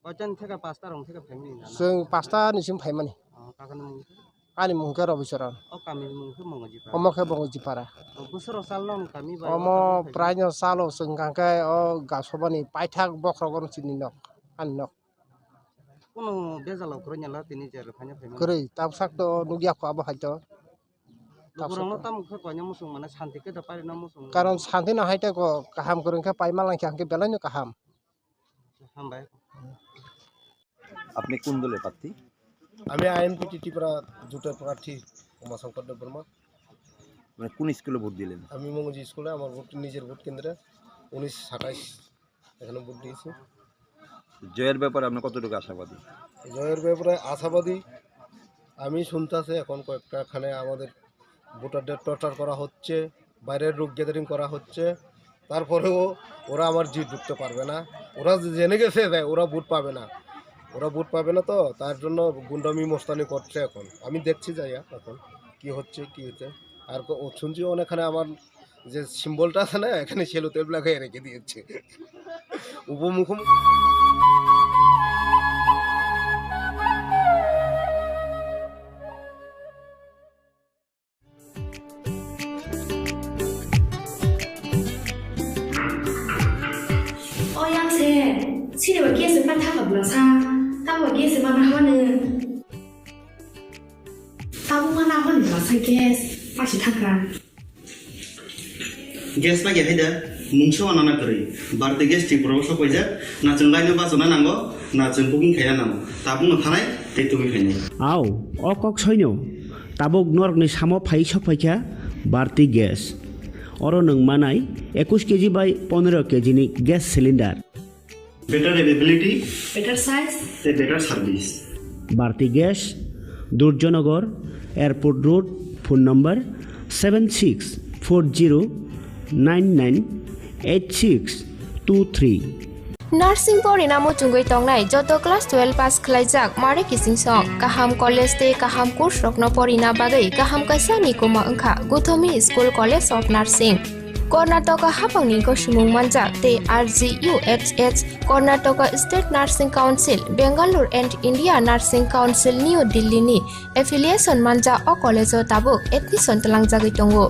ojan theka pasta rong theka family na sing pasta ni sim phai mani kakan mung ani mungke ro bisaran o kami mung ke mong ji pa omo ke bongo jipara busro sal non kami ba omo pranyo salo sing kang ke o ga sobani paithak bokrogon chini nok an nok কোনো বেজাল করnyala tini jer phanya family kuri tam sak to nugia ko aba hai to lukurang tam khe konya musung mane shanti ke da pari na musung karon shanti na haita ko kaham kurang ke pai malang ke belai no kaham hambai আপনি কোন দলের প্রার্থী আমি INPT Tripura জোটের প্রার্থী উমা শঙ্কর দেববর্মা মানে কোন স্কুলে ভোট দিলেন আমি মঙ্গজি স্কুলে আমার ভোট নিজের ভোট কেন্দ্রে 1927 এখানে ভোট দিয়েছি জয়ের ব্যাপারে আপনি কতটুকু আশাবাদী জয়ের ব্যাপারে আশাবাদী আমি শুনতেছি এখন কয়েকটাখানে আমাদের ভোটারদের টর্চার করা হচ্ছে বাইরের লোক গ্যাদারিং করা হচ্ছে তারপরেও ওরা আমার জিত ঢুকতে পারবে না ওরা জেনে গেছে ওরা ভোট পাবে না তো তার জন্য গুন্ডামি মস্তানি করছে এখন আমি দেখছি যাইয়া এখন কি হচ্ছে আর শুনছি অনেকখানে আমার যে সিম্বলটা আছে না এখানে সেলো তেল লাগাই রেখে দিয়েছে উপমুখ habla sa tawa gas mana hawane tabu mana hawane la sa gas pasti thakra gas pa gaya dah mungso anana kiri barte gas ti promosi kaya na cenglai ba zona nanggo na cengkuking kaya nang tabung thanai tetumi kaya আও অকক সৈন্য তাবক নরকনি সামো phi সফাইখা বাড়তি gas or নং মানাই 21 KG বাই 15 কেজিনি gas cylinder better availability better size better service Bharati gas Durjannagar airport road phone number 7640998623 nursing পরিণামো চুঙ্গৈ তংনাই যত ক্লাস 12 পাস খলাইজাক মারে কিসিং সং কাহাম কলেজ তে কাহাম কোর্স রকনো পরিনা বাগৈ কাহাম কাইসানি কোमा ओंखा गुथोमी school college of nursing Karnataka हाफांनि गसुमुं मानजाक ते RGUHH Karnataka state nursing council Bengaluru and India nursing council New दिल्लीनि एफिलिएशन मानजा अ कलेजो ताबुक एडमिशन तलांजागै दंगो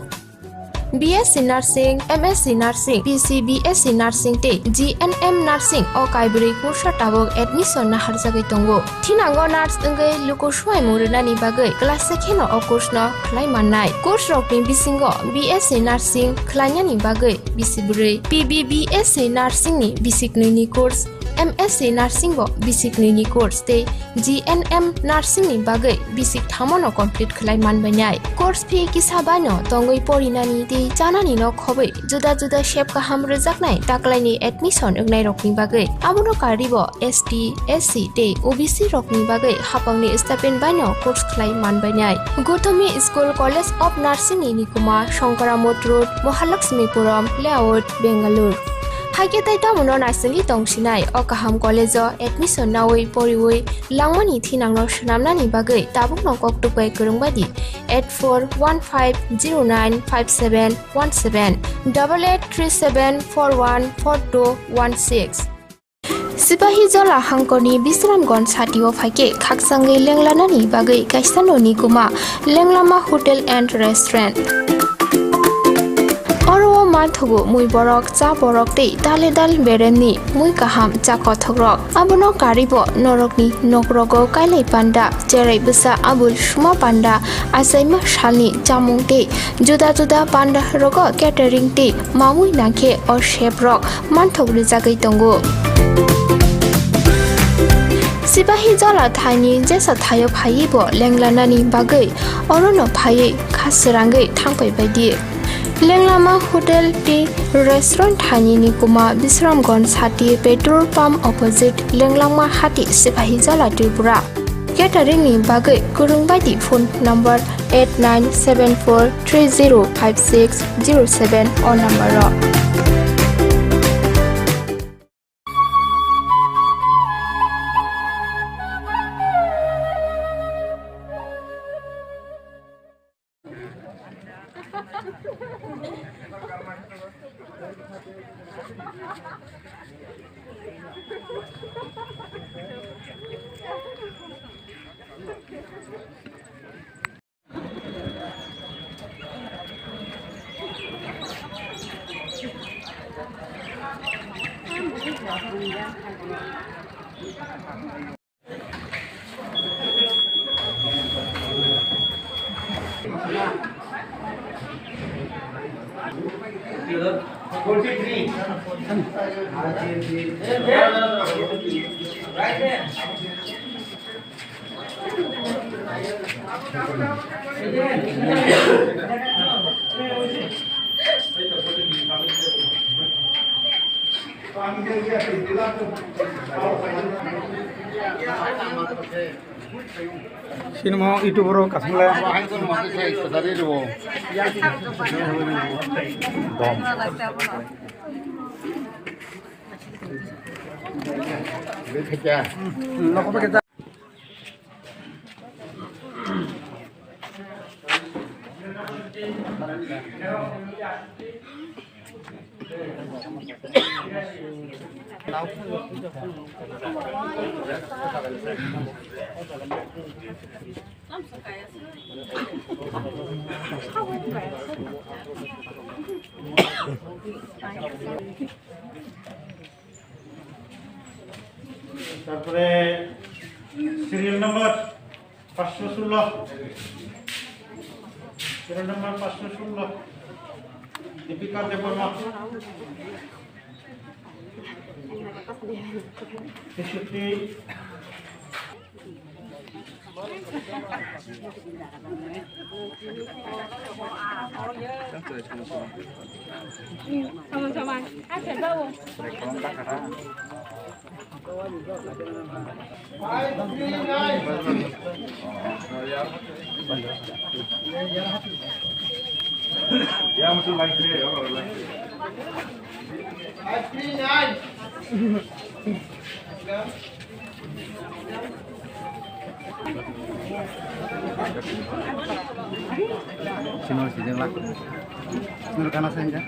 BSc Nursing, MSc Nursing, BSc Nursing te GNM Nursing o kaibri kursa tabok admission na harjagai tongo. Thinango nurse engai luko suai muruna ni bagai class sekheno o course no khlai mannai. Course rokni bisingo BSc Nursing khlaina ni bagai bisibrei. PBBSc Nursing ni bisiknui ni course MSc Nursing bo basic ni course te GNM Nursing ni bagai basic thamono complete khlai manbainai course fee kisabano tongoi porinani te janani no khobai juda juda shape ka ham rejaknai taklaini admission engnai rokni bagai amono karibo ST SC te OBC rokni bagai hapangni stipend baino course khlai manbainai Gothomi School College of Nursing ni nikuma Shankaramot Road Mahalakshmipuram Layout Bengaluru Haike tai tamuno narsing tongsinai o kaham college admission nawai poriwai langmani thinangno shnamnani bagai tabuk nongkok tupai kurungbadi 8415095717 8837414216 Sipahi jola hangkoni Bisramgon satio phaike khaksangai lenglanani bagai kaisanoni kuma lenglama hotel and restaurant Oro mathugo mui borok cha borok te dale dal beremni mui kaham cha kothogrok abono karibo norokni nokrogo kailai panda cherai busa abul suma panda asaima shalni chamung te juda juda panda rogo catering te mamui nakhe or chef rock manthogri jagai tongo Sipahi jola thani jesa thayo phaibo lenglanani bagai orono phai khasrangai thangpai baidi Lenglama Hotel Tea Restaurant Thani ni kuma Bisramgon Sati petrol pump opposite Lenglama Hati Sipahi Jala Tripura Catering ni bagai kurungbadi phone number 8974305607 or number Sinmo itu bro kasmula. তারপরে serial number 516 serial number 516 Dipika Debbarma 63 Sama-sama. Ada bau. Ya muncul lagi ya. Sino sijeng lak. Sino kana senja.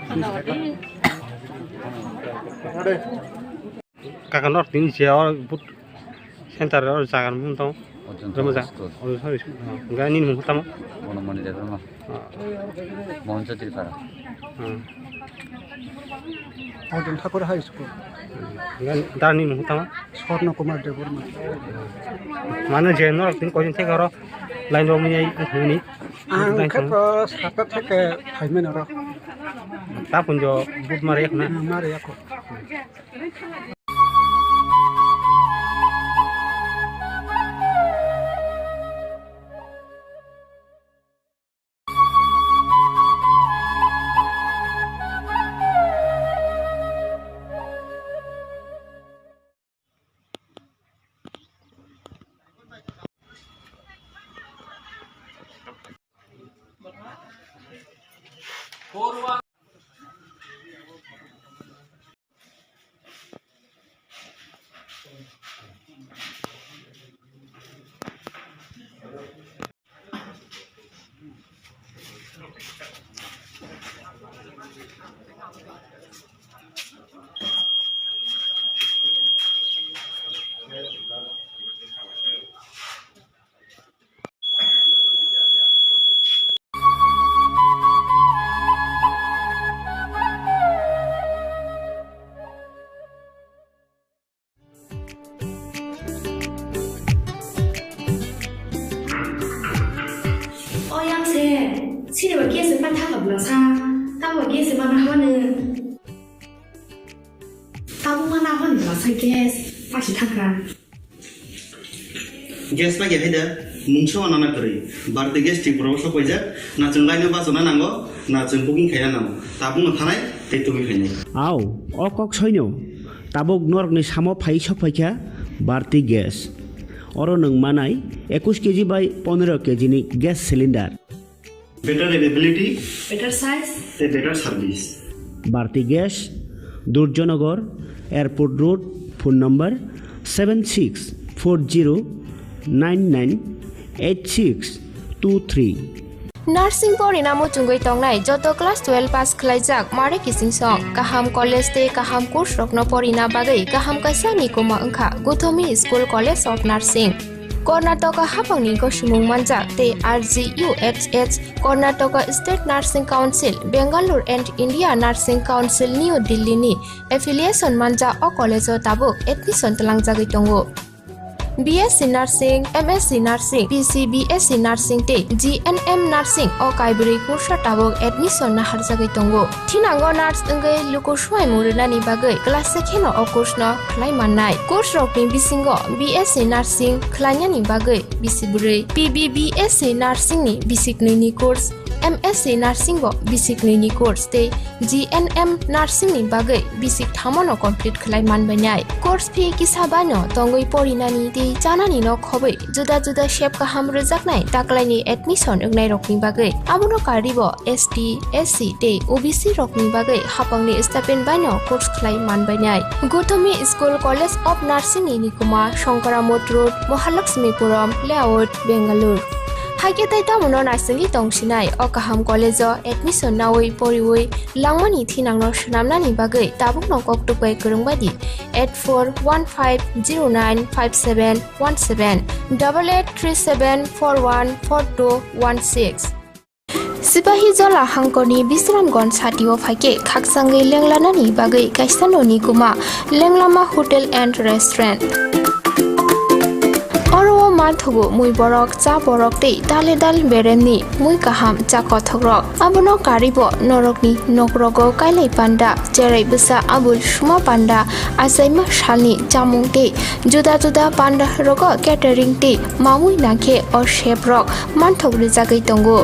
Kakak Nor ini siapa but center orang jangan muntah. Remaja. Orang sorry. Enggak ini muntah mah. Mana mana jaga mah. Mohon saya cerita. Auden Thakur High School. Enggak darni muntah mah. Swarna Kumar Deborma. Mana jenor tin kau jentek orang lain romnya ini. Angkat sakat ke Haimen orang. Tak pun jo but mariak na. Mariak kok. Sini bagi sempat tak belasa, tahu bagi sempat apa ni? Tahu mana apa ni belasa gas, masih tak kan? Gas lagi ada, muncul anak kiri. Berarti gas di pulau Khumpui na cengkai ni bahasa mana anggo, na cengpuking kaya nama. Tabung nganai, itu kaya. Aw, okok soinyo, tabuk nork ni samo pai sokpaikya, berarti gas. Orang neng manai 21 kg by 15 kg ni gas cylinder. Better availability, better size, better service. Bharti Gas, Durjonagar, Airport Road, phone number 7640998623. Nursing Porina Mutungoi Tongnai, Joto Class 12 Pass Klaijak, Mare Kissing Song, Kaham College Day, Kaham Course Rokno Porina Bagai, Kaham Kasani Kuma Engka, Guthomi School College of Nursing. Karnataka Hapangni Koshimung Manjak Te RGUHH Karnataka State Nursing Council Bangalore and India Nursing Council New Delhi ni affiliation manja o college o tabuk admission telang jagai tongo BSc Nursing, MSc Nursing, BSc Nursing te GNM Nursing o kaibri kursa tabuk admission na harjagai tongo Thinango nurse engai lukuswai murunani bagai class sekheno o course no khlai mannai course rokni bisingo BSc Nursing khlainyani bagai bisibure PBBSc Nursing ni bisiknui ni course MSc Nursing bo bisiknui ni course te GNM Nursing ni bagai bisik thamono complete khlai manbainai course fee kisabano tongoi porinani te janani no khobai juda juda shape kaham rejaknai taklaini admission engnai rokni bagai abuno karibo ST SC te OBC rokni bagai hapangni stipend baino course khlai manbainai Guthomi School College of Nursing ni Nikuma Shankaramot Road Mahalakshmipuram Layout Bangalore Hage tai tamuno nursing tongsinai o kaham college o admission nawai poriwai langmani thinangno shnamnani bagai tabuk no koktukai kurungbadi 8415095717 8837414216 Sipahi Jola Hangkoni Bisramgon Satio Fake Kaksangai Lenglanani Bagai Kaisanoni Kuma Lenglama Hotel and Restaurant manthugo mui borok cha borok tei dale dal beremni mui kaham cha kothogrok abono karibo norokni nokrogo kailai panda jerai bisa abul suma panda asaima shalni jamung tei juda juda panda rogo catering tei mamui nakhe o chef rok manthok rijagai tongo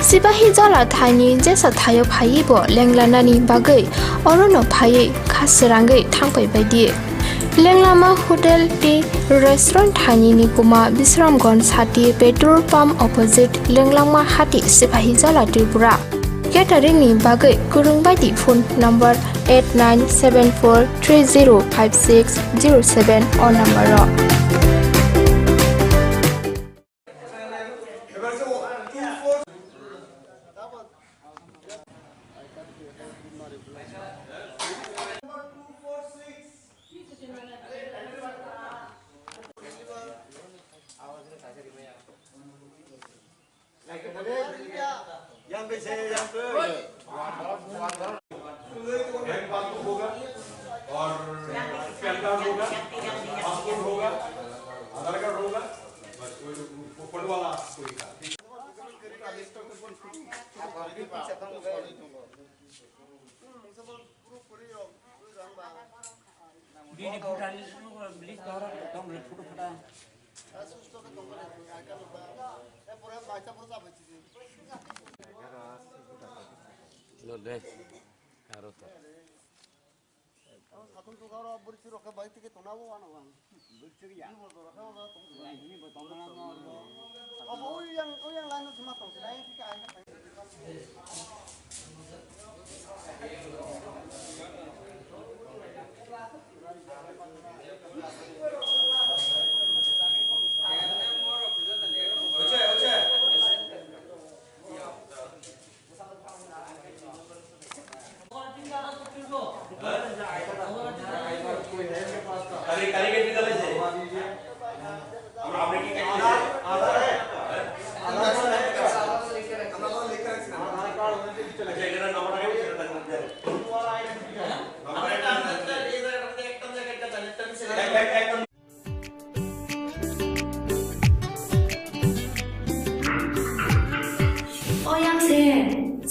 Sibahi jala thani jesa thayo phai bo lenglanani bagai orono phai khasrangai thangpai baidi Lenglama hotel ti restaurant thani ni kuma Bisramgon sati petrol pump opposite Lenglama hati Sibahi jala Tripura Catering ni bagai kurung baidi phone number 8974305607 or number ro Yang bisa yang ke एक बात तो होगा और pan card होगा passport होगा आधार card होगा बस कोई फोटो वाला कोई का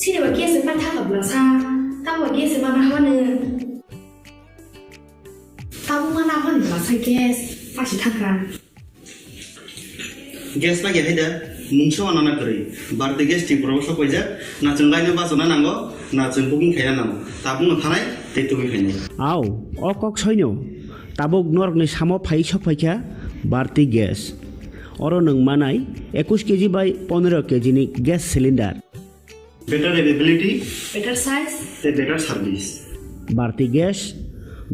Sini bagi sempat tak berasa, tahu bagi sempat mana mana. Tahu mana mana berasa gas, pasti takkan. Gas bagi ada, muncul anak kiri. Berarti gas di proses apa aja? Nak cengkainya bahasa mana nanggo, nak cengkuking kaya nanggo. Tapi nak tanai, itu kaya. Aw, okok soino. Tabuk norok ni samo phai sokpaikya, berarti gas. Oro nang manai 21 kg by 15 kg ni gas cylinder. Better availability, better size, better service. Bharti Gas,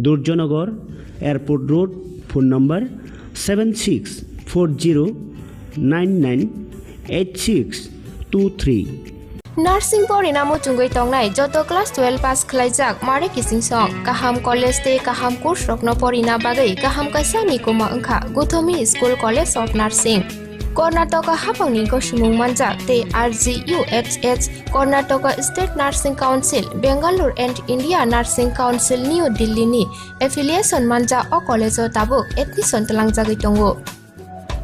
Durjonagar, Airport Road, phone number 7640998623. Nursing porinamo chungoi tongnai joto class 12 pass khlaijak mare kising song kaham college te kaham course rokno porina bagai kaham kaisa ni koma angkha Guthomi School College of Nursing Karnataka hapangni gosimung manjak te RGUHH Karnataka State Nursing Council Bangalore and India Nursing Council New Delhi ni affiliation manja o college o tabuk admission talangjagoi tongo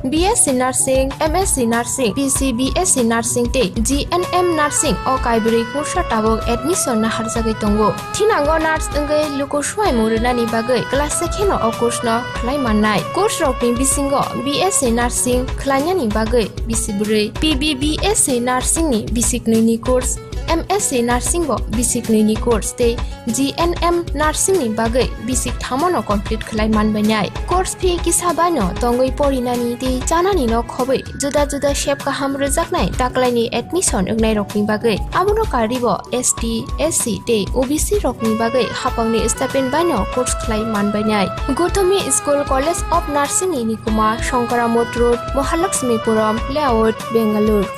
BSc Nursing, MSc Nursing, PCBSc Nursing te GNM Nursing o kaibri kursa tabok admission na harjagai tongo. Thinango nurse engai lukosuai murunani bagai class sekheno o course no khlai mannai. Course rokni bisingo BSc Nursing khlainani bagai bisiburi PBBSc Nursing ni bisiknini course MSc Nursing bo bisiknini course te GNM Nursing ni bagai bisik thamono complete khlai manbanai. Course fee kisabano tongoi porinani te janani no khobai juda juda shape kaham rejaknai taklaini admission engnai rokni bagai abono karibo ST SC te OBC rokni bagai hapangni stipend bano course khlai manbanai. Guthomi School College of Nursing ni kuma Shankaramot Road Mahalakshmipuram Layout Bangalore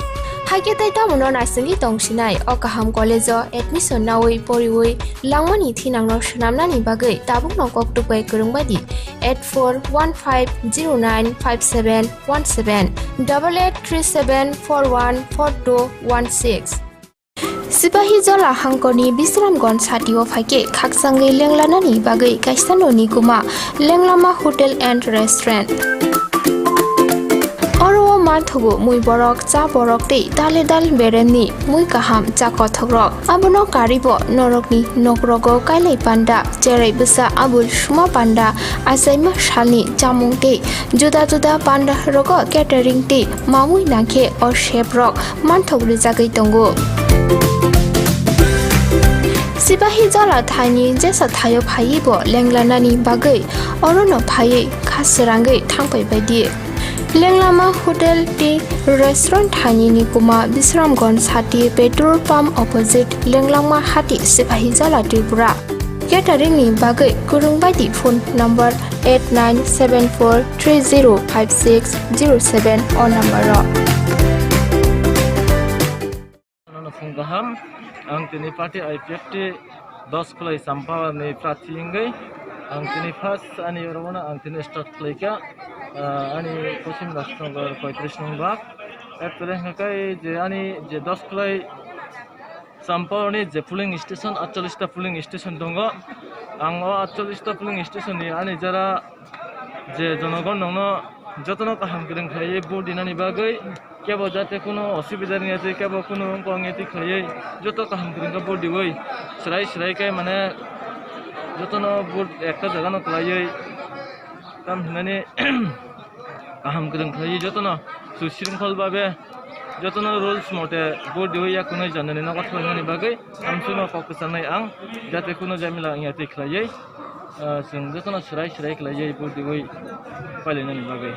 Haiketai tamuno nasingi tongsinai o kaham college o admission nawai poriwai langmani thinangno shnamnani bagai tabukno koktupai kurungbadi 8415095717 8837414216 Sipahi jola hangkoni Bisramgon satio phaike khaksangai lenglanani bagai kaisanoni kuma lenglama hotel and restaurant. Oro marthogo mui borok cha borok tei dale dal beremni mui kaham cha kothogrok abono karibo norokni nokrogo kailai panda cherai busa abul suma panda asaima shalni chamung tei juda juda panda rogo catering tei mamui nangkhe or chef rok marthogri jagai tongo. Sipahi jola thani jesa thayo phaibo lenglanani bagai orono phaiye khasirangai thangpai baidi. Lenglama hotel ti restaurant thani ni kuma Bisramgon sati petrol pump opposite Lenglama hati Sipahi jola Tripura. Catering ni bagai kurung baidi phone number 8974305607 on number ro. Gaham ang tini party IPFT 10 kulai sampah ni prati ingai ang tini first ani orona ang tini start klaika ani kosim rastnagar 35 number apre hakai je ani je 10 kulai sampah ni je pooling station 48 ta pooling station dongo ang 48 ta pooling station ni ani jara je jonogon nongno jotono kaham kireng khai board inani bagai কেবল যাতে কোনো অসুবিধা নেই আছে কেবল কোনো অঙ্গেতি খাইয়ে যত কাহাম করেন board দিবই সেরাই সেরাইকাই মানে যতনো বোর্ড একটা জায়গা নকলাইয়ে কাম হিনানি কাহাম করেন খাইয়ে যতনো সুশৃঙ্খলভাবে যতনো রুলস মতে বোর্ড দিবই কোনো জানানি নগদ খাইনানি বাগै আমসুনো ককসানাই আং যাতে কোনো জামিলা ইয়াতি খাইয়ে जों যতনো সেরাই সেরাই খাইয়ে বোর্ড দিবই পাইলাইনানি বাগै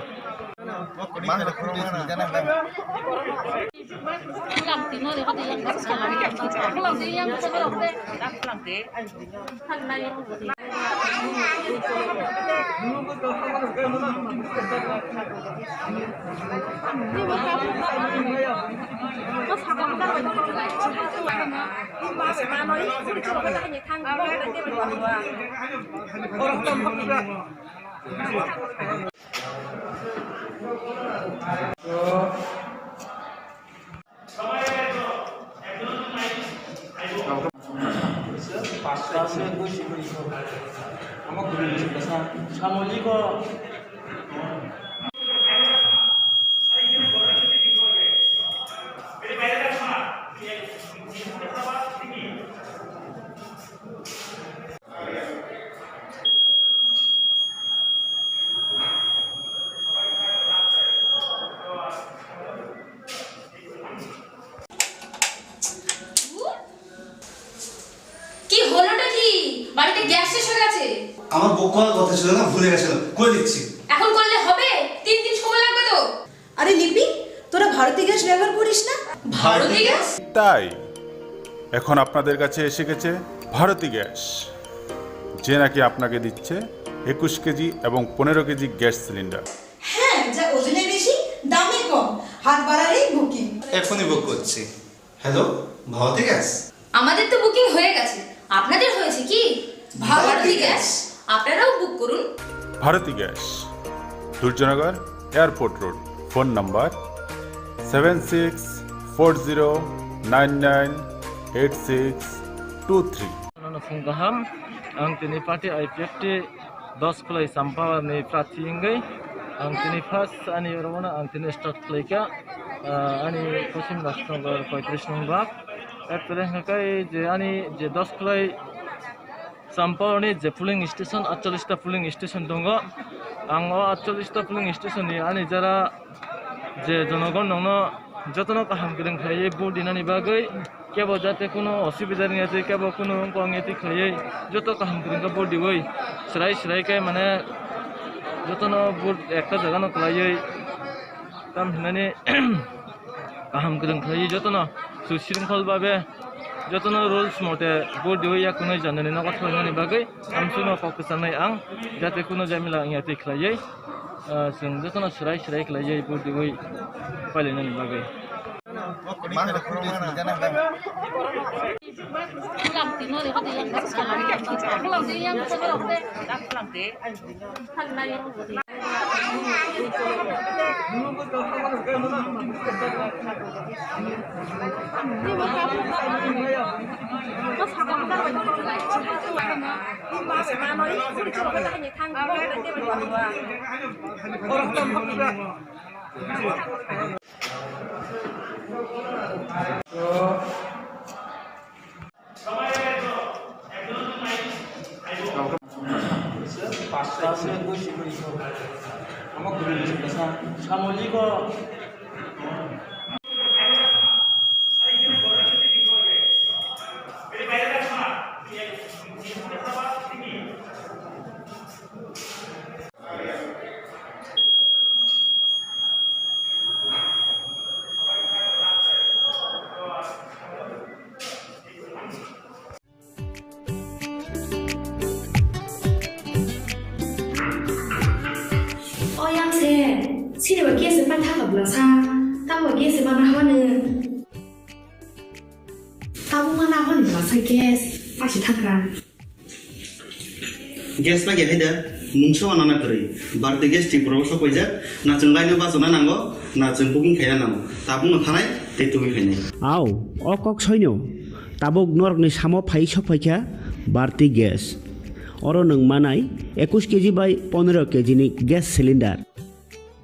আমার বুক করার কথা ছিল না ভুলে গেছিলাম করে দিচ্ছি এখন করলে হবে 3 দিন সময় লাগবে তো আরে লিপি তোরা ভারতী গ্যাস ব্যবহার করিস না ভারতী গ্যাস তাই এখন আপনাদের কাছে এসে গেছে ভারতী গ্যাস যে নাকি আপনাকে দিচ্ছে 21 কেজি এবং 15 কেজি গ্যাস সিলিন্ডার হ্যাঁ যা ওজনে বেশি দামে কম হাত বাড়ালেই বুকিং এখনই বুক করছি হ্যালো ভারতী গ্যাস আমাদের তো বুকিং হয়ে গেছে আপনাদের হয়েছে কি ভারতী গ্যাস আপনারাও বুক করুন Bharati gas Durjannagar airport road phone number 7640998623 gaham ang tini party IPFT 10 kulai sampah ni prati ingai ang tini first ani orona ang tini start klaika ani kosim rastnagar 35 number apre hakai je ani je 10 kulai sampah ni je pooling station 48 ta pooling station dongo ang 48 ta pooling station ni ani jara je jonogon nongno jotono kaham kireng khai board inani bagai কেবল যাতে কোনো অসুবিধা নেই আছে কেবল কোনো অঙ্গেতি খাইয়ে যত কাহাম করেন board দিবই সেরাই সেরাইকাই মানে যতনো বোর্ড একটা জায়গা নকলাইয়ে কাম হিনানি কাহাম করেন খাইয়ে যতনো সুশৃঙ্খলভাবে যতনো রুলস মতে বোর্ড দিবই কোনো জানানি নগদ খাইনানি বাগै আমসুনো ককসানাই আং যাতে কোনো জামিলা ইয়াতি খাইয়ে जों যতনো সেরাই সেরাই খাইয়ে বোর্ড দিবই পাইলাইনানি বাগै Pulang 시리와 게스 빠타가 불러사 따고 게스 바나 하는 따고 하나 하는 불러사 게스 빠시 타그란 gas lagi ada mungso anak kiri berarti gas di pulau sok aja na cengkai nyoba zona nanggo na cengpuking kaya nanggo tabung ngantai itu kayaknya আও অকক সৈন্য তাবক নরকনি সামো ফাই সফাইখা বাড়তি গ্যাস অর নং মানাই 21 কেজি বাই 15 কেজিনি gas cylinder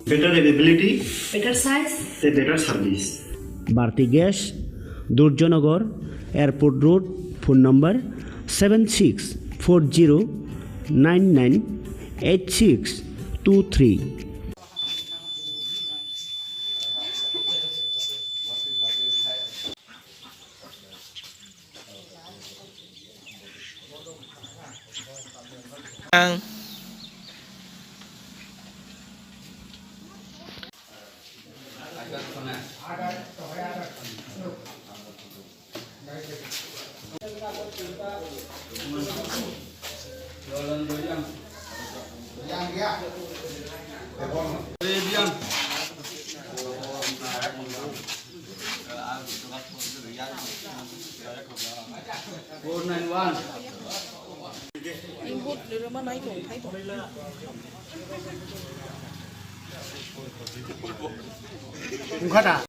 better availability better size better service Bharati gas Durjannagar airport road phone number 7640998623 Enggak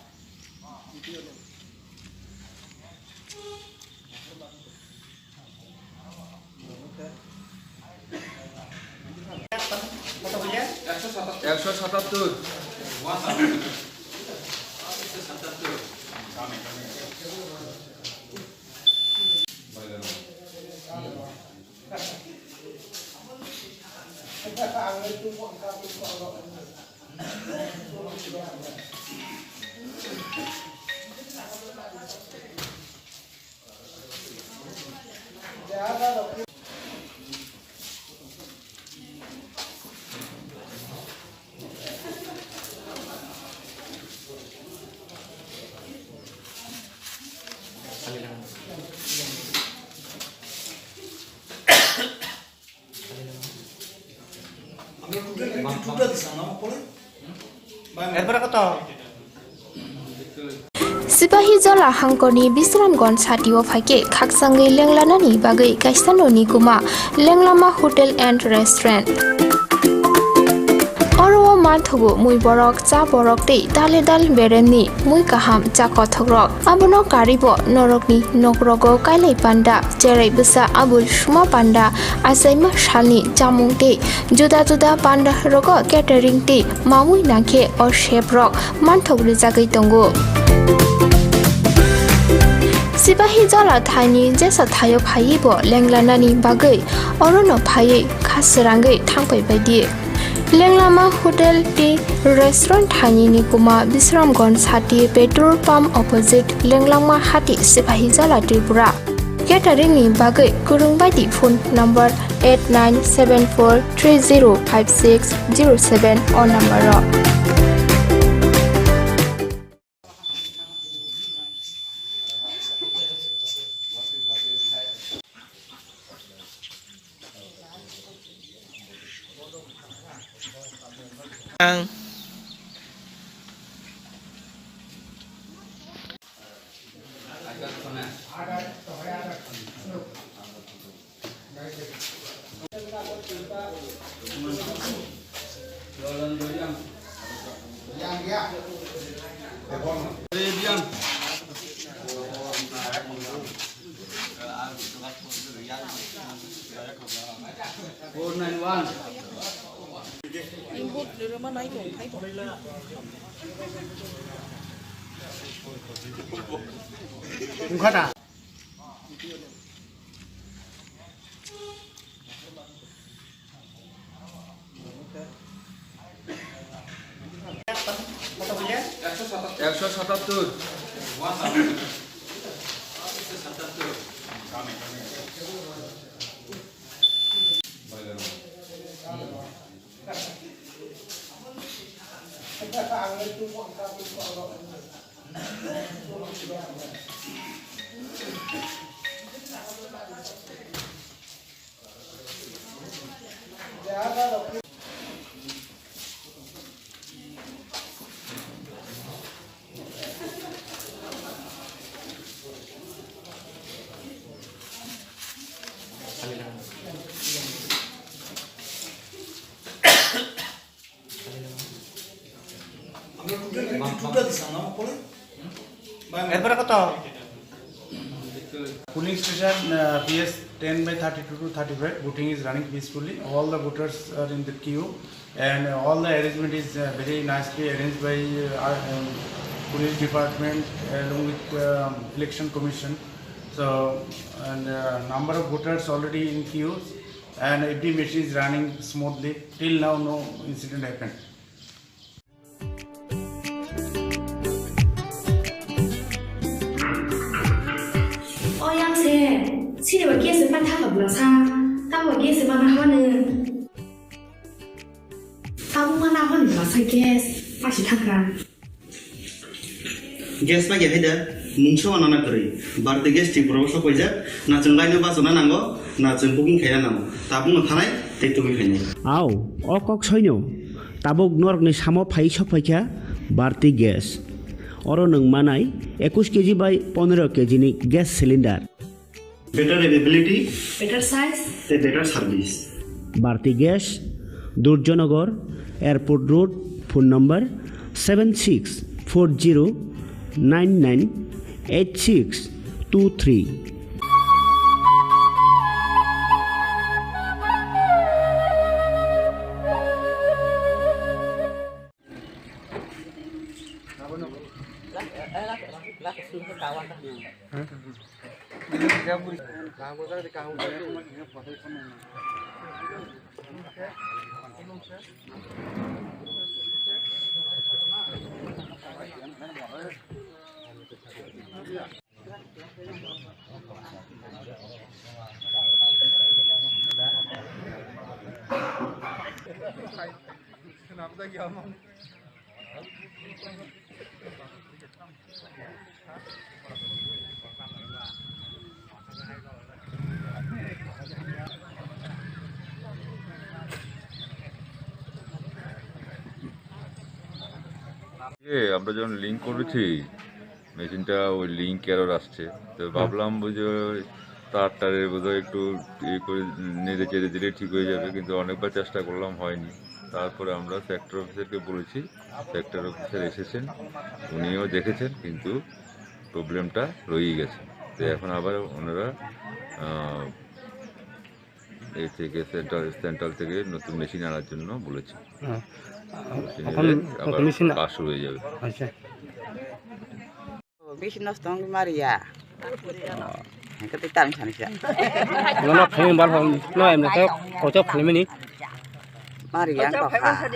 Sipahi jala hangkoni Bisramgons hatio phake khaksangai lenglanani bagai kaisanoni kuma lenglama hotel and restaurant Oro mathogo mui borok cha borok tei dale dal bereni mui kaham cha kothogrok abono karibo norokni nokrogo kailai panda jerai busa abul shuma panda asaima shalni jamung tei juda juda panda rogo catering tei mamui nakhe or chef rok manthogri jagai tongo Sipahi jala thani jesa thayo phai bo lenglanani bagai orono phai khasrangai thangpai baidi Lenglama Hotel T Restaurant Thani Nikuma Bisramgons Hati Petrol Pump Opposite Lenglama Hati Sipahi Jala Tripura Catering ni bagai kurung baidi phone number 8974305607 or number Polling station PS 10/32 to 35. Voting is running peacefully. All the voters are in the queue, and all the arrangement is very nicely arranged by police department along with election commission. So, and number of voters already in queues, and every machine is running smoothly. Till now, no incident happened. Sini bagi sempat tak berasa, tak bagi sempat mana. Tahu mana mana berasa gas, pasti tak kan. Gas bagi ada, muncul anak kiri. Berarti gas di proses apa aja? Nak cengkainya pas mana nanggo, nak cengkuking kaya namo. Tabung nganai, itu kaya. Aw, okok soino. Tabuk nork ni samo phai sokpaikya barti gas. Oro nung manai 21 kg by 15 kg ni gas cylinder. Better availability, Better size, better service. Barti gas, Durjonagar, Airport Road, phone number 7640998623. আমরা যখন link করেছি মেশিনটা ওই link error আসছে তো ভাবলাম বুঝে তারের বোধহয় একটু ইয়ে করে নেড়ে চেড়ে দিলে ঠিক হয়ে যাবে, কিন্তু অনেকবার চেষ্টা করলাম হয়নি। তারপরে আমরা সেক্টর অফিসারকে বলেছি, সেক্টর অফিসার এসেছেন, উনিও দেখেছেন, কিন্তু প্রবলেমটা রয়েই গেছে। তো এখন আবার ওনারা এই থেকে সেন্ট্রাল থেকে নতুন মেশিন আনার জন্য বলেছে। কাজ শুরু হয়ে যাবে। বেশি নষ্ট মারিয়া তার মারিয়া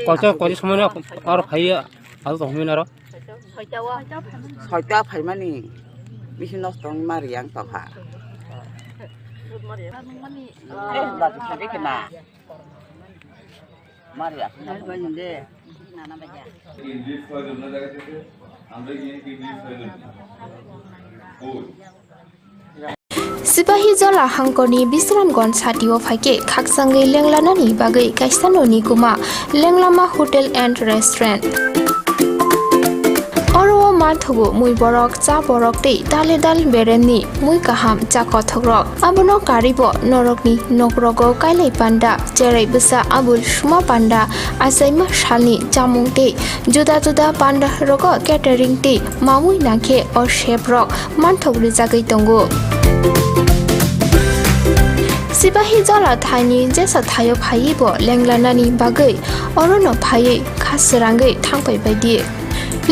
কত সময় আর ভাইয়া আর তহমিন আর ছয়টা ফাইমানি বেশি নষ্ট মারিয়া তখা না মারিয়া Sipahi jola hangkoni bisramgon satio phaike khaksangai lenglanani bagai kaisanoni kuma lenglama hotel and restaurant. Oro thugu mui borok cha borok tei dale dal beremni mui kaham cha kothogrok abono karibo norokni nokrogo kailai panda jerai busa abul suma panda asaima shalni chamung tei juda juda panda rogo catering tei mamui nangkhe o chef rok manthok rijagui tongo Sipahi jala thani jesa thayo phai bo lenglanani bagai orono phai khasrangai thangpai baidi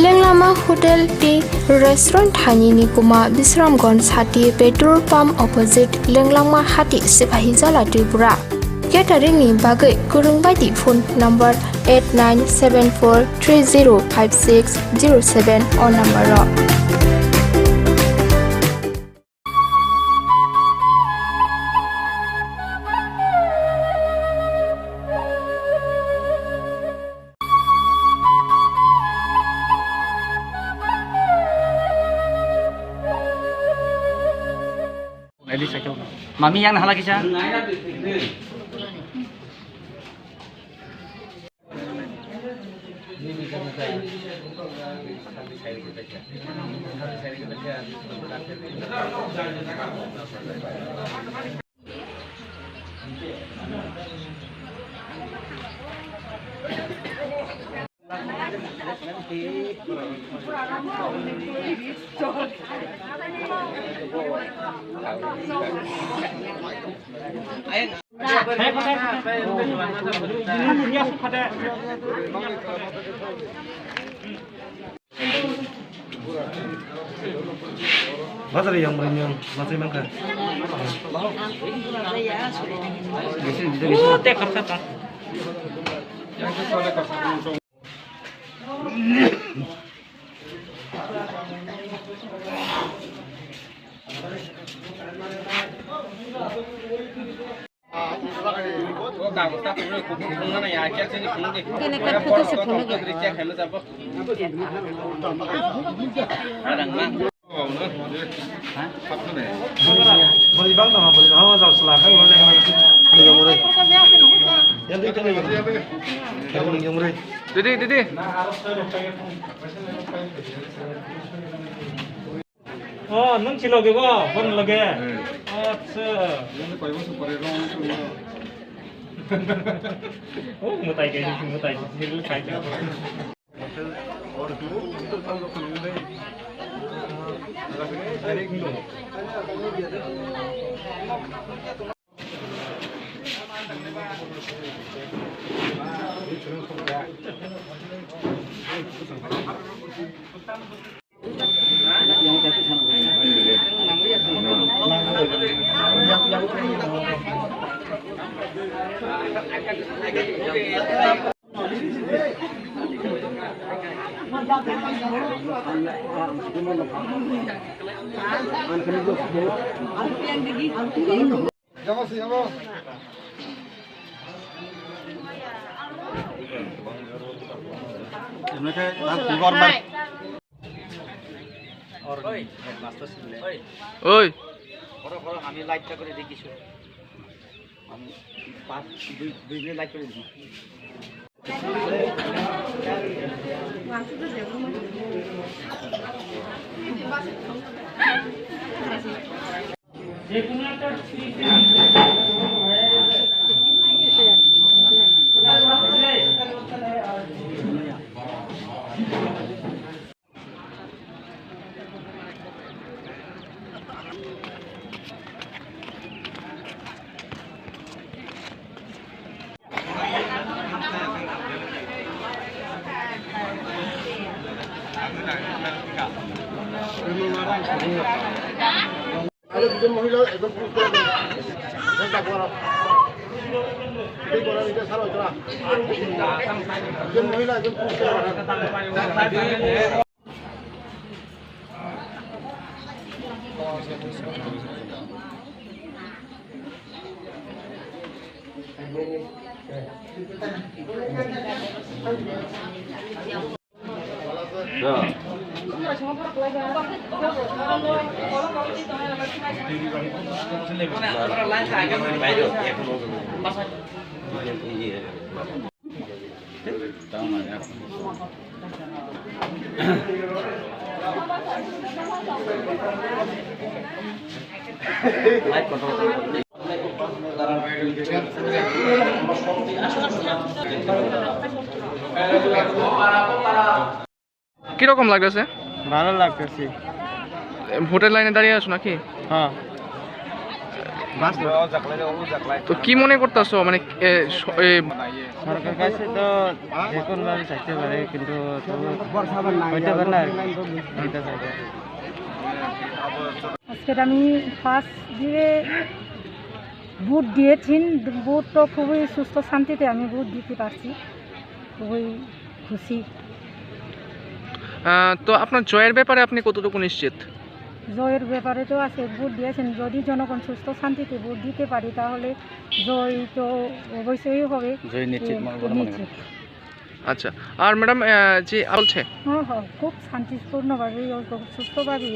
lenglama hotel ti restaurant thani ni kuma bisramgon sati petrol pump opposite lenglama hati sipahi jala tripura catering ni bagai kurung baidi phone number 8974305607 on number ro Mami yang nahala kisah. Bazar yang merenyang, masih mangka. Oh, tek kerja. Yang itu soalnya kerja. Boleh bang tak? Boleh. Hawa jauh selatan. Boleh yang murah. Yang itu yang murah. Dede. Oh, nung cilo ke ba? Bang lagi. Acha. Yang kau yang super rong tu. Oh, mutai ke? Hill kai ke? और दो तो हम लोग नहीं direct लो Oi. আমি লাইটটা করে দেখিছো আমি 2 মিনিট লাইট করে দিই যে কোনো একটা আরে দুজন মহিলা একদম পুরুষ করে ঘন্টা করা এই করা এটা সারা হইতো না দুজন মহিলা একদম পুরুষ করে কিরকম লাগতেছে? ভালো লাগতেছে। ভোটের লাইনে দাঁড়িয়ে আছো নাকি? হ্যাঁ। তো কি মনে করতেছো মানে সরকার কাছে তো যে কোনোভাবে চাইতে পারে, কিন্তু হইতে পারে না। আজকে আমি ফার্স্ট দিয়ে ভোট দিয়েছি। ভোট তো খুবই সুস্থ শান্তিতে আমি ভোট দিতে পারছি, খুবই খুশি। তো আপনার জয়ের ব্যাপারে আপনি কতটুকু নিশ্চিত? জয়ের ব্যাপারে তো আছে, ভোট দিয়েছেন, যদি জনগণ সুস্থ শান্তিতে ভোট দিতে পারি তাহলে জয় তো অবশ্যই হবে, জয় নিশ্চিত। আচ্ছা, আর ম্যাডাম যে বলছে হ্যাঁ হ্যাঁ, খুব শান্তিপূর্ণভাবে সুস্থভাবেই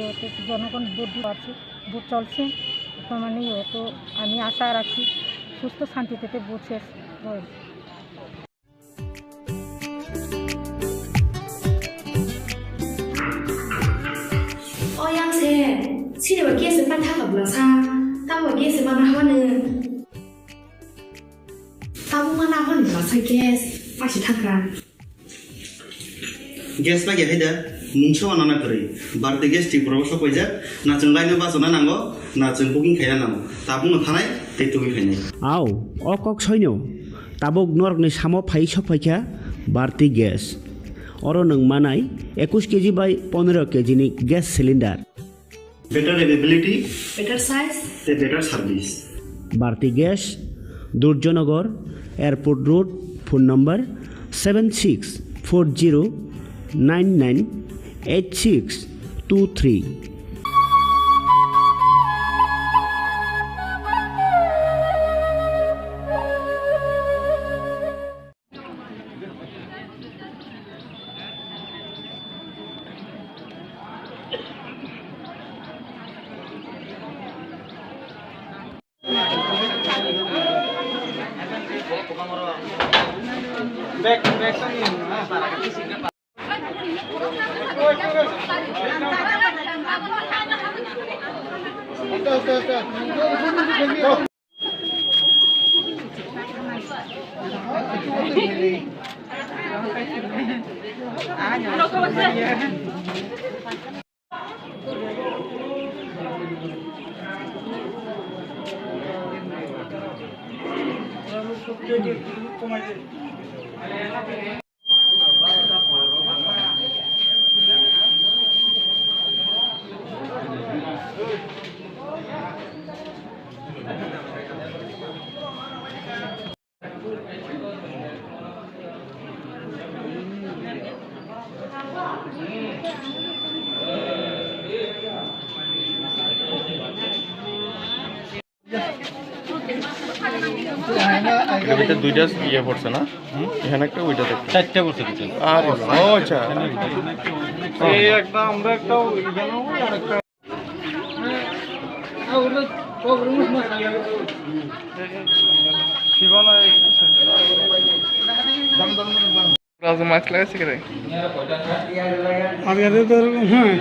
জনগণ ভোট দিতে পারছে, ভোট চলছে বর্তমানেই। তো আমি আশা রাখছি সুস্থ শান্তিতে ভোট শেষ হয়। yang se si de ke se pan tha ka bla sa ta wa ke se ma na ha ne ta bu ma na ha ni la sa ke fa shi tha kra gas লাগে হাইদা মুংছো আনানা করে বারতে gas ঠিক প্রবশ কইজা না जों লাইনে বাসনা নাঙ্গো না जों booking খাইয়া নাও তা বুনো থানায় তে তুমি খাইনাই আও অকক সৈন্য তাবক নরকনি সামো ফাই সফাইখা বারতি গ্যাস অর নং মানাই 21 কেজি বাই 15 কেজি নি gas cylinder better availability better size তে better service Bharati gas Durjannagar airport road phone number 7640998623। এর ভিতরে দুইটা ইয়ে পড়ছে না, এখানে একটা ওইটা দেখতে 4টা পড়ছে কিছু। আর ও আচ্ছা, এই একটা আমরা একটা এখানে আর একটা শিবানা রাজু মাছ লাগাইছে কে রে? আমি আরে তো হ্যাঁ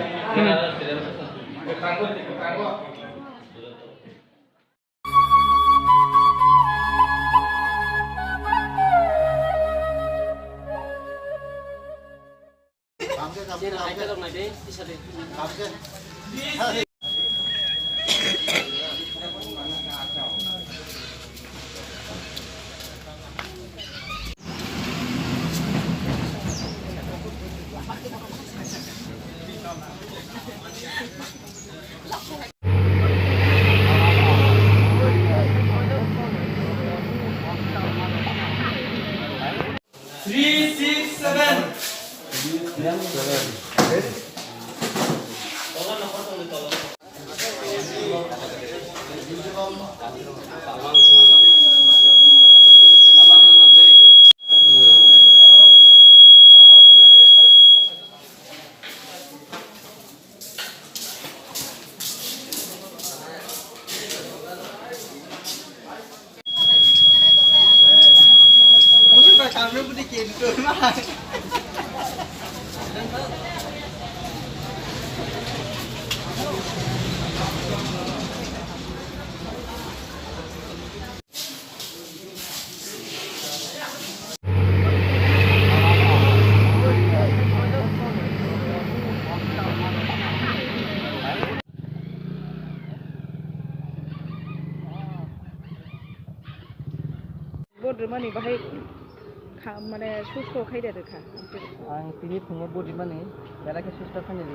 माने बाहाय माने सुस्थ' खायदा रोखा आं तिनि फुङाव बडि माने बेलाके सुस्थ' खायदा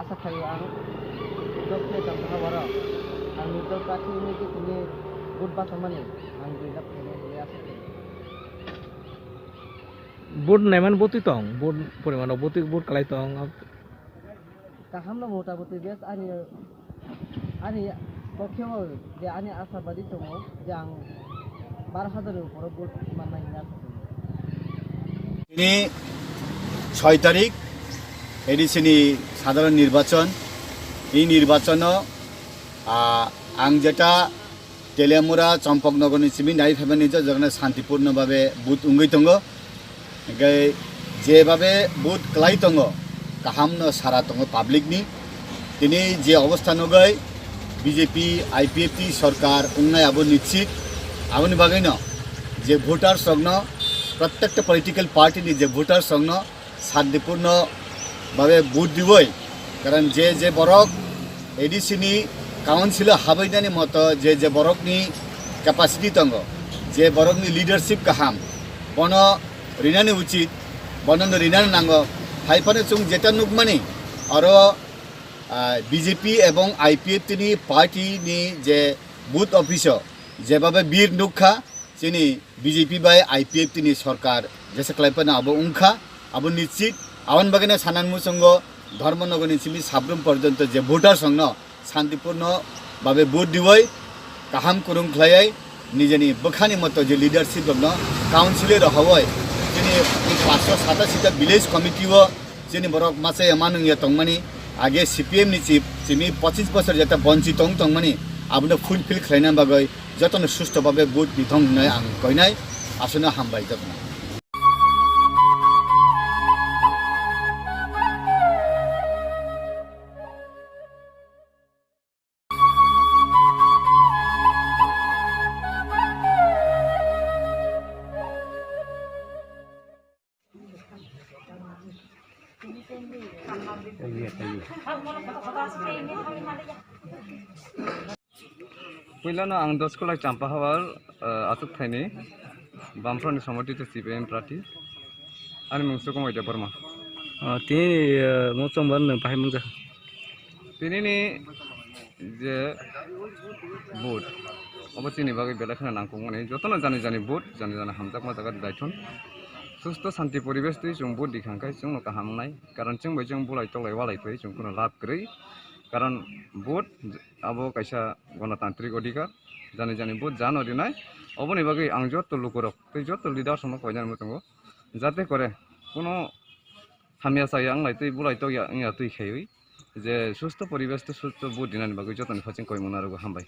आसा थायो आं जब प्ले खालामनो हाबार आंनि जब गासैनि जिखिनि बुट बासा माने आं गैला फैनाय आसा थायो बुट नायमान बति तong बुट परिमाण बति बुट kalai tong kaham na mota moti bes ani pokyo je ani asabadi tongo je ang 12,000 এর উপরে বুট মানাই না তিনি 6 তারিখ এডিসিনি সাধারণ নির্বাচন এই নির্বাচন আং যেটা তেলেমুরা চম্পকনগরনি সিমি নাই ফেবানি যেখানে শান্তিপূর্ণভাবে বুথ উঙ্গই দङ যেভাবে বুথ ক্লাই দङ কাহামनो সারা দङ পাবলিকনি তিনি যে অবস্থা নগৈ বিজেপি আইপিএফটি সরকার উংনাই আবো নিশ্চিত आबोनि बागैनो जे भोटार संघ प्रत्येक पॉलिटिकल पार्टी नि जे भोटार संघ शांतिपूर्ण भावे भोट दिवै कारण जे बरक एडीसी नि काउंसिल हाबैनानि मत जे बरक नि कैपेसिटी दङ जे बरक नि लीडरशिप काहाम बन रिनानि उचित बनन रिनानि नांगो हाइफाने जों जेटा नुकमानि आरो बीजेपी एवं आईपीएफ नि पार्टी नि जे बुथ ऑफिसर जेबाबे बीर नुखा जोंनि बीजेपी बाय आईपीएफ नि सरकार जेसे क्लाइपना आबो उंखा आबो निश्चित आवन बागेना सानानमु संग धर्मनगरनि सिमि साब्रम पर्यन्त जे भोटार संग शांतिपूर्ण भावे भोट दिवै काहाम कुरुं ख्लायै निजेनि बखानि मत जे लीडरशिप दङ काउन्सिलर हवै जोंनि 587 टा विलेज कमिटी व जोंनि बरक मासे मानुंग या तंगमानि आगे सीपीएम नि चिफ सिमि 25 बोसोर जेता बन्चि तंगमानि आबनो फुलफिल खालायना बागै जतन सुस्थ भावे बुथ बिथं होननाय आं कहनाय आसनो हामबाय जतन पहिलानो आं 10 खलाय चाम्पा हावार आसुक थाइनि बामफ्रानि समति ते सीपीएम प्रार्थी आनि मुंसो कमायदा बर्मा ते मोचंबन बाहाय मुंजा तिनिनि जे भोट अब चिनि बागै बेला खाना नांगौ माने जतन जानि भोट जानि हामजाक माजागा दायथन सुस्थ शान्ति परिवेश दै जों भोट दिखांखाय जों नका हामनाय कारण जों बय जों बुलाय तलाय वालाय फै जों कोनो लाभ गरै कारण भोट अब कैसा गणतांत्रिक अधिकार जानि भोट जान दिनाय अबनि बागै आं जत लुकरक तै जत लिडार सम कयजान मतंगो जाते करे कोनो हामिया साय आं लायतै बुलाय तो या तै खायै जे सुस्थ परिवेश तो सुस्थ भोट दिनानि बागै जतन फाचिं कय मनारगो हामबाय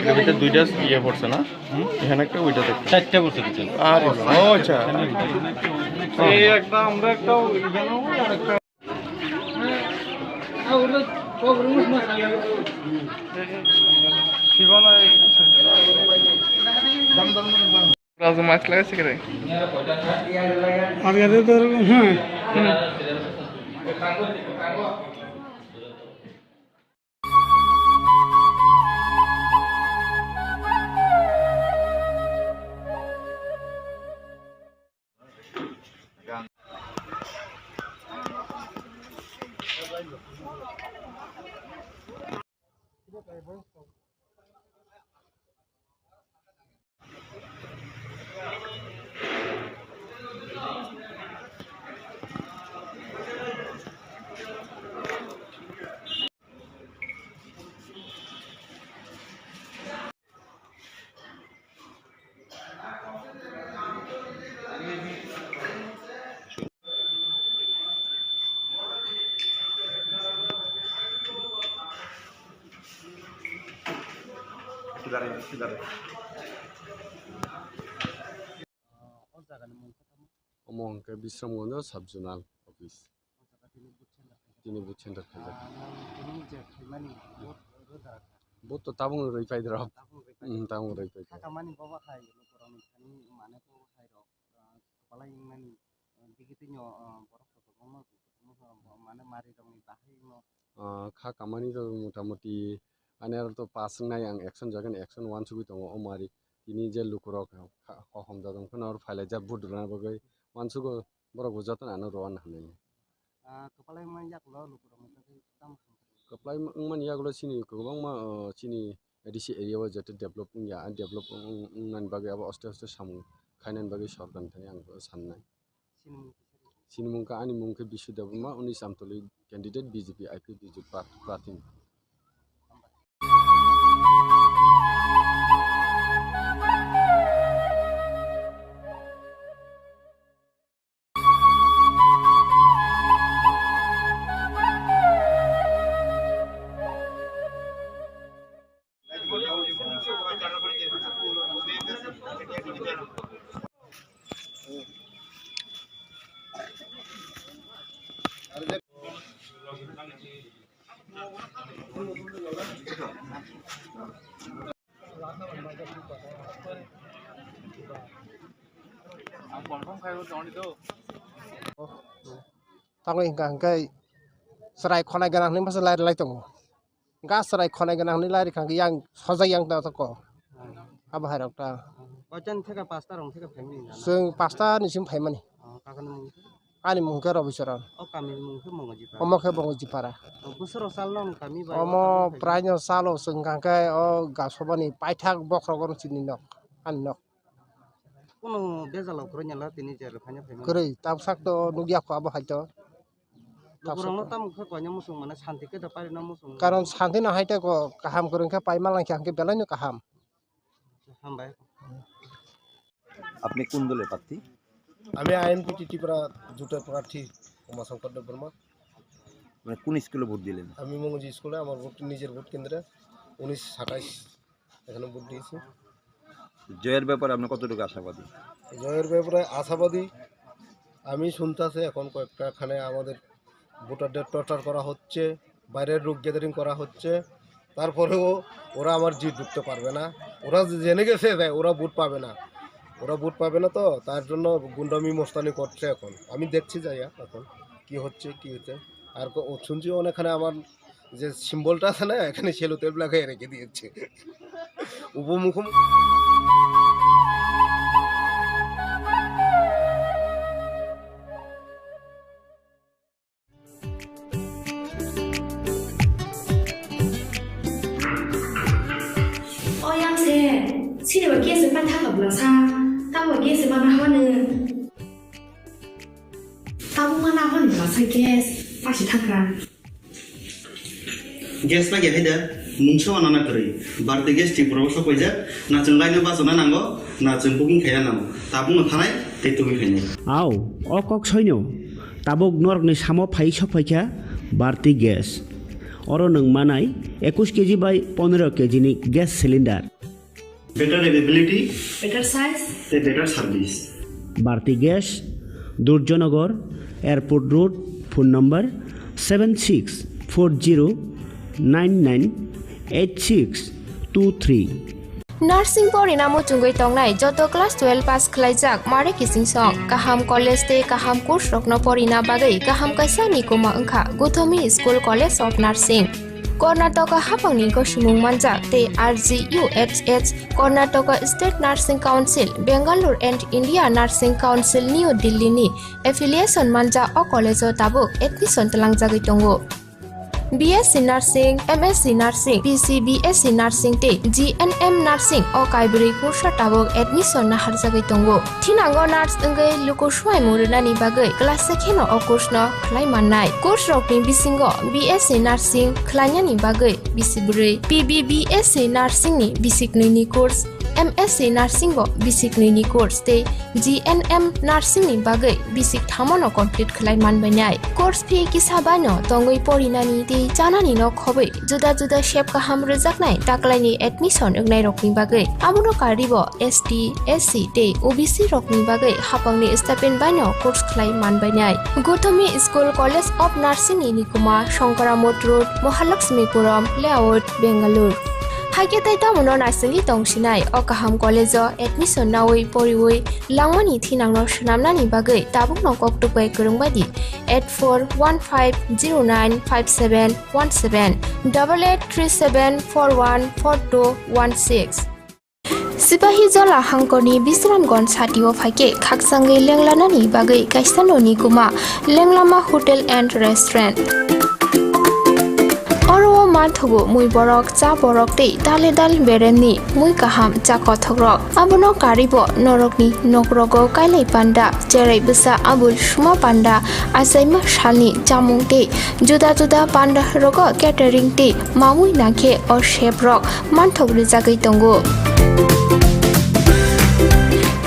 এর ভিতরে দুইটা ইয়ে পড়ছে না এখানে একটা ওইটা দেখতে চারটা পড়ছে দিতে আরে ও আচ্ছা এই একটা আমরা একটা এখানেও আরেকটা ওগুলো প্রোগ্রামস না শিবনা দম দম দম রাজু মাছ লাগাইছে করে আমি আদে তো হ্যাঁ Omong ke Bisramgঞ্জ সাব জোনাল অফিস তিনি বুথ সেন্টার খাইজাক বুথ তো তাবং রই পাই দ্রব তাবং রই পাই kamani bawa khai lukurang ni mane ko khai ro kepala yang mani digitu nyo borok to ko mane mari dong ni bahai no খা কামানি তো মোটামুটি আনে আর তো পাস নাই আং অ্যাকশন জাগান অ্যাকশন 1 ছবি দङ অমারি তিনি যে লুকুরক হম দাদং কোন আর ফাইলে যা বুট রানা বগৈ মানসুগো বরক যতন আনো রওয়ান হানাই kepala yang mani yak lo lukurang ni tam Keplai man yagulo sini kubang ma sini edisi area wa jate develop ya develop nan bagai aba oste samu khainan bagai sorgan thani ang sannai sini mungka ani mungke bisu dabuma uni samtoli candidate BJP IP biju pratin Tango hingga hingga serai khonai ganang ni masa lai tongo. Ga serai khonai ganang ni lai kang yang sajai yang ta ko. Aba hai rok ta. Ojan theka pasta rong theka family na. Sung pasta ni sim phai mani. Kakan mung. Ani mung ka ro bisaran. O kami mung ke mung ji pa. Omo ke bong ji para. Busro sal nom kami ba. Omo pranyo salo sung kang ka o ga sobani paithak bokro gor chini nok. An nok. Kono bezalo kronya la tini jar phanya family. Kore tab sak to nugya ko aba hai to. Lukurang no tam ke konya musung mana santi ke dapari na musung. Karon santi na hai ta ko kaham kurang ka pai malang kang ke belanyo kaham. Hambai. আপনি কোন দলের প্রার্থী? আমি INPT Tripura জোটের প্রার্থী উমা শঙ্কর দেব বর্মা। মানে কোন স্কুলে ভোট দিলেন? আমি মঙ্গজি স্কুলে আমার ভোট নিজের ভোট কেন্দ্রে 1927 এখানে ভোট দিয়েছি। জয়ের ব্যাপারে আপনি কতটুকু আশাবাদী? জয়ের ব্যাপারে আশাবাদী আমি শুনতেছি এখন কয়েকটাখানে আমাদের ভোটারদের টর্চার করা হচ্ছে, বাইরের লোক গ্যাদারিং করা হচ্ছে, তারপরেও ওরা আমার জিত ঢুকতে পারবে না। ওরা জেনে গেছে ওরা ভোট পাবে না, ওরা ভোট পাবে না, তো তার জন্য গুন্ডামি মোস্তানি করছে। এখন আমি দেখছি যাইয়া এখন কি হচ্ছে কি হচ্ছে। আর শুনছি অনেকখানে আমার যে সিম্বলটা আছে না এখানে সেলো তেল লাগাই রেখে দিয়েছে উপমুখ। Sini bagi sempat tak belasa, tahu bagi sempat apa ni? Tahu mana apa ni belasa gas, pasti tak kan? Gas lagi ada, muncul anak kiri, berarti gas di pulau sok aja, nak cengkai ni bahasa mana nanggo, nak cengkuking kaya nanggo, tabung ngantai, itu begini. Aw, okok soinyo, tabuk nork ni samo phai sok phai berarti gas. Oro nung manai 21 kg by 15 kg ni gas cylinder. Better availability, better size, better service. Bharti Gas, Durjonagar, Airport Road, phone number 7640998623. Nursing Porina Mutungui Tongnai, Joto Class 12 Pass Klaijak, Mare Kissing Song, Kaham College Day, Kaham Course Rokno Porina Bagai, Kaham Kaisani Kuma Engka, Guthomi School College of Nursing. Karnataka Hapangni Koshimung Manjak, Te RGUHH, Karnataka State Nursing Council, Bangalore and India Nursing Council, New Delhi ni, Affiliation Manja o College o Tabuk, Admission Telang Jagitongo. BSc Nursing, MSc Nursing, PCBSc Nursing te, GNM Nursing o Kaibri Kursa Tabuk, Admission Nahar Jagitongo. Tinango Nurse Engai Lukoshwai Murunani Bagai, Class Sekeno o Kursno, Klai Manai, Kurs Rokin Bisingo, BSc Nursing, Klanyani Bagai, Bisibri, PBBSc Nursing ni, Bisikni Kurs, MSc Nursing bo basic ni course te GNM Nursing ni bagai basic thamono complete khlai manbainai course fee kisabano tongoi porinani te janani no khobai juda juda shape kaham rejaknai taklaini admission egnai rokni bagai abuno karibo ST SC te OBC rokni bagai hapangni stipend baino course khlai manbainai Gothomi School College of Nursing ni Nikuma Shankaramot Road Mahalakshmipuram Layout Bangalore Haiketai tamono narsing tongsinai okaham college admission nawai poriwai langmani thinangno shnamnani bagai tabukno koktupai kurungbadi 8415095717 8837414216 Sipahi jola hangkoni Bisramgon satio phaike khaksangai lenglanani bagai kaisanoni kuma lenglama hotel and restaurant Oro mathogo mui borok cha borok te dale dal beremni mui kaham cha kothogrok abono karibo norokni nokrogo kailai panda cherai bisa abul suma panda asaima shalni chamung te juda juda panda rogo catering te mamui nakhe or shebrok manthogri jagai tongo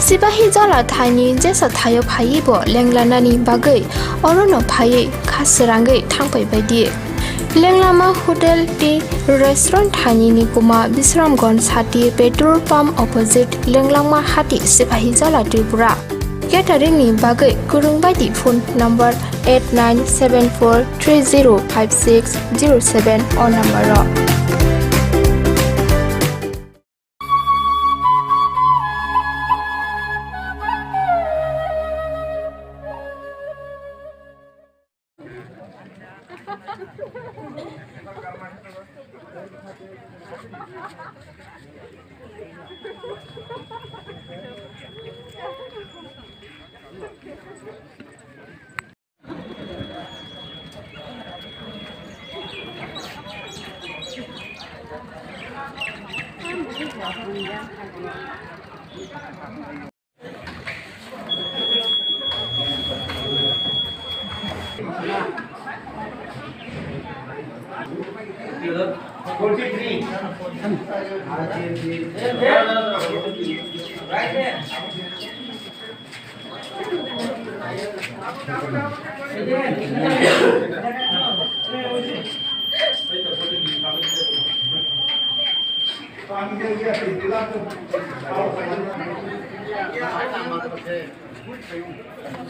Sipahi jola thani jesa thayo phaibo lenglanani bagai orono phai khasrangai thangpai baidi Lenglama Hotel T Restaurant Thani Nikuma Bisramgon Sati Petrol Pump opposite Lenglama Hati Sipahi Jala Tripura Catering ni bagai kurung baidi phone number 8974305607 or number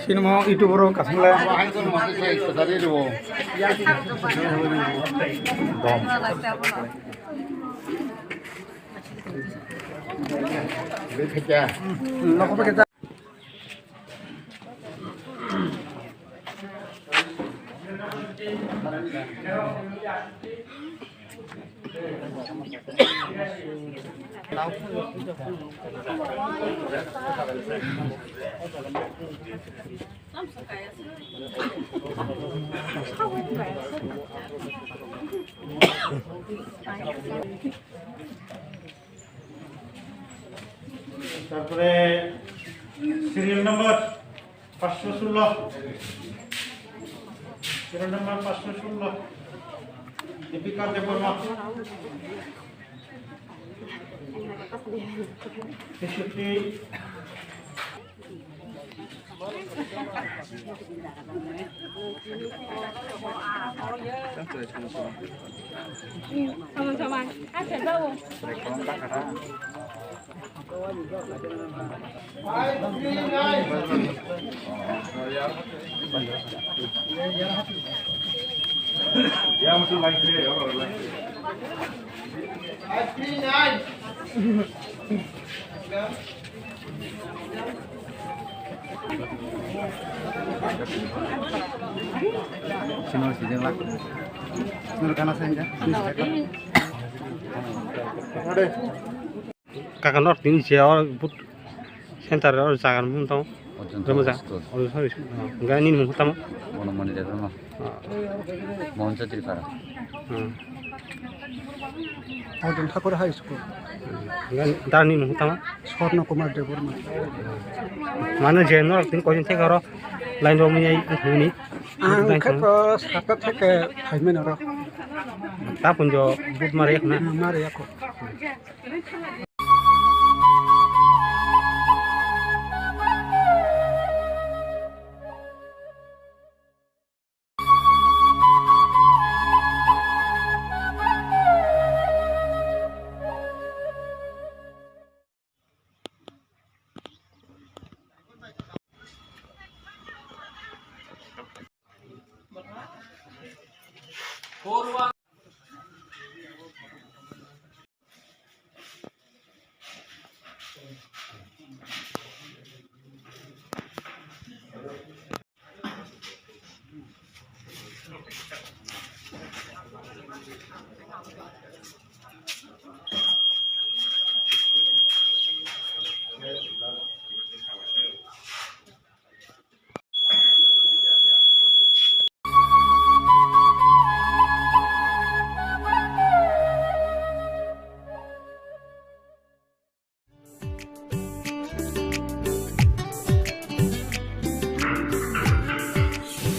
Sinmo YouTuber kasmla তারপরে serial number 516 serial number 516 Dipika Debbarma 63 Sama-sama. Ada bawa. Ya musuh lagi ya orang lagi. Sino sidang lak. Nur kana saja. Ada. Kakak Nor ini siapa but center or jangan pun tahu. Remaja. Oh sorry. Enggak ini mau tahu. Mau mana dia rumah. Mau jadi para. Audun Thakur High School. Enggak darni mau tahu. Swarna Kumar Deborma. Mana jenor tin koin cek karo lain romnya ini. Angkat sakat ke Thaimen ora. Ta pun jo but mariak na. Mariak.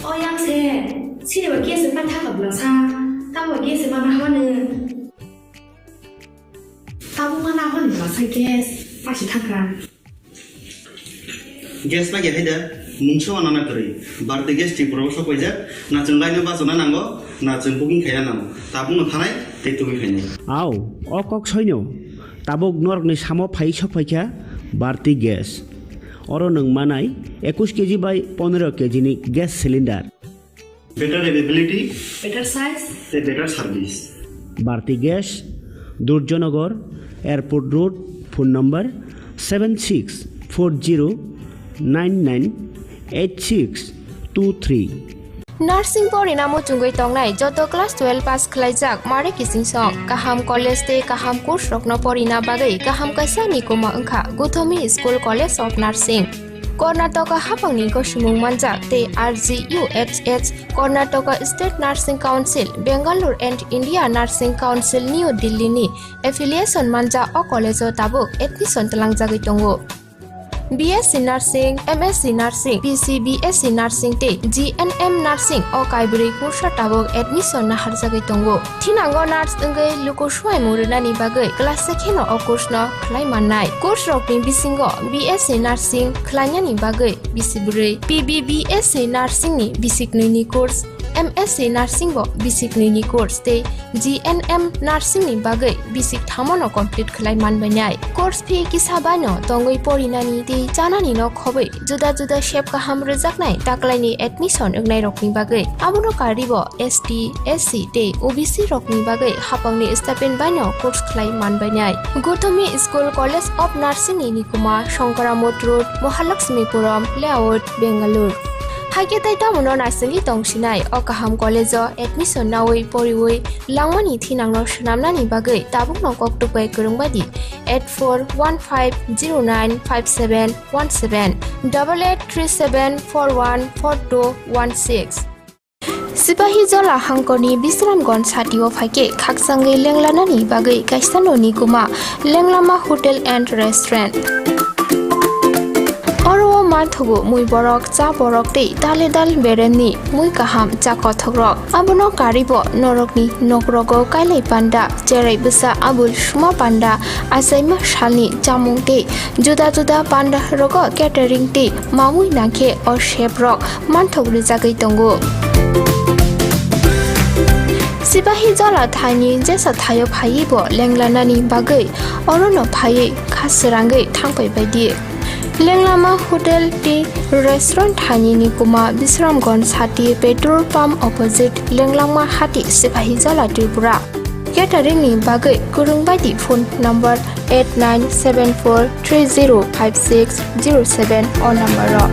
Oh yang se, sini bagi sepan tak kabel sa, tahu bagi sepan apa ni? Tahu mana apa ni lah saya guys, pasti tak kan? Gas lagi ada, muncul anak kiri. Berarti gas di proses apa aja? Nak cengkainya pas mana nanggo, nak cengkuking kaya namo. Tabung nganai, itu kaya. Aw, okok soino. Tabok nork ni samo phai sok phaikya barti gas. Oro nung manai 21 kg by 15 kg ni gas cylinder. Better availability, Better size, better service. Barti gas, Durjonagar, Airport Road, phone number 7640998623. Nursing pori namo chungoi tongnai joto class 12 pass khlaijak mare kising song kaham college te kaham course rokno pori na bagai kaham kaisa ni koma angkha Guthomi School College of Nursing Karnataka hapangni ko sumung manjak te RGUHH Karnataka State Nursing Council Bangalore and India Nursing Council New Delhi ni affiliation manja o college o tabuk admission talangjagoi tongo BSc Nursing, MSc Nursing, BSc Nursing te GNM Nursing o kaibri kursa tabok admission na harjagai tongo. Thinango nurse engai luko swai murunani bagai class sekheno o course no khlai mannai. Course rokni bisingo BSc Nursing khlainani bagai bisiburi PBBSc Nursing ni bisiknini course MSc Nursing bo basic ni course te GNM Nursing ni bagai basic thamono complete khlai manbanai course fee kisabano tongoi porinani te janani no khobai juda juda shape ka hamre jaknai taklaini admission egnai rokni bagai abuno karibo ST SC te OBC rokni bagai hapangni stipend bano course khlai manbanai Guthomi School College of Nursing ni kuma Shankaramot Road Mahalakshmipuram Layout Bangalore Haike tai tamuno narsing tongsinai o kaham college o admission nawai poriwai langmani thinangno shnamnani bagai tabuk no koktupai kurungbadi 8415095717 8837414216 Sipahi jola hangkoni Bisramganj satio phaike khaksangai lenglanani bagai kaistanoni kuma Lenglama Hotel and Restaurant Oro mathugo mui borok cha borok te dale dal beremni mui kaham cha kothogrok abono karibo norokni nokrogo kailai panda cherai busa abul shuma panda asaima shalni chamung te juda juda panda rogo catering te mamui nakhe o chef rok manthogri jagai tongo Sipahi jola thani jesa thayo phaibo lenglanani bagai orono phai khasrangai thangpai baidi Lenglama Hotel T Restaurant Thani ni kuma Bisramganj Hati petrol pump opposite Lenglama Hati Sipahi Jala Tripura Catering ni bagai kurungbadi phone number 8974305607 or number ro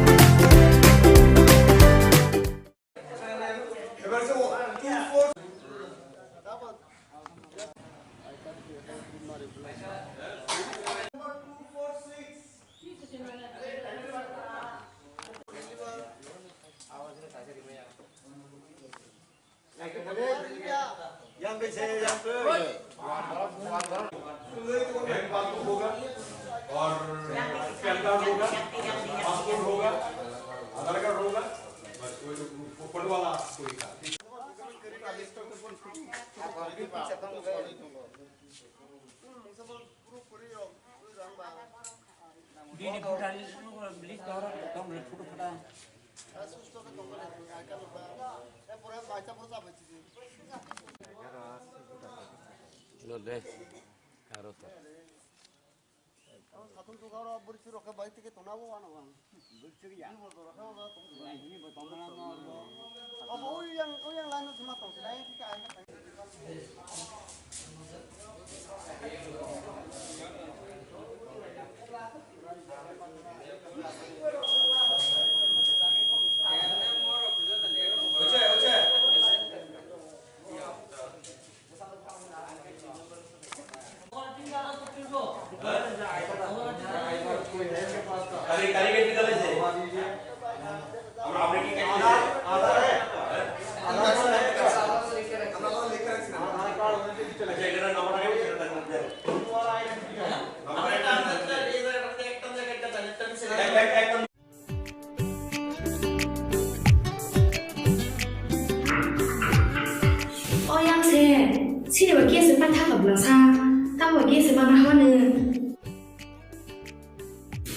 Sini bagi sepan tak belasa, tahu bagi sepan apa ni?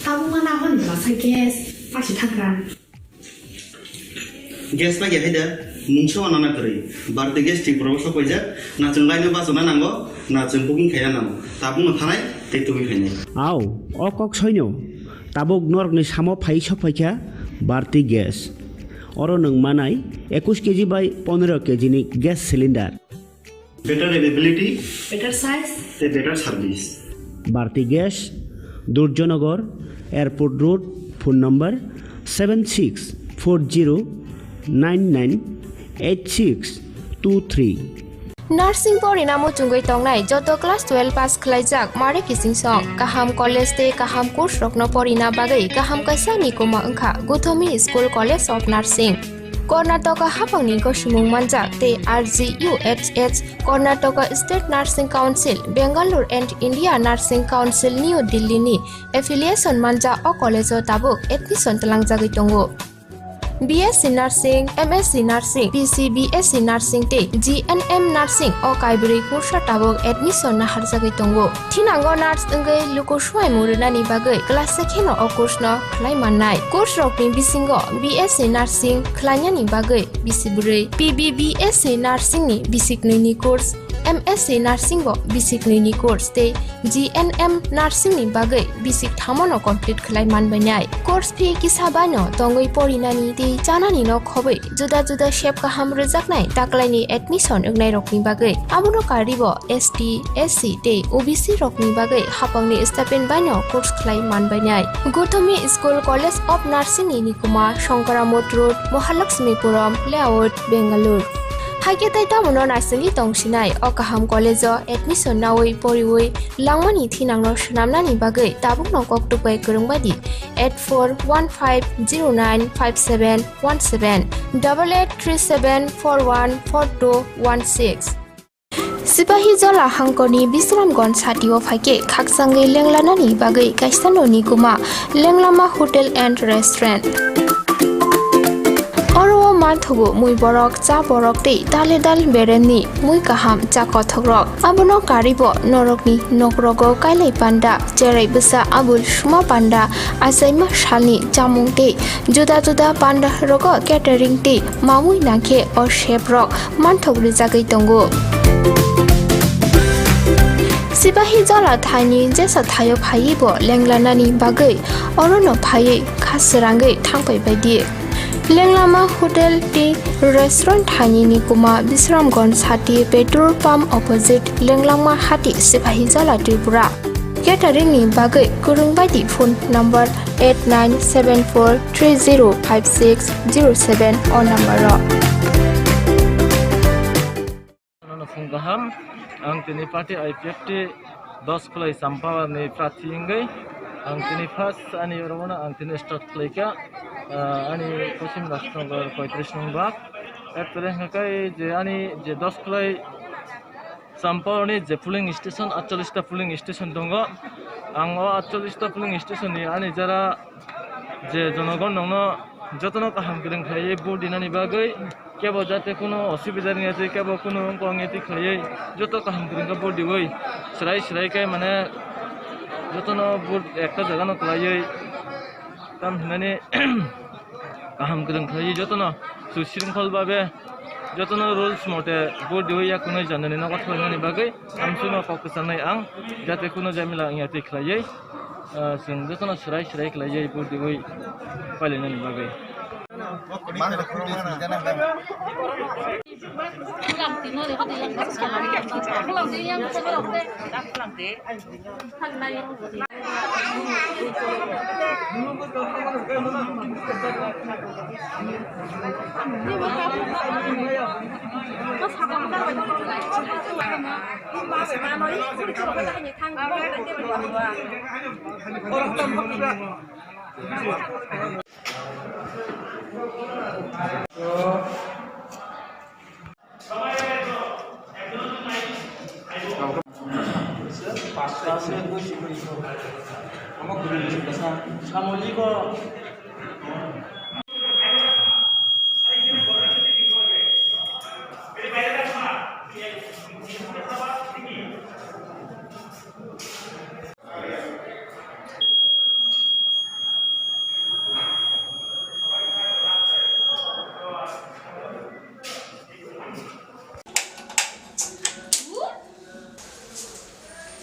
Tahu mana apa ni belasa gas, pasti takkan. Gas bagi apa dah? Mungkin anak kiri. Birthday gas tik berapa kau aja? Nak cengkai ni bahasa mana nanggo? Nak cengkuking kaya nanggo. Tapi nak thanai, itu kaya. Aw, okok soinyo. Tabuk nork ni samo phai sopaikya birthday gas. Oro nung manai 21 kg by 15 kg ni gas cylinder. Better availability, better size, better service. Birthday gas, Durjonagar, Airport Road, phone number 7640998623. Nursing pori namo chungoi tongnai joto class 12 pass khlaijak mare kising song kaham college te kaham course rokno pori na bagai kaham kaisa ni koma angkha Guthomi School College of Nursing Karnataka hapangni ko sumung manjak te RGUHH Karnataka State Nursing Council Bangalore and India Nursing Council New Delhi ni affiliation manja o college o tabuk admission talangjagoi tongo BSc Nursing, MSc Nursing, PC BSc Nursing te GNM Nursing o kaibri kursa tabok admission na harjagoi tongo. Thinango nurse engai luko swai murunani bagai class sekheno o course no khlai mannai. Course rokni bisingo BSc Nursing khlainyani bagai bisibrei, PBBSc Nursing ni bisiknini course, MSc Nursing bo bisiknini course te GNM Nursing ni bagai bisik thamono complete khlai manbainai. Course fee kisabano tongoi porinani te janani no khobai juda juda shape kaham rejaknai taklaini admission engnai rokni bagai abuno karibo ST SC te OBC rokni bagai hapangni stipend bano course khlai manbainai Guthomi School College of Nursing ni nikuma Shankaramot Road Mahalakshmipuram Layout Bangalore Haike tai tamuno nursing tongsinai o kaham college o admission nawai poriwai langmani thinangno shnamnani bagai tabukno koktupai kurungbadi 8415095717 8837414216 Sipahi Jola Hangkoni Bisramgon Satio Fake Kaksangi Lenglanani Bagai Kaistano Nikuma Lenglama Hotel and Restaurant Oro Mathugo Mui Borok Cha Borok Te Daledal Bereni Mui Kaham Cha Kothogrok Abono Karibo Norokni Nokrogo Kailai Panda Jerai Besa Abul Shuma Panda Asaima Shalni Jamung Te Juda Juda Panda Rogo Catering Te Mamui Nake or Chef Rock Manthog Rizagai Tongo Sipahi Jola Thani Jesa Thayo Phaibo Lenglanani Bagai Orono Phai Khasrangai Thangpai Baidi Lenglama Hotel Tea Restaurant Thani Nikuma Bisramgon Sati Petrol Pump Opposite Lenglama Hati Sipahi Jola Tripura Catering ni Bagai Kurungbadi phone number 8974305607 or number Fungaham ang tini party IPFT 10 klai sampah ni prati ingai ang tini first ani romana ang tini start klai ka ani kosim rastrongar 35 nombor etore ngakai je ani je 10 klai sampah ni je filling station 48 ta filling station dongo ang 48 ta filling station ni ani jara je jonogon nongno jotono kaham kireng khai board dinani bagai কেবল যাতে কোনো অসুবিধা নেই আছে কেবল কোনো অঙ্গেতি খাইয়ে যত কাম করেন board দিবই সেরাই সেরাইকাই মানে যতন বোর্ড একটা জায়গা ন খাইয়ে কাম মানে কাম করেন খাইয়ে যতন সুশৃঙ্খলভাবে যতন রুলস মতে বোর্ড দিবই কোনো জানানি না কথা হইনানি বাগै আমসুনো ককসানাই আং যাতে কোনো জামিলা ইয়াতি খাইয়ে जों যতন সেরাই সেরাই খাইয়ে বোর্ড দিবই পাইলেনানি বাগै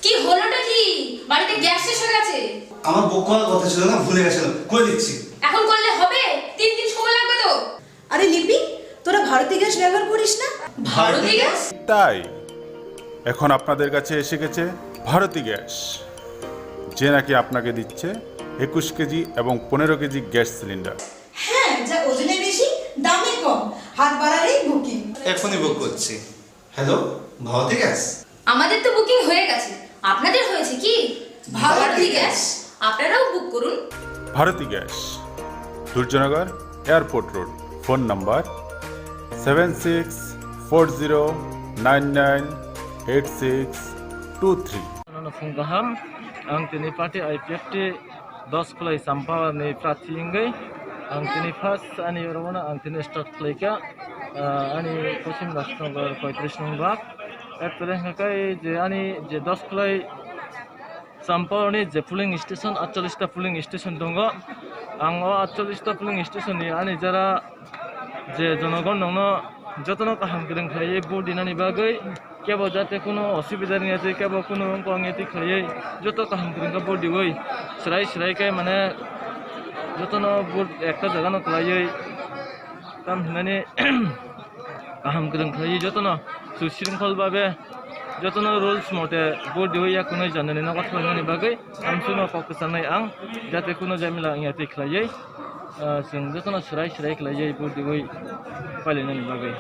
কি হলোটা কি? বাড়িতে গ্যাস শেষ হয়ে গেছে। আমার বুক করার কথা ছিল না, ভুলে গেছিলাম, করে দিচ্ছি। এখন করলে হবে? 3 দিন সময় লাগবে তো। আরে লিপি, তোরা ভারতী গ্যাস ব্যবহার করিস না? ভারতী গ্যাস? তাই এখন আপনাদের কাছে এসে গেছে ভারতী গ্যাস, যে নাকি আপনাকে দিচ্ছে 21 কেজি এবং 15 কেজি গ্যাস সিলিন্ডার। হ্যাঁ, যা ওজনে বেশি, দামে কম, হাত বাড়ালেই বুকিং। এখনই বুক করছি। Hello, Bharati gas? আমাদের তো বুকিং হয়ে গেছে, আপনাদের হয়েছে কি? ভারতী গ্যাস, আপনারাও বুক করুন। Bharati gas, Durjannagar airport road. Phone number 7640998623. Fungaham, ang tini parti IPFT 10 kulai sampah ni prati inggai, ang tini pas ani orang ang tini start kulai ani kosim Rajnagar 35 nombor. Erpore ngakai je ani je 10 kulai sampah ni je pooling station 48 ta pooling station dongo. Ang 48 ta pooling station ni ani jara je jonogon nongno যতন কাহাম করেন খাইয়ে বুট দিনানি বাগৈ কেবল যাতে কোনো অসুবিধা নিয়ে আছে কেবল কোনো অঙ্ক আঙেতি খাইয়ে যত কাহাম করেন বুট দিবই সেরাই সেরাইকাই মানে যতন বুট একটা জায়গানো খাইয়ে কাম হিনানি কাহাম করেন খাইয়ে যতন সুশৃঙ্খলভাবে যতন রুলস মতে বুট দিবই কোনো জানানি না কথা হিনানি বাগৈ আমসুনো পক্ষ সানাই আং যাতে কোনো জামিলা আঙেতি খাইয়ে जों जतन सेराय सेराय खालायै बुट दिबै फालिनायनि बागै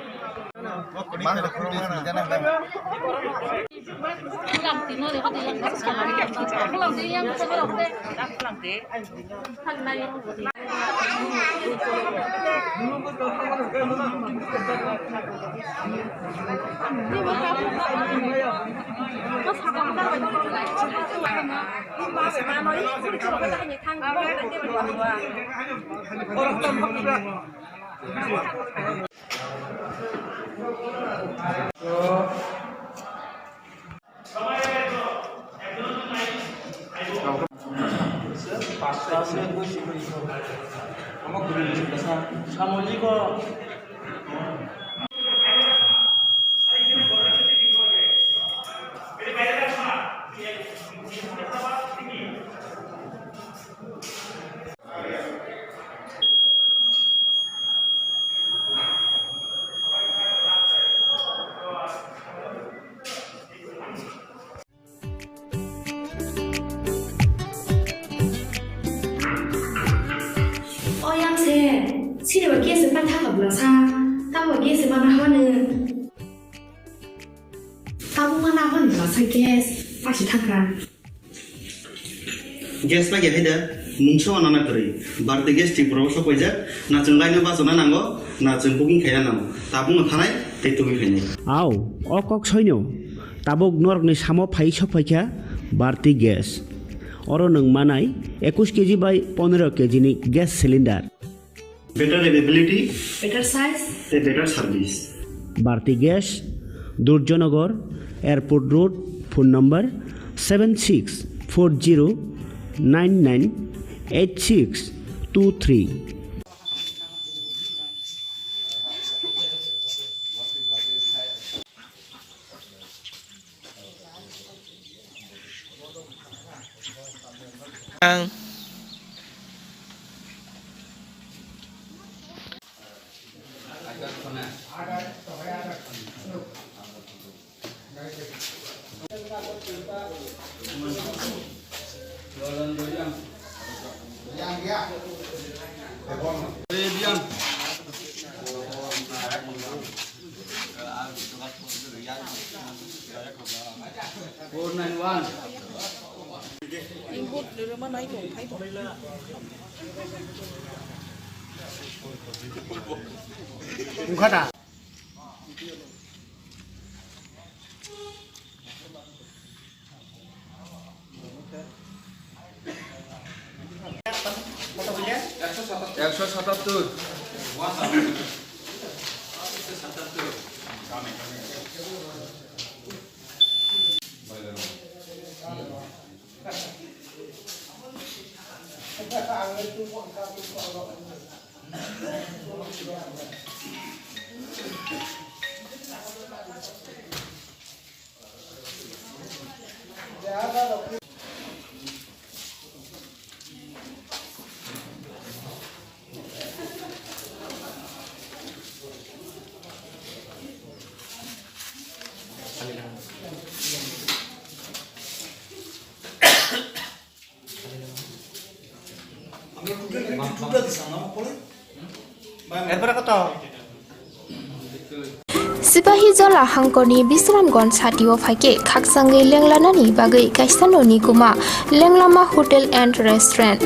Sini bagi sepan tak berasa, tahu bagi sepan apa ni? Tahu mana apa ni berasa gas, pasti takkan. Gas lagi ada, mungkin anak kiri. Berarti gas di proses apa aja? Nak cengkai ni pas orang nanggo, nak cengkuking kaya nanggo. Tapi ngethanai, itu begini. Aw, okok soinyo, tabok nork ni samo phai sophaikha barti gas. Oro nung manai 21 KG by 15 KG ni gas cylinder. Better availability, better size, better service. Bharti Gas, Durjanagar, Airport Road, phone number 7640998623. Ungkata. Sipahi jola hangkoni Bisramgon satio phaike khaksangai lenglanani bagai kaisanoni kuma lenglama hotel and restaurant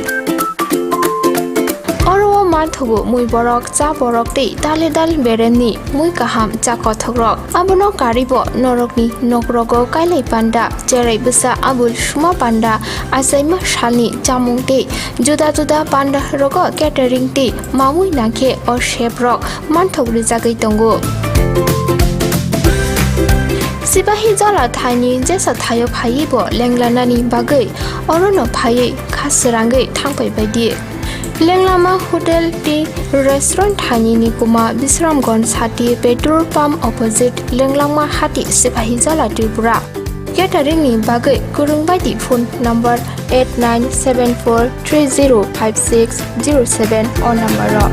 Oro mathugo mui borok cha borok tei dale dal bereni mui kaham cha kothogrok abono karibo norokni nokrogo kailai panda jerai busa abul suma panda asaima shalni chamung tei juda juda panda rogo catering tei mamui nakhe o chef rok manthogri jagai tongo Sipahi jola thani jesa thayo phaibo lenglanani bagai orono phai khasrangai thangpai baidi Lenglama Hotel Tea Restaurant Thani ni kuma Bisramgon Sati Petrol Pump opposite Lenglama Hati Sipahi Jola Tripura Catering ni bagai kurung baidi phone number 8974305607 on number ro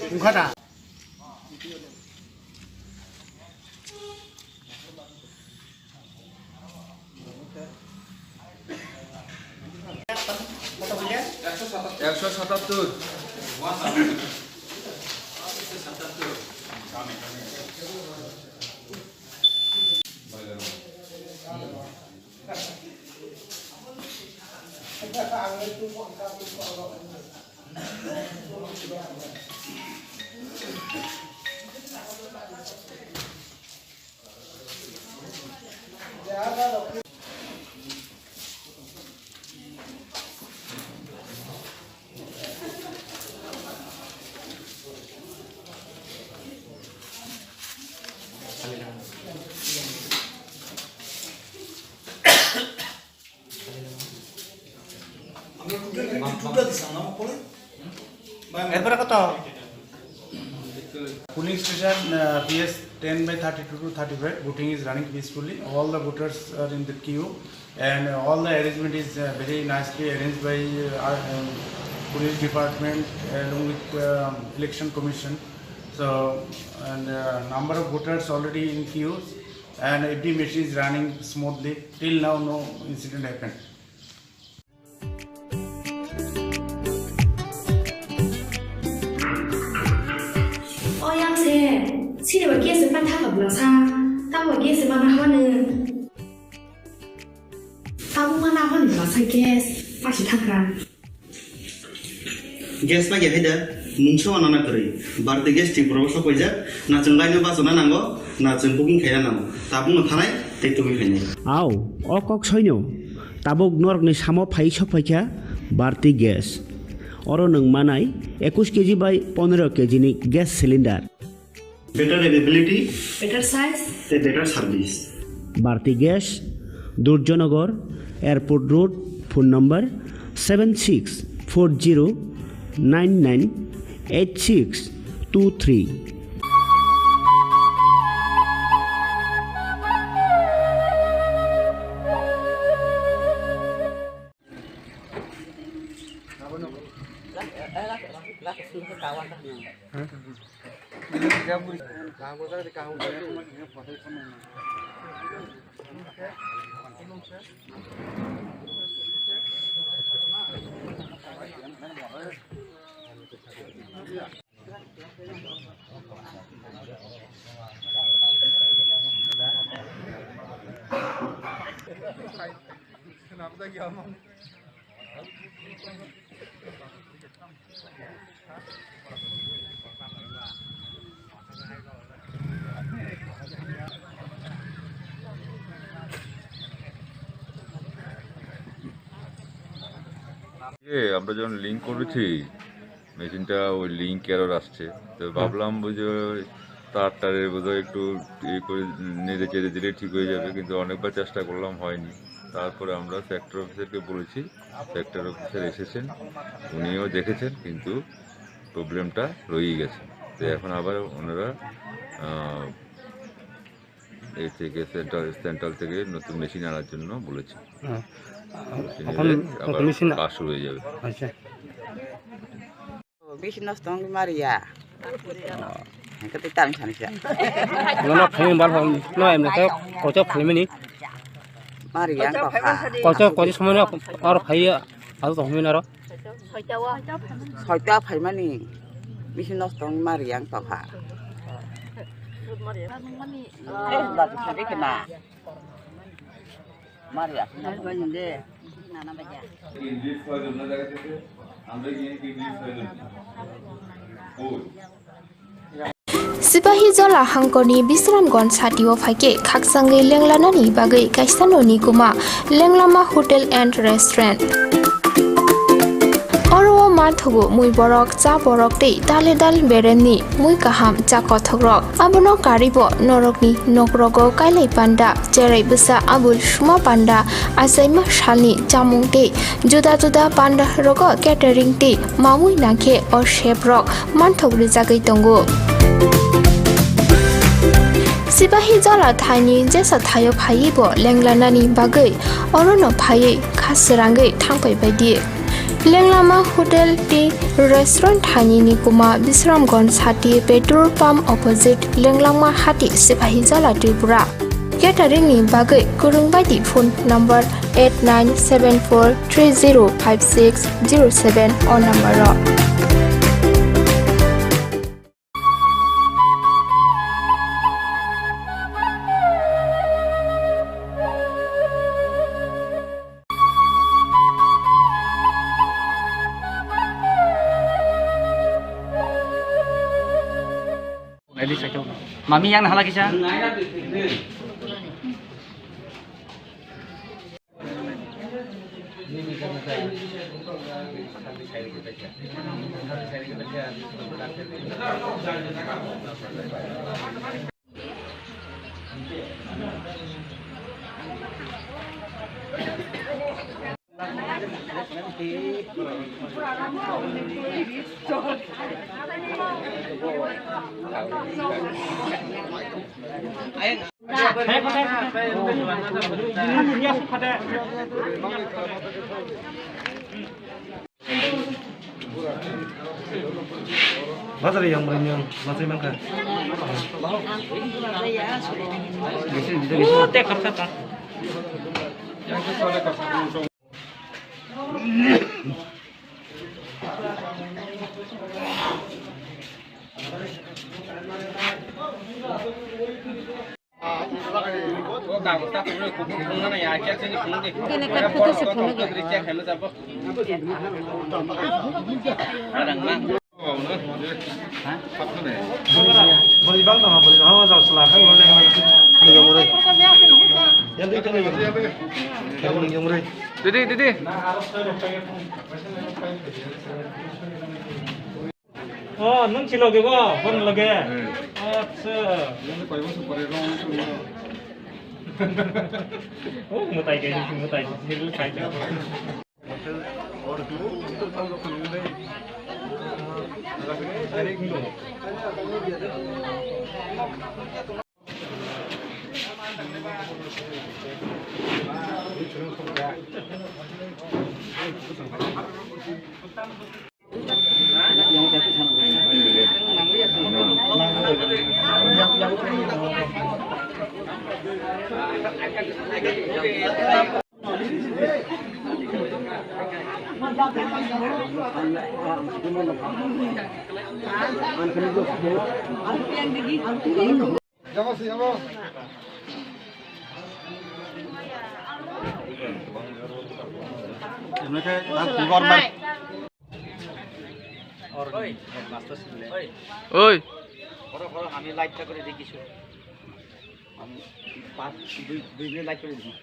Ungkata. Polling station PS 10/32 to 35. Voting is running peacefully. All the voters are in the queue, and all the arrangement is very nicely arranged by police department along with election commission. So, and number of voters already in queues, and every machine is running smoothly. Till now, no incident happened. Sini bagi sepan tak berasa, tahu bagi sepan mana? Tahu mana mana berasa gas, pasti tak kan? Gas bagi ada, muncul anak kiri. Berarti gas di proses apa aja? Nak cengkai ni pasal nanggo, nak cengkuking kaya nanggo. Tapi nak tanai, itu kaya. Aw, okok soinyo. tabok norok ni samo phai sok phaikha barti gas oro nung manai 21 kg by 15 kg ni gas cylinder better availability, better size, better service. Bharti Gas, Durjonagar, Airport Road, phone number 7640998623. আমরা যখন link করেছি মেশিনটা ওই link error আসছে তো ভাবলাম বুঝে তারের বোধহয় একটু ইয়ে করে নেড়ে চেড়ে দিলে ঠিক হয়ে যাবে, কিন্তু অনেকবার চেষ্টা করলাম হয়নি। তারপরে আমরা সেক্টর অফিসারকে বলেছি, সেক্টর অফিসার এসেছেন, উনিও দেখেছেন, কিন্তু প্রবলেমটা রয়েই গেছে। তো এখন আবার ওনারা এই থেকে সেন্ট্রাল থেকে নতুন মেশিন আনার জন্য বলেছে। কাজ শুরু হয়ে যাবে। মেশিন নষ্ট মারিয়া তাম সানিসা nó phải bán hàng nó em là cái có cho phải mình মারিয়া có cho số nó ở phải ở tổng mình đó ছয়টা ফাইমানি মেশিন নষ্ট মারিয়া পাখা মারিয়া Sipahi jola hangkoni bisramgon satio phaike khaksangai lenglanani bagai kaisanoni kuma lenglama hotel and restaurant oro marthogo mui borok cha borok tei dale dal bereni mui kaham cha kothogrok abono karibo norokni nokrogo kailai panda jerai busa abul suma panda asaima shalni chamung tei juda juda panda rogo catering tei mamui nakhe or chef rok manthogri jagai tongo Sipahi jola thani jesa thayo phai bo lenglanani bagai orono phai khasrangai thangpai baidi Lenglama Hotel ti restaurant thani ni kuma Bisramgon Sati petrol pump opposite Lenglama Hati Sipahi jola Tripura catering ni bagai kurung baidi phone number 8974305607 on number ro Mami yang nahala kisah. Bazar yang berenang, masih makan. Oh, teh kerja tak. Beli bang tengah beli, oh jauh selatan boleh yang mulai. Yang itu yang mulai. দিদি দিদি nung silo ke ba phone lage acha oh mutai ke silo khai ta ওই আমি লাইটটা করে দেখিছো আমি 2 minute light করে দিই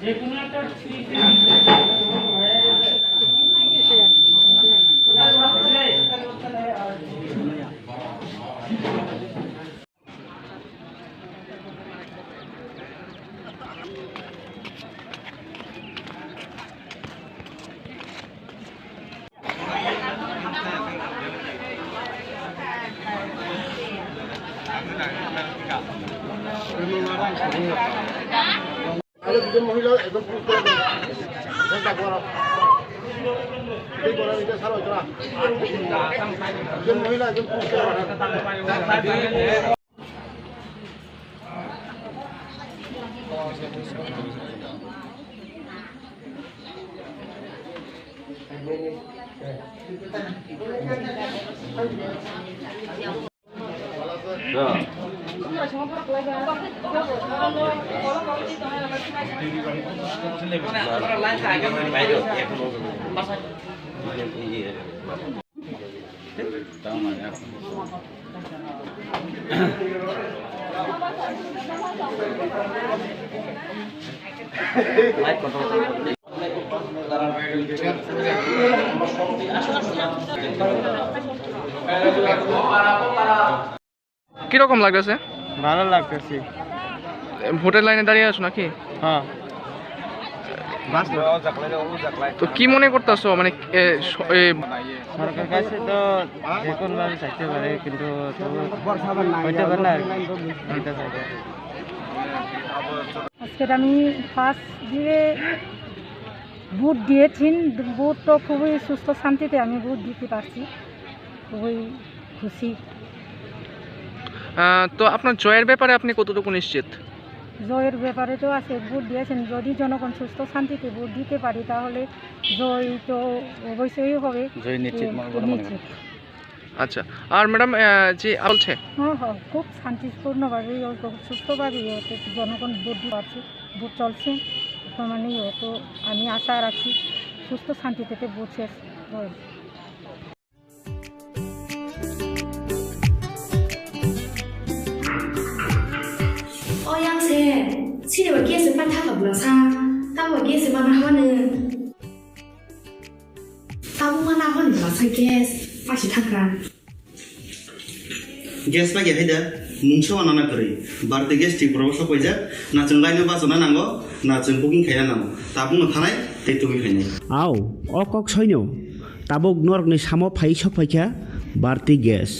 যে কোনো একটা দুজন মহিলা একদম দুজন মহিলা একদম কিরকম লাগতেছে? ভালো লাগতেছে। ভোটের লাইনে দাঁড়িয়ে আছো নাকি? হ্যাঁ। তো কি মনে করতেছো মানে সরকার কাছে তো যে কোনো ভাবে চাইতে পারে কিন্তু হইতে পারে না আজকে আমি ফার্স্ট দিয়ে ভোট দিয়েছি। ভোট তো খুবই সুস্থ শান্তিতে আমি ভোট দিতে পারছি, খুবই খুশি। তো আপনার জয়ের ব্যাপারে আপনি কতটুকু নিশ্চিত? জয়ের ব্যাপারে তো আছে, ভোট দিয়েছেন, যদি জনগণ সুস্থ শান্তিতে ভোট দিতে পারি তাহলে জয় তো অবশ্যই হবে, জয় নিশ্চিত। আচ্ছা, আর ম্যাডাম যে বলছে হ্যাঁ হ্যাঁ খুব শান্তিপূর্ণভাবে সুস্থভাবেই জনগণ ভোট দিতে পারছে, ভোট চলছে বর্তমানেই। তো আমি আশা রাখছি সুস্থ শান্তিতে ভোট শেষ হয়।七点几是半他可不了噻，但我几是半他话呢，但我那话你老猜 gas， 发起他干。gas lagi ada, muncul anak kiri, berarti gas di proses apa aja, nah cengkainya pas mana nanggo, nah cengkuking kaya nanggo, tabung ngetanai, itu kayaknya. Aw, okok soinyo, tabuk nork ni samo pai sopaika, berarti gas.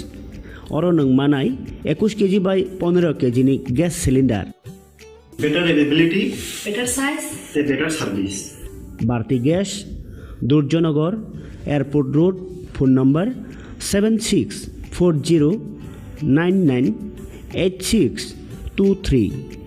Orang neng manai, 21 kg by 15 kg ni gas cylinder. Better availability, better size, better service. Bharti Gas, Durjanagar, Airport Road, phone number 7640998623.